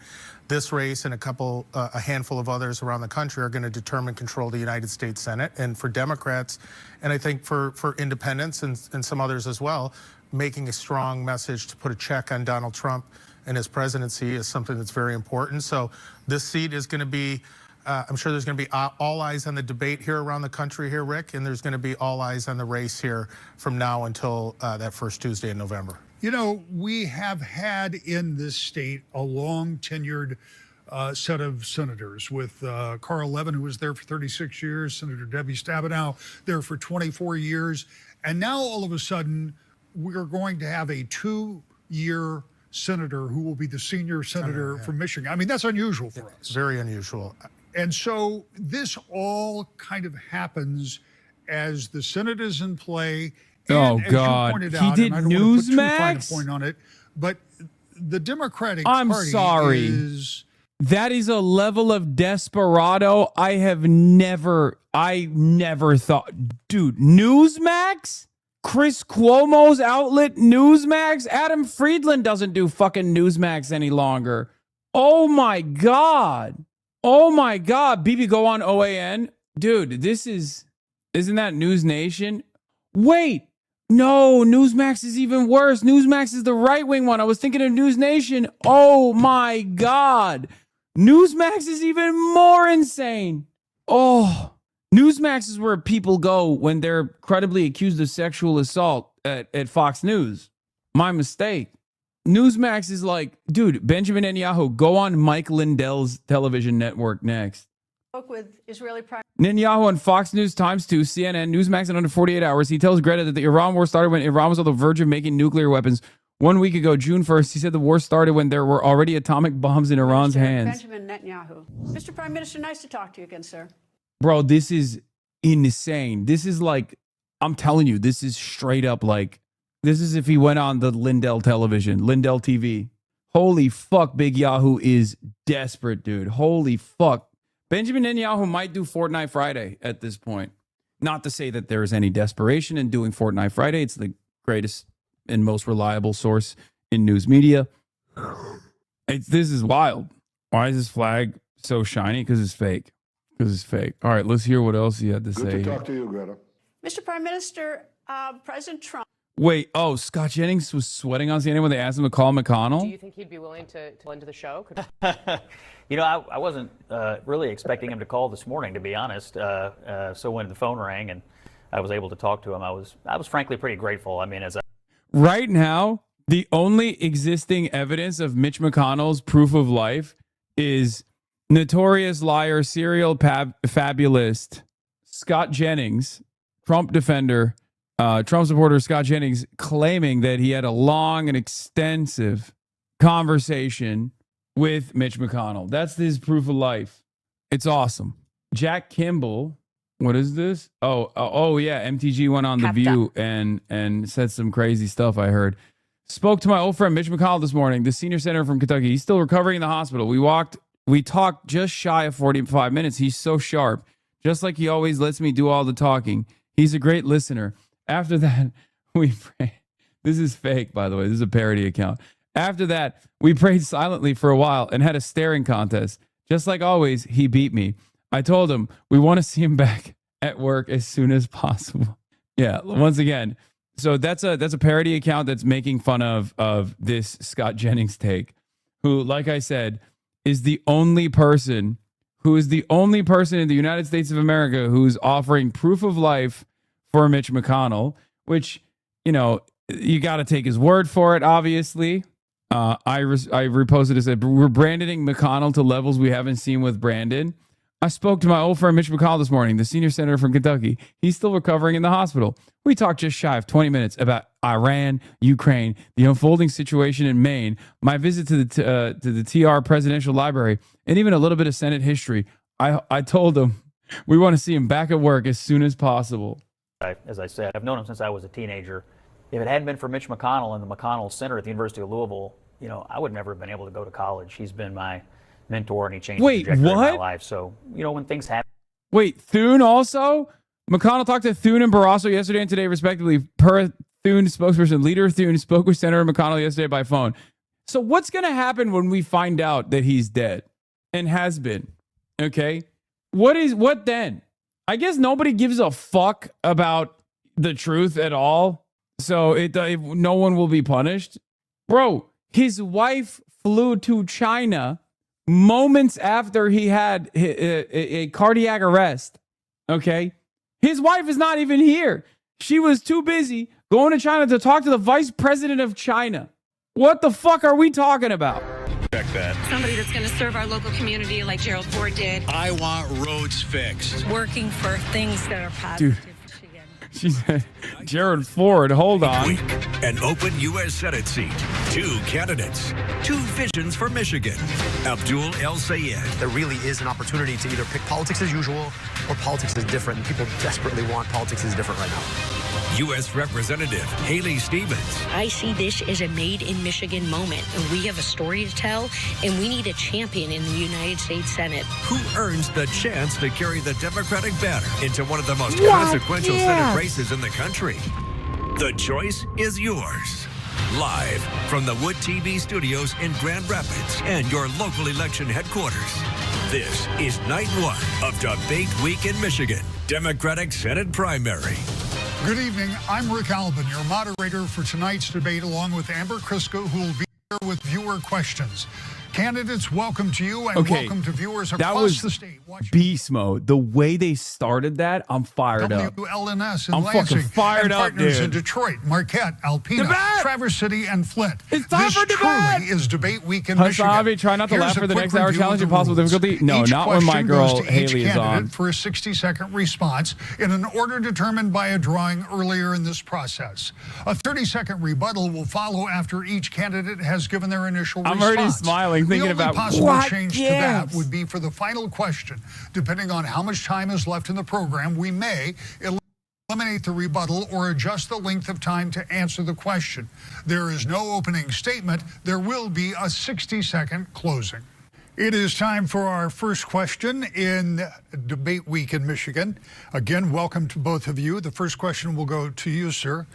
This race and a handful of others around the country are going to determine control of the United States Senate. And for Democrats, and I think for independents and some others as well, making a strong message to put a check on Donald Trump and his presidency is something that's very important. So this seat is going to be, I'm sure there's going to be all eyes on the debate here around the country here, Rick, and there's going to be all eyes on the race here from now until that first Tuesday in November.
You know, we have had in this state a long-tenured set of senators with Carl Levin, who was there for 36 years, Senator Debbie Stabenow there for 24 years. And now all of a sudden, we're going to have a 2-year senator who will be the senior senator from Michigan. I mean, that's unusual for us.
Very unusual.
And so this all kind of happens as the Senate is in play. And as you pointed out,
he did Newsmax?
Point on it, but the Democratic
I'm
Party
sorry.
is...
That is a level of desperado I never thought. Dude, Newsmax? Chris Cuomo's outlet Newsmax? Adam Friedland doesn't do fucking Newsmax any longer. Oh my God. Oh my God. BB, go on OAN. Dude, isn't that News Nation? Wait. No, Newsmax is even worse. Newsmax is the right-wing one. I was thinking of News Nation. Oh my God. Newsmax is even more insane. Oh, Newsmax is where people go when they're credibly accused of sexual assault at Fox News. My mistake. Newsmax is like, dude, Benjamin Netanyahu, go on Mike Lindell's television network next.
Spoke with Israeli Prime
Netanyahu on Fox News Times 2, CNN, Newsmax in under 48 hours. He tells Greta that the Iran war started when Iran was on the verge of making nuclear weapons. 1 week ago, June 1st, he said the war started when there were already atomic bombs in Iran's hands.
Benjamin Netanyahu. Mr. Prime Minister, nice to talk to you again, sir.
Bro, this is insane. This is like, I'm telling you, this is straight up like, this is if he went on the Lindell television, Lindell TV. Holy fuck, Big Yahoo is desperate, dude. Holy fuck. Benjamin Netanyahu might do Fortnite Friday at this point. Not to say that there is any desperation in doing Fortnite Friday. It's the greatest and most reliable source in news media. This is wild. Why is this flag so shiny? Because it's fake. Because it's fake. All right, let's hear what else he had to say.
Good to talk to you, Greta. Mr. Prime Minister, President Trump.
Wait, Scott Jennings was sweating on CNN when they asked him to call McConnell?
Do you think he'd be willing to into the show? You know, I wasn't really expecting him to call this morning, to be honest. So when the phone rang and I was able to talk to him, I was frankly pretty grateful. I mean,
Right now, the only existing evidence of Mitch McConnell's proof of life is notorious liar, serial fabulist Scott Jennings, Trump defender, Trump supporter Scott Jennings, claiming that he had a long and extensive conversation with Mitch McConnell. That's his proof of life. It's awesome. Jack Kimball, what is this? Oh yeah, MTG went on The View and said some crazy stuff I heard. Spoke to my old friend Mitch McConnell this morning, the senior senator from Kentucky. He's still recovering in the hospital. We talked just shy of 45 minutes. He's so sharp. Just like he always lets me do all the talking. He's a great listener. After that, we prayed. This is fake, by the way. This is a parody account. After that, we prayed silently for a while and had a staring contest. Just like always, he beat me. I told him we want to see him back at work as soon as possible. Yeah, once again. So that's a parody account that's making fun of this Scott Jennings take, who, like I said, is the only person in the United States of America who's offering proof of life for Mitch McConnell, which, you know, you got to take his word for it, obviously. I reposted it, said, we're branding McConnell to levels we haven't seen with Brandon. I spoke to my old friend Mitch McConnell this morning, the senior senator from Kentucky. He's still recovering in the hospital. We talked just shy of 20 minutes about Iran, Ukraine, the unfolding situation in Maine, my visit to the TR Presidential Library, and even a little bit of Senate history. I told him we want to see him back at work as soon as possible.
As I said, I've known him since I was a teenager. If it hadn't been for Mitch McConnell and the McConnell Center at the University of Louisville, I would never have been able to go to college. He's been my mentor, and he changed the trajectory of my life. So, when things happen.
Wait, Thune also? McConnell talked to Thune and Barrasso yesterday and today, respectively. Per Thune spokesperson, Leader Thune spoke with Senator McConnell yesterday by phone. So what's going to happen when we find out that he's dead and has been? Okay? What then? I guess nobody gives a fuck about the truth at all. So no one will be punished. Bro, his wife flew to China moments after he had a cardiac arrest. Okay? His wife is not even here. She was too busy going to China to talk to the vice president of China. What the fuck are we talking about?
Check that.
Somebody that's going to serve our local community like Gerald Ford did.
I want roads fixed.
Working for things that are positive.
Dude, she said, Gerald Ford, hold on.
An open U.S. Senate seat. 2 candidates. 2 visions for Michigan. Abdul El Sayed.
There really is an opportunity to either pick politics as usual or politics is different. And people desperately want politics is different right now.
U.S. Representative Haley Stevens.
I see this as a made in Michigan moment, and we have a story to tell, and we need a champion in the United States Senate.
Who earns the chance to carry the Democratic banner into one of the most consequential Senate races in the country? The choice is yours. Live from the Wood TV studios in Grand Rapids and your local election headquarters. This is night 1 of Debate Week in Michigan, Democratic Senate primary.
Good evening. I'm Rick Albin, your moderator for tonight's debate, along with Amber Crisco, who will be here with viewer questions. Candidates, welcome to you, and welcome to viewers across the state.
Beast mode. The way they started that, I'm fired up.
WLNS in
I'm
Lansing,
fucking fired
and
up,
partners
dude.
in Detroit, Marquette, Alpena, Traverse City, and Flint.
It's time
this
for debate.
truly is Debate Week in Michigan.
HasanAbi, try not to laugh for the next hour. Challenge impossible difficulty. No,
Each
not when my
question
girl
goes to
Haley
each
is on.
for a 60-second response in an order determined by a drawing earlier in this process. A 30-second rebuttal will follow after each candidate has given their initial response.
I'm already smiling, thinking about
possible change to that would be for the final question. Depending on how much time is left in the program, we may eliminate the rebuttal or adjust the length of time to answer the question. There is no opening statement. There will be a 60-second closing. It is time for our first question in Debate Week in Michigan. Again, welcome to both of you. The first question will go to you, sir.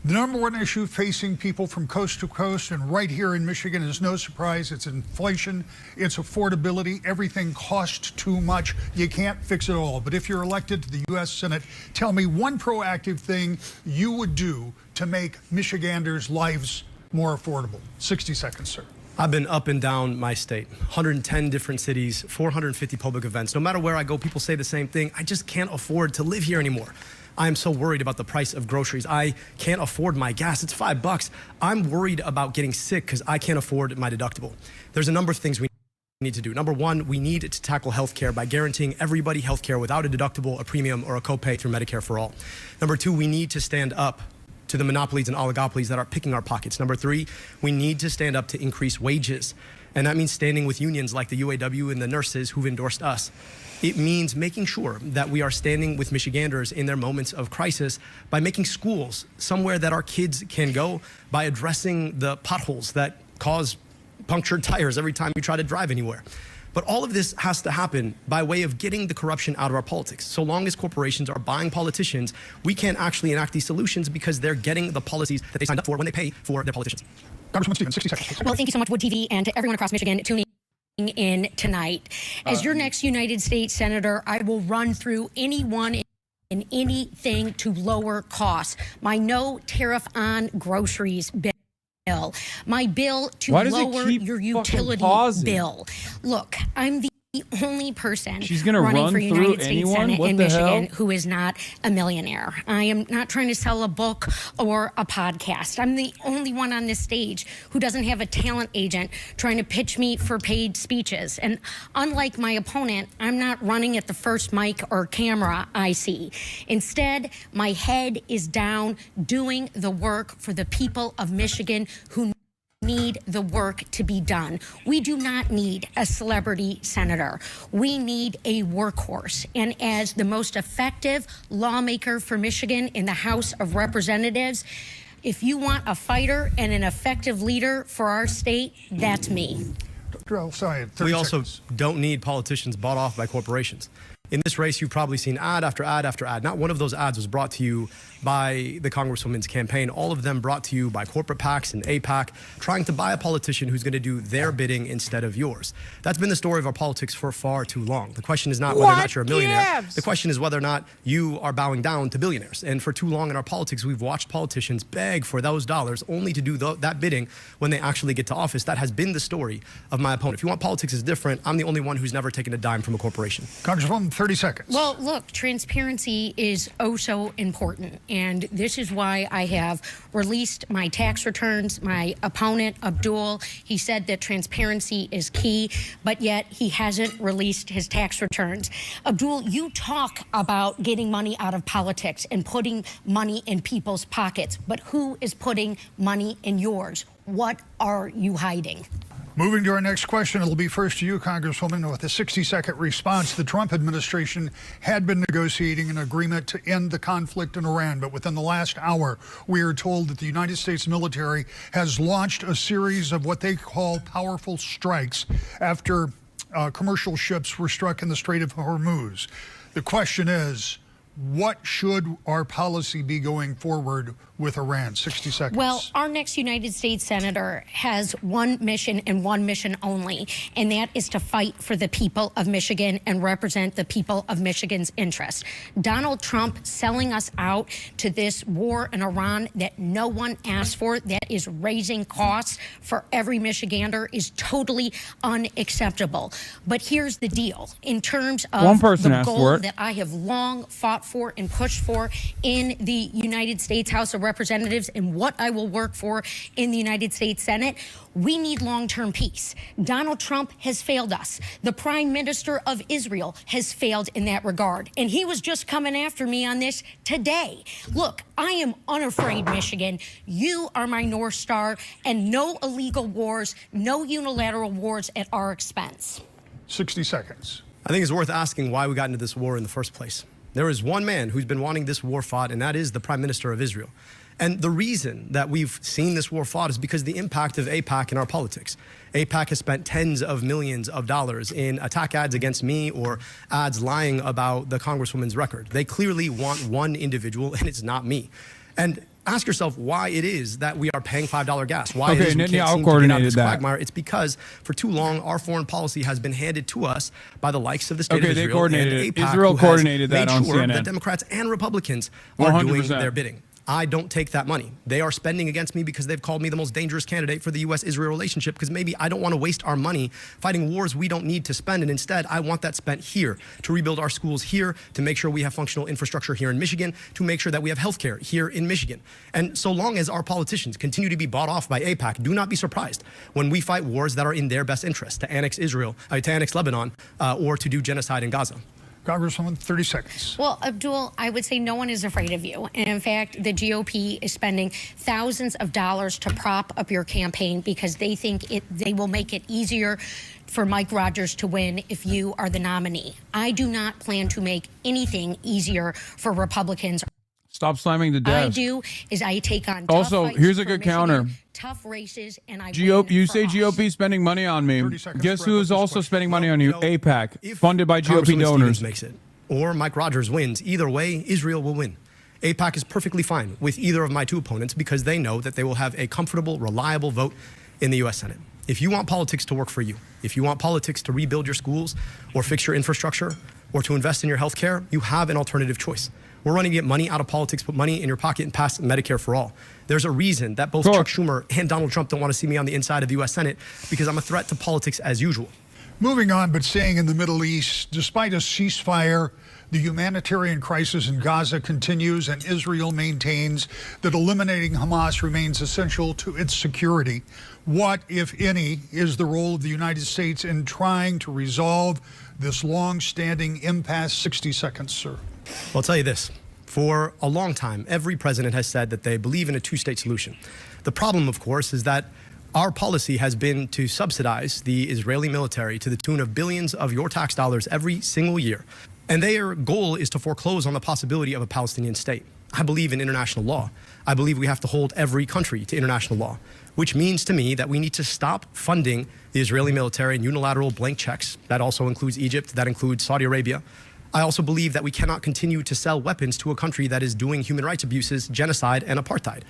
The number one issue facing people from coast to coast and right here in Michigan is no surprise. It's inflation, it's affordability. Everything costs too much. You can't fix it all. But if you're elected to the U.S. Senate, tell me one proactive thing you would do to make Michiganders' lives more affordable. 60 seconds, sir.
I've been up and down my state, 110 different cities, 450 public events. No matter where I go, people say the same thing. I just can't afford to live here anymore. I am so worried about the price of groceries. I can't afford my gas. It's $5. I'm worried about getting sick because I can't afford my deductible. There's a number of things we need to do. Number one, we need to tackle healthcare by guaranteeing everybody healthcare without a deductible, a premium, or a copay through Medicare for all. Number two, we need to stand up to the monopolies and oligopolies that are picking our pockets. Number three, we need to stand up to increase wages. And that means standing with unions like the UAW and the nurses who've endorsed us. It means making sure that we are standing with Michiganders in their moments of crisis by making schools somewhere that our kids can go, by addressing the potholes that cause punctured tires every time you try to drive anywhere. But all of this has to happen by way of getting the corruption out of our politics. So long as corporations are buying politicians, we can't actually enact these solutions because they're getting the policies that they signed up for when they pay for their politicians.
Congresswoman Stevens, 60 seconds.
Well, thank you so much, Wood TV, and to everyone across Michigan tuning in tonight. As your next United States Senator, I will run through anyone and anything to lower costs. My no tariff on groceries bill. My bill to lower your utility bill. Look, I'm the the only person
She's gonna
running
run
for
through
United States
anyone?
Senate
What
in
the
Michigan
hell?
who is not a millionaire. I am not trying to sell a book or a podcast. I'm the only one on this stage who doesn't have a talent agent trying to pitch me for paid speeches. And unlike my opponent, I'm not running at the first mic or camera I see. Instead, my head is down doing the work for the people of Michigan who need the work to be done. We do not need a celebrity senator. We need a workhorse. And as the most effective lawmaker for Michigan in the House of Representatives, if you want a fighter and an effective leader for our state, that's me.
Dr. El-Sayed, 30
We also
seconds.
don't need politicians bought off by corporations. In this race, you've probably seen ad after ad after ad. Not one of those ads was brought to you by the Congresswoman's campaign. All of them brought to you by corporate PACs and APAC, trying to buy a politician who's going to do their bidding instead of yours. That's been the story of our politics for far too long. The question is not whether or not you're a millionaire. The question is whether or not you are bowing down to billionaires. And for too long in our politics, we've watched politicians beg for those dollars only to do that bidding when they actually get to office. That has been the story of my opponent. If you want politics is different, I'm the only one who's never taken a dime from a corporation.
Congresswoman, 30 seconds.
Well, look, transparency is oh so important. And this is why I have released my tax returns. My opponent, Abdul, he said that transparency is key, but yet he hasn't released his tax returns. Abdul, you talk about getting money out of politics and putting money in people's pockets, but who is putting money in yours? What are you hiding?
Moving to our next question, it'll be first to you, Congresswoman, with a 60-second response. The Trump administration had been negotiating an agreement to end the conflict in Iran, but within the last hour, we are told that the United States military has launched a series of what they call powerful strikes after commercial ships were struck in the Strait of Hormuz. The question is, what should our policy be going forward with Iran? 60 seconds.
Well, our next United States Senator has one mission and one mission only, and that is to fight for the people of Michigan and represent the people of Michigan's interests. Donald Trump selling us out to this war in Iran that no one asked for, that is raising costs for every Michigander, is totally unacceptable. But here's the deal. In terms of the goal that I have long fought for and pushed for in the United States House of Representatives and what I will work for in the United States Senate, we need long-term peace. Donald Trump has failed us. The Prime Minister of Israel has failed in that regard. And he was just coming after me on this today. Look, I am unafraid, Michigan. You are my North Star, and no illegal wars, no unilateral wars at our expense.
60 seconds.
I think it's worth asking why we got into this war in the first place. There is one man who's been wanting this war fought, and that is the Prime Minister of Israel. And the reason that we've seen this war fought is because the impact of AIPAC in our politics. AIPAC has spent tens of millions of dollars in attack ads against me or ads lying about the Congresswoman's record. They clearly want one individual, and it's not me. And ask yourself why it is that we are paying $5 gas. Why it is we can't seem to get out of this quagmire. It's because for too long, our foreign policy has been handed to us by the likes of the state of Israel.
They coordinated
and
it.
AIPAC,
Israel
who has
coordinated that
made
on
sure
CNN.
that Democrats and Republicans are
100%.
doing their bidding. I don't take that money. They are spending against me because they've called me the most dangerous candidate for the U.S.-Israel relationship, because maybe I don't want to waste our money fighting wars we don't need to spend. And instead, I want that spent here to rebuild our schools here, to make sure we have functional infrastructure here in Michigan, to make sure that we have healthcare here in Michigan. And so long as our politicians continue to be bought off by AIPAC, do not be surprised when we fight wars that are in their best interest, to annex Lebanon, or to do genocide in Gaza.
Congresswoman, 30 seconds.
Well, Abdul, I would say no one is afraid of you. And in fact, the GOP is spending thousands of dollars to prop up your campaign because they think they will make it easier for Mike Rogers to win if you are the nominee. I do not plan to make anything easier for Republicans.
Stop slamming the desk.
I do is I take on tough
Also,
fights
here's a
for
good
Michigan,
counter.
tough races, and I
You
win
say
for us.
GOP spending money on me. Guess who is also spending money on you? AIPAC, funded by GOP
Congresswoman
donors.
Stevens makes it, or Mike Rogers wins. Either way, Israel will win. AIPAC is perfectly fine with either of my two opponents because they know that they will have a comfortable, reliable vote in the U.S. Senate. If you want politics to work for you, if you want politics to rebuild your schools or fix your infrastructure or to invest in your health care, you have an alternative choice. We're running to get money out of politics, put money in your pocket, and pass Medicare for all. There's a reason that both Chuck Schumer and Donald Trump don't want to see me on the inside of the U.S. Senate, because I'm a threat to politics as usual.
Moving on, but staying in the Middle East, despite a ceasefire, the humanitarian crisis in Gaza continues, and Israel maintains that eliminating Hamas remains essential to its security. What, if any, is the role of the United States in trying to resolve this long-standing impasse? 60 seconds, sir.
Well, I'll tell you this. For a long time, every president has said that they believe in a two-state solution. The problem, of course, is that our policy has been to subsidize the Israeli military to the tune of billions of your tax dollars every single year. And their goal is to foreclose on the possibility of a Palestinian state. I believe in international law. I believe we have to hold every country to international law, which means to me that we need to stop funding the Israeli military in unilateral blank checks. That also includes Egypt, that includes Saudi Arabia. I also believe that we cannot continue to sell weapons to a country that is doing human rights abuses, genocide, and apartheid.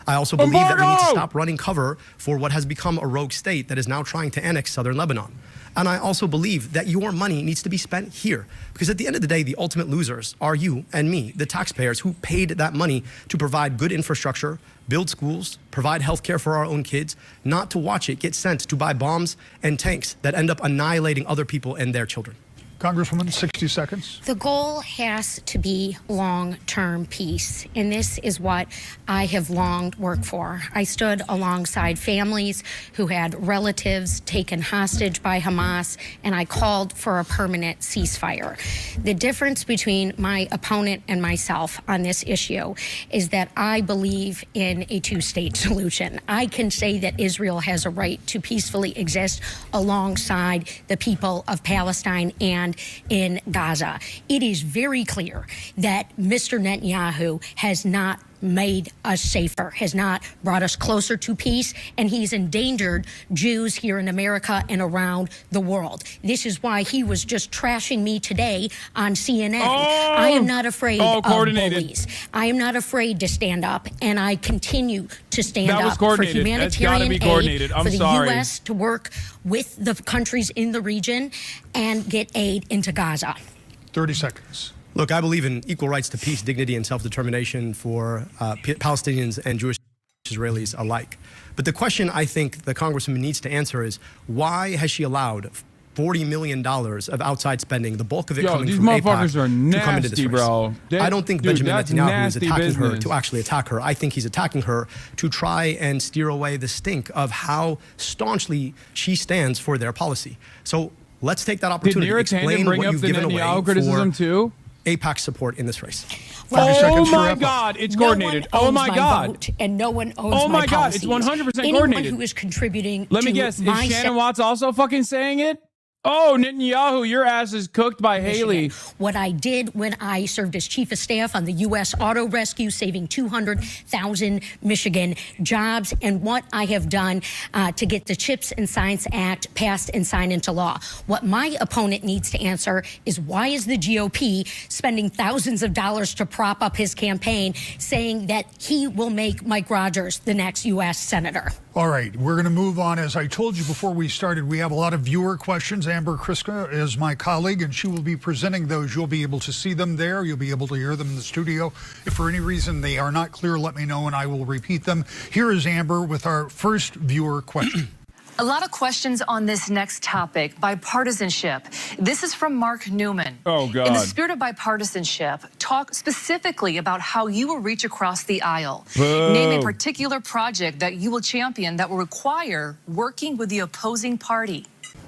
I also believe that we need to stop running cover for what has become a rogue state that is now trying to annex southern Lebanon. And I also believe that your money needs to be spent here. Because at the end of the day, the ultimate losers are you and me, the taxpayers who paid that money to provide good infrastructure, build schools, provide health care for our own kids, not to watch it get sent to buy bombs and tanks that end up annihilating other people and their children.
Congresswoman, 60 seconds.
The goal has to be long-term peace, and this is what I have long worked for. I stood alongside families who had relatives taken hostage by Hamas, and I called for a permanent ceasefire. The difference between my opponent and myself on this issue is that I believe in a two-state solution. I can say that Israel has a right to peacefully exist alongside the people of Palestine and in Gaza. It is very clear that Mr. Netanyahu has not made us safer, has not brought us closer to peace, and he's endangered Jews here in America and around the world. This is why he was just trashing me today on CNN. I am not afraid of bullies. I am not afraid to stand up, and I continue to stand up for humanitarian aid, for the U.S. to work with the countries in the region and get aid into Gaza.
30 seconds.
Look, I believe in equal rights to peace, dignity, and self-determination for Palestinians and Jewish Israelis alike. But the question I think the Congresswoman needs to answer is, why has she allowed $40 million of outside spending, the bulk of it coming from AIPAC, to come into this race?
Bro.
I don't think Benjamin Netanyahu is attacking her to actually attack her. I think he's attacking her to try and steer away the stink of how staunchly she stands for their policy. So let's take that opportunity to explain what you've given away for AIPAC support in this race.
Oh my God, it's coordinated. Oh my God.
And no one owns
oh my God,
policies.
it's 100%
Anyone
coordinated.
who is contributing
Let me
to
guess, is
my
Shannon Watts also fucking saying it? Oh, Netanyahu, your ass is cooked by Haley.
What I did when I served as chief of staff on the U.S. Auto Rescue, saving 200,000 Michigan jobs, and what I have done to get the CHIPS and Science Act passed and signed into law. What my opponent needs to answer is, why is the GOP spending thousands of dollars to prop up his campaign, saying that he will make Mike Rogers the next U.S. Senator?
All right, we're going to move on. As I told you before we started, we have a lot of viewer questions. Amber Kriska is my colleague, and she will be presenting those. You'll be able to see them there. You'll be able to hear them in the studio. If for any reason they are not clear, let me know, and I will repeat them. Here is Amber with our first viewer question.
A lot of questions on this next topic, bipartisanship. This is from Mark Newman.
Oh, God.
In the spirit of bipartisanship, talk specifically about how you will reach across the aisle.
Boo.
Name a particular project that you will champion that will require working with the opposing party.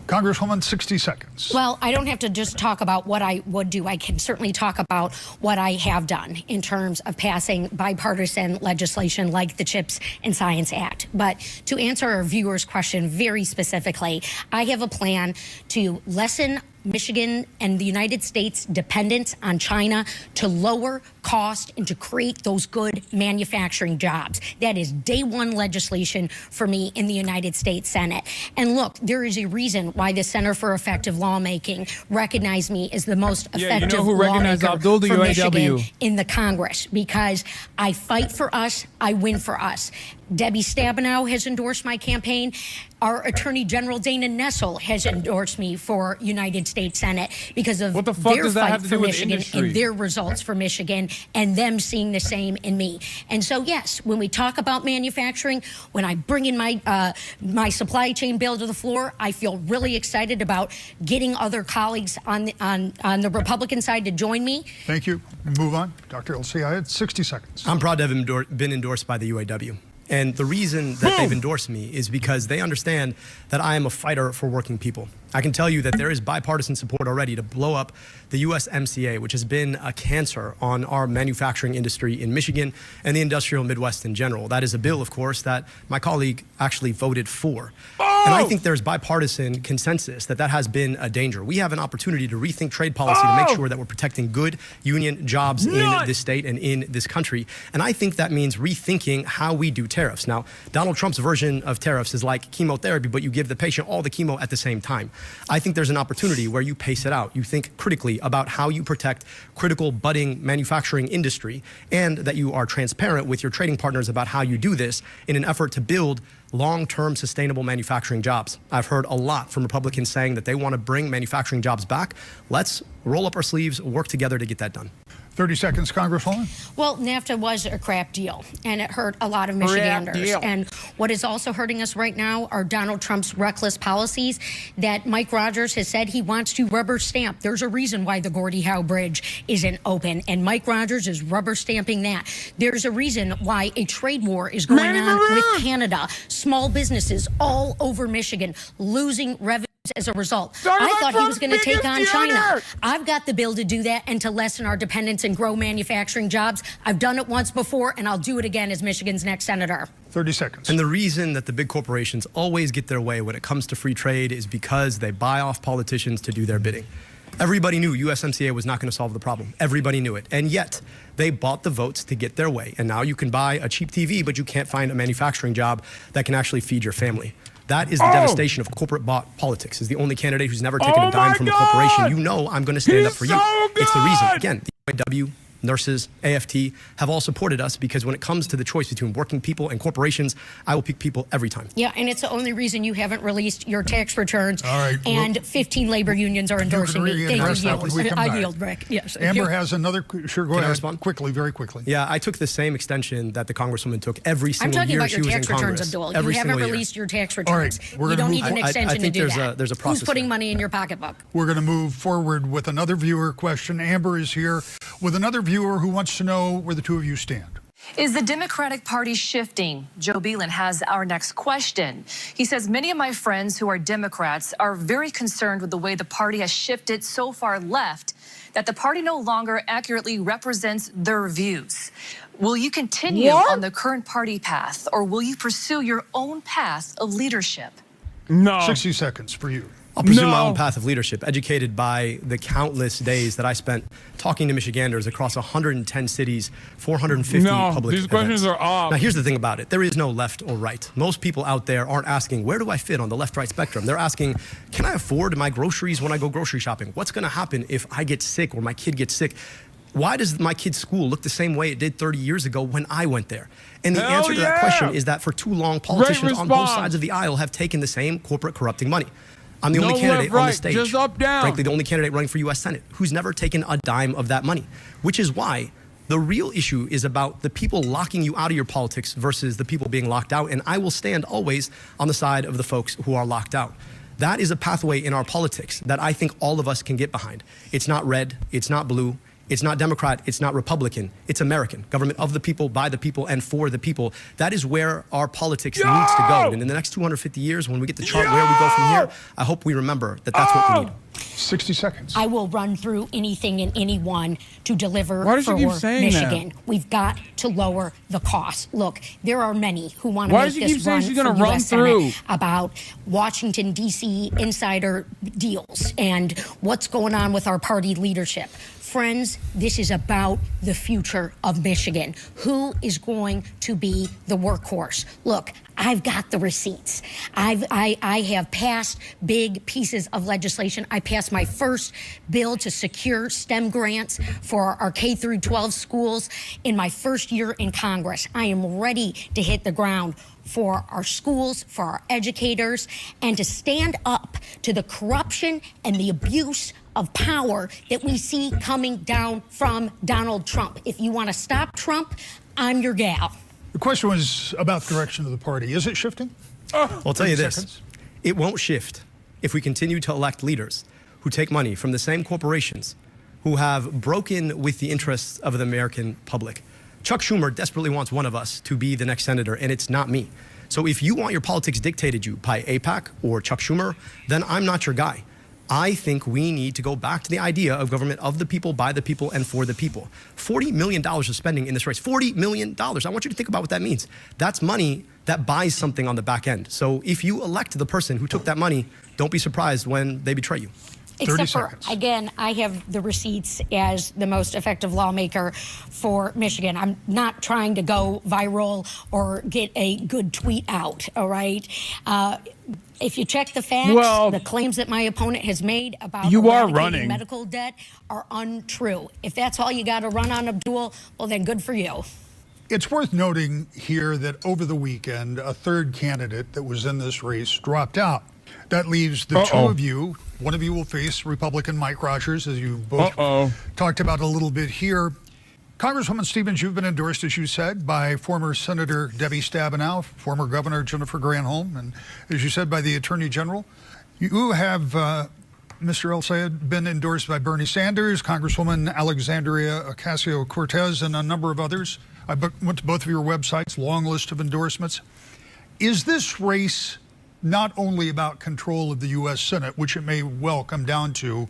Congresswoman, 60 seconds.
Well, I don't have to just talk about what I would do. I can certainly talk about what I have done in terms of passing bipartisan legislation like the CHIPS and Science Act. But to answer our viewers' question very specifically, I have a plan to lessen Michigan and the United States' dependence on China, to lower cost and to create those good manufacturing jobs. That is day one legislation for me in the United States Senate. And look, there is a reason why the Center for Effective Lawmaking recognized me as the most effective
you know who recognized Abdul, the
lawmaker for
UAW?
Michigan in the Congress, because I fight for us, I win for us. Debbie Stabenow has endorsed my campaign. Our Attorney General Dana Nessel has endorsed me for United States Senate because of their fight for Michigan and their results for Michigan and them seeing the same in me. And so, yes, when we talk about manufacturing, when I bring in my supply chain bill to the floor, I feel really excited about getting other colleagues on the Republican side to join me.
Thank you. Move on. Dr. El-Sayed, 60 seconds.
I'm proud to have been endorsed by the UAW. And the reason that they've endorsed me is because they understand that I am a fighter for working people. I can tell you that there is bipartisan support already to blow up the USMCA, which has been a cancer on our manufacturing industry in Michigan and the industrial Midwest in general. That is a bill, of course, that my colleague actually voted for. And I think there's bipartisan consensus that that has been a danger. We have an opportunity to rethink trade policy to make sure that we're protecting good union jobs in this state and in this country. And I think that means rethinking how we do tariffs. Now, Donald Trump's version of tariffs is like chemotherapy, but you give the patient all the chemo at the same time. I think there's an opportunity where you pace it out. You think critically about how you protect critical budding manufacturing industry and that you are transparent with your trading partners about how you do this in an effort to build long-term sustainable manufacturing jobs. I've heard a lot from Republicans saying that they want to bring manufacturing jobs back. Let's roll up our sleeves, work together to get that done.
30 seconds, Congresswoman.
Well, NAFTA was a crap deal, and it hurt a lot of Michiganders. And what is also hurting us right now are Donald Trump's reckless policies that Mike Rogers has said he wants to rubber stamp. There's a reason why the Gordie Howe Bridge isn't open, and Mike Rogers is rubber stamping that. There's a reason why a trade war is going on with Canada. Small businesses all over Michigan losing revenue as a result. I thought he was going to take on China. I've got the bill to do that and to lessen our dependence and grow manufacturing jobs. I've done it once before, and I'll do it again as Michigan's next senator.
30 seconds.
And the reason that the big corporations always get their way when it comes to free trade is because they buy off politicians to do their bidding. Everybody knew USMCA was not going to solve the problem. Everybody knew it. And yet, they bought the votes to get their way. And now you can buy a cheap TV, but you can't find a manufacturing job that can actually feed your family. That is the devastation of corporate-bought politics. Is the only candidate who's never taken a dime from a corporation. You know I'm going to stand up for you. It's the reason. Again, the UAW, nurses, AFT have all supported us because when it comes to the choice between working people and corporations, I will pick people every time.
Yeah, and it's the only reason you haven't released your tax returns. All right, and 15 labor unions are endorsing me. I yield, Rick. Yes.
Amber has another. Sure, go ahead.
Respond?
Quickly, very quickly.
Yeah, I took the same extension that the Congresswoman took every single year she was in Congress.
I'm talking about your tax returns, Abdul. You haven't released your tax returns.
All right,
you don't need an extension to do that.
There's a process.
Who's putting money in your pocketbook?
We're going to move forward with another viewer question. Amber is here with another viewer who wants to know where the two of you stand.
Is the Democratic Party shifting? Joe Beelan has our next question. He says, many of my friends who are Democrats are very concerned with the way the party has shifted so far left that the party no longer accurately represents their views. Will you continue on the current party path, or will you pursue your own path of leadership?
No. 60 seconds for you.
I'll pursue my own path of leadership, educated by the countless days that I spent talking to Michiganders across 110 cities, 450 public
these
events.
questions are off.
Now, here's the thing about it. There is no left or right. Most people out there aren't asking, where do I fit on the left-right spectrum? They're asking, can I afford my groceries when I go grocery shopping? What's going to happen if I get sick or my kid gets sick? Why does my kid's school look the same way it did 30 years ago when I went there? And the answer to that question is that for too long, politicians on both sides of the aisle have taken the same corporate corrupting money. I'm the only candidate on the stage,
just up, down.
frankly, the only candidate running for U.S. Senate who's never taken a dime of that money, which is why the real issue is about the people locking you out of your politics versus the people being locked out. And I will stand always on the side of the folks who are locked out. That is a pathway in our politics that I think all of us can get behind. It's not red. It's not blue. It's not Democrat, it's not Republican, it's American. Government of the people, by the people, and for the people. That is where our politics needs to go. And in the next 250 years, when we get to chart where we go from here, I hope we remember that that's what we need.
60 seconds.
I will run through anything and anyone to deliver
for
Michigan. We've got to lower the cost. Look, there are many who want to make this run for U.S. Senate about Washington, D.C. insider deals and what's going on with our party leadership. Friends, this is about the future of Michigan. Who is going to be the workhorse? Look, I've got the receipts. I have passed big pieces of legislation. I passed my first bill to secure STEM grants for our K through 12 schools in my first year in Congress. I am ready to hit the ground for our schools, for our educators, and to stand up to the corruption and the abuse of power that we see coming down from Donald Trump. If you want to stop Trump, I'm your gal.
The question was about the direction of the party. Is it shifting?
Well, I'll tell you this. It won't shift if we continue to elect leaders who take money from the same corporations who have broken with the interests of the American public. Chuck Schumer desperately wants one of us to be the next senator, and it's not me. So if you want your politics dictated you by AIPAC or Chuck Schumer, then I'm not your guy. I think we need to go back to the idea of government of the people, by the people, and for the people. $40 million of spending in this race. $40 million. I want you to think about what that means. That's money that buys something on the back end. So if you elect the person who took that money, don't be surprised when they betray you.
Except for, again, I have the receipts as the most effective lawmaker for Michigan. I'm not trying to go viral or get a good tweet out, all right? If you check the facts, the claims that my opponent has made about eradicating medical debt are untrue. If that's all you got to run on, Abdul, well, then good for you.
It's worth noting here that over the weekend, a third candidate that was in this race dropped out. That leaves the two of you. One of you will face Republican Mike Rogers, as you both talked about a little bit here. Congresswoman Stevens, you've been endorsed, as you said, by former Senator Debbie Stabenow, former Governor Jennifer Granholm, and as you said, by the Attorney General. You have, Mr. El-Sayed, been endorsed by Bernie Sanders, Congresswoman Alexandria Ocasio-Cortez, and a number of others. I went to both of your websites, long list of endorsements. Is this race not only about control of the U.S. Senate, which it may well come down to,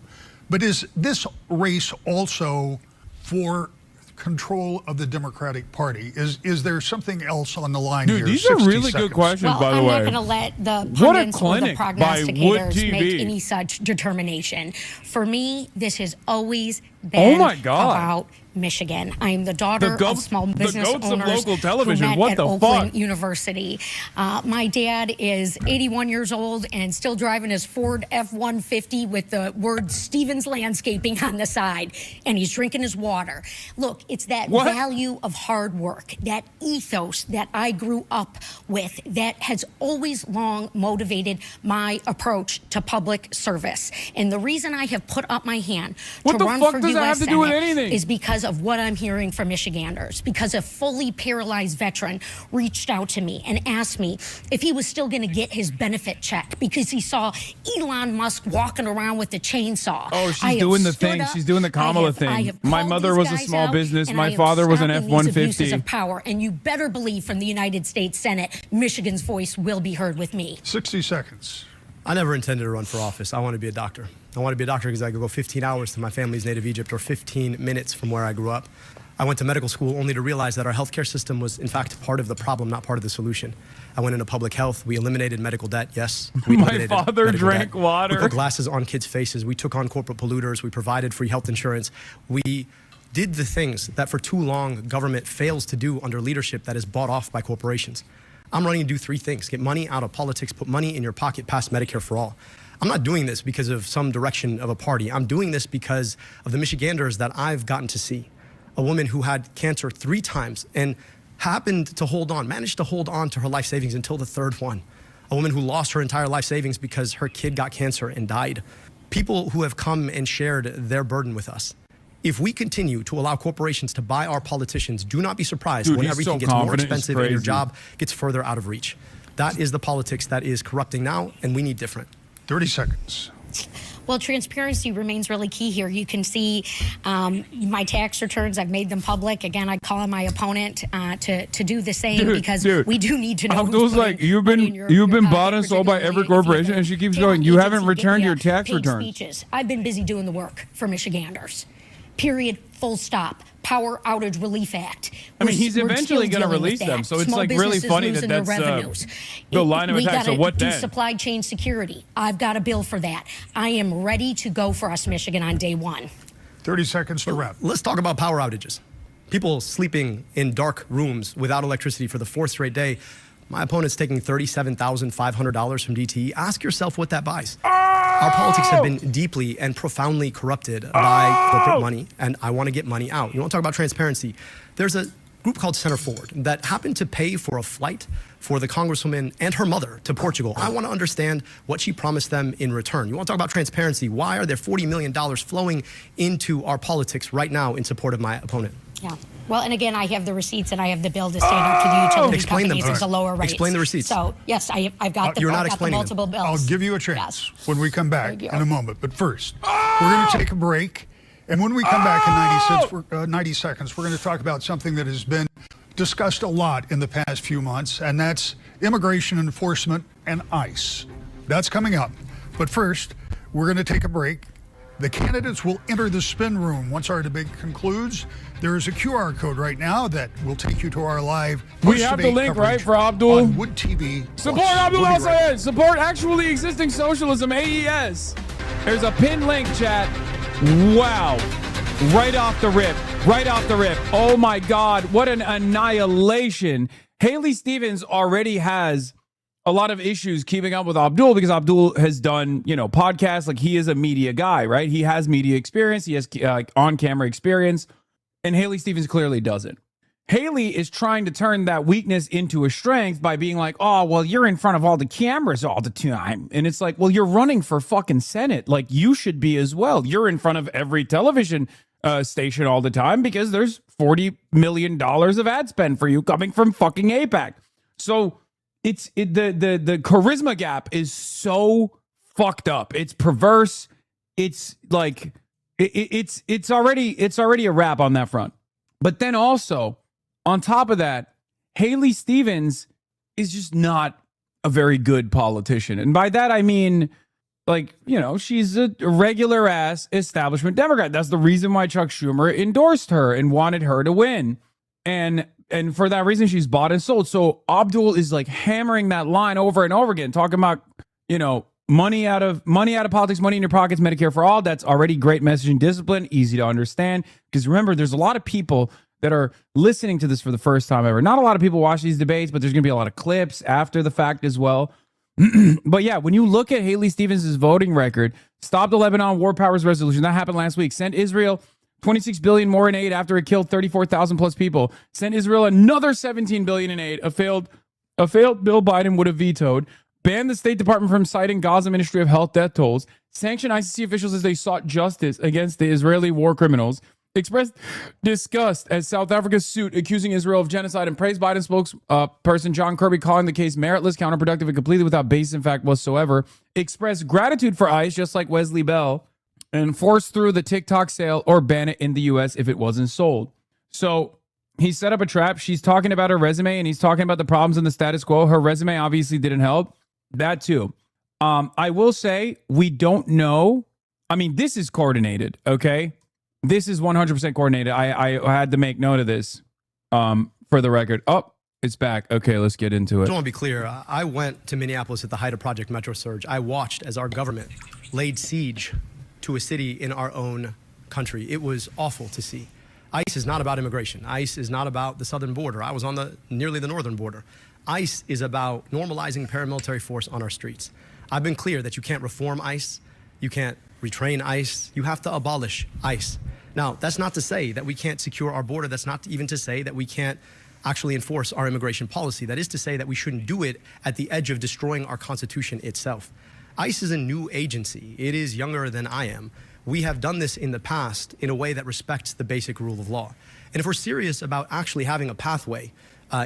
but is this race also for control of the Democratic Party? Is there something else on the line here?
Dude, these are really good questions, by the way.
I'm not going to let the pundits or the prognosticators make any such determination. For me, this has always been about Michigan. I am the daughter of small business owners
of local television.
who met
What
at
the
Oakland
fuck?
University. My dad is 81 years old and still driving his Ford F-150 with the word Stevens Landscaping on the side, and he's drinking his water. Look, it's that value of hard work, that ethos that I grew up with that has always long motivated my approach to public service. And the reason I have put up my hand to run for U.S. Senate is because of what I'm hearing from Michiganders, because a fully paralyzed veteran reached out to me and asked me if he was still going to get his benefit check because he saw Elon Musk walking around with a chainsaw.
Oh, she's doing the thing. She's doing the Kamala thing. My mother was a small business. My father was an F-150.
Of power, and you better believe from the United States Senate, Michigan's voice will be heard with me.
60 seconds.
I never intended to run for office. I want to be a doctor. I want to be a doctor because I could go 15 hours to my family's native Egypt or 15 minutes from where I grew up. I went to medical school only to realize that our healthcare system was, in fact, part of the problem, not part of the solution. I went into public health. We eliminated medical debt, yes. We
My father drank water.
We put glasses on kids' faces. We took on corporate polluters. We provided free health insurance. We did the things that for too long government fails to do under leadership that is bought off by corporations. I'm running to do three things: get money out of politics, put money in your pocket past Medicare for all. I'm not doing this because of some direction of a party. I'm doing this because of the Michiganders that I've gotten to see. A woman who had cancer 3 times and happened to managed to hold on to her life savings until the 3rd one. A woman who lost her entire life savings because her kid got cancer and died. People who have come and shared their burden with us. If we continue to allow corporations to buy our politicians, do not be surprised when everything gets more expensive and your job gets further out of reach. That is the politics that is corrupting now, and we need different.
30 seconds.
Well, transparency remains really key here. You can see my tax returns. I've made them public. Again, I call on my opponent to do the same because we do need to know.
Abdul's like, you've been bought and sold by every corporation, and she keeps going, you haven't returned your tax returns.
Speeches. I've been busy doing the work for Michiganders. Period. Full stop. Power Outage Relief Act.
I mean, he's eventually going to release them, so it's like really funny that that's the line of attack. So what then?
Supply chain security. I've got a bill for that. I am ready to go for us, Michigan, on day one.
30 seconds to wrap.
Let's talk about power outages. People sleeping in dark rooms without electricity for the 4th straight day. My opponent's taking $37,500 from DTE. Ask yourself what that buys. Our politics have been deeply and profoundly corrupted by corporate money, and I want to get money out. You want to talk about transparency? There's a group called Center Forward that happened to pay for a flight for the Congresswoman and her mother to Portugal. I want to understand what she promised them in return. You want to talk about transparency? Why are there $40 million flowing into our politics right now in support of my opponent?
Yeah. Well, and again, I have the receipts and I have the bill to stand up to the utility companies at the lower rates.
Explain the receipts.
So, yes, I've got the,
You're not
I've got the
explaining
multiple bills.
I'll give you a chance when we come back in a moment. But first, we're going to take a break. And when we come back in 90 seconds, we're going to talk about something that has been discussed a lot in the past few months, and that's immigration enforcement and ICE. That's coming up. But first, we're going to take a break. The candidates will enter the spin room once our debate concludes. There is a QR code right now that will take you to our live.
We have the link, right, for Abdul?
On Wood TV.
Support Abdul al-Sayed. Support actually existing socialism, AES. There's a pinned link, chat. Wow. Right off the rip. Right off the rip. Oh, my God. What an annihilation. Haley Stevens already has a lot of issues keeping up with Abdul because Abdul has done, podcasts. Like, he is a media guy, right? He has media experience. He has on-camera experience. And Haley Stevens clearly doesn't. Haley is trying to turn that weakness into a strength by being like, oh, well, you're in front of all the cameras all the time. And it's like, well, you're running for fucking Senate. Like, you should be as well. You're in front of every television station all the time because there's $40 million of ad spend for you coming from fucking AIPAC. So the charisma gap is so fucked up. It's perverse. It's like it's already a wrap on that front. But then also on top of that, Haley Stevens is just not a very good politician. And by that I mean, she's a regular ass establishment Democrat. That's the reason why Chuck Schumer endorsed her and wanted her to win. And for that reason, she's bought and sold. So Abdul is like hammering that line over and over again, talking about, money out of politics, money in your pockets, Medicare for all. That's already great messaging discipline, easy to understand. Because remember, there's a lot of people that are listening to this for the first time ever. Not a lot of people watch these debates, but there's going to be a lot of clips after the fact as well. But yeah, when you look at Haley Stevens' voting record, stop the Lebanon War Powers Resolution. That happened last week. Sent Israel $26 billion more in aid after it killed 34,000 plus people. Sent Israel another $17 billion in aid. A failed bill Biden would have vetoed. Banned the State Department from citing Gaza Ministry of Health death tolls. Sanctioned ICC officials as they sought justice against the Israeli war criminals. Expressed disgust at South Africa's suit accusing Israel of genocide and praised Biden spokesperson John Kirby, calling the case meritless, counterproductive, and completely without basis in fact whatsoever. Expressed gratitude for ICE, just like Wesley Bell, and forced through the TikTok sale or ban it in the U.S. if it wasn't sold. So he set up a trap. She's talking about her resume, and he's talking about the problems in the status quo. Her resume obviously didn't help. That too. I will say we don't know. I mean, this is coordinated, okay? This is 100% coordinated. I had to make note of this for the record. Oh, it's back. Okay, let's get into it.
I just want to be clear. I went to Minneapolis at the height of Project Metro Surge. I watched as our government laid siege to a city in our own country. It was awful to see. ICE is not about immigration. ICE is not about the southern border. I was on nearly the northern border. ICE is about normalizing paramilitary force on our streets. I've been clear that you can't reform ICE. You can't retrain ICE. You have to abolish ICE. Now, that's not to say that we can't secure our border. That's not even to say that we can't actually enforce our immigration policy. That is to say that we shouldn't do it at the edge of destroying our Constitution itself. ICE is a new agency. It is younger than I am. We have done this in the past in a way that respects the basic rule of law. And if we're serious about actually having a pathway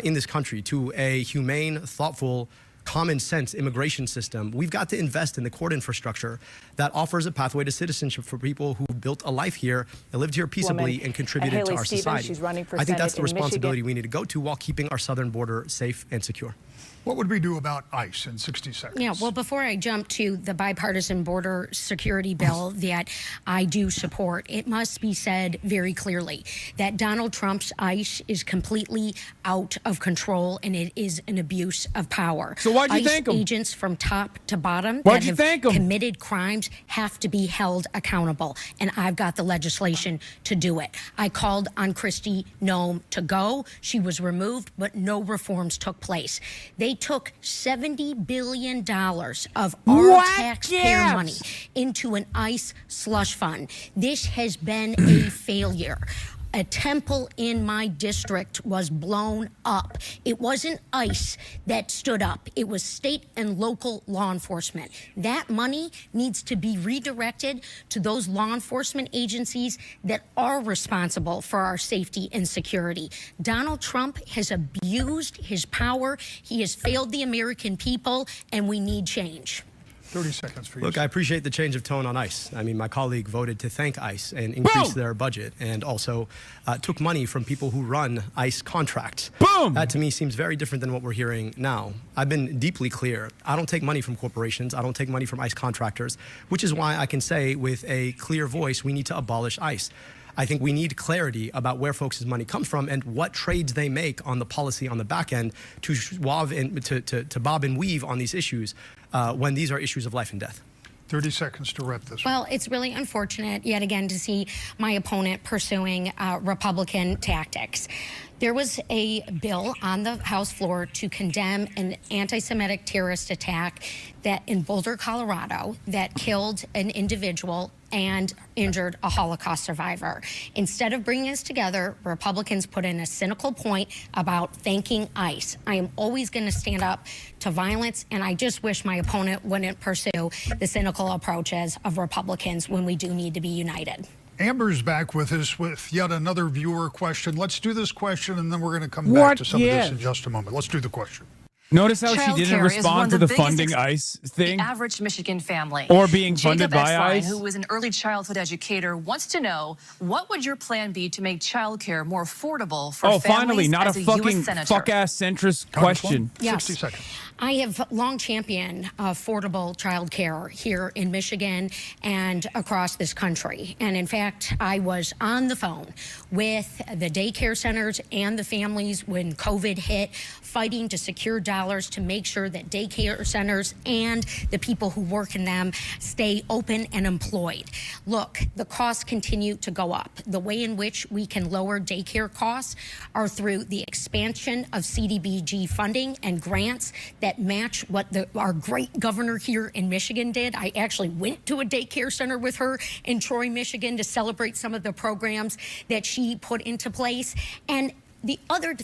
in this country to a humane, thoughtful, common sense immigration system, we've got to invest in the court infrastructure that offers a pathway to citizenship for people who built a life here, and lived here peaceably, and contributed to our society.
She's running for
I think that's
Senate
the responsibility
in Michigan.
we need to go to while keeping our southern border safe and secure.
What would we do about ICE in 60 seconds?
Yeah, well, before I jump to the bipartisan border security bill that I do support, it must be said very clearly that Donald Trump's ICE is completely out of control, and it is an abuse of power.
So Why'd you
ICE
thank 'em?
agents from top to bottom
Why'd
that
you
have
thank 'em?
committed crimes have to be held accountable, and I've got the legislation to do it. I called on Kristi Noem to go. She was removed, but no reforms took place. They took $70 billion of our taxpayer money into an ICE slush fund. This has been a failure. A temple in my district was blown up. It wasn't ICE that stood up. It was state and local law enforcement. That money needs to be redirected to those law enforcement agencies that are responsible for our safety and security. Donald Trump has abused his power. He has failed the American people, and we need change.
30 seconds for you.
Look, I appreciate the change of tone on ICE. I mean, my colleague voted to thank ICE and increase their budget, and also took money from people who run ICE contracts.
Boom!
That to me seems very different than what we're hearing now. I've been deeply clear. I don't take money from corporations. I don't take money from ICE contractors, which is why I can say with a clear voice, we need to abolish ICE. I think we need clarity about where folks' money comes from and what trades they make on the policy on the back end to bob and weave on these issues when these are issues of life and death.
30 seconds to wrap this.
Well, it's really unfortunate yet again to see my opponent pursuing Republican tactics. There was a bill on the House floor to condemn an anti-Semitic terrorist attack that in Boulder, Colorado, that killed an individual and injured a Holocaust survivor. Instead of bringing us together, Republicans put in a cynical point about thanking ICE. I am always going to stand up to violence, and I just wish my opponent wouldn't pursue the cynical approaches of Republicans when we do need to be united.
Amber's back with us with yet another viewer question. Let's do this question, and then we're going to come back to some of this in just a moment. Let's do the question.
Notice how she didn't respond to the funding ICE thing?
The average Michigan family.
Or being funded
Jacob
by
Exline,
ICE?
who is an early childhood educator, wants to know, what would your plan be to make childcare more affordable for families
finally, not
as
a
US
fucking
senator?
fuck-ass centrist question.
Yes.
60 seconds.
I have long championed affordable child care here in Michigan and across this country. And in fact, I was on the phone with the daycare centers and the families when COVID hit, fighting to secure dollars to make sure that daycare centers and the people who work in them stay open and employed. Look, the costs continue to go up. The way in which we can lower daycare costs are through the expansion of CDBG funding and grants that match what our great governor here in Michigan did. I actually went to a daycare center with her in Troy, Michigan to celebrate some of the programs that she put into place. And the other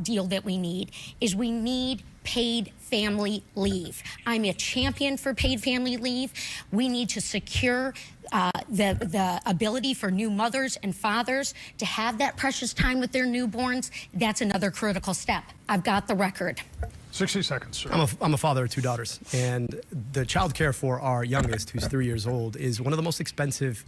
deal that we need is we need paid family leave. I'm a champion for paid family leave. We need to secure the ability for new mothers and fathers to have that precious time with their newborns. That's another critical step. I've got the record.
60 seconds, sir.
I'm a father of 2 daughters, and the child care for our youngest, who's 3 years old, is one of the most expensive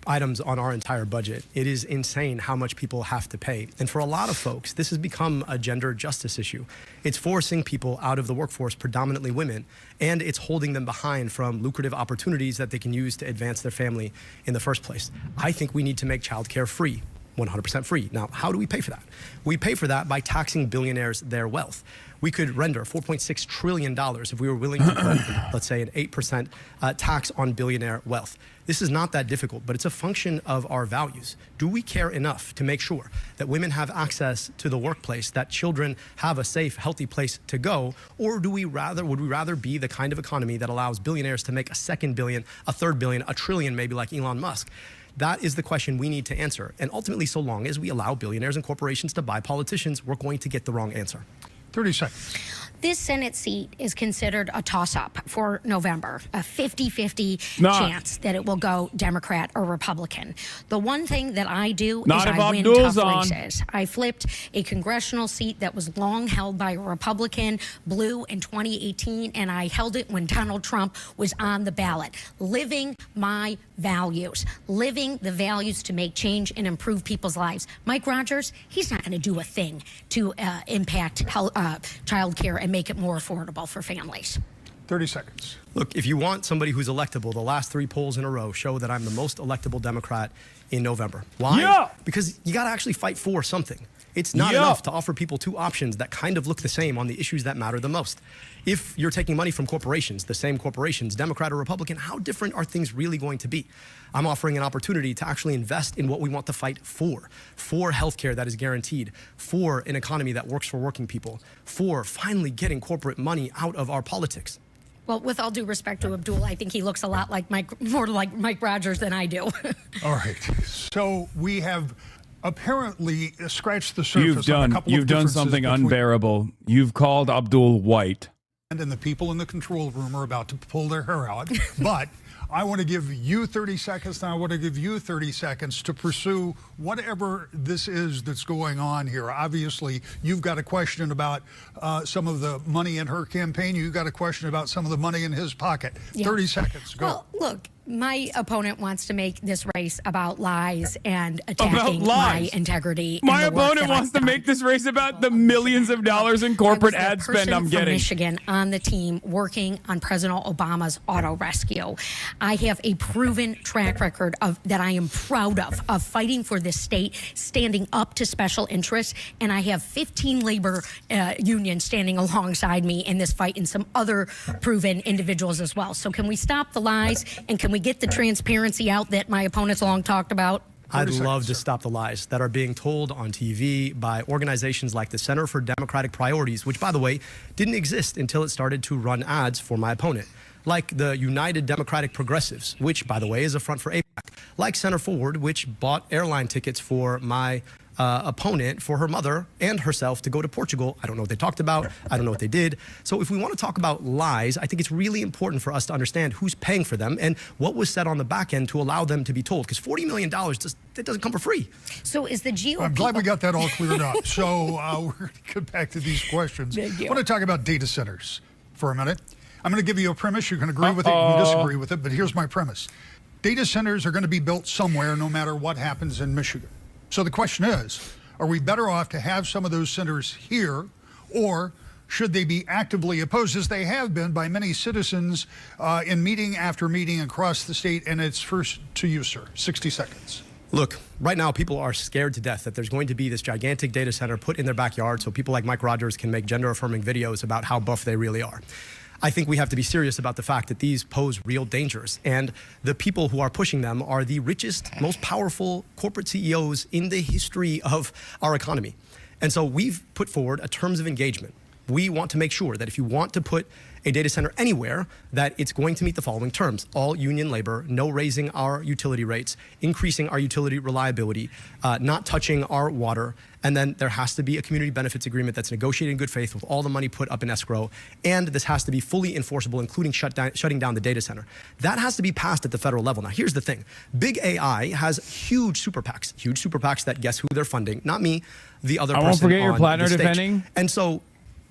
items on our entire budget. It is insane how much people have to pay. And for a lot of folks, this has become a gender justice issue. It's forcing people out of the workforce, predominantly women, and it's holding them behind from lucrative opportunities that they can use to advance their family in the first place. I think we need to make childcare free. 100% free. Now, how do we pay for that? We pay for that by taxing billionaires their wealth. We could render $4.6 trillion if we were willing to put, let's say, an 8% tax on billionaire wealth. This is not that difficult, but it's a function of our values. Do we care enough to make sure that women have access to the workplace, that children have a safe, healthy place to go, or would we rather be the kind of economy that allows billionaires to make a second billion, a third billion, a trillion, maybe like Elon Musk? That is the question we need to answer. And ultimately, so long as we allow billionaires and corporations to buy politicians, we're going to get the wrong answer.
30 seconds.
This Senate seat is considered a toss-up for November, a 50-50 chance that it will go Democrat or Republican. The one thing that I do is I win tough races. I flipped a congressional seat that was long held by a Republican, blue in 2018, and I held it when Donald Trump was on the ballot. Living my values, living the values to make change and improve people's lives. Mike Rogers, he's not going to do a thing to impact child care and make it more affordable for families.
30 seconds.
Look, if you want somebody who's electable, the last 3 polls in a row show that I'm the most electable Democrat in November. Why?
Yeah.
Because you got to actually fight for something. It's not enough to offer people 2 options that kind of look the same on the issues that matter the most. If you're taking money from corporations, the same corporations, Democrat or Republican, how different are things really going to be? I'm offering an opportunity to actually invest in what we want to fight for healthcare that is guaranteed, for an economy that works for working people, for finally getting corporate money out of our politics.
Well, with all due respect to Abdul, I think he looks a lot like more like Mike Rogers than I do.
All right. So we have apparently scratched the surface on a couple
You've
of
done
differences
something
between-
unbearable. You've called Abdul white.
And the people in the control room are about to pull their hair out. But I want to give you 30 seconds, and I want to give you 30 seconds to pursue whatever this is that's going on here. Obviously, you've got a question about some of the money in her campaign. You've got a question about some of the money in his pocket.
Yeah.
30 seconds, go.
Well, look, my opponent wants to make this race about lies and attacking my integrity.
My opponent wants to make this race about the millions of dollars in corporate ad spend I'm getting.
Michigan on the team working on President Obama's auto rescue. I have a proven track record that I am proud of fighting for this state, standing up to special interests, and I have 15 labor unions standing alongside me in this fight and some other proven individuals as well. So can we stop the lies and can we get the transparency out that my opponents long talked about?
I'd love to stop the lies that are being told on TV by organizations like the Center for Democratic Priorities, which, by the way, didn't exist until it started to run ads for my opponent. Like the United Democratic Progressives, which, by the way, is a front for AIPAC. Like Center Forward, which bought airline tickets for my opponent, for her mother and herself to go to Portugal. I don't know what they talked about. I don't know what they did. So if we want to talk about lies, I think it's really important for us to understand who's paying for them and what was said on the back end to allow them to be told. Because $40 million, that doesn't come for free.
So is the GOP...
I'm glad we got that all cleared up. So we're going to get back to these questions. I want to talk about data centers for a minute. I'm going to give you a premise. You can agree with it, you can disagree with it, but here's my premise. Data centers are going to be built somewhere no matter what happens in Michigan. So the question is, are we better off to have some of those centers here, or should they be actively opposed, as they have been by many citizens in meeting after meeting across the state? And it's first to you, sir. 60 seconds.
Look, right now people are scared to death that there's going to be this gigantic data center put in their backyard so people like Mike Rogers can make gender-affirming videos about how buff they really are. I think we have to be serious about the fact that these pose real dangers, and the people who are pushing them are the richest, most powerful corporate CEOs in the history of our economy. And so we've put forward a terms of engagement. We want to make sure that if you want to put a data center anywhere, that it's going to meet the following terms: all union labor, no raising our utility rates, increasing our utility reliability, not touching our water, and then there has to be a community benefits agreement that's negotiated in good faith with all the money put up in escrow, and this has to be fully enforceable, including shutting down the data center. That has to be passed at the federal level. Now, here's the thing. Big AI has huge super PACs that guess who they're funding, not me, the other person.
I won't forget your
on
Plattner
the stage.
defending.
And so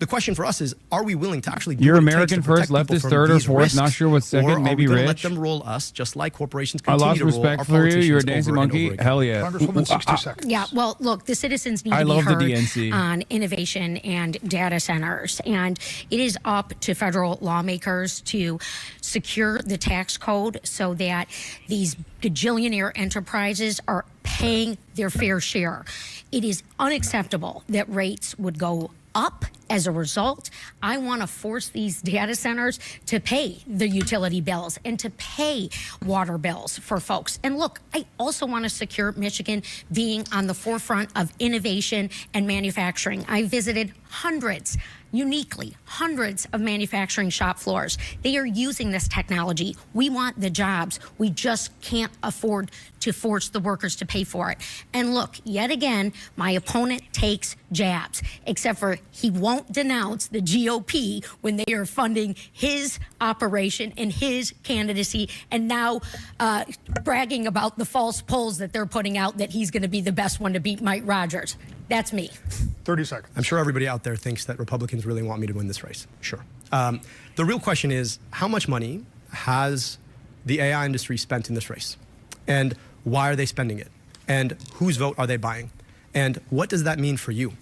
the question for us is, are we willing to actually do
You're
what it takes
American
to protect
first,
people
leftist
from
third or
these
fourth,
risks,
not sure what's second,
or are
maybe
we gonna
rich?
let them roll us just like corporations
I
continue
lost
to roll
respect
our
for you. You're a
politicians
dancing
over and
monkey.
over again?
Hell yeah.
Congresswoman, 60 seconds.
Yeah, well, look, the citizens need
I
to be
love the
heard
DNC.
on innovation and data centers. And it is up to federal lawmakers to secure the tax code so that these gajillionaire enterprises are paying their fair share. It is unacceptable that rates would go up as a result. I want to force these data centers to pay the utility bills and to pay water bills for folks. And look, I also want to secure Michigan being on the forefront of innovation and manufacturing. I visited hundreds of manufacturing shop floors. They are using this technology. We want the jobs. We just can't afford to force the workers to pay for it. And look, yet again, my opponent takes jabs, except for he won't denounce the GOP when they are funding his operation and his candidacy, and now bragging about the false polls that they're putting out that he's going to be the best one to beat Mike Rogers. That's me.
30 seconds.
I'm sure everybody out there thinks that Republicans really want me to win this race. Sure. The real question is, how much money has the AI industry spent in this race? And why are they spending it? And whose vote are they buying? And what does that mean for you?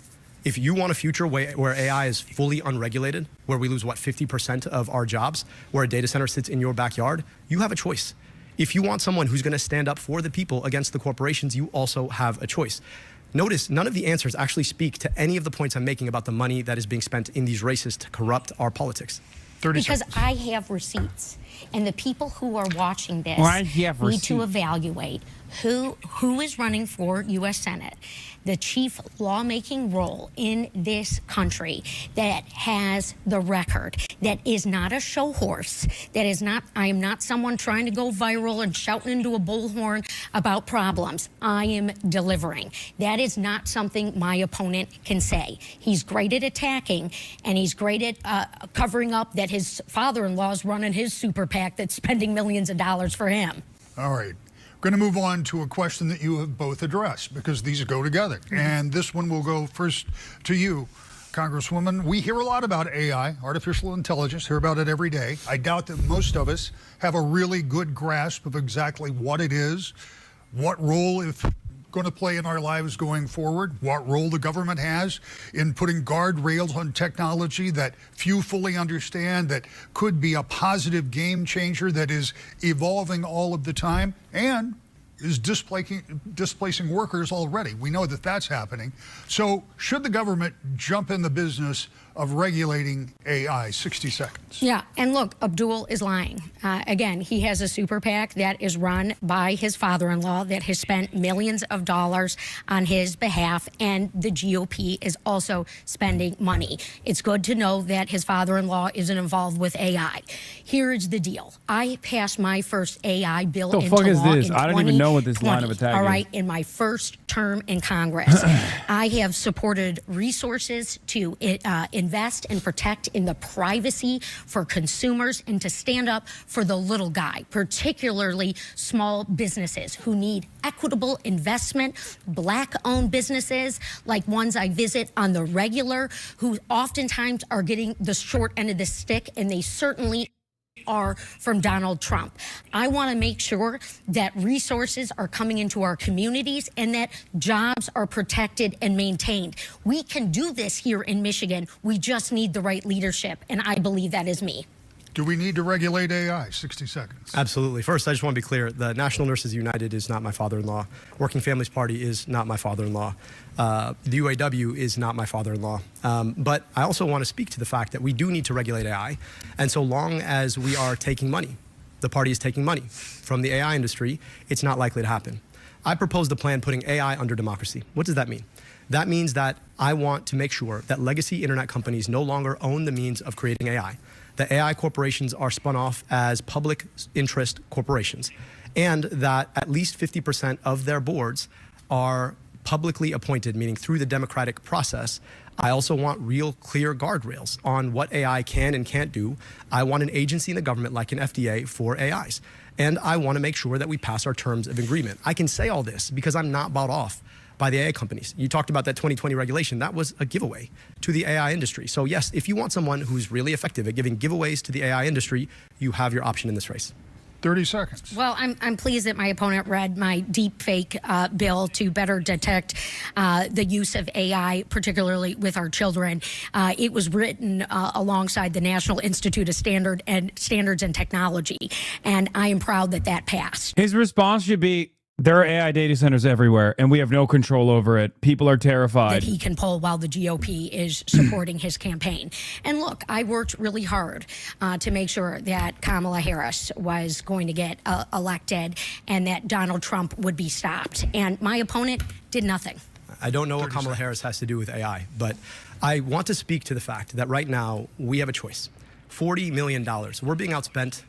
If you want a future where AI is fully unregulated, where we lose, what, 50% of our jobs, where a data center sits in your backyard, you have a choice. If you want someone who's going to stand up for the people against the corporations, you also have a choice. Notice none of the answers actually speak to any of the points I'm making about the money that is being spent in these races to corrupt our politics.
30 because seconds. I have receipts, and the people who are watching this need to evaluate who is running for U.S. Senate, the chief lawmaking role in this country that has the record, that is not a show horse, that is not, I am not someone trying to go viral and shouting into a bullhorn about problems. I am delivering. That is not something my opponent can say. He's great at attacking, and he's great at covering up that his father-in-law is running his super PAC that's spending millions of dollars for him.
All right. We're going to move on to a question that you have both addressed, because these go together. And this one will go first to you, Congresswoman. We hear a lot about AI, artificial intelligence, hear about it every day. I doubt that most of us have a really good grasp of exactly what it is, what role it's going to play in our lives going forward, what role the government has in putting guardrails on technology that few fully understand, that could be a positive game changer that is evolving all of the time and is displacing workers already. We know that that's happening. So should the government jump in the business of regulating AI? 60 seconds.
Yeah, and look, Abdul is lying. Again, he has a super PAC that is run by his father-in-law that has spent millions of dollars on his behalf, and the GOP is also spending money. It's good to know that his father-in-law isn't involved with AI. Here's the deal. I passed my first AI bill into law in 2020.
I don't even know what this line of attack is.
All right, in my first term in Congress, I have supported resources to invest and protect in the privacy for consumers and to stand up for the little guy, particularly small businesses who need equitable investment, Black-owned businesses like ones I visit on the regular, who oftentimes are getting the short end of the stick, and they certainly are from Donald Trump. I want to make sure that resources are coming into our communities and that jobs are protected and maintained. We can do this here in Michigan. We just need the right leadership, and I believe that is me.
Do we need to regulate AI? 60 seconds.
Absolutely. First, I just want to be clear. The National Nurses United is not my father-in-law. Working Families Party is not my father-in-law. The UAW is not my father-in-law. But I also want to speak to the fact that we do need to regulate AI. And so long as we are taking money, the party is taking money from the AI industry, it's not likely to happen. I proposed a plan putting AI under democracy. What does that mean? That means that I want to make sure that legacy internet companies no longer own the means of creating AI. The AI corporations are spun off as public interest corporations, and that at least 50% of their boards are publicly appointed, meaning through the democratic process. I also want real clear guardrails on what AI can and can't do. I want an agency in the government like an FDA for AIs. And I want to make sure that we pass our terms of agreement. I can say all this because I'm not bought off by the AI companies. You talked about that 2020 regulation. That was a giveaway to the AI industry. So yes, if you want someone who's really effective at giving giveaways to the AI industry, you have your option in this race.
30 seconds.
Well, I'm pleased that my opponent read my deep fake bill to better detect the use of AI, particularly with our children. It was written alongside the National Institute of Standards and Technology, and I am proud that that passed.
His response should be, there are AI data centers everywhere, and we have no control over it. People are terrified.
That he can pull while the GOP is supporting his campaign. And look, I worked really hard to make sure that Kamala Harris was going to get elected and that Donald Trump would be stopped. And my opponent did nothing.
I don't know what Kamala Harris has to do with AI, but I want to speak to the fact that right now we have a choice. $40 million. We're being outspent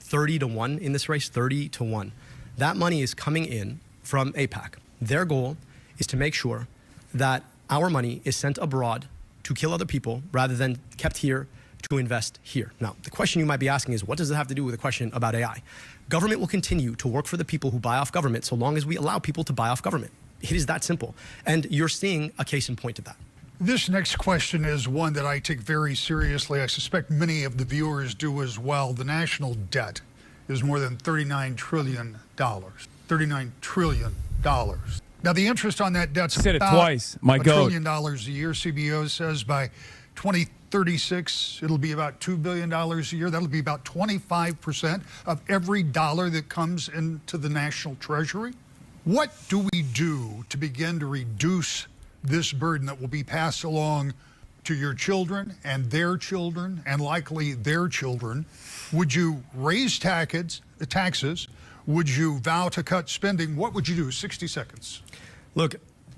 30-1 in this race, 30-1. That money is coming in from AIPAC. Their goal is to make sure that our money is sent abroad to kill other people rather than kept here to invest here. Now, the question you might be asking is, what does it have to do with the question about AI? Government will continue to work for the people who buy off government so long as we allow people to buy off government. It is that simple. And you're seeing a case in point of that.
This next question is one that I take very seriously. I suspect many of the viewers do as well. The national debt is more than $39 trillion. $39 trillion. Now, the interest on that debt's
Said it
about
twice. My
$1
goat.
trillion a year. CBO says by 2036, it'll be about $2 billion a year. That'll be about 25% of every dollar that comes into the national treasury. What do we do to begin to reduce this burden that will be passed along to your children and likely their children? Would you raise taxes? Would you vow to cut spending? What would you do? 60 seconds.
Look,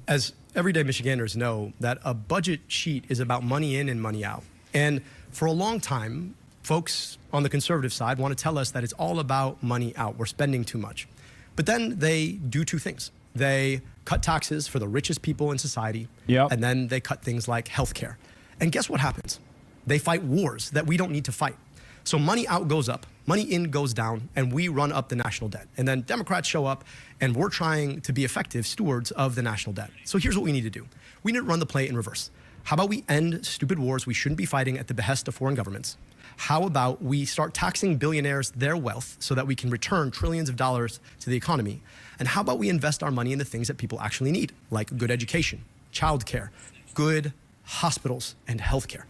as everyday Michiganders know, that a budget sheet is about money in and money out. And for a long time, folks on the conservative side want to tell us that it's all about money out. We're spending too much. But then they do two things. They cut taxes for the richest people in society, and then they cut things like healthcare. And guess what happens? They fight wars that we don't need to fight. So money out goes up, money in goes down, and we run up the national debt. And then Democrats show up, and we're trying to be effective stewards of the national debt. So here's what we need to do. We need to run the play in reverse. How about we end stupid wars we shouldn't be fighting at the behest of foreign governments? How about we start taxing billionaires their wealth so that we can return trillions of dollars to the economy? And how about we invest our money in the things that people actually need, like good education, childcare, good hospitals, and healthcare?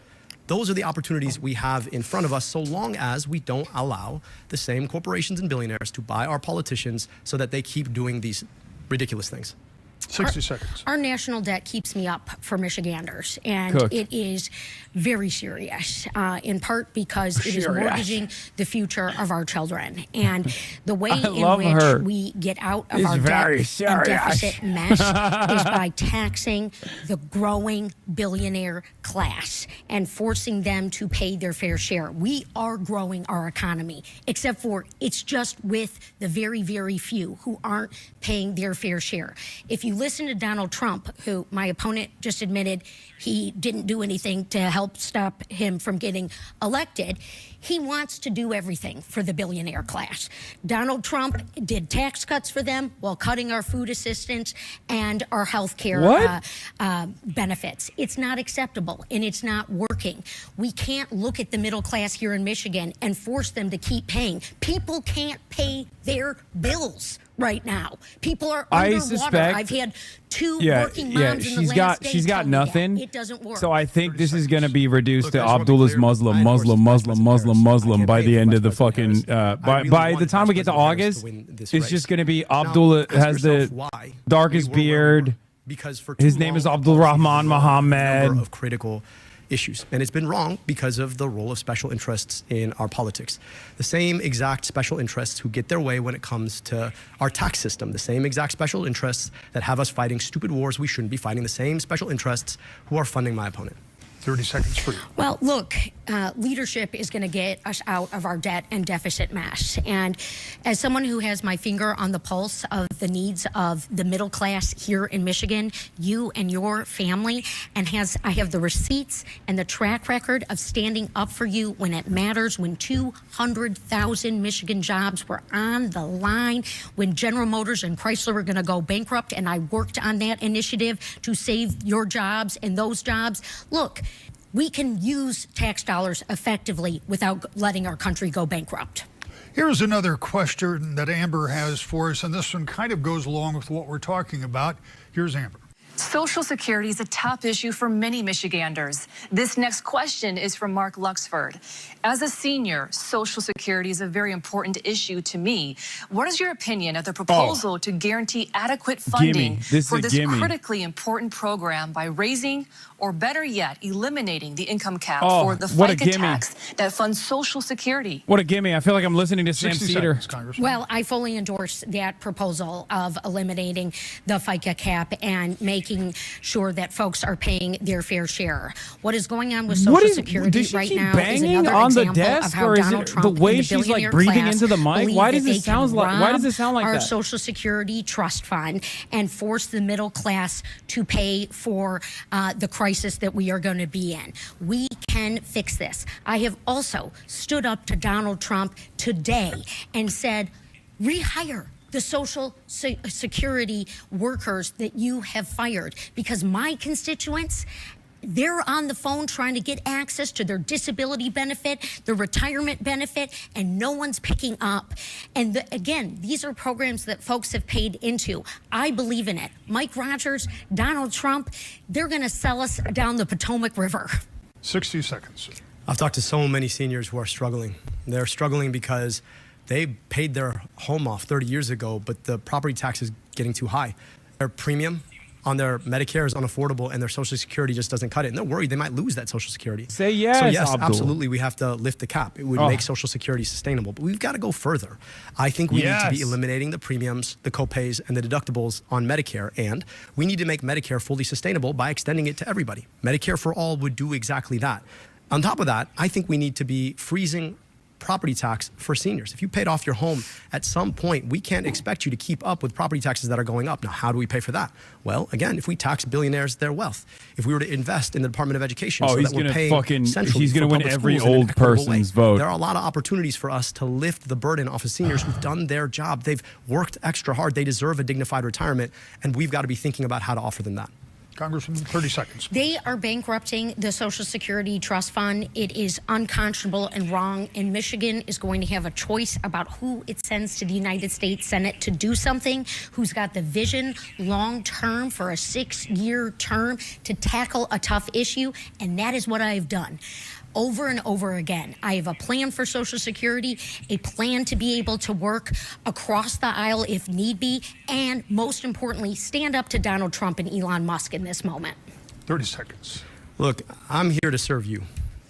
Those are the opportunities we have in front of us, so long as we don't allow the same corporations and billionaires to buy our politicians so that they keep doing these ridiculous things.
60 seconds.
Our national debt keeps me up for Michiganders, and it is very serious, in part because it is mortgaging the future of our children. And the way in which we get out of our debt and deficit mess is by taxing the growing billionaire class and forcing them to pay their fair share. We are growing our economy, except for it's just with the very, very few who aren't paying their fair share. If you listen to Donald Trump, who my opponent just admitted he didn't do anything to help stop him from getting elected, he wants to do everything for the billionaire class. Donald Trump did tax cuts for them while cutting our food assistance and our health care benefits. It's not acceptable, and it's not working. We can't look at the middle class here in Michigan and force them to keep paying. People can't pay their bills right now. People are underwater. I've had two working moms in the last day
she's got
tell me
nothing.
that. It doesn't work.
So I think this is going to be reduced to Abdullah's Muslim by the end of the fucking by the time we get to August. It's just going to be Abdullah has the darkest beard.
Because for
his name is Abdul Rahman Mohammed.
Of critical issues. And it's been wrong because of the role of special interests in our politics. The same exact special interests who get their way when it comes to our tax system, the same exact special interests that have us fighting stupid wars we shouldn't be fighting, the same special interests who are funding my opponent.
30 seconds for you.
Well, look, leadership is going to get us out of our debt and deficit mess. And as someone who has my finger on the pulse of the needs of the middle class here in Michigan, you and your family, and I have the receipts and the track record of standing up for you when it matters, when 200,000 Michigan jobs were on the line, when General Motors and Chrysler were going to go bankrupt, and I worked on that initiative to save your jobs and those jobs. Look, we can use tax dollars effectively without letting our country go bankrupt.
Here's another question that Amber has for us, and this one kind of goes along with what we're talking about. Here's Amber.
Social Security is a top issue for many Michiganders. This next question is from Mark Luxford. As a senior, Social Security is a very important issue to me. What is your opinion of the proposal to guarantee adequate funding for this critically important program by raising, or better yet, eliminating the income cap for the FICA tax that funds Social Security?
What a gimme. I feel like I'm listening to Sam Cedar.
Well, I fully endorse that proposal of eliminating the FICA cap and making sure that folks are paying their fair share. What is going on with Social Security right now is another example of how Donald Trump
the way
and the
she's
billionaire
like breathing
class
into the mic? Why does it sound like? Why does it sound like
our
that?
Social Security trust fund and force the middle class to pay for the crisis that we are going to be in. We can fix this. I have also stood up to Donald Trump today and said, rehire the Social Security workers that you have fired, because my constituents they're on the phone trying to get access to their disability benefit, their retirement benefit, and no one's picking up. And again, these are programs that folks have paid into. I believe in it. Mike Rogers, Donald Trump, they're going to sell us down the Potomac River.
60 seconds.
I've talked to so many seniors who are struggling. They're struggling because they paid their home off 30 years ago, but the property tax is getting too high. Their premium on their Medicare is unaffordable, and their Social Security just doesn't cut it. And they're worried they might lose that Social Security.
Say yes,
So yes,
Abdul.
absolutely, we have to lift the cap. It would make Social Security sustainable, but we've got to go further. I think we need to be eliminating the premiums, the copays, and the deductibles on Medicare, and we need to make Medicare fully sustainable by extending it to everybody. Medicare for all would do exactly that. On top of that, I think we need to be freezing property tax for seniors. If you paid off your home at some point, we can't expect you to keep up with property taxes that are going up. Now, how do we pay for that? Well, again, if we tax billionaires their wealth, if we were to invest in the Department of Education, so
he's
that we're
gonna
paying centrally
he's gonna
for
win
public
every
schools in an
old
equitable
person's
way.
vote.
There are a lot of opportunities for us to lift the burden off of seniors who've done their job. They've worked extra hard. They deserve a dignified retirement, and we've got to be thinking about how to offer them that.
Congressman, 30 seconds.
They are bankrupting the Social Security Trust Fund. It is unconscionable and wrong. And Michigan is going to have a choice about who it sends to the United States Senate to do something, who's got the vision long term for a 6-year term to tackle a tough issue. And that is what I've done. Over and over again. I have a plan for Social Security, a plan to be able to work across the aisle if need be, and most importantly, stand up to Donald Trump and Elon Musk in this moment.
30 seconds.
Look, I'm here to serve you.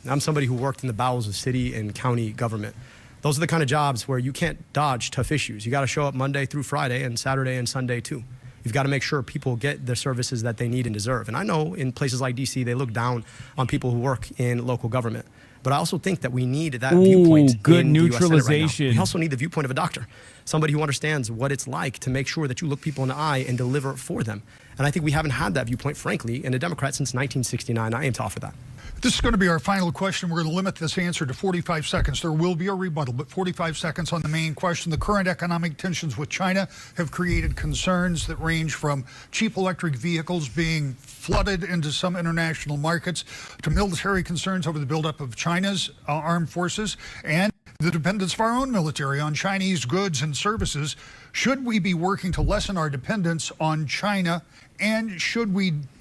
I'm somebody who worked in the bowels of city and county government. Those are the kind of jobs where you can't dodge tough issues. You got to show up Monday through Friday and Saturday and Sunday too. You've got to make sure people get the services that they need and deserve. And I know in places like D.C., they look down on people who work in local government. But I also think that we need that viewpoint
good
in the US Senate right now.
neutralization.
We also need the viewpoint of a doctor, somebody who understands what it's like to make sure that you look people in the eye and deliver for them. And I think we haven't had that viewpoint, frankly, in a Democrat since 1969. I aim to offer that.
This is going to be our final question. We're going to limit this answer to 45 seconds. There will be a rebuttal, but 45 seconds on the main question. The current economic tensions with China have created concerns that range from cheap electric vehicles being flooded into some international markets to military concerns over the buildup of China's armed forces and the dependence of our own military on Chinese goods and services. Should we be working to lessen our dependence on China, and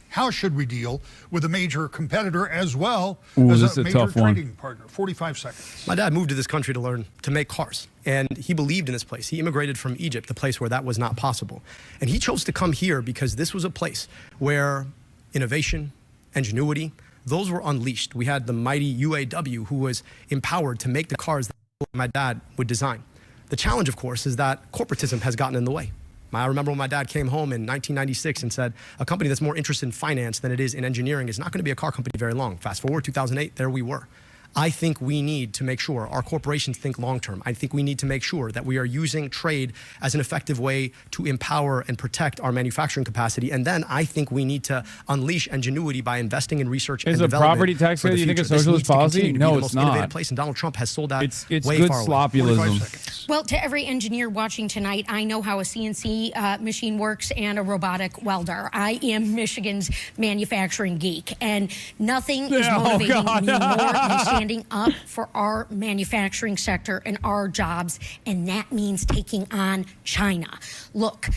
how should we deal with a major competitor as well as a major trading partner? 45 seconds.
My dad moved to this country to learn to make cars, and he believed in this place. He immigrated from Egypt, the place where that was not possible. And he chose to come here because this was a place where innovation, ingenuity, those were unleashed. We had the mighty UAW who was empowered to make the cars that my dad would design. The challenge, of course, is that corporatism has gotten in the way. I remember when my dad came home in 1996 and said, a company that's more interested in finance than it is in engineering is not going to be a car company very long. Fast forward 2008, there we were. I think we need to make sure our corporations think long-term. I think we need to make sure that we are using trade as an effective way to empower and protect our manufacturing capacity. And then I think we need to unleash ingenuity by investing in research and development.
Is a property tax credit, you think, a socialist policy? No, it's not.
Place, and Donald Trump has sold that
it's
way
good
far
sloppyism.
Well, to every engineer watching tonight, I know how a CNC machine works and a robotic welder. I am Michigan's manufacturing geek, and nothing is motivating me more than standing up for our manufacturing sector and our jobs, and that means taking on China. Look,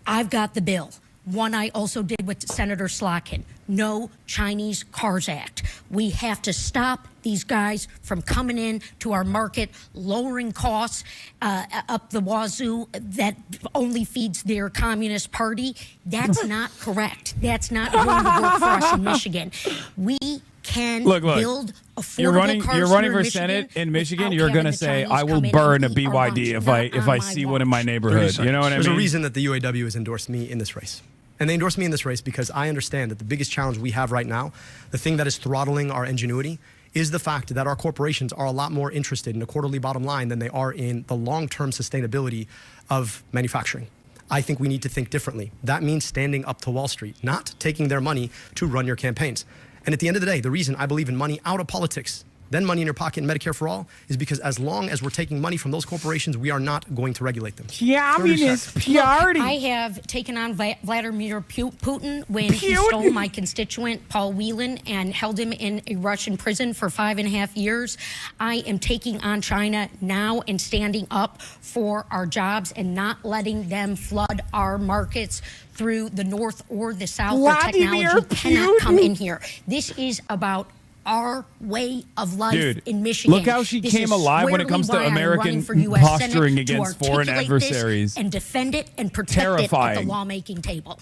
I've got the bill. One I also did with Senator Slotkin. No Chinese Cars Act. We have to stop these guys from coming in to our market, lowering costs up the wazoo that only feeds their Communist Party. That's not correct. That's not going to work for us in Michigan. We can build affordable cars.
You're running
here
for
in
Senate in Michigan.
without
You're going to
having the
say,
Chinese
"I will
come in
burn a
and eat our lunch."
BYD if I see one in my neighborhood." You know what I mean?
There's a reason that the UAW has endorsed me in this race. And they endorsed me in this race because I understand that the biggest challenge we have right now, the thing that is throttling our ingenuity, is the fact that our corporations are a lot more interested in a quarterly bottom line than they are in the long-term sustainability of manufacturing. I think we need to think differently. That means standing up to Wall Street, not taking their money to run your campaigns. And at the end of the day, the reason I believe in money out of politics then money in your pocket and Medicare for all, is because as long as we're taking money from those corporations, we are not going to regulate them.
Communist party.
I have taken on Vladimir Putin when he stole my constituent, Paul Whelan, and held him in a Russian prison for 5.5 years. I am taking on China now and standing up for our jobs and not letting them flood our markets through the north or the south. Their technology cannot come in here. This is about our way of life in Michigan.
Look how she came alive when it comes to American posturing against foreign adversaries.
And defend it and protect it at the lawmaking table.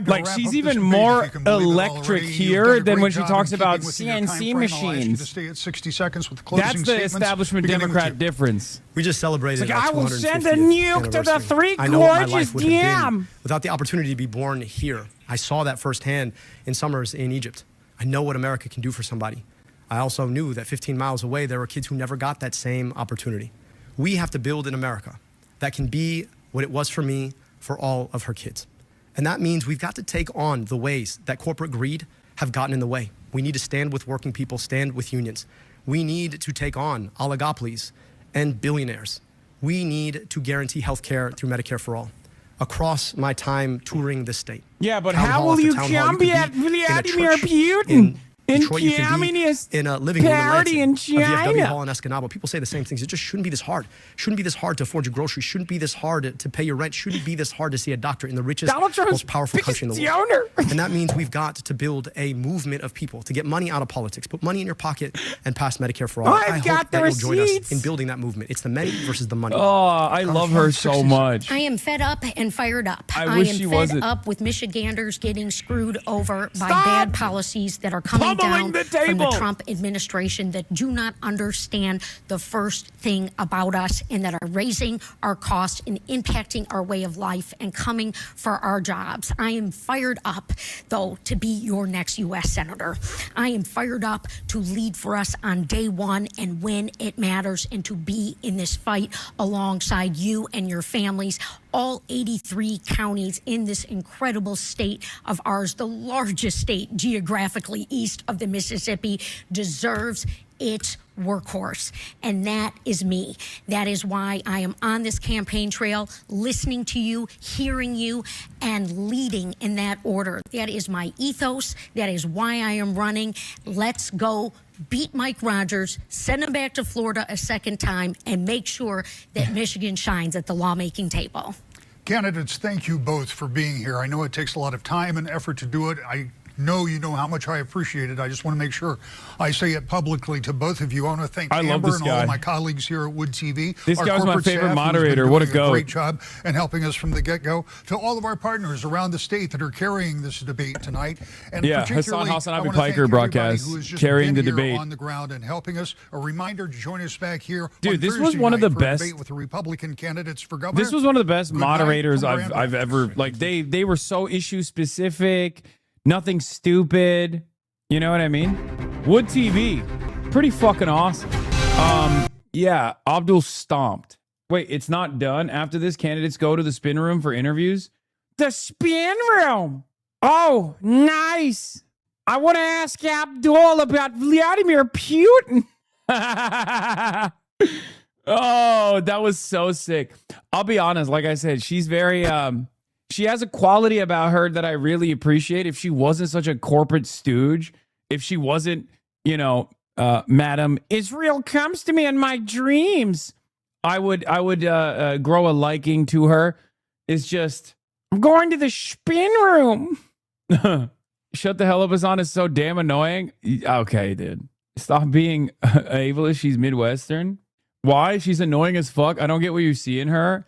Like, she's even more electric here than when she talks about CNC machines.
To stay at 60 seconds with closing
That's the establishment Democrat difference.
We just celebrated.
Like, I will send a nuke to the Three Gorges Dam.
Without the opportunity to be born here. I saw that firsthand in summers in Egypt. I know what America can do for somebody. I also knew that 15 miles away, there were kids who never got that same opportunity. We have to build an America that can be what it was for me, for all of her kids. And that means we've got to take on the ways that corporate greed have gotten in the way. We need to stand with working people, stand with unions. We need to take on oligopolies and billionaires. We need to guarantee health care through Medicare for all. Across my time touring this state.
Yeah, but how will you combat Vladimir Putin in communist
in a living
party in
a VFW
China?
hall in Escanaba? People say the same things. It just shouldn't be this hard. Shouldn't be this hard to afford your groceries. Shouldn't be this hard to pay your rent. Shouldn't be this hard to see a doctor in the richest, most powerful country in the world. And that means we've got to build a movement of people to get money out of politics, put money in your pocket, and pass Medicare for all. I hope that you'll join us in building that movement. It's the many versus the money.
Oh, I love her so much.
I am fed up and fired up.
I wish
am
she
fed
wasn't.
up with Michiganders getting screwed over by bad policies that are coming down from the Trump administration that do not understand the first thing about us and that are raising our costs and impacting our way of life and coming for our jobs. I am fired up, though, to be your next U.S. Senator. I am fired up to lead for us on day one and when it matters and to be in this fight alongside you and your families. All 83 counties in this incredible state of ours, the largest state geographically east of the Mississippi, deserves its workhorse. And that is me. That is why I am on this campaign trail, listening to you, hearing you, and leading in that order. That is my ethos. That is why I am running. Let's go beat Mike Rogers, send him back to Florida a second time, and make sure that Michigan shines at the lawmaking table.
Candidates, thank you both for being here. I know it takes a lot of time and effort to do it. I know you know how much I appreciate it. I just want to make sure I say it publicly to both of you. I want to thank Amber and all of my colleagues here at Wood TV.
This guy's my favorite moderator. What a goat.
Great job and helping us from the get-go. To all of our partners around the state that are carrying this debate tonight. And particularly,
HasanAbi Piker broadcast carrying the debate
on the ground and helping us. A reminder to join us back here.
Dude, this was one of the best
with the Republican candidates for governor.
This was one of the best moderators I've ever, like, they were so issue specific. Nothing stupid. You know what I mean? Wood TV. Pretty fucking awesome. Yeah, Abdul stomped. Wait, it's not done? After this, candidates go to the spin room for interviews? The spin room! Oh, nice! I want to ask Abdul about Vladimir Putin. Oh, that was so sick. I'll be honest, like I said, she's very... she has a quality about her that I really appreciate. If she wasn't such a corporate stooge, if she wasn't, you know, Madam Israel comes to me in my dreams, I would grow a liking to her. It's just, I'm going to the spin room. Shut the hell up, Hassan. It's so damn annoying. Okay, dude. Stop being ableist. She's Midwestern. Why? She's annoying as fuck. I don't get what you see in her.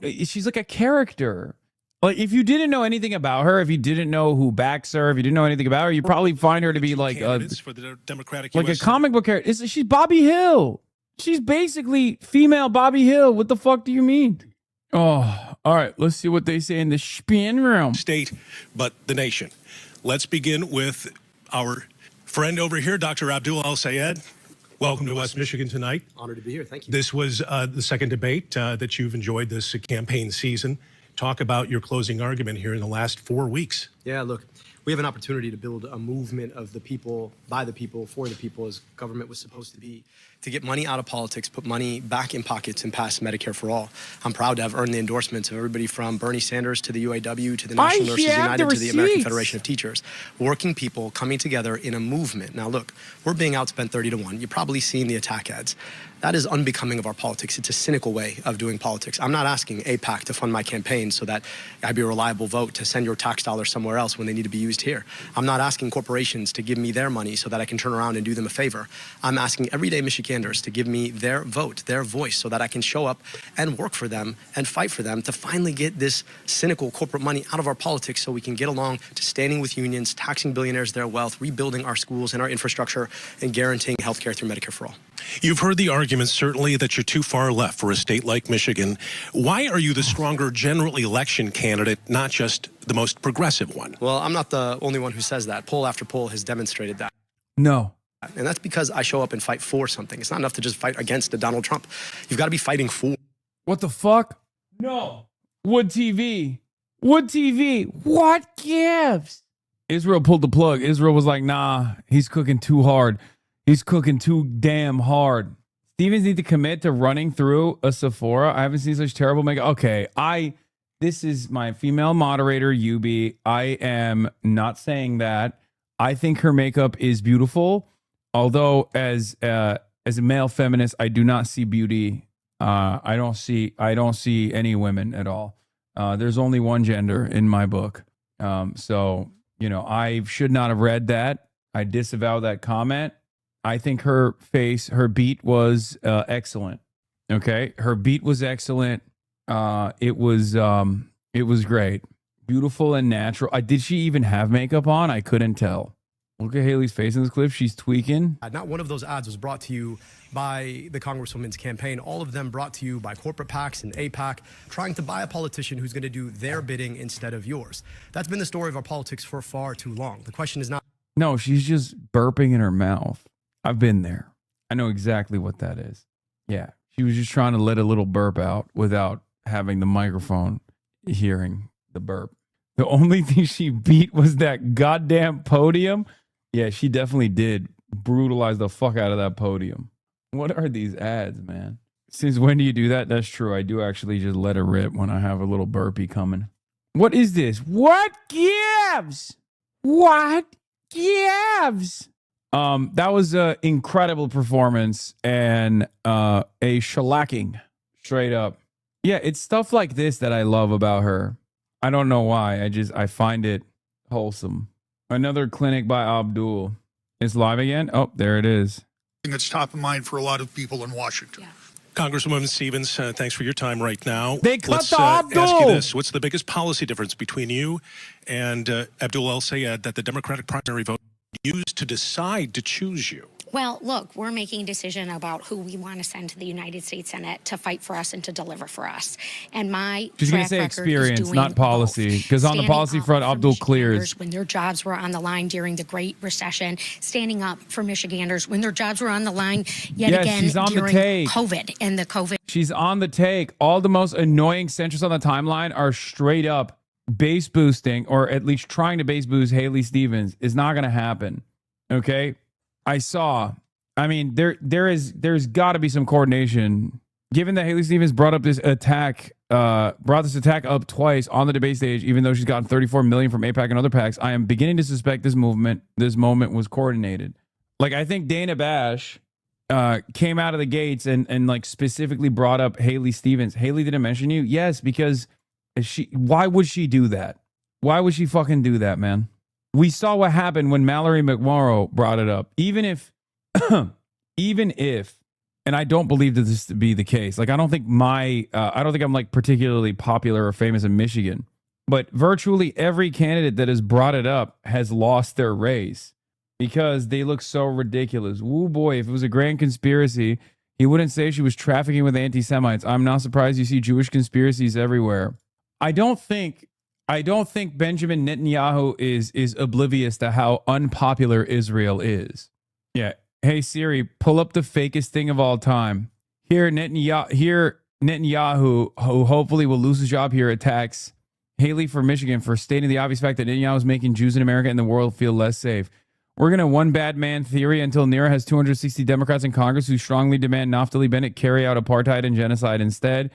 She's like a character. Like, if you didn't know anything about her, if you didn't know who backs her, if you didn't know anything about her, you probably find her to be like
for the Democratic
like a comic book character. She's Bobby Hill. She's basically female Bobby Hill. What the fuck do you mean? Oh, all right. Let's see what they say in the spin room.
State, but the nation. Let's begin with our friend over here, Dr. Abdul Al-Sayed. Welcome to West Michigan tonight.
Honored to be here. Thank you.
This was the second debate that you've enjoyed this campaign season. Talk about your closing argument here in the last 4 weeks.
Yeah, look, we have an opportunity to build a movement of the people, by the people, for the people, as government was supposed to be, to get money out of politics, put money back in pockets, and pass Medicare for all. I'm proud to have earned the endorsements of everybody from Bernie Sanders to the UAW to the National Nurses United to the American Federation of Teachers. Working people coming together in a movement. Now, look, we're being outspent 30-1. You've probably seen the attack ads. That is unbecoming of our politics. It's a cynical way of doing politics. I'm not asking AIPAC to fund my campaign so that I'd be a reliable vote to send your tax dollars somewhere else when they need to be used here. I'm not asking corporations to give me their money so that I can turn around and do them a favor. I'm asking everyday Michiganders to give me their vote, their voice, so that I can show up and work for them and fight for them to finally get this cynical corporate money out of our politics so we can get along to standing with unions, taxing billionaires their wealth, rebuilding our schools and our infrastructure, and guaranteeing health care through Medicare for all.
You've heard the argument, certainly, that you're too far left for a state like Michigan. Why are you the stronger general election candidate, not just the most progressive one?
Well, I'm not the only one who says that. Poll after poll has demonstrated that.
No.
And that's because I show up and fight for something. It's not enough to just fight against a Donald Trump. You've got to be fighting for.
What the fuck? No. Wood TV. Wood TV. What gives? Israel pulled the plug. Israel was like, nah, he's cooking too hard. He's cooking too damn hard. Stevens need to commit to running through a Sephora. I haven't seen such terrible makeup. Okay, this is my female moderator, Yubi. I am not saying that. I think her makeup is beautiful. Although as a male feminist, I do not see beauty. I don't see any women at all. There's only one gender in my book. So, you know, I should not have read that. I disavow that comment. I think her beat was excellent. Okay, her beat was excellent. It was great, beautiful and natural. Did she even have makeup on? I couldn't tell. Look at Haley's face in this clip. She's tweaking.
Not one of those ads was brought to you by the Congresswoman's campaign. All of them brought to you by corporate PACs and AIPAC, trying to buy a politician who's going to do their bidding instead of yours. That's been the story of our politics for far too long. The question is not.
No, she's just burping in her mouth. I've been there. I know exactly what that is. Yeah. She was just trying to let a little burp out without having the microphone hearing the burp. The only thing she beat was that goddamn podium. Yeah, she definitely did brutalize the fuck out of that podium. What are these ads, man? Since when do you do that? That's true. I do actually just let it rip when I have a little burpee coming. What is this? What gives? What gives? That was an incredible performance and a shellacking, straight up. Yeah, it's stuff like this that I love about her. I don't know why. I find it wholesome. Another clinic by Abdul. It's live again? Oh, there it is.
It's top of mind for a lot of people in Washington. Yeah.
Congresswoman Stevens, thanks for your time right now.
They cut
Let's
the Abdul.
ask you this. What's the biggest policy difference between you and Abdul El-Sayed that the Democratic primary vote used to decide to choose you?
Well, look, we're making a decision about who we want to send to the United States Senate to fight for us and to deliver for us. And my
She's going to say experience, not policy. Because on the policy front, Abdul clears.
When their jobs were on the line during the Great Recession, standing up for Michiganders when their jobs were on the line yet again
she's on
during
the take.
COVID and the COVID.
She's on the take. All the most annoying centrists on the timeline are straight up base boosting, or at least trying to base boost Haley Stevens. Is not going to happen. Okay? There's got to be some coordination. Given that Haley Stevens brought this attack up twice on the debate stage, even though she's gotten 34 million from AIPAC and other PACs, I am beginning to suspect this moment was coordinated. Like, I think Dana Bash came out of the gates and like specifically brought up Haley Stevens. Haley didn't mention you? Yes, because why would she do that? Why would she fucking do that, man? We saw what happened when Mallory McMorrow brought it up. Even if, and I don't believe that this to be the case. Like, I don't think I'm like particularly popular or famous in Michigan, but virtually every candidate that has brought it up has lost their race because they look so ridiculous. Woo boy, if it was a grand conspiracy, he wouldn't say she was trafficking with anti-Semites. I'm not surprised you see Jewish conspiracies everywhere. I don't think Benjamin Netanyahu is oblivious to how unpopular Israel is. Yeah. Hey Siri, pull up the fakest thing of all time. Here Netanyahu, who hopefully will lose his job here, attacks Haley for Michigan for stating the obvious fact that Netanyahu is making Jews in America and the world feel less safe. We're going to one bad man theory until Nira has 260 Democrats in Congress who strongly demand Naftali Bennett carry out apartheid and genocide instead.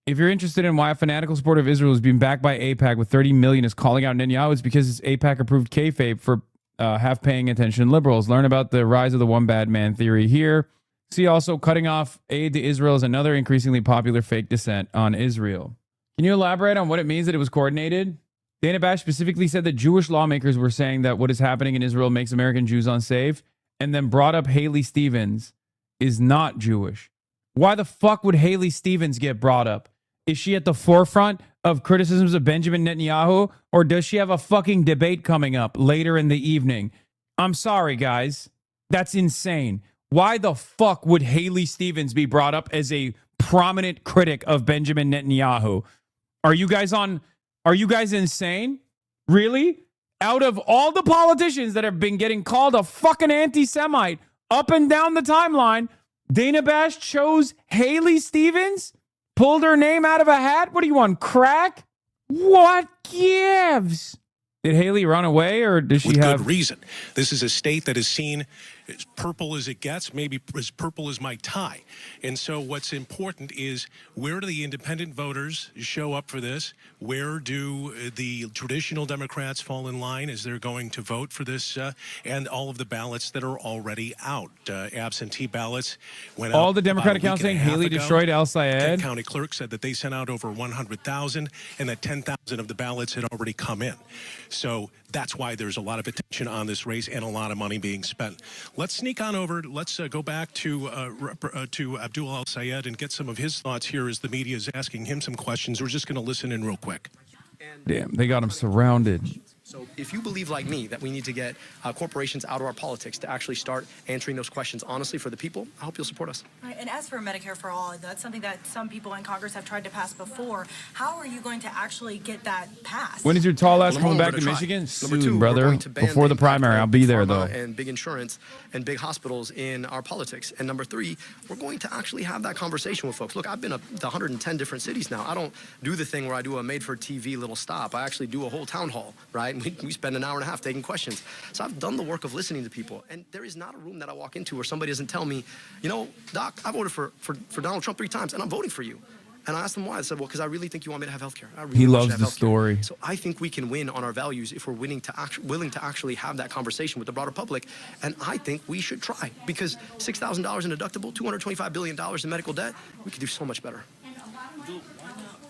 If you're interested in why a fanatical supporter of Israel is being backed by AIPAC with $30 million is calling out Netanyahu, it's because it's AIPAC-approved kayfabe for half-paying attention liberals. Learn about the rise of the one bad man theory here. See also cutting off aid to Israel is another increasingly popular fake dissent on Israel. Can you elaborate on what it means that it was coordinated? Dana Bash specifically said that Jewish lawmakers were saying that what is happening in Israel makes American Jews unsafe, and then brought up Haley Stevens is not Jewish. Why the fuck would Haley Stevens get brought up? Is she at the forefront of criticisms of Benjamin Netanyahu, or does she have a fucking debate coming up later in the evening? I'm sorry, guys. That's insane. Why the fuck would Haley Stevens be brought up as a prominent critic of Benjamin Netanyahu? Are you guys insane? Really? Out of all the politicians that have been getting called a fucking anti-Semite up and down the timeline, Dana Bash chose Haley Stevens? Pulled her name out of a hat? What do you want, crack? What gives? Did Haley run away, or does she have...
With good reason. This is a state that is seen as purple as it gets, maybe as purple as my tie. And so what's important is, where do the independent voters show up for this? Where do the traditional Democrats fall in line as they're going to vote for this? And all of the ballots that are already out. Absentee ballots went out.
All the Democratic accounts saying Haley destroyed El Sayed.
Kent County Clerk said that they sent out over 100,000 and that 10,000 of the ballots had already come in. So that's why there's a lot of attention on this race and a lot of money being spent. Let's sneak on over. Let's go back to Abdul Al-Sayed and get some of his thoughts here as the media is asking him some questions. We're just going to listen in real quick.
Damn, they got him surrounded.
So if you believe, like me, that we need to get corporations out of our politics to actually start answering those questions honestly for the people, I hope you'll support us.
Right, and as for Medicare for All, that's something that some people in Congress have tried to pass before. How are you going to actually get that passed?
When is your tall ass coming back to Michigan? Soon, brother. Before the primary. I'll be there, though.
And big insurance and big hospitals in our politics. And number three, we're going to actually have that conversation with folks. Look, I've been to 110 different cities now. I don't do the thing where I do a made-for-TV little stop. I actually do a whole town hall, right? We spend an hour and a half taking questions. So I've done the work of listening to people. And there is not a room that I walk into where somebody doesn't tell me, you know, Doc, I voted for Donald Trump 3 times, and I'm voting for you. And I asked them why. I said, well, because I really think you want me to have health care.
He loves the story.
So I think we can win on our values if we're willing to actually have that conversation with the broader public. And I think we should try, because $6,000 in deductible, $225 billion in medical debt, we could do so much better.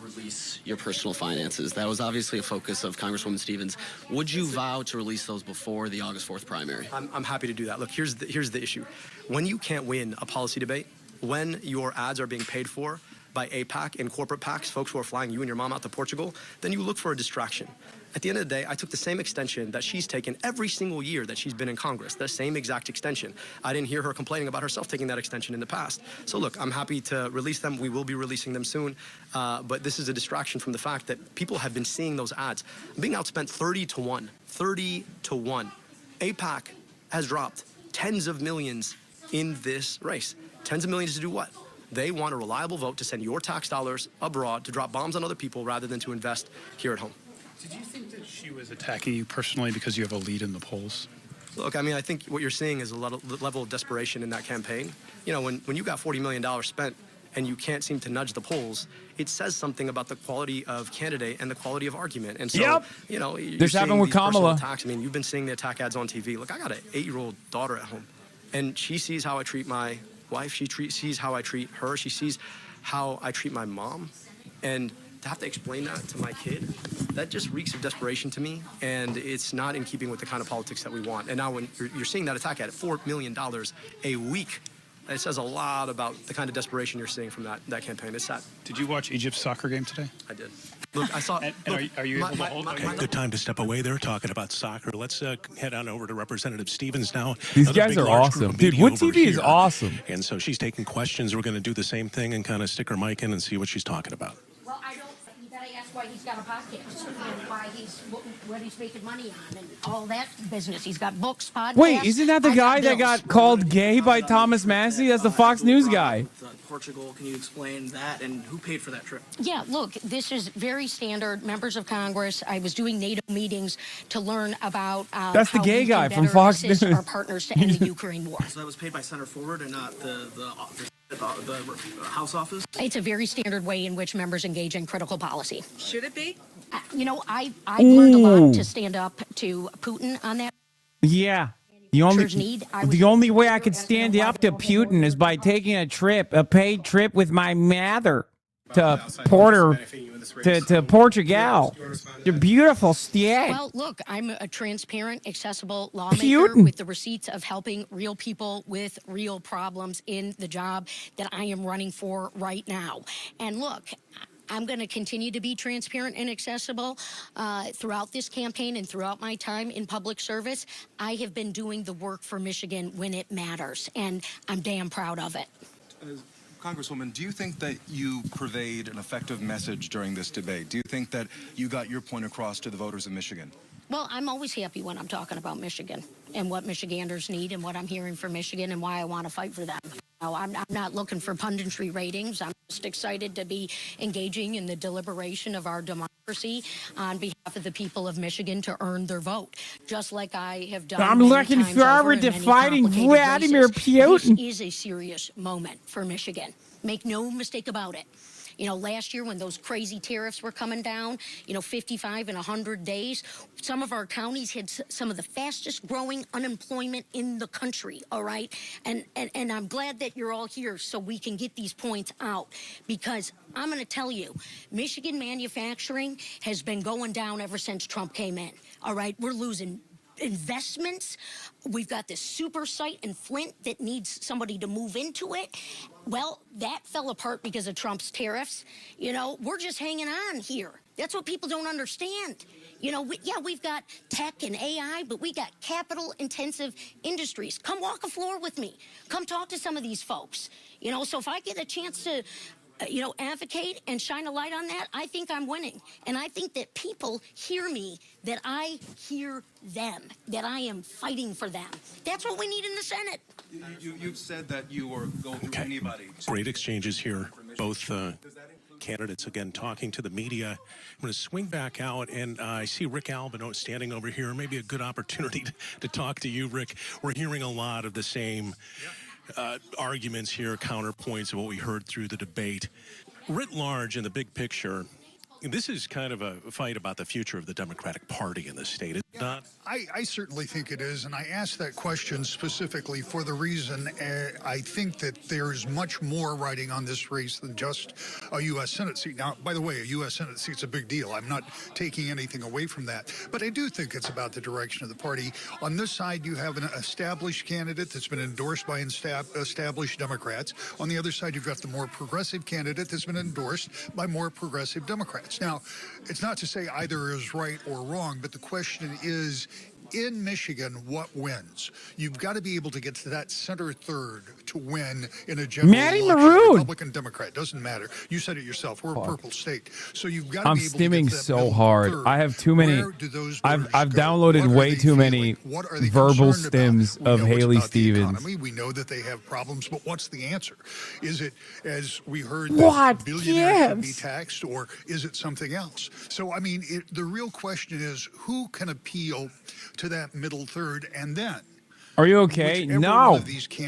Release your personal finances. That was obviously a focus of Congresswoman Stevens. Would you vow to release those before the August 4th primary?
I'm happy to do that. Look, here's the issue. When you can't win a policy debate, when your ads are being paid for by AIPAC and corporate PACs, folks who are flying you and your mom out to Portugal, then you look for a distraction. At the end of the day, I took the same extension that she's taken every single year that she's been in Congress, the same exact extension. I didn't hear her complaining about herself taking that extension in the past. So look, I'm happy to release them. We will be releasing them soon. But this is a distraction from the fact that people have been seeing those ads. I'm being outspent 30 to 1. 30 to 1. AIPAC has dropped tens of millions in this race. Tens of millions to do what? They want a reliable vote to send your tax dollars abroad to drop bombs on other people rather than to invest here at home.
Did you think that she was attacking you personally because you have a lead in the polls?
Look, I mean, I think what you're seeing is a level of desperation in that campaign. You know, when you got $40 million spent and you can't seem to nudge the polls, it says something about the quality of candidate and the quality of argument. And so, you know,
this happened with Kamala.
Attacks. I mean, you've been seeing the attack ads on TV. Look, I got an 8-year-old daughter at home, and she sees how I treat my wife. She sees how I treat her. She sees how I treat my mom. And to have to explain that to my kid, that just reeks of desperation to me, and it's not in keeping with the kind of politics that we want. And now when you're seeing that attack at $4 million a week, it says a lot about the kind of desperation you're seeing from that campaign. It's sad.
Did you watch Egypt's soccer game today?
I did. Look, I saw.
Are you able to hold?
Okay, good time to step away there talking about soccer. Let's head on over to Representative Stevens now.
These guys are awesome. Dude, Wood TV is awesome.
And so she's taking questions. We're going to do the same thing and kind of stick her mic in and see what she's talking about.
Well, I don't. You gotta ask why he's got a podcast and why he's what he's making money on and all that business. He's got books, podcasts.
Wait, isn't that the guy that got called gay by Thomas Massey? That's the Fox News guy.
Portugal, can you explain that and who paid for that trip?
Yeah, look, this is very standard. Members of Congress, I was doing NATO meetings to learn about
That's the
how
gay
we
guy
can
from
better
Fox
assist
News.
our partners to end the Ukraine war.
So that was paid by Senator Forward and not the House office?
It's a very standard way in which members engage in critical policy.
Should it be?
You know, I've learned a lot to stand up to Putin on that.
Yeah. The only way I could stand up to Putin is by taking a paid trip with my mother to Portugal. The beautiful state.
Well, look, I'm a transparent, accessible lawmaker with the receipts of helping real people with real problems in the job that I am running for right now. And look, I'm going to continue to be transparent and accessible throughout this campaign and throughout my time in public service. I have been doing the work for Michigan when it matters, and I'm damn proud of it.
Congresswoman, do you think that you purveyed an effective message during this debate? Do you think that you got your point across to the voters of Michigan?
Well, I'm always happy when I'm talking about Michigan and what Michiganders need and what I'm hearing from Michigan and why I want to fight for them. No, I'm not looking for punditry ratings. I'm just excited to be engaging in the deliberation of our democracy on behalf of the people of Michigan to earn their vote, just like I have done.
I'm looking forward to fighting Vladimir Putin.
This is a serious moment for Michigan. Make no mistake about it. You know, last year when those crazy tariffs were coming down, 55 in 100 days, some of our counties had some of the fastest growing unemployment in the country, all right? And I'm glad that you're all here so we can get these points out, because I'm going to tell you, Michigan manufacturing has been going down ever since Trump came in, all right? We're losing investments. We've got this super site in Flint that needs somebody to move into it. Well, that fell apart because of Trump's tariffs. We're just hanging on here. That's what people don't understand. We've got tech and AI, but we got capital-intensive industries. Come walk a floor with me. Come talk to some of these folks. So if I get a chance to advocate and shine a light on that, I think I'm winning. And I think that people hear me, that I hear them, that I am fighting for them. That's what we need in the Senate.
You've said that you were going through anybody.
Great exchanges here. Both candidates, again, talking to the media. I'm going to swing back out, and I see Rick Albino standing over here. Maybe a good opportunity to talk to you, Rick. We're hearing a lot of the same arguments here, counterpoints of what we heard through the debate. Writ large, in the big picture, this is kind of a fight about the future of the Democratic Party in the state, is it not?
I certainly think it is, and I asked that question specifically for the reason I think that there's much more riding on this race than just a U.S. Senate seat. Now, by the way, a U.S. Senate seat's a big deal. I'm not taking anything away from that, but I do think it's about the direction of the party. On this side, you have an established candidate that's been endorsed by established Democrats. On the other side, you've got the more progressive candidate that's been endorsed by more progressive Democrats. Now, it's not to say either is right or wrong, but the question is, in Michigan, what wins? You've got to be able to get to that center third to win in a general election. Republican, Democrat, doesn't matter. You said it yourself. We're a purple state, so you've got to
I'm
be able to
stimming
get to that
so
middle
hard.
third.
I have too many. I've downloaded way too many verbal stims of Haley Stevens.
We know that they have problems, but what's the answer? Is it, as we heard,
What?
that billionaires should be taxed, or is it something else? So, I mean, the real question is, who can appeal to that middle third, and then
Are you okay? No.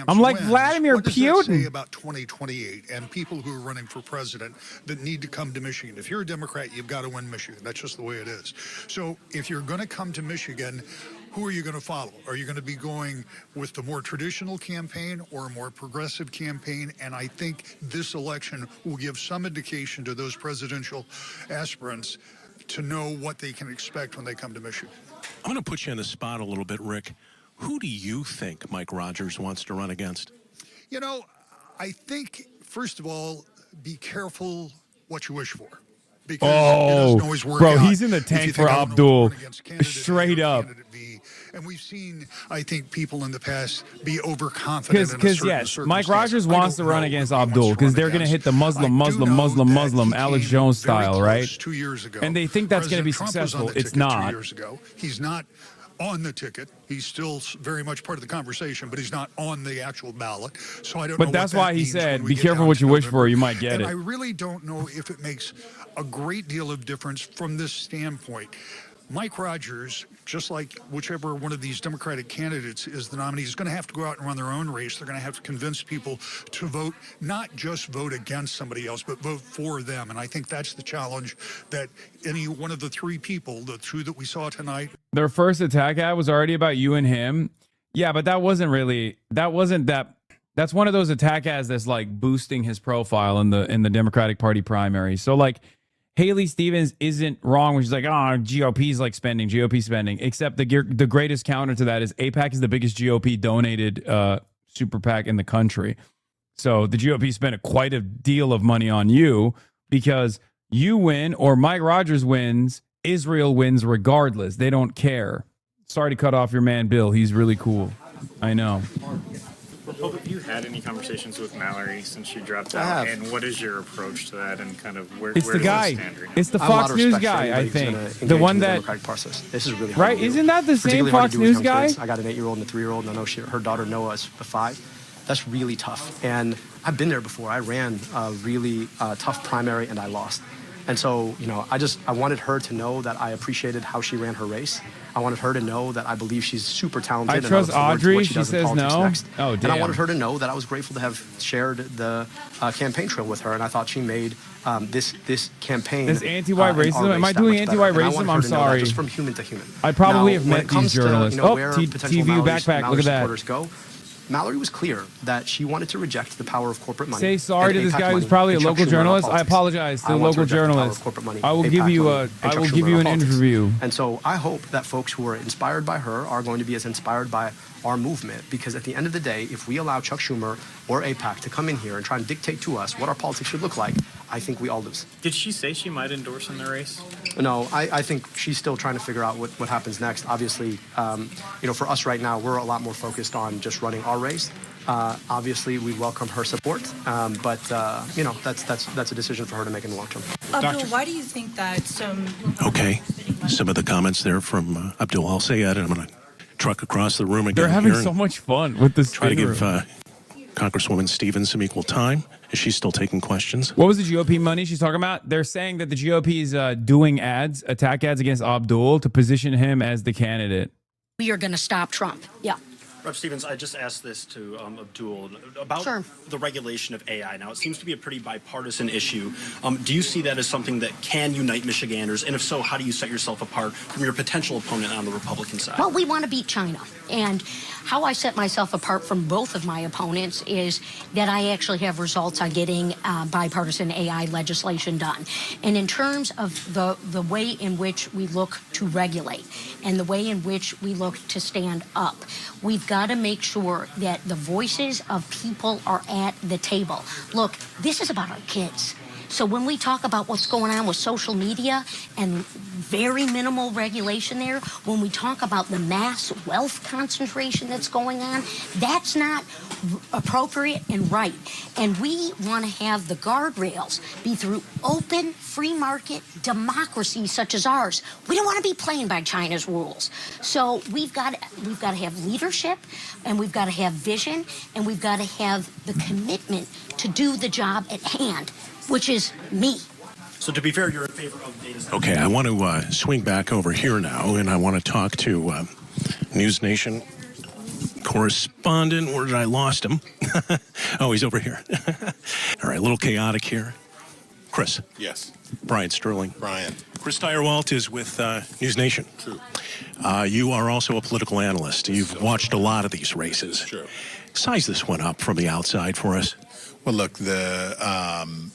I'm like Vladimir
what does that say
Putin.
about 2028 and people who are running for president that need to come to Michigan? If you're a Democrat, you've got to win Michigan. That's just the way it is. So if you're going to come to Michigan, who are you going to follow? Are you going to be going with the more traditional campaign or a more progressive campaign? And I think this election will give some indication to those presidential aspirants to know what they can expect when they come to Michigan.
I'm going to put you on the spot a little bit, Rick. Who do you think Mike Rogers wants to run against?
I think, first of all, be careful what you wish for. Because it doesn't always work
bro,
out
he's in the
if you
tank
think,
for
I don't know
Abdul.
what to run against candidate
Straight
A or
up.
candidate B. And we've seen, I think, people in the past be overconfident.
Because yes, Mike Rogers wants to run against Abdul because they're going to hit the Muslim Alex Jones style, right?
2 years ago,
and they think that's going to be successful. It's not.
2 years ago, he's not on the ticket. He's still very much part of the conversation, but he's not on the actual ballot. So I don't know.
But that's
what that
why he
means
said,
when we
"Be
get
careful
down
what
to
you wish
November.
for. You might get
and
it."
I really don't know if it makes a great deal of difference from this standpoint. Mike Rogers, just like whichever one of these Democratic candidates is the nominee, is going to have to go out and run their own race. They're going to have to convince people to vote, not just vote against somebody else, but vote for them. And I think that's the challenge that any one of the three people, the two that we saw tonight.
Their first attack ad was already about you and him. Yeah, but that's one of those attack ads that's like boosting his profile in the Democratic Party primary. So like Haley Stevens isn't wrong when she's like, GOP's like GOP spending, except the greatest counter to that is AIPAC is the biggest GOP donated super PAC in the country. So the GOP spent quite a deal of money on you because you win or Mike Rogers wins, Israel wins regardless. They don't care. Sorry to cut off your man, Bill. He's really cool. I know.
Have you had any conversations with Mallory since she dropped out? And what is your approach to that and kind of where
It's the
does
guy.
it stand right now?
It's the Fox News guy, I think. The one that...
This is really hard
Right?
to do.
Isn't that the same
Particularly hard
Fox
to do with
News
young
guy?
kids. I got an 8-year-old and a 3-year-old, and I know her daughter Noah is 5. That's really tough. And I've been there before. I ran a really tough primary, and I lost. And so, I wanted her to know that I appreciated how she ran her race. I wanted her to know that I believe she's super talented.
I trust Audrey. She
says
no.
Next.
Oh, damn.
And I wanted her to know that I was grateful to have shared the campaign trail with her. And I thought she made this campaign.
This anti-white racism? Am I doing anti-white racism? I'm sorry.
Just from human to human.
I probably have met these journalists. TV backpack. Look at that.
Go, Mallory was clear that she wanted to reject the power of corporate money.
Say sorry to this guy who's probably a local journalist. I apologize to the local journalist. I will give you an interview.
And so I hope that folks who are inspired by her are going to be as inspired by our movement, because at the end of the day, if we allow Chuck Schumer or AIPAC to come in here and try and dictate to us what our politics should look like, I think we all lose.
Did she say she might endorse in the race?
No, I think she's still trying to figure out what happens next. Obviously, for us right now, we're a lot more focused on just running our race. Obviously, we welcome her support, but that's a decision for her to make in the long term.
Abdul, why do you think that some...
Okay, some of the comments there from Abdul. I'll say that, and I'm going to truck across the room again.
They're having so much fun with this.
Try to give Congresswoman Stevens some equal time. Is she still taking questions?
What was the GOP money she's talking about? They're saying that the GOP is doing attack ads against Abdul to position him as the candidate.
We are going to stop Trump. Yeah.
Rep. Stevens, I just asked this to Abdul about the regulation of AI. Now, it seems to be a pretty bipartisan issue. Do you see that as something that can unite Michiganders? And if so, how do you set yourself apart from your potential opponent on the Republican side?
Well, we want to beat China. And how I set myself apart from both of my opponents is that I actually have results on getting bipartisan AI legislation done. And in terms of the way in which we look to regulate and the way in which we look to stand up, we've got to make sure that the voices of people are at the table. Look, this is about our kids. So when we talk about what's going on with social media and very minimal regulation there, when we talk about the mass wealth concentration that's going on, that's not appropriate and right. And we want to have the guardrails be through open, free market democracy such as ours. We don't want to be playing by China's rules. So we've got to have leadership, and we've got to have vision, and we've got to have the commitment to do the job at hand, which is me.
So to be fair, you're in favor of data centers.
Okay, I want to swing back over here now, and I want to talk to News Nation correspondent. Where did I lost him? Oh, he's over here. All right, a little chaotic here. Chris.
Yes.
Brian Sterling.
Brian.
Chris Steyerwalt is with News Nation.
True.
You are also a political analyst. You've watched a lot of these races.
Sure.
Size this one up from the outside for us.
Well, look, the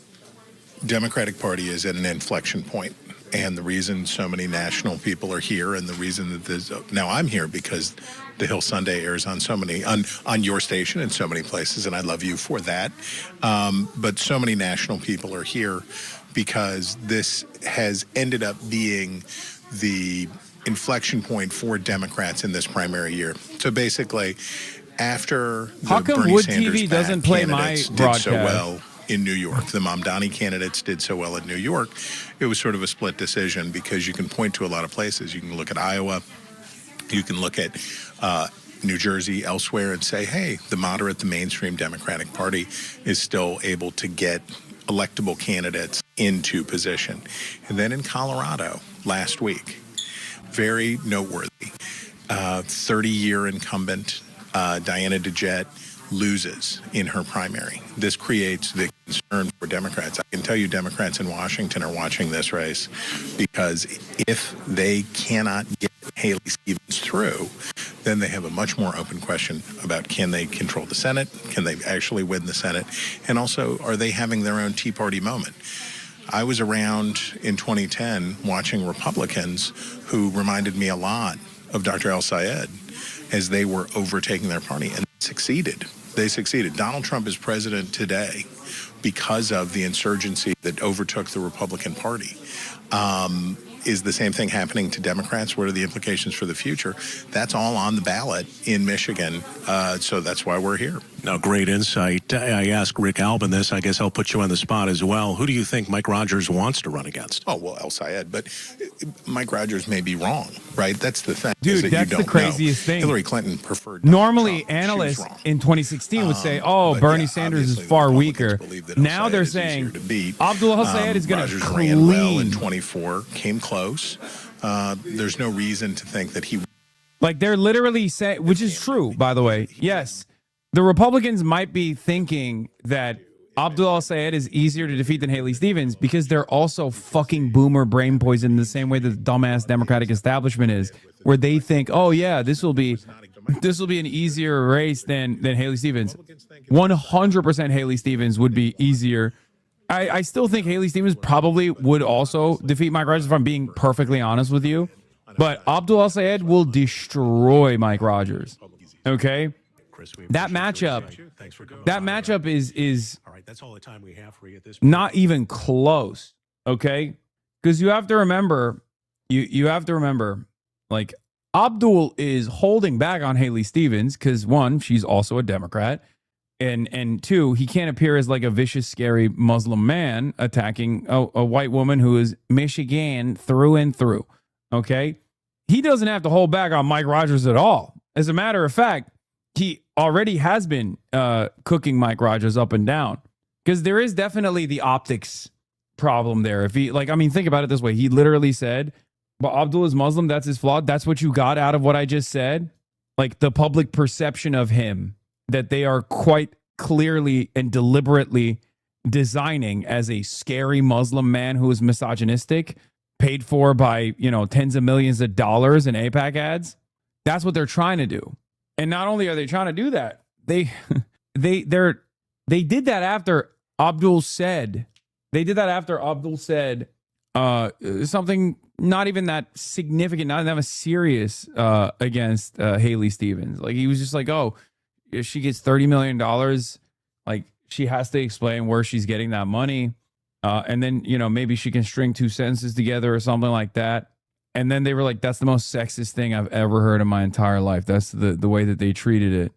Democratic Party is at an inflection point, and the reason so many national people are here, and the reason that there's now I'm here because The Hill Sunday airs on so many on your station in so many places, and I love you for that. But so many national people are here because this has ended up being the inflection point for Democrats in this primary year. So basically, after
How
the
come
Bernie
Wood
Sanders
TV doesn't
backed
play my
candidates did
broadcast?
so well in New York, the Mamdani candidates did so well in New York, it was sort of a split decision because you can point to a lot of places. You can look at Iowa, you can look at New Jersey, elsewhere, and say, hey, the moderate, the mainstream Democratic Party is still able to get electable candidates into position. And then in Colorado last week, very noteworthy, 30-year incumbent Diana DeJette loses in her primary. This creates the concern for Democrats. I can tell you Democrats in Washington are watching this race because if they cannot get Haley Stevens through, then they have a much more open question about can they control the Senate? Can they actually win the Senate? And also, are they having their own Tea Party moment? I was around in 2010 watching Republicans who reminded me a lot of Dr. El-Sayed as they were overtaking their party, and succeeded. They succeeded. Donald Trump is president today because of the insurgency that overtook the Republican Party. Is the same thing happening to Democrats? What are the implications for the future? That's all on the ballot in Michigan, so that's why we're here.
Now, great insight. I asked Rick Albin this. I guess I'll put you on the spot as well. Who do you think Mike Rogers wants to run against?
Oh, well, El-Sayed, but Mike Rogers may be wrong, right? That's the thing.
Dude,
is that
that's
you
the
don't
craziest
know.
thing.
Hillary Clinton preferred
Normally, analysts in 2016 would say, oh, Bernie Sanders is far weaker. Now they're saying Abdul El-Sayed is going to
Rogers ran well in
clean.
24, came close. There's no reason to think that he...
Like, they're literally saying, which is true, by the way. Yes, the Republicans might be thinking that Abdul El-Sayed is easier to defeat than Haley Stevens because they're also fucking boomer brain poison in the same way that the dumbass Democratic establishment is, where they think, oh yeah, this will be an easier race than Haley Stevens. 100% Haley Stevens would be easier. I still think Haley Stevens probably would also defeat Mike Rogers, if I'm being perfectly honest with you. But Abdul El-Sayed will destroy Mike Rogers. Okay? That matchup is not even close. Okay? Because you have to remember, like, Abdul is holding back on Haley Stevens because, one, she's also a Democrat. And two, he can't appear as like a vicious, scary Muslim man attacking a white woman who is Michigan through and through. Okay? He doesn't have to hold back on Mike Rogers at all. As a matter of fact, he already has been cooking Mike Rogers up and down because there is definitely the optics problem there. If he, like, I mean, think about it this way. He literally said, but Abdul is Muslim. That's his flaw. That's what you got out of what I just said. Like, the public perception of him, that they are quite clearly and deliberately designing as a scary Muslim man who is misogynistic, paid for by, tens of millions of dollars in AIPAC ads. That's what they're trying to do. And not only are they trying to do that, they did that after Abdul said something not even that significant, not that serious against Haley Stevens. Like, he was just like, oh, if she gets $30 million, like, she has to explain where she's getting that money. And then, maybe she can string two sentences together or something like that. And then they were like, that's the most sexist thing I've ever heard in my entire life. That's the way that they treated it.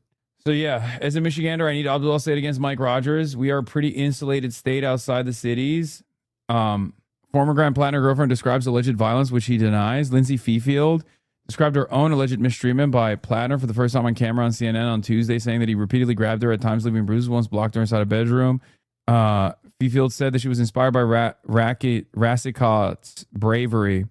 So yeah, as a Michigander, I need Abdul El-Sayed against Mike Rogers. We are a pretty insulated state outside the cities. Former Grand PLATNER girlfriend describes alleged violence, which he denies. Lindsay Fifield described her own alleged mistreatment by PLATNER for the first time on camera on CNN on Tuesday, saying that he repeatedly grabbed her, at times leaving bruises, once blocked her inside a bedroom. Fifield said that she was inspired by Rassikott's bravery,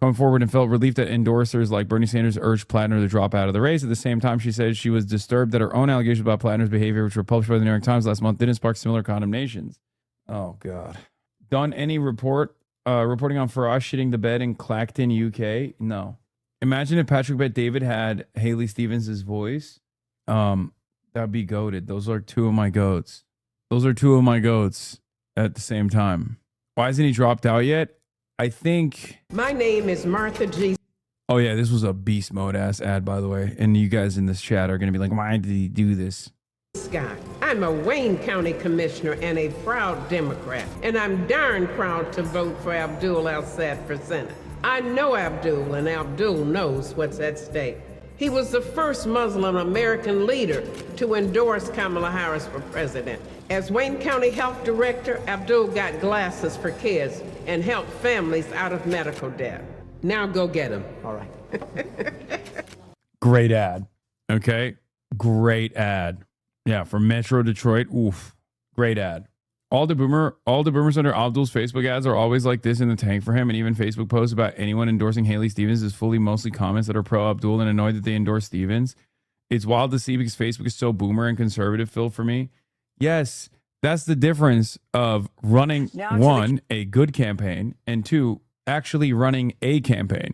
coming forward, and felt relief that endorsers like Bernie Sanders urged PLATNER to drop out of the race. At the same time, she said she was disturbed that her own allegations about PLATNER's behavior, which were published by the New York Times last month, didn't spark similar condemnations. Oh, God. Done any reporting on Farage shitting the bed in Clacton, UK? No. Imagine if Patrick Bet-David had Haley Stevens' voice. That'd be goated. Those are two of my goats. Those are two of my goats at the same time. Why hasn't he dropped out yet? I think...
My name is Martha G.
Oh, yeah, this was a beast mode ass ad, by the way. And you guys in this chat are going to be like, why did he do this?
Scott. I'm a Wayne County Commissioner and a proud Democrat. And I'm darn proud to vote for Abdul El-Sayed for Senate. I know Abdul, and Abdul knows what's at stake. He was the first Muslim American leader to endorse Kamala Harris for president. As Wayne County Health Director, Abdul got glasses for kids and helped families out of medical debt. Now go get him.
All right.
Great ad. Okay. Great ad. Yeah, for Metro Detroit. Oof. Great ad. All the boomers under Abdul's Facebook ads are always like this in the tank for him, and even Facebook posts about anyone endorsing Haley Stevens is fully mostly comments that are pro Abdul and annoyed that they endorse Stevens. It's wild to see because Facebook is so boomer and conservative, Phil, for me. Yes, that's the difference of running, one, a good campaign, and two, actually running a campaign.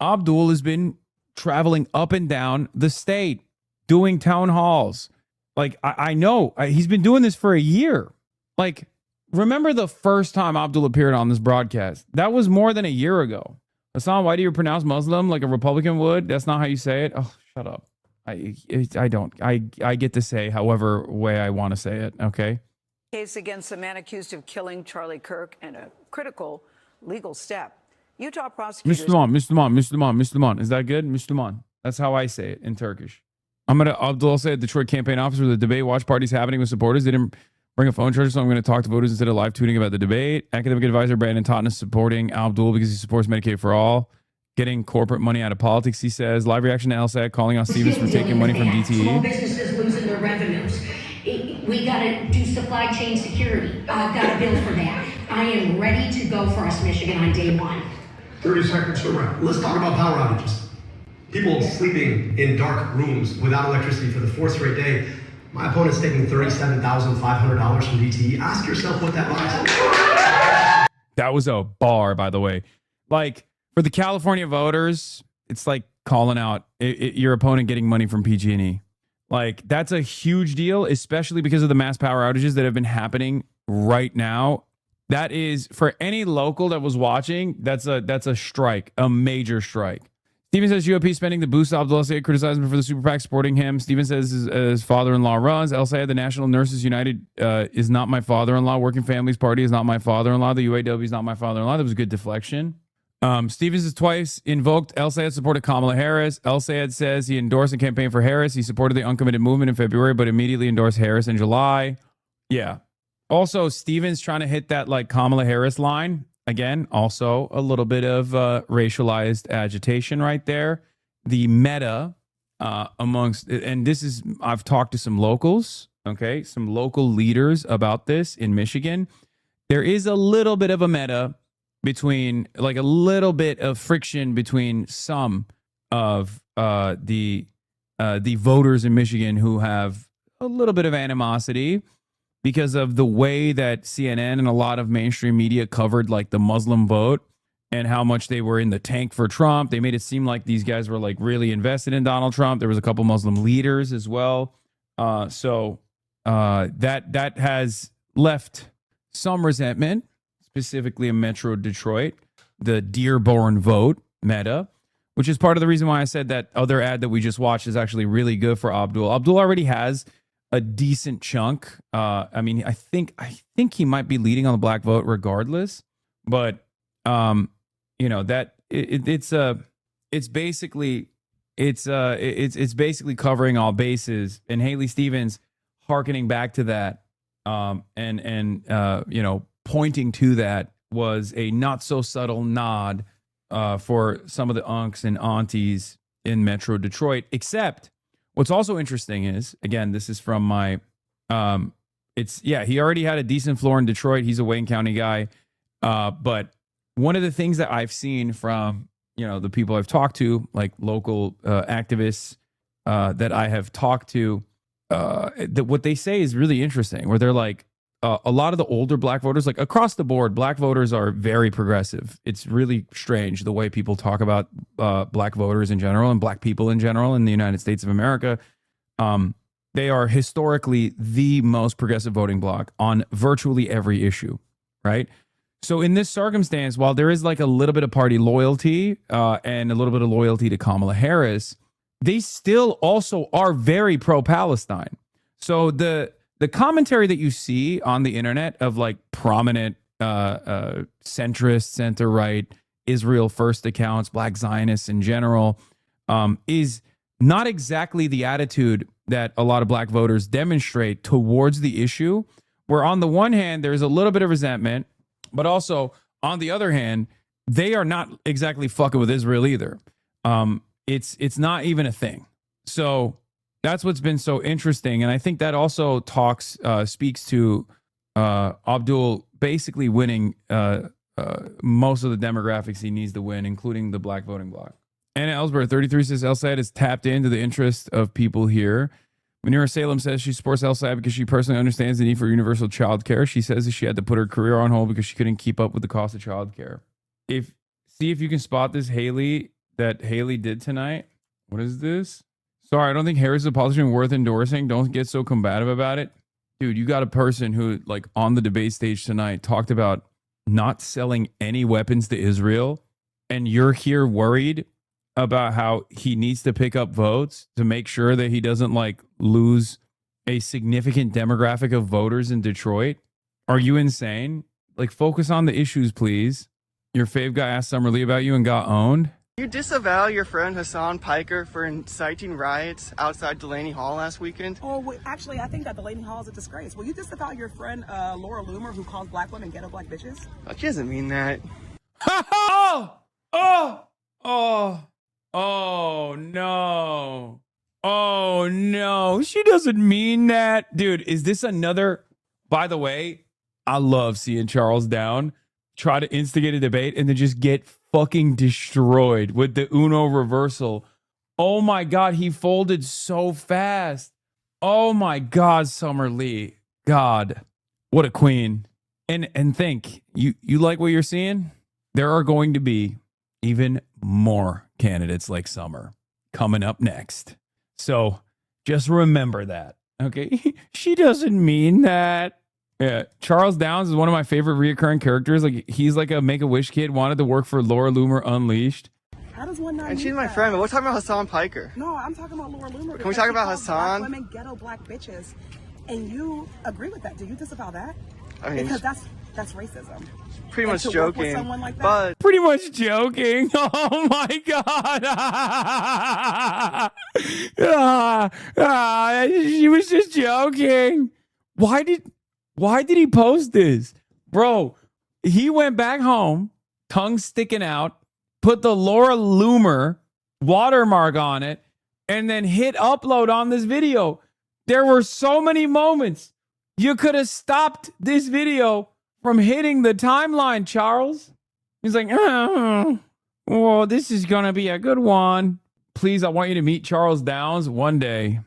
Abdul has been traveling up and down the state, doing town halls. Like, I know, he's been doing this for a year. Like, remember the first time Abdul appeared on this broadcast? That was more than a year ago. Hasan, why do you pronounce Muslim like a Republican would? That's not how you say it. Oh, shut up. I don't. I get to say however way I want to say it, okay?
Case against the man accused of killing Charlie Kirk and a critical legal step. Utah prosecutors...
Müslüman. Is that good? Müslüman. That's how I say it in Turkish. Abdul said Detroit campaign officer, the debate watch party's happening with supporters. They didn't bring a phone charger, so I'm going to talk to voters instead of live tweeting about the debate. Academic advisor Brandon Totten is supporting Abdul because he supports Medicaid for all. Getting corporate money out of politics, he says. Live reaction to LSAT calling out Stevens for taking money from DTE.
Small businesses losing their revenues. We got to do supply chain security. I've got a bill for that. I am ready to go for us, Michigan, on day one.
30 seconds to wrap. Let's talk about power outages. People sleeping in dark rooms without electricity for the fourth straight day. My opponent's taking $37,500 from DTE. Ask yourself what that buys.
That was a bar, by the way. Like, for the California voters, it's like calling out your opponent getting money from PG&E. Like, that's a huge deal, especially because of the mass power outages that have been happening right now. That is, for any local that was watching, that's a strike, a major strike. Steven says UOP spending the boost. Abdul El-Sayed criticizing him for the super PAC supporting him. Steven says his father-in-law runs. El-Sayed, the National Nurses United is not my father-in-law. Working Families Party is not my father-in-law. The UAW is not my father-in-law. That was a good deflection. Stevens has twice invoked El-Sayed supported Kamala Harris. El-Sayed says he endorsed and campaigned for Harris. He supported the uncommitted movement in February, but immediately endorsed Harris in July. Yeah. Also, Stevens trying to hit that like Kamala Harris line. Again, also a little bit of racialized agitation right there. The meta amongst, and this is, I've talked to some locals, okay, some local leaders about this in Michigan. There is a little bit of a meta between, like a little bit of friction between some of the voters in Michigan who have a little bit of animosity because of the way that CNN and a lot of mainstream media covered like the Muslim vote and how much they were in the tank for Trump. They made it seem like these guys were like really invested in Donald Trump. There was a couple Muslim leaders as well. So that has left some resentment, specifically in Metro Detroit, the Dearborn vote meta, which is part of the reason why I said that other ad that we just watched is actually really good for Abdul. Abdul already has a decent chunk. I mean, I think he might be leading on the black vote regardless, but you know, that it's basically covering all bases, and Haley Stevens hearkening back to that and you know, pointing to that was a not so subtle nod for some of the unks and aunties in Metro Detroit. Except what's also interesting is, again, this is from my, he already had a decent floor in Detroit. He's a Wayne County guy. But one of the things that I've seen from, you know, the people I've talked to, like local activists that I have talked to, that what they say is really interesting, where they're like, a lot of the older black voters, like across the board, black voters are very progressive. It's really strange the way people talk about black voters in general and black people in general in the United States of America. They are historically the most progressive voting bloc on virtually every issue, right? So in this circumstance, while there is like a little bit of party loyalty and a little bit of loyalty to Kamala Harris, they still also are very pro-Palestine. So the commentary that you see on the internet of like prominent centrist, center-right Israel first accounts, Black Zionists in general, is not exactly the attitude that a lot of Black voters demonstrate towards the issue, where on the one hand, there's a little bit of resentment, but also on the other hand, they are not exactly fucking with Israel either. It's not even a thing. So that's what's been so interesting. And I think that also speaks to Abdul basically winning most of the demographics he needs to win, including the Black voting bloc. Anna Ellsberg, 33, says El-Sayed is tapped into the interest of people here. Manira Salem says she supports El-Sayed because she personally understands the need for universal child care. She says that she had to put her career on hold because she couldn't keep up with the cost of child care. See if you can spot this Haley did tonight. What is this? Sorry, I don't think Harris is a politician worth endorsing. Don't get so combative about it. Dude, you got a person who, like, on the debate stage tonight talked about not selling any weapons to Israel, and you're here worried about how he needs to pick up votes to make sure that he doesn't, like, lose a significant demographic of voters in Detroit. Are you insane? Like, focus on the issues, please. Your fave guy asked Summer Lee about you and got owned.
You disavow your friend Hassan Piker for inciting riots outside Delaney Hall last weekend?
Oh, well, actually, I think that Delaney Hall is a disgrace. Will you disavow your friend Laura Loomer, who calls Black women ghetto Black bitches?
She doesn't mean that.
Oh, no. Oh, no. She doesn't mean that. Dude, is this another... By the way, I love seeing Charles Down try to instigate a debate and then just get fucking destroyed with the Uno reversal. Oh, my God. He folded so fast. Oh, my God, Summer Lee. God, what a queen. And think, you like what you're seeing? There are going to be even more candidates like Summer coming up next. So just remember that, okay? She doesn't mean that. Yeah, Charles Downs is one of my favorite reoccurring characters. Like, he's like a Make-A-Wish kid, wanted to work for Laura Loomer Unleashed.
How does one not
And she's
mean
my
that?
friend, but we're talking about Hassan Piker.
No, I'm talking about Laura Loomer.
Can we talk about
Black
Hassan?
women ghetto Black bitches, and you agree with that? Do you disavow that?
I mean,
because that's racism.
Pretty much
And to work with
joking,
someone like that?
but
Pretty much joking. Oh my God. She was just joking. Why did he post this? Bro, he went back home, tongue sticking out, put the Laura Loomer watermark on it, and then hit upload on this video. There were so many moments. You could have stopped this video from hitting the timeline, Charles. He's like, oh, this is going to be a good one. Please, I want you to meet Charles Downs one day.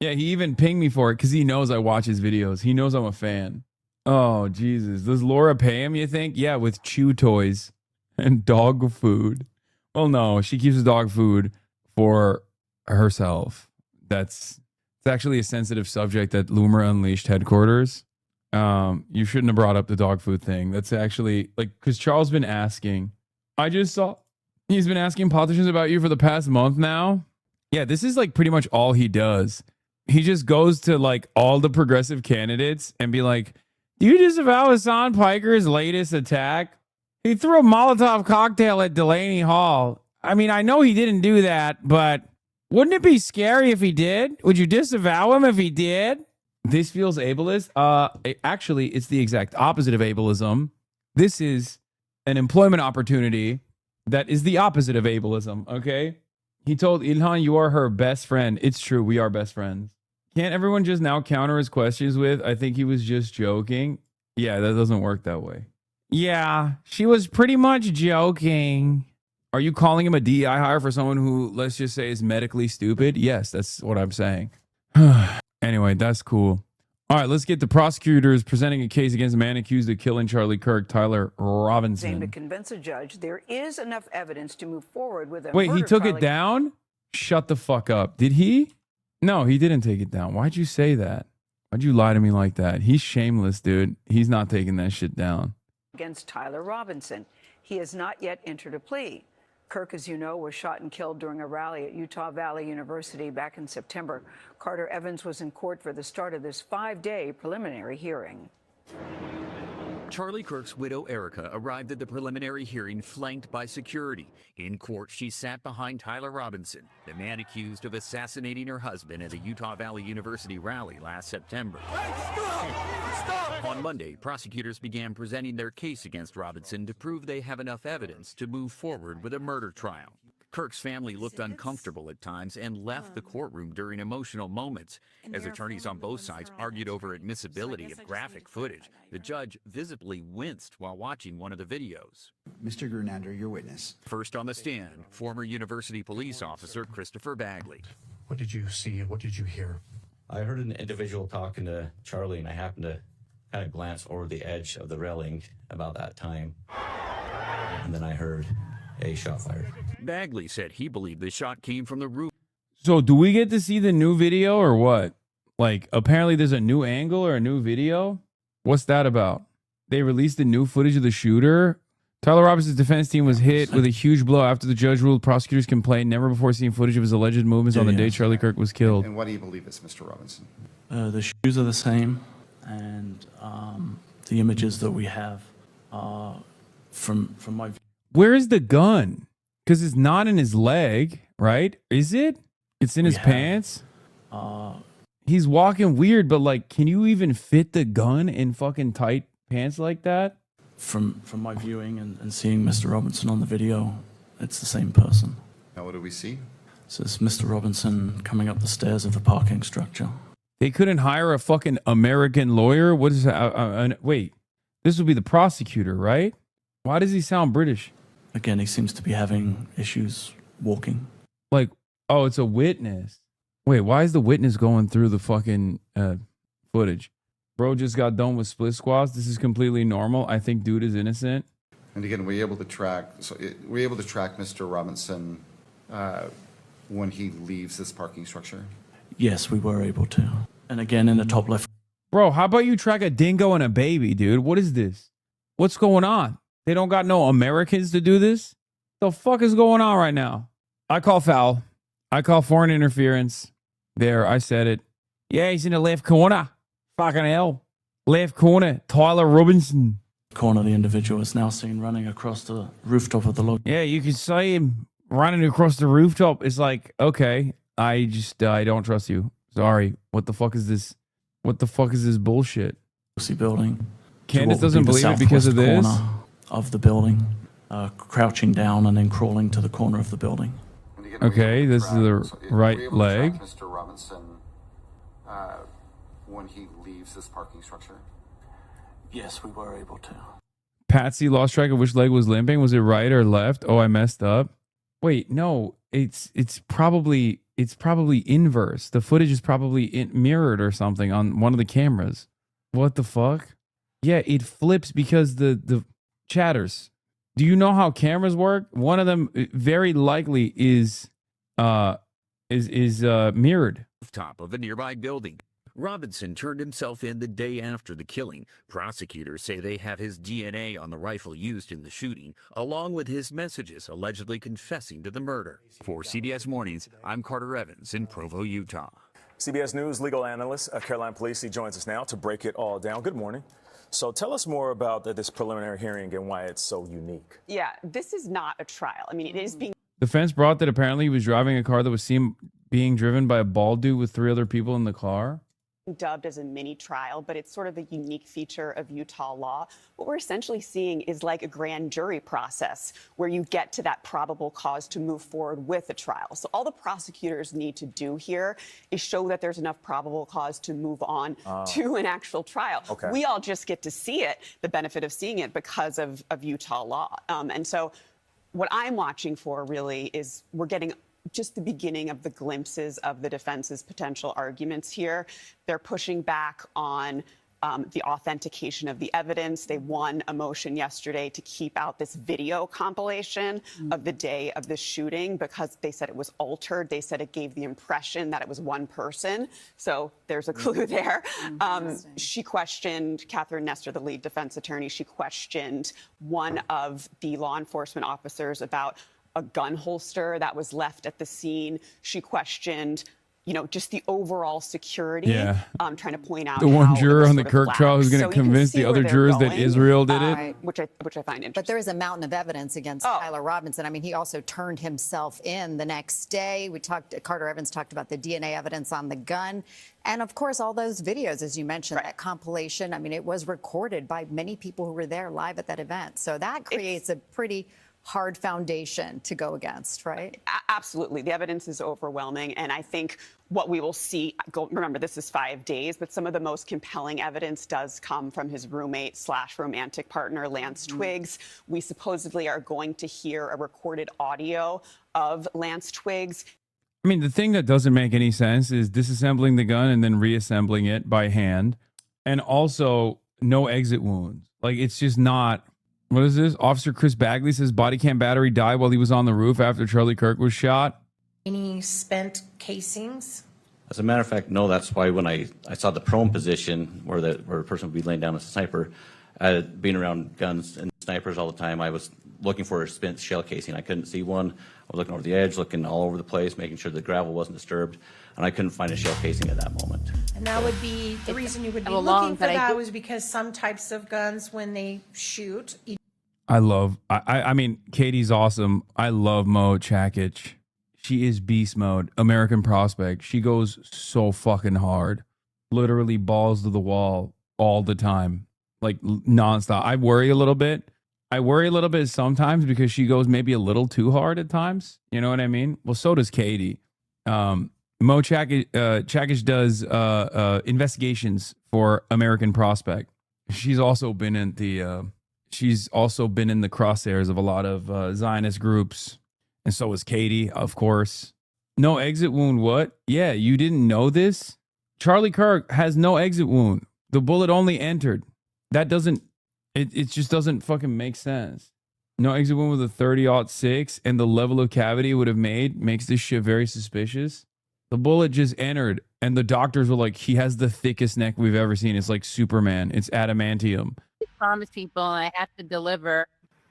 Yeah, he even pinged me for it because he knows I watch his videos. He knows I'm a fan. Oh, Jesus. Does Laura pay him, you think? Yeah, with chew toys and dog food. Well, no, she keeps the dog food for herself. It's actually a sensitive subject at Loomer Unleashed headquarters. You shouldn't have brought up the dog food thing. That's actually, like, because Charles been asking. I just saw he's been asking politicians about you for the past month now. Yeah, this is like pretty much all he does. He just goes to like all the progressive candidates and be like, do you disavow Hassan Piker's latest attack? He threw a Molotov cocktail at Delaney Hall. I mean, I know he didn't do that, but wouldn't it be scary if he did? Would you disavow him if he did? This feels ableist. Actually, it's the exact opposite of ableism. This is an employment opportunity that is the opposite of ableism, okay? He told Ilhan, you are her best friend. It's true, we are best friends. Can't everyone just now counter his questions with, I think he was just joking? Yeah, that doesn't work that way. Yeah, she was pretty much joking. Are you calling him a DEI hire for someone who, let's just say, is medically stupid? Yes, that's what I'm saying. Anyway, that's cool. All right, let's get the prosecutors presenting a case against a man accused of killing Charlie Kirk, Tyler Robinson.
Aimed to convince a judge there is enough evidence to move forward with a
Wait, he took
Charlie
it down? Shut the fuck up. Did he? No, he didn't take it down. Why'd you say that? Why'd you lie to me like that? He's shameless, dude. He's not taking that shit down.
against Tyler Robinson. He has not yet entered a plea. Kirk, as you know, was shot and killed during a rally at Utah Valley University back in September. Carter Evans was in court for the start of this 5-day preliminary hearing.
Charlie Kirk's widow, Erica, arrived at the preliminary hearing flanked by security. In court, she sat behind Tyler Robinson, the man accused of assassinating her husband at a Utah Valley University rally last September. On Monday, prosecutors began presenting their case against Robinson to prove they have enough evidence to move forward with a murder trial. Kirk's family looked uncomfortable at times and left the courtroom during emotional moments. As attorneys on both sides argued over admissibility of graphic footage, the judge visibly winced while watching one of the videos.
Mr. Grunander, your witness.
First on the stand, former university police officer Christopher Bagley.
What did you see? What did you hear?
I heard an individual talking to Charlie, and I happened to kind of glance over the edge of the railing about that time. And then I heard a shot fired.
Bagley said he believed the shot came from the roof.
So do we get to see the new video or what? Like, apparently there's a new angle or a new video? What's that about? They released the new footage of the shooter? Tyler Robinson's defense team was hit with a huge blow after the judge ruled prosecutors complained never before seen footage of his alleged movements on the day Charlie Kirk was killed.
And what do you believe is Mr. Robinson?
The shoes are the same, and the images that we have from my view.
Where is the gun? Because it's not in his leg, right? Is it? It's in his pants? He's walking weird, but like, can you even fit the gun in fucking tight pants like that?
From my viewing and seeing Mr. Robinson on the video, it's the same person.
Now what do we see?
So it's Mr. Robinson coming up the stairs of the parking structure.
They couldn't hire a fucking American lawyer? What is that? Wait, this would be the prosecutor, right? Why does he sound British?
Again, he seems to be having issues walking.
Like, oh, it's a witness. Wait, why is the witness going through the fucking footage? Bro just got done with split squats. This is completely normal. I think dude is innocent.
And again, were you able to track Mr. Robinson when he leaves this parking structure?
Yes, we were able to. And again, in the top left.
Bro, how about you track a dingo and a baby, dude? What is this? What's going on? They don't got no Americans to do this? The fuck is going on right now? I call foul. I call foreign interference. There, I said it. Yeah, he's in the left corner. Fucking hell. Left corner, Tyler Robinson.
Corner, the individual is now seen running across the rooftop of the log.
Yeah, you can see him running across the rooftop. It's like, okay, I don't trust you. Sorry. What the fuck is this? What the fuck is this bullshit?
Building.
Candace doesn't believe it because of this?
Of the building, crouching down and then crawling to the corner of the building.
Okay, this is the right leg.
Mr. Robinson when he leaves this parking structure?
Yes, we were able to.
Patsy lost track of which leg was limping. Was it right or left? Oh, I messed up. Wait, no, it's probably inverse. The footage is probably mirrored or something on one of the cameras. What the fuck? Yeah, it flips because the chatters. Do you know how cameras work? One of them very likely is mirrored.
Top of a nearby building. Robinson turned himself in the day after the killing. Prosecutors say they have his DNA on the rifle used in the shooting, along with his messages allegedly confessing to the murder. For CBS Mornings, I'm Carter Evans in Provo, Utah.
CBS News legal analyst Caroline Polisi joins us now to break it all down. Good morning. So tell us more about this preliminary hearing and why it's so unique.
Yeah, this is not a trial. I mean, it is being...
Defense brought that apparently he was driving a car that was seen being driven by a bald dude with 3 other people in the car.
Dubbed as a mini trial, but it's sort of a unique feature of Utah law. What we're essentially seeing is like a grand jury process where you get to that probable cause to move forward with a trial. So all the prosecutors need to do here is show that there's enough probable cause to move on to an actual trial.
Okay.
We all just get to see it, the benefit of seeing it because of Utah law. And so what I'm watching for really is we're getting just the beginning of the glimpses of the defense's potential arguments here. They're pushing back on the authentication of the evidence. They won a motion yesterday to keep out this video compilation of the day of the shooting because they said it was altered. They said it gave the impression that it was one person. So there's a clue there. She questioned Catherine Nestor, the lead defense attorney. She questioned one of the law enforcement officers about a gun holster that was left at the scene. She questioned you know, just the overall security.
Yeah.
Trying to point out
The one
how it
juror
was
on the
sort of
KIRK trial who's
lax.
going
So
to
you can
convince
see
the
where
other
they're
jurors that
going,
Israel did it.
right, which I find interesting.
But there is a mountain of evidence against Tyler Robinson. I mean, he also turned himself in the next day. Carter Evans talked about the DNA evidence on the gun. And of course, all those videos, as you mentioned, that compilation, I mean, it was recorded by many people who were there live at that event. So that creates a pretty hard foundation to go against, right?
Absolutely. The evidence is overwhelming. And I think what we will see, remember, this is 5 days, but some of the most compelling evidence does come from his roommate / romantic partner, Lance Twiggs. We supposedly are going to hear a recorded audio of Lance Twiggs.
I mean, the thing that doesn't make any sense is disassembling the gun and then reassembling it by hand. And also no exit wounds. Like, it's just not... What is this? Officer Chris Bagley says body cam battery died while he was on the roof after Charlie Kirk was shot.
Any spent casings?
As a matter of fact, no. That's why when I saw the prone position where a person would be laying down as a sniper, being around guns and snipers all the time, I was looking for a spent shell casing. I couldn't see one. I was looking over the edge, looking all over the place, making sure the gravel wasn't disturbed, and I couldn't find a shell casing at that moment.
And that would be the reason you would be
along,
looking for
but I
that
do-
was because some types of guns, when they shoot,
I mean, Katie's awesome. I love Mo Chakic. She is beast mode. American prospect. She goes so fucking hard. Literally balls to the wall all the time. Like nonstop. I worry a little bit. Sometimes because she goes maybe a little too hard at times. You know what I mean? Well, so does Katie. Mo Chakic does investigations for American prospect. She's also been in the crosshairs of a lot of Zionist groups. And so is Katie, of course. No exit wound, what? Yeah, you didn't know this? Charlie Kirk has no exit wound. The bullet only entered. That doesn't, it just doesn't fucking make sense. No exit wound with a 30-06 and the level of cavity it would have made makes this shit very suspicious. The bullet just entered and the doctors were like, he has the thickest neck we've ever seen. It's like Superman. It's adamantium.
Promise people I have to deliver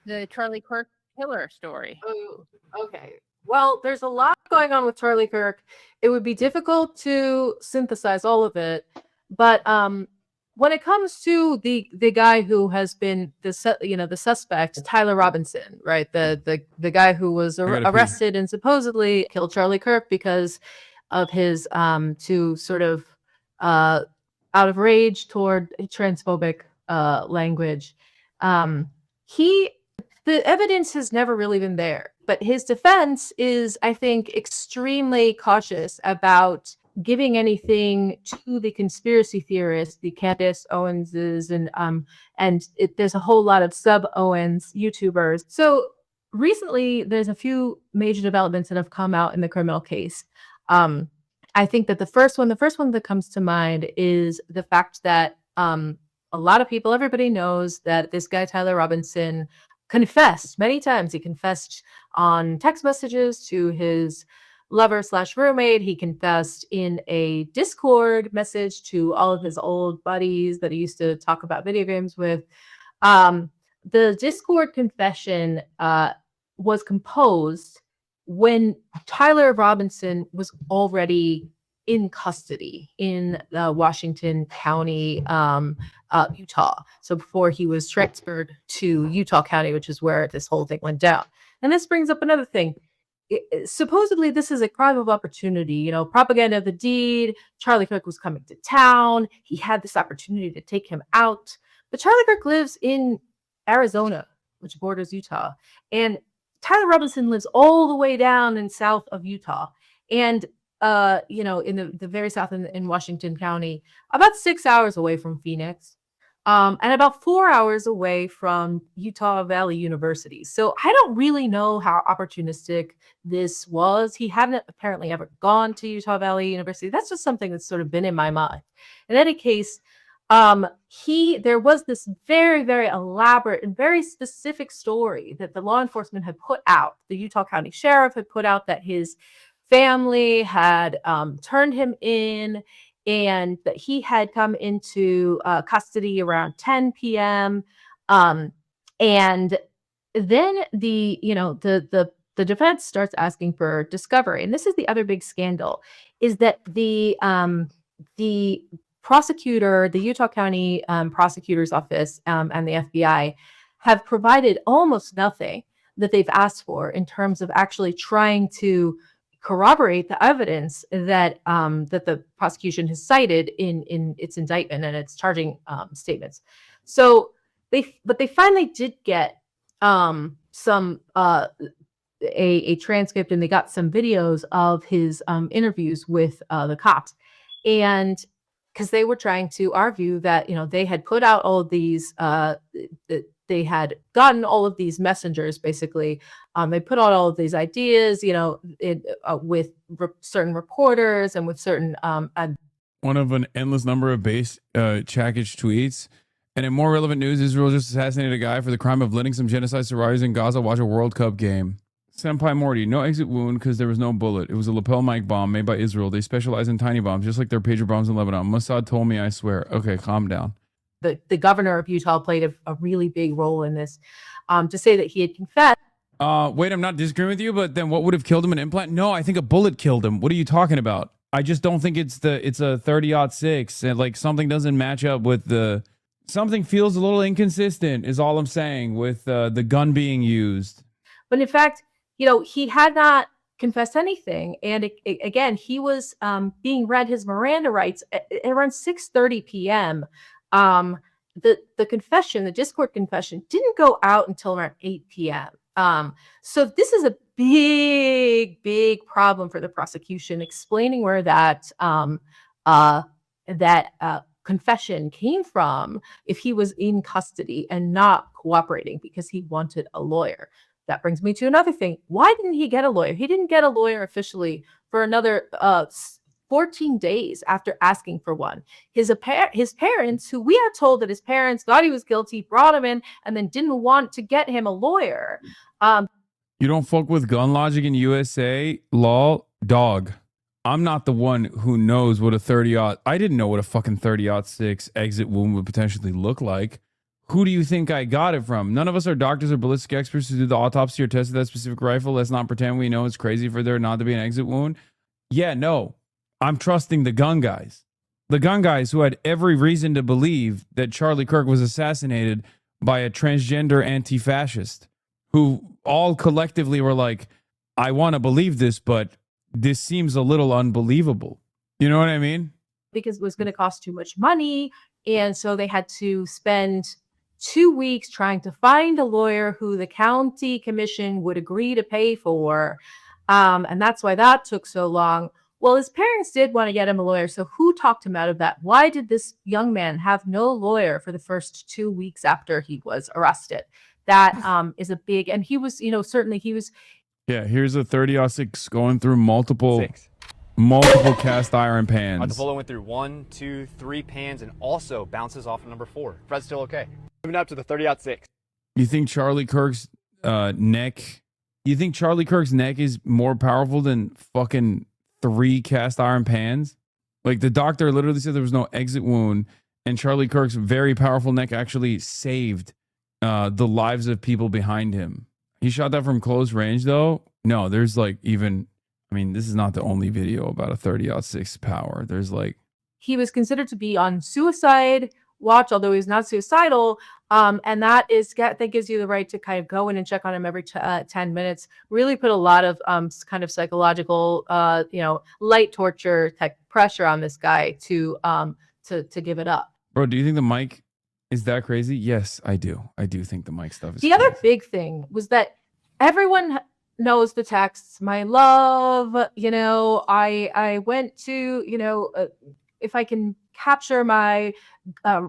the Charlie Kirk killer story.
Oh, okay. Well, there's a lot going on with Charlie Kirk. It would be difficult to synthesize all of it, but when it comes to the guy who has been the suspect, Tyler Robinson, right? The guy who was arrested and supposedly killed Charlie Kirk because of his to sort of out of rage toward transphobic language. The evidence has never really been there, but his defense is, I think, extremely cautious about giving anything to the conspiracy theorists, the Candace Owenses, and there's a whole lot of sub-Owens YouTubers. So recently, there's a few major developments that have come out in the criminal case. I think that the first one that comes to mind is the fact that a lot of people, everybody knows that this guy, Tyler Robinson, confessed many times. He confessed on text messages to his lover / roommate. He confessed in a Discord message to all of his old buddies that he used to talk about video games with. The Discord confession was composed when Tyler Robinson was already in custody in Washington County, Utah. So before he was transferred to Utah County, which is where this whole thing went down. And this brings up another thing. Supposedly this is a crime of opportunity, propaganda of the deed. Charlie Kirk was coming to town. He had this opportunity to take him out. But Charlie Kirk lives in Arizona, which borders Utah. And Tyler Robinson lives all the way down in south of Utah. And in the very south in Washington County, about 6 hours away from Phoenix, and about 4 hours away from Utah Valley University. So I don't really know how opportunistic this was. He hadn't apparently ever gone to Utah Valley University. That's just something that's sort of been in my mind. In any case, there was this very, very elaborate and very specific story that the law enforcement had put out. The Utah County Sheriff had put out that his family had turned him in and that he had come into custody around 10 p.m. And then the the defense starts asking for discovery. And this is the other big scandal, is that the prosecutor, the Utah County Prosecutor's Office and the FBI have provided almost nothing that they've asked for in terms of actually trying to corroborate the evidence that that the prosecution has cited in its indictment and its charging statements. So they finally did get some a transcript, and they got some videos of his interviews with the cops, and because they were trying to argue that they had put out all of these they had gotten all of these messengers, basically. They put out all of these ideas, with certain reporters and with certain
one of an endless number of base Chakic tweets. And in more relevant news, Israel just assassinated a guy for the crime of letting some genocide survivors in Gaza watch a World Cup game. Senpai Morty, no exit wound because there was no bullet. It was a lapel mic bomb made by Israel. They specialize in tiny bombs, just like their pager bombs in Lebanon. Mossad told me, I swear. Okay, calm down.
The governor of Utah played a really big role in this, to say that he had confessed.
Wait, I'm not disagreeing with you, but then what would have killed him? An implant? No, I think a bullet killed him. What are you talking about? I just don't think it's a 30-06, and like something doesn't match up with the. Something feels a little inconsistent, is all I'm saying, with the gun being used.
But in fact, he had not confessed anything, and again, he was being read his Miranda rights at around 6:30 p.m. The confession, the Discord confession, didn't go out until around 8 p.m. So this is a big problem for the prosecution, explaining where that confession came from if he was in custody and not cooperating because he wanted a lawyer. That brings me to another thing. Why didn't he get a lawyer? He didn't get a lawyer officially for another 14 days after asking for one. His parents, who we are told that his parents thought he was guilty, brought him in and then didn't want to get him a lawyer.
You don't fuck with gun logic in USA? Lol. Dog. I'm not the one who knows what a 30-aught. I didn't know what a fucking 30-06 exit wound would potentially look like. Who do you think I got it from? None of us are doctors or ballistic experts who do the autopsy or tested that specific rifle. Let's not pretend we know it's crazy for there not to be an exit wound. Yeah, no. I'm trusting the gun guys. The gun guys who had every reason to believe that Charlie Kirk was assassinated by a transgender anti-fascist, who all collectively were like, I want to believe this, but this seems a little unbelievable. You know what I mean?
Because it was going to cost too much money. And so they had to spend 2 weeks trying to find a lawyer who the county commission would agree to pay for. And that's why that took so long. Well, his parents did want to get him a lawyer. So who talked him out of that? Why did this young man have no lawyer for the first 2 weeks after he was arrested? That is a big, and he was, certainly he was.
Yeah, here's a 30-06 going through multiple cast iron pans.
The bullet went through 1, 2, 3 pans and also bounces off of number 4. Fred's still okay. Moving up to the 30-06.
You think Charlie Kirk's neck? You think Charlie Kirk's neck is more powerful than fucking 3 cast iron pans? Like the doctor literally said there was no exit wound, and Charlie Kirk's very powerful neck actually saved the lives of people behind him. He shot that from close range, though. No, there's like even. I mean, this is not the only video about a 30-06 power. There's like.
He was considered to be on suicide watch, although he's not suicidal. And that gives you the right to kind of go in and check on him every 10 minutes. Really put a lot of kind of psychological, light torture type pressure on this guy to give it up.
Bro, do you think the mic is that crazy? Yes, I do. I do think the mic stuff is
The other big thing was that everyone knows the texts. My love, I went to, if I can capture my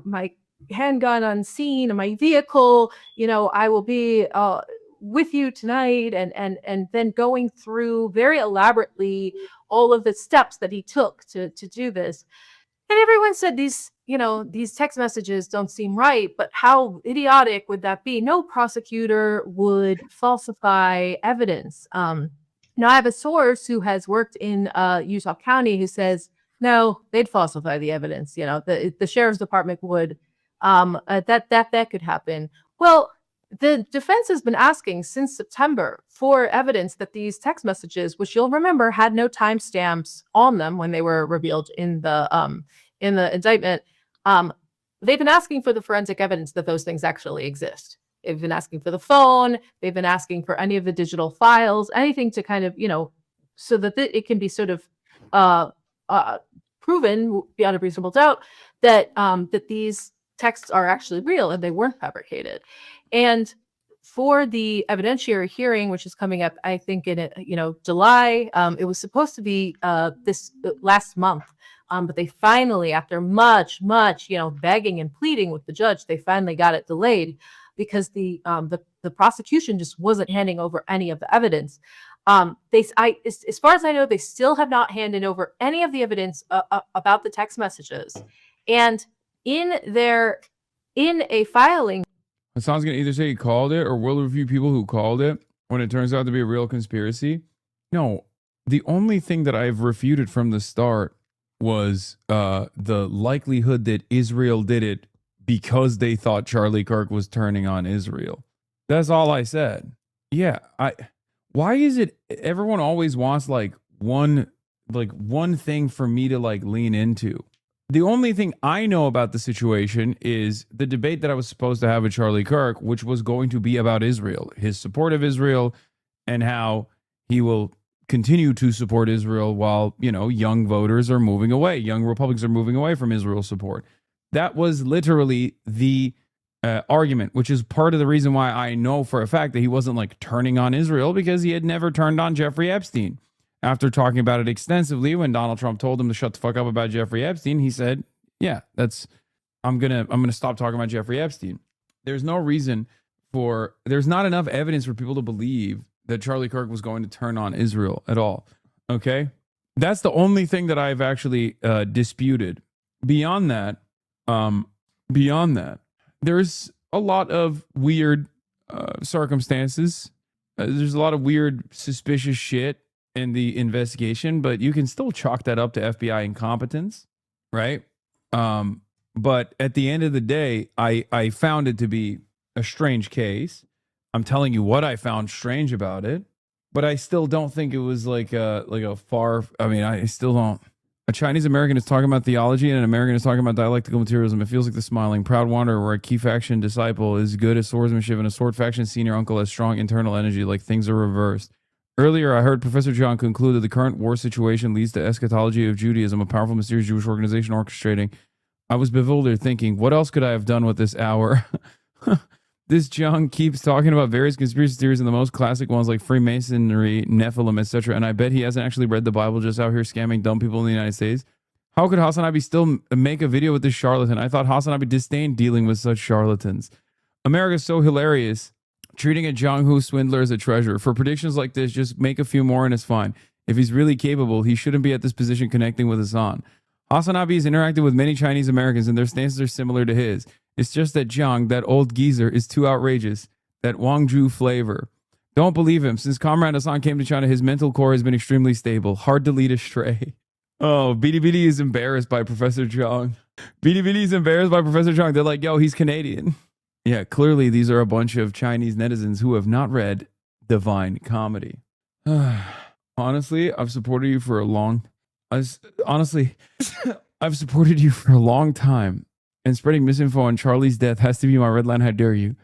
my handgun unseen in my vehicle, I will be with you tonight, and then going through very elaborately all of the steps that he took to do this. And everyone said these text messages don't seem right, but how idiotic would that be? No prosecutor would falsify evidence. Now, I have a source who has worked in Utah County who says, no, they'd falsify the evidence. The sheriff's department would, that could happen. Well, the defense has been asking since September for evidence that these text messages, which you'll remember had no timestamps on them when they were revealed in the indictment, they've been asking for the forensic evidence that those things actually exist. They've been asking for the phone. They've been asking for any of the digital files, anything to kind of, so that it can be sort of proven beyond a reasonable doubt that that these texts are actually real and they weren't fabricated. And for the evidentiary hearing, which is coming up, I think in July, it was supposed to be this last month. But they finally, after much, begging and pleading with the judge, they finally got it delayed because the prosecution just wasn't handing over any of the evidence. As far as I know, they still have not handed over any of the evidence about the text messages. And in a filing,
Hasan's gonna either say he called it or will review people who called it when it turns out to be a real conspiracy. No, the only thing that I've refuted from the start was the likelihood that Israel did it because they thought Charlie Kirk was turning on Israel. That's all I said. Yeah, why is it everyone always wants one thing for me to lean into? The only thing I know about the situation is the debate that I was supposed to have with Charlie Kirk, which was going to be about Israel, his support of Israel, and how he will continue to support Israel while, young voters are moving away. Young Republicans are moving away from Israel support. That was literally the argument, which is part of the reason why I know for a fact that he wasn't turning on Israel, because he had never turned on Jeffrey Epstein. After talking about it extensively, when Donald Trump told him to shut the fuck up about Jeffrey Epstein, he said, yeah, I'm gonna stop talking about Jeffrey Epstein. There's not enough evidence for people to believe that Charlie Kirk was going to turn on Israel at all. Okay? That's the only thing that I've actually disputed. Beyond that, there's a lot of weird circumstances. There's a lot of weird, suspicious shit in the investigation, but you can still chalk that up to FBI incompetence, right? But at the end of the day, I found it to be a strange case. I'm telling you what I found strange about it, but I still don't think it was I still don't. A Chinese American is talking about theology and an American is talking about dialectical materialism. It feels like the smiling proud wanderer where a key faction disciple is good at swordsmanship and a sword faction senior uncle has strong internal energy, like things are reversed. Earlier, I heard Professor John conclude that the current war situation leads to eschatology of Judaism, a powerful, mysterious Jewish organization orchestrating. I was bewildered, thinking, what else could I have done with this hour? This John keeps talking about various conspiracy theories and the most classic ones like Freemasonry, Nephilim, etc. And I bet he hasn't actually read the Bible, just out here scamming dumb people in the United States. How could HasanAbi still make a video with this charlatan? I thought HasanAbi disdained dealing with such charlatans. America's so hilarious. Treating a Jong-Hu swindler as a treasure. For predictions like this, just make a few more and it's fine. If he's really capable, he shouldn't be at this position connecting with Hasan. HasanAbi has interacted with many Chinese Americans and their stances are similar to his. It's just that Jiang, that old geezer, is too outrageous. That Wangju flavor. Don't believe him. Since Comrade Hasan came to China, his mental core has been extremely stable. Hard to lead astray. Oh, BDBD is embarrassed by Professor Zhang. BDBD is embarrassed by Professor Zhang. They're like, yo, he's Canadian. Yeah, clearly these are a bunch of Chinese netizens who have not read Divine Comedy. Honestly, I've supported you for a long time. And spreading misinfo on Charlie's death has to be my red line. How dare you?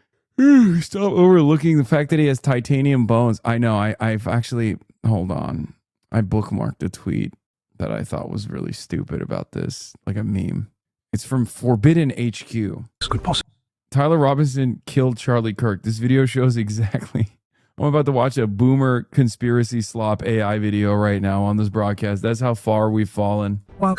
Stop overlooking the fact that he has titanium bones. I know. I've actually, hold on. I bookmarked a tweet that I thought was really stupid about this, like a meme. It's from Forbidden HQ. Tyler Robinson killed Charlie Kirk. This video shows exactly. I'm about to watch a boomer conspiracy slop AI video right now on this broadcast. That's how far we've fallen.
While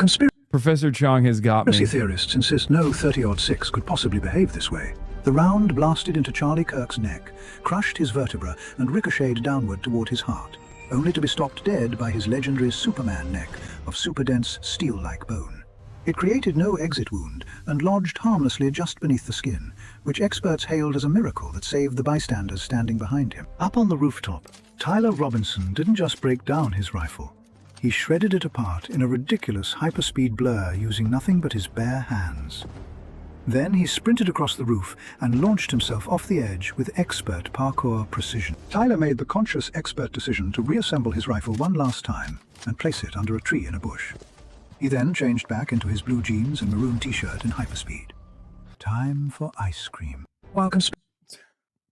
Professor Chong has got me.
Conspiracy theorists insist no 30-06 could possibly behave this way. The round blasted into Charlie Kirk's neck, crushed his vertebra, and ricocheted downward toward his heart, only to be stopped dead by his legendary Superman neck of super-dense steel-like bone. It created no exit wound and lodged harmlessly just beneath the skin, which experts hailed as a miracle that saved the bystanders standing behind him. Up on the rooftop, Tyler Robinson didn't just break down his rifle. He shredded it apart in a ridiculous hyperspeed blur using nothing but his bare hands. Then he sprinted across the roof and launched himself off the edge with expert parkour precision. Tyler made the conscious expert decision to reassemble his rifle one last time and place it under a tree in a bush. He then changed back into his blue jeans and maroon t-shirt in hyperspeed. Time for ice cream. While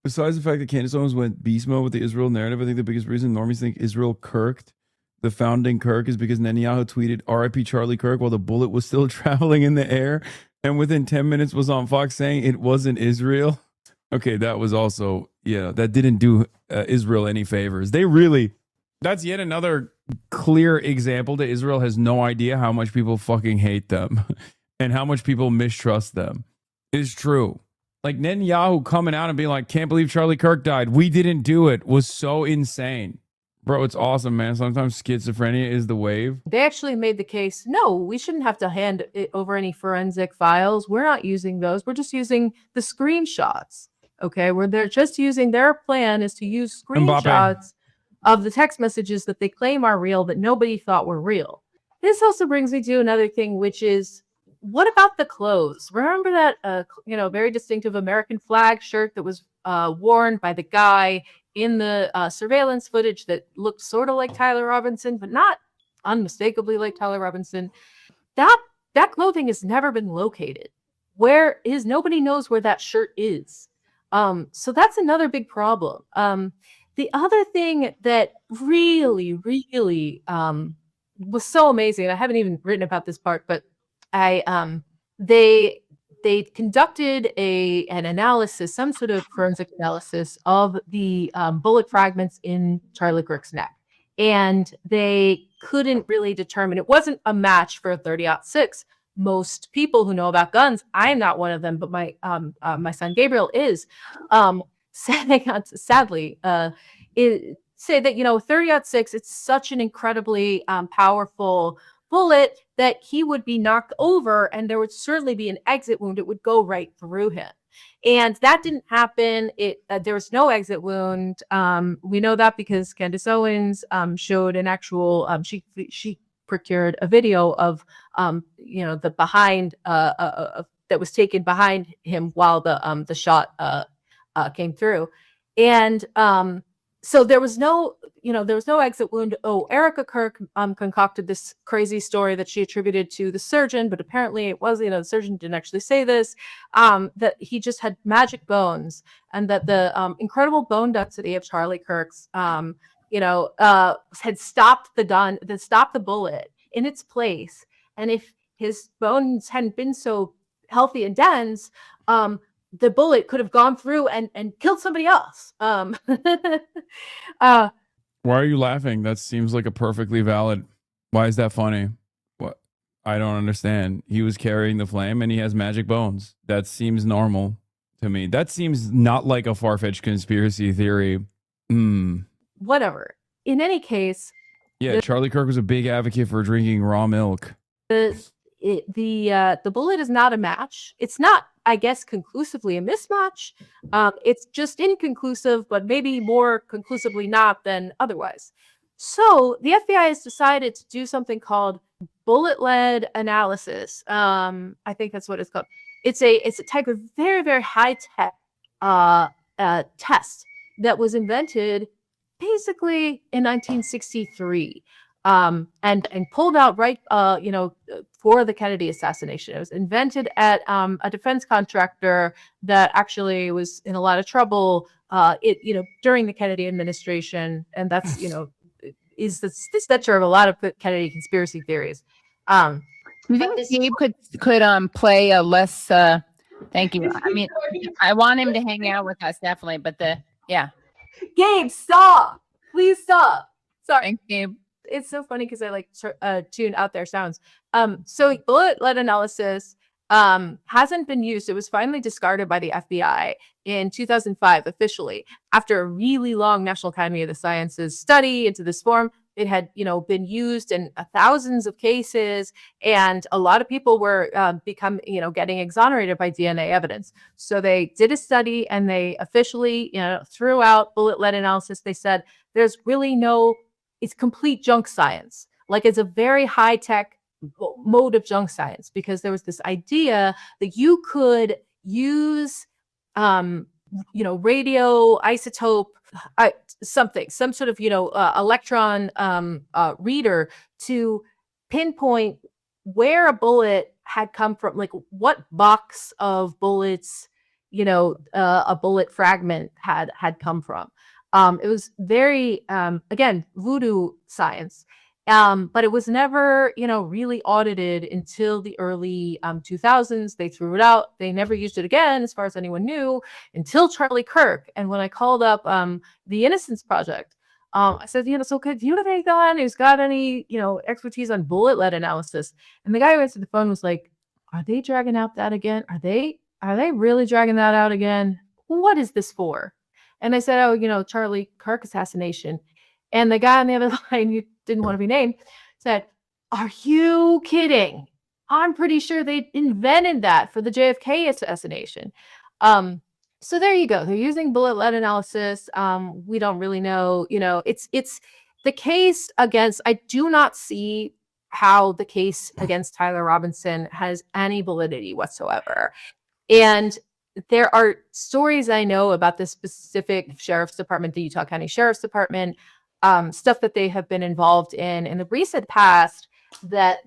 Besides the fact that Candace Owens went beast mode with the Israel narrative, I think the biggest reason normies think Israel kirked the founding Kirk is because Netanyahu tweeted RIP Charlie Kirk while the bullet was still traveling in the air, and within 10 minutes was on Fox saying it wasn't Israel. Okay, that was also, that didn't do Israel any favors. That's yet another clear example that Israel has no idea how much people fucking hate them and how much people mistrust them. It's true. Like Netanyahu coming out and being like, can't believe Charlie Kirk died. We didn't do it. Was so insane. Bro, it's awesome, man. Sometimes schizophrenia is the wave.
They actually made the case, no, we shouldn't have to hand it over any forensic files. We're not using those. We're just using the screenshots. Okay, where they're just using, their plan is to use screenshots of the text messages that they claim are real that nobody thought were real. This also brings me to another thing, which is, what about the clothes? Remember that, very distinctive American flag shirt that was worn by the guy in the surveillance footage that looked sort of like Tyler Robinson, but not unmistakably like Tyler Robinson? That clothing has never been located. Where is? Nobody knows where that shirt is. So that's another big problem. The other thing that really, really was so amazing, I haven't even written about this part, but they conducted an analysis, some sort of forensic analysis of the bullet fragments in Charlie Kirk's neck. And they couldn't really determine, it wasn't a match for a 30-06. Most people who know about guns, I'm not one of them, but my son Gabriel is, sadly, say that, 30-06, it's such an incredibly powerful bullet that he would be knocked over and there would certainly be an exit wound. It would go right through him. And that didn't happen. There was no exit wound. We know that because Candace Owens showed an actual, she procured a video of, the behind, that was taken behind him while the shot came through. And so there was no exit wound. Oh, Erica Kirk concocted this crazy story that she attributed to the surgeon, but apparently it was, the surgeon didn't actually say this, that he just had magic bones, and that the incredible bone density of Charlie Kirk's, had stopped the bullet in its place. And if his bones hadn't been so healthy and dense, the bullet could have gone through and killed somebody else.
Why are you laughing? That seems like a perfectly valid. Why is that funny? What? I don't understand. He was carrying the flame and he has magic bones. That seems normal to me. That seems not like a far-fetched conspiracy theory.
Whatever. In any case.
Yeah, Charlie Kirk was a big advocate for drinking raw milk.
The bullet is not a match. It's not, I guess, conclusively a mismatch. It's just inconclusive, but maybe more conclusively not than otherwise. So the FBI has decided to do something called bullet-led analysis. I think that's what it's called. It's a type of very, very high-tech test that was invented basically in 1963. And pulled out right, for the Kennedy assassination. It was invented at a defense contractor that actually was in a lot of trouble, during the Kennedy administration, and that's, is the center of a lot of Kennedy conspiracy theories.
Do you think Gabe could play a less? Thank you. I mean, I want him to hang out with us definitely, but
Gabe, stop! Please stop. Sorry,
thanks, Gabe.
It's so funny because I tune out their sounds. So bullet-led analysis hasn't been used. It was finally discarded by the FBI in 2005 officially after a really long National Academy of the Sciences study into this form. It had, been used in thousands of cases, and a lot of people were getting exonerated by DNA evidence. So they did a study, and they officially, threw out bullet-led analysis. They said there's really it's complete junk science. Like, it's a very high-tech mode of junk science, because there was this idea that you could use, radio isotope, some sort of, electron reader to pinpoint where a bullet had come from, like what box of bullets, a bullet fragment had come from. It was very, again, voodoo science. But it was never, really audited until the early 2000s. They threw it out. They never used it again, as far as anyone knew, until Charlie Kirk. And when I called up the Innocence Project, I said, so could you have anyone who's got any, expertise on bullet lead analysis? And the guy who answered the phone was like, are they dragging out that again? Are they really dragging that out again? What is this for? And I said, Charlie Kirk assassination. And the guy on the other line, who didn't want to be named, said, are you kidding? I'm pretty sure they invented that for the JFK assassination. So there you go. They're using bullet lead analysis. We don't really know, it's the case against, I do not see how the case against Tyler Robinson has any validity whatsoever. And there are stories I know about the specific sheriff's department, the Utah County Sheriff's Department, stuff that they have been involved in the recent past that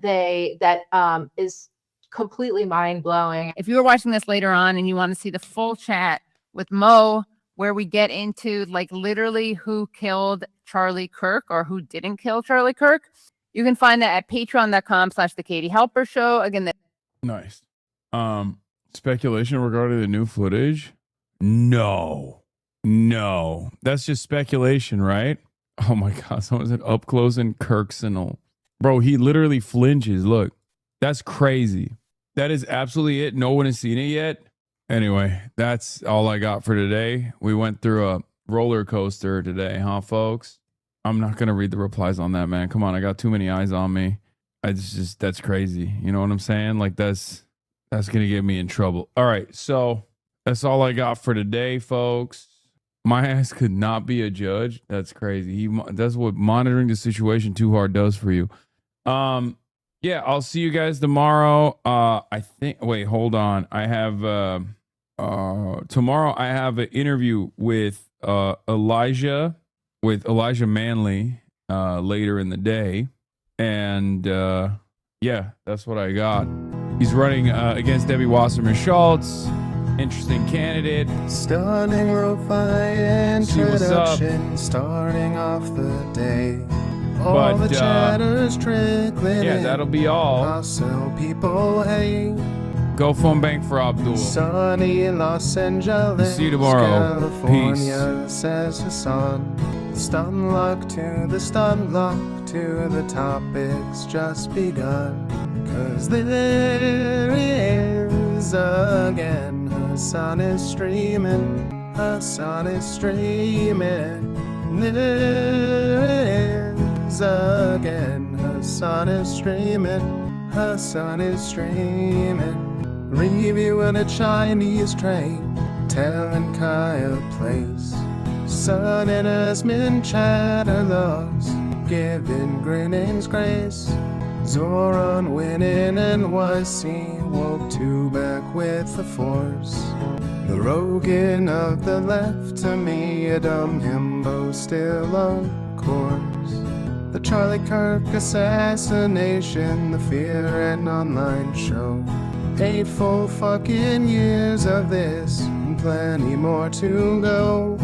is completely mind-blowing.
If you were watching this later on and you want to see the full chat with Mo, where we get into like literally who killed Charlie Kirk or who didn't kill Charlie Kirk, you can find that at patreon.com/The Katie Halper Show. Again,
Nice. Speculation regarding the new footage? No. That's just speculation, right? Oh my God. Someone said up close and Kirksonal. Bro, he literally flinches. Look, that's crazy. That is absolutely it. No one has seen it yet. Anyway, that's all I got for today. We went through a roller coaster today, huh, folks? I'm not going to read the replies on that, man. Come on. I got too many eyes on me. That's crazy. You know what I'm saying? Like that's going to get me in trouble. All right. So that's all I got for today, folks. My ass could not be a judge. That's crazy. That's what monitoring the situation too hard does for you. Yeah, I'll see you guys tomorrow. Wait, hold on. I have tomorrow I have an interview with Elijah Manley later in the day. And yeah, that's what I got. He's running against Debbie Wasserman Schultz. Interesting candidate.
Stunning lo-fi introduction, starting off the day. All the chatter's trickling.
Yeah, that'll be all.
I'll sell people hay.
Go phone bank for Abdul.
Sunny Los Angeles.
See you tomorrow.
California,
Peace.
says Hasan. Stun luck to the stun luck to the topics just begun. 'Cause there he is again. Hasan is streaming. Hasan is streaming. There is again. Hasan is streaming. Hasan is streaming. Reviewing a Chinese train. Telling Kaya place. Sun and Asmin chatter loves. Giving Grinning's grace. Zoran winning NYC, woke two back with the force. The Rogan of the left, to me a dumb himbo still of course. The Charlie Kirk assassination, the Fear and Online show. 8 full fucking years of this, and plenty more to go.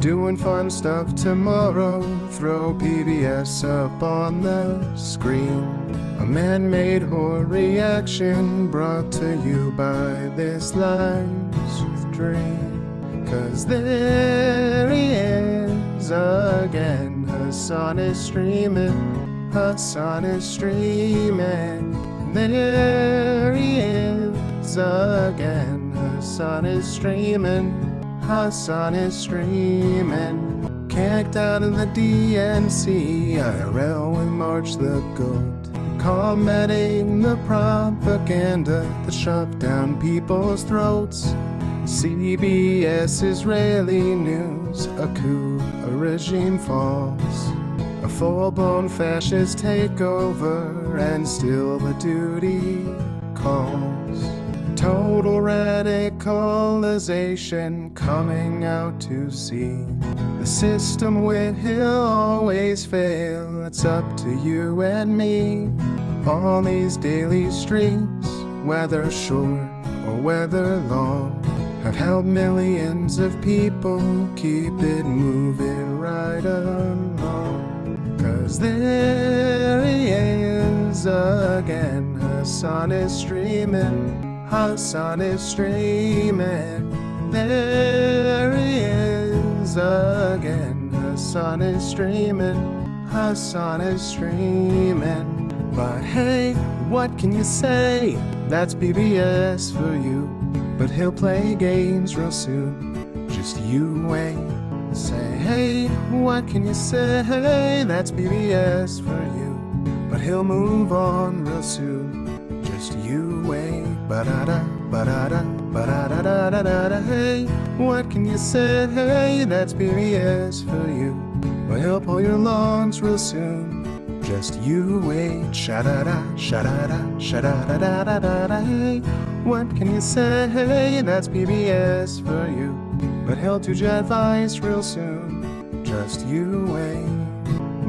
Doing fun stuff tomorrow, throw PBS up on the screen. A man-made horror reaction brought to you by this live stream. 'Cause there he is again. Hasan is streaming. Hasan is streaming. There he is again. Hasan is streaming. Hasan is streaming. Kicked out of the DNC. IRL we march the goat. Combating the propaganda that shoved down people's throats. CBS Israeli news, a coup, a regime falls. A full-blown fascist takeover, and still the duty calls. Total radicalization coming out to see. The system will always fail, it's up to you and me. On these daily streets, whether short or whether long, have helped millions of people keep it moving right along. 'Cause there he is again, Hasan is streaming, Hasan is streaming. There he is again, Hasan is streaming, Hasan is streaming. But hey, what can you say? That's BBS for you. But he'll play games real soon, just you wait. Say, hey, what can you say? That's BBS for you. But he'll move on real soon, just you wait. Ba-da-da, ba-da-da, ba-da-da-da-da-da. Hey, what can you say? That's BBS for you. But he'll pull your lungs real soon, just you wait. Sha-da-da, sha-da-da, sha-da-da-da-da-da. Hey, what can you say? That's PBS for you. But he'll do your advice real soon, just you wait.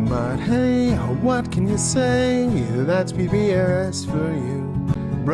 But hey, what can you say? That's PBS for you.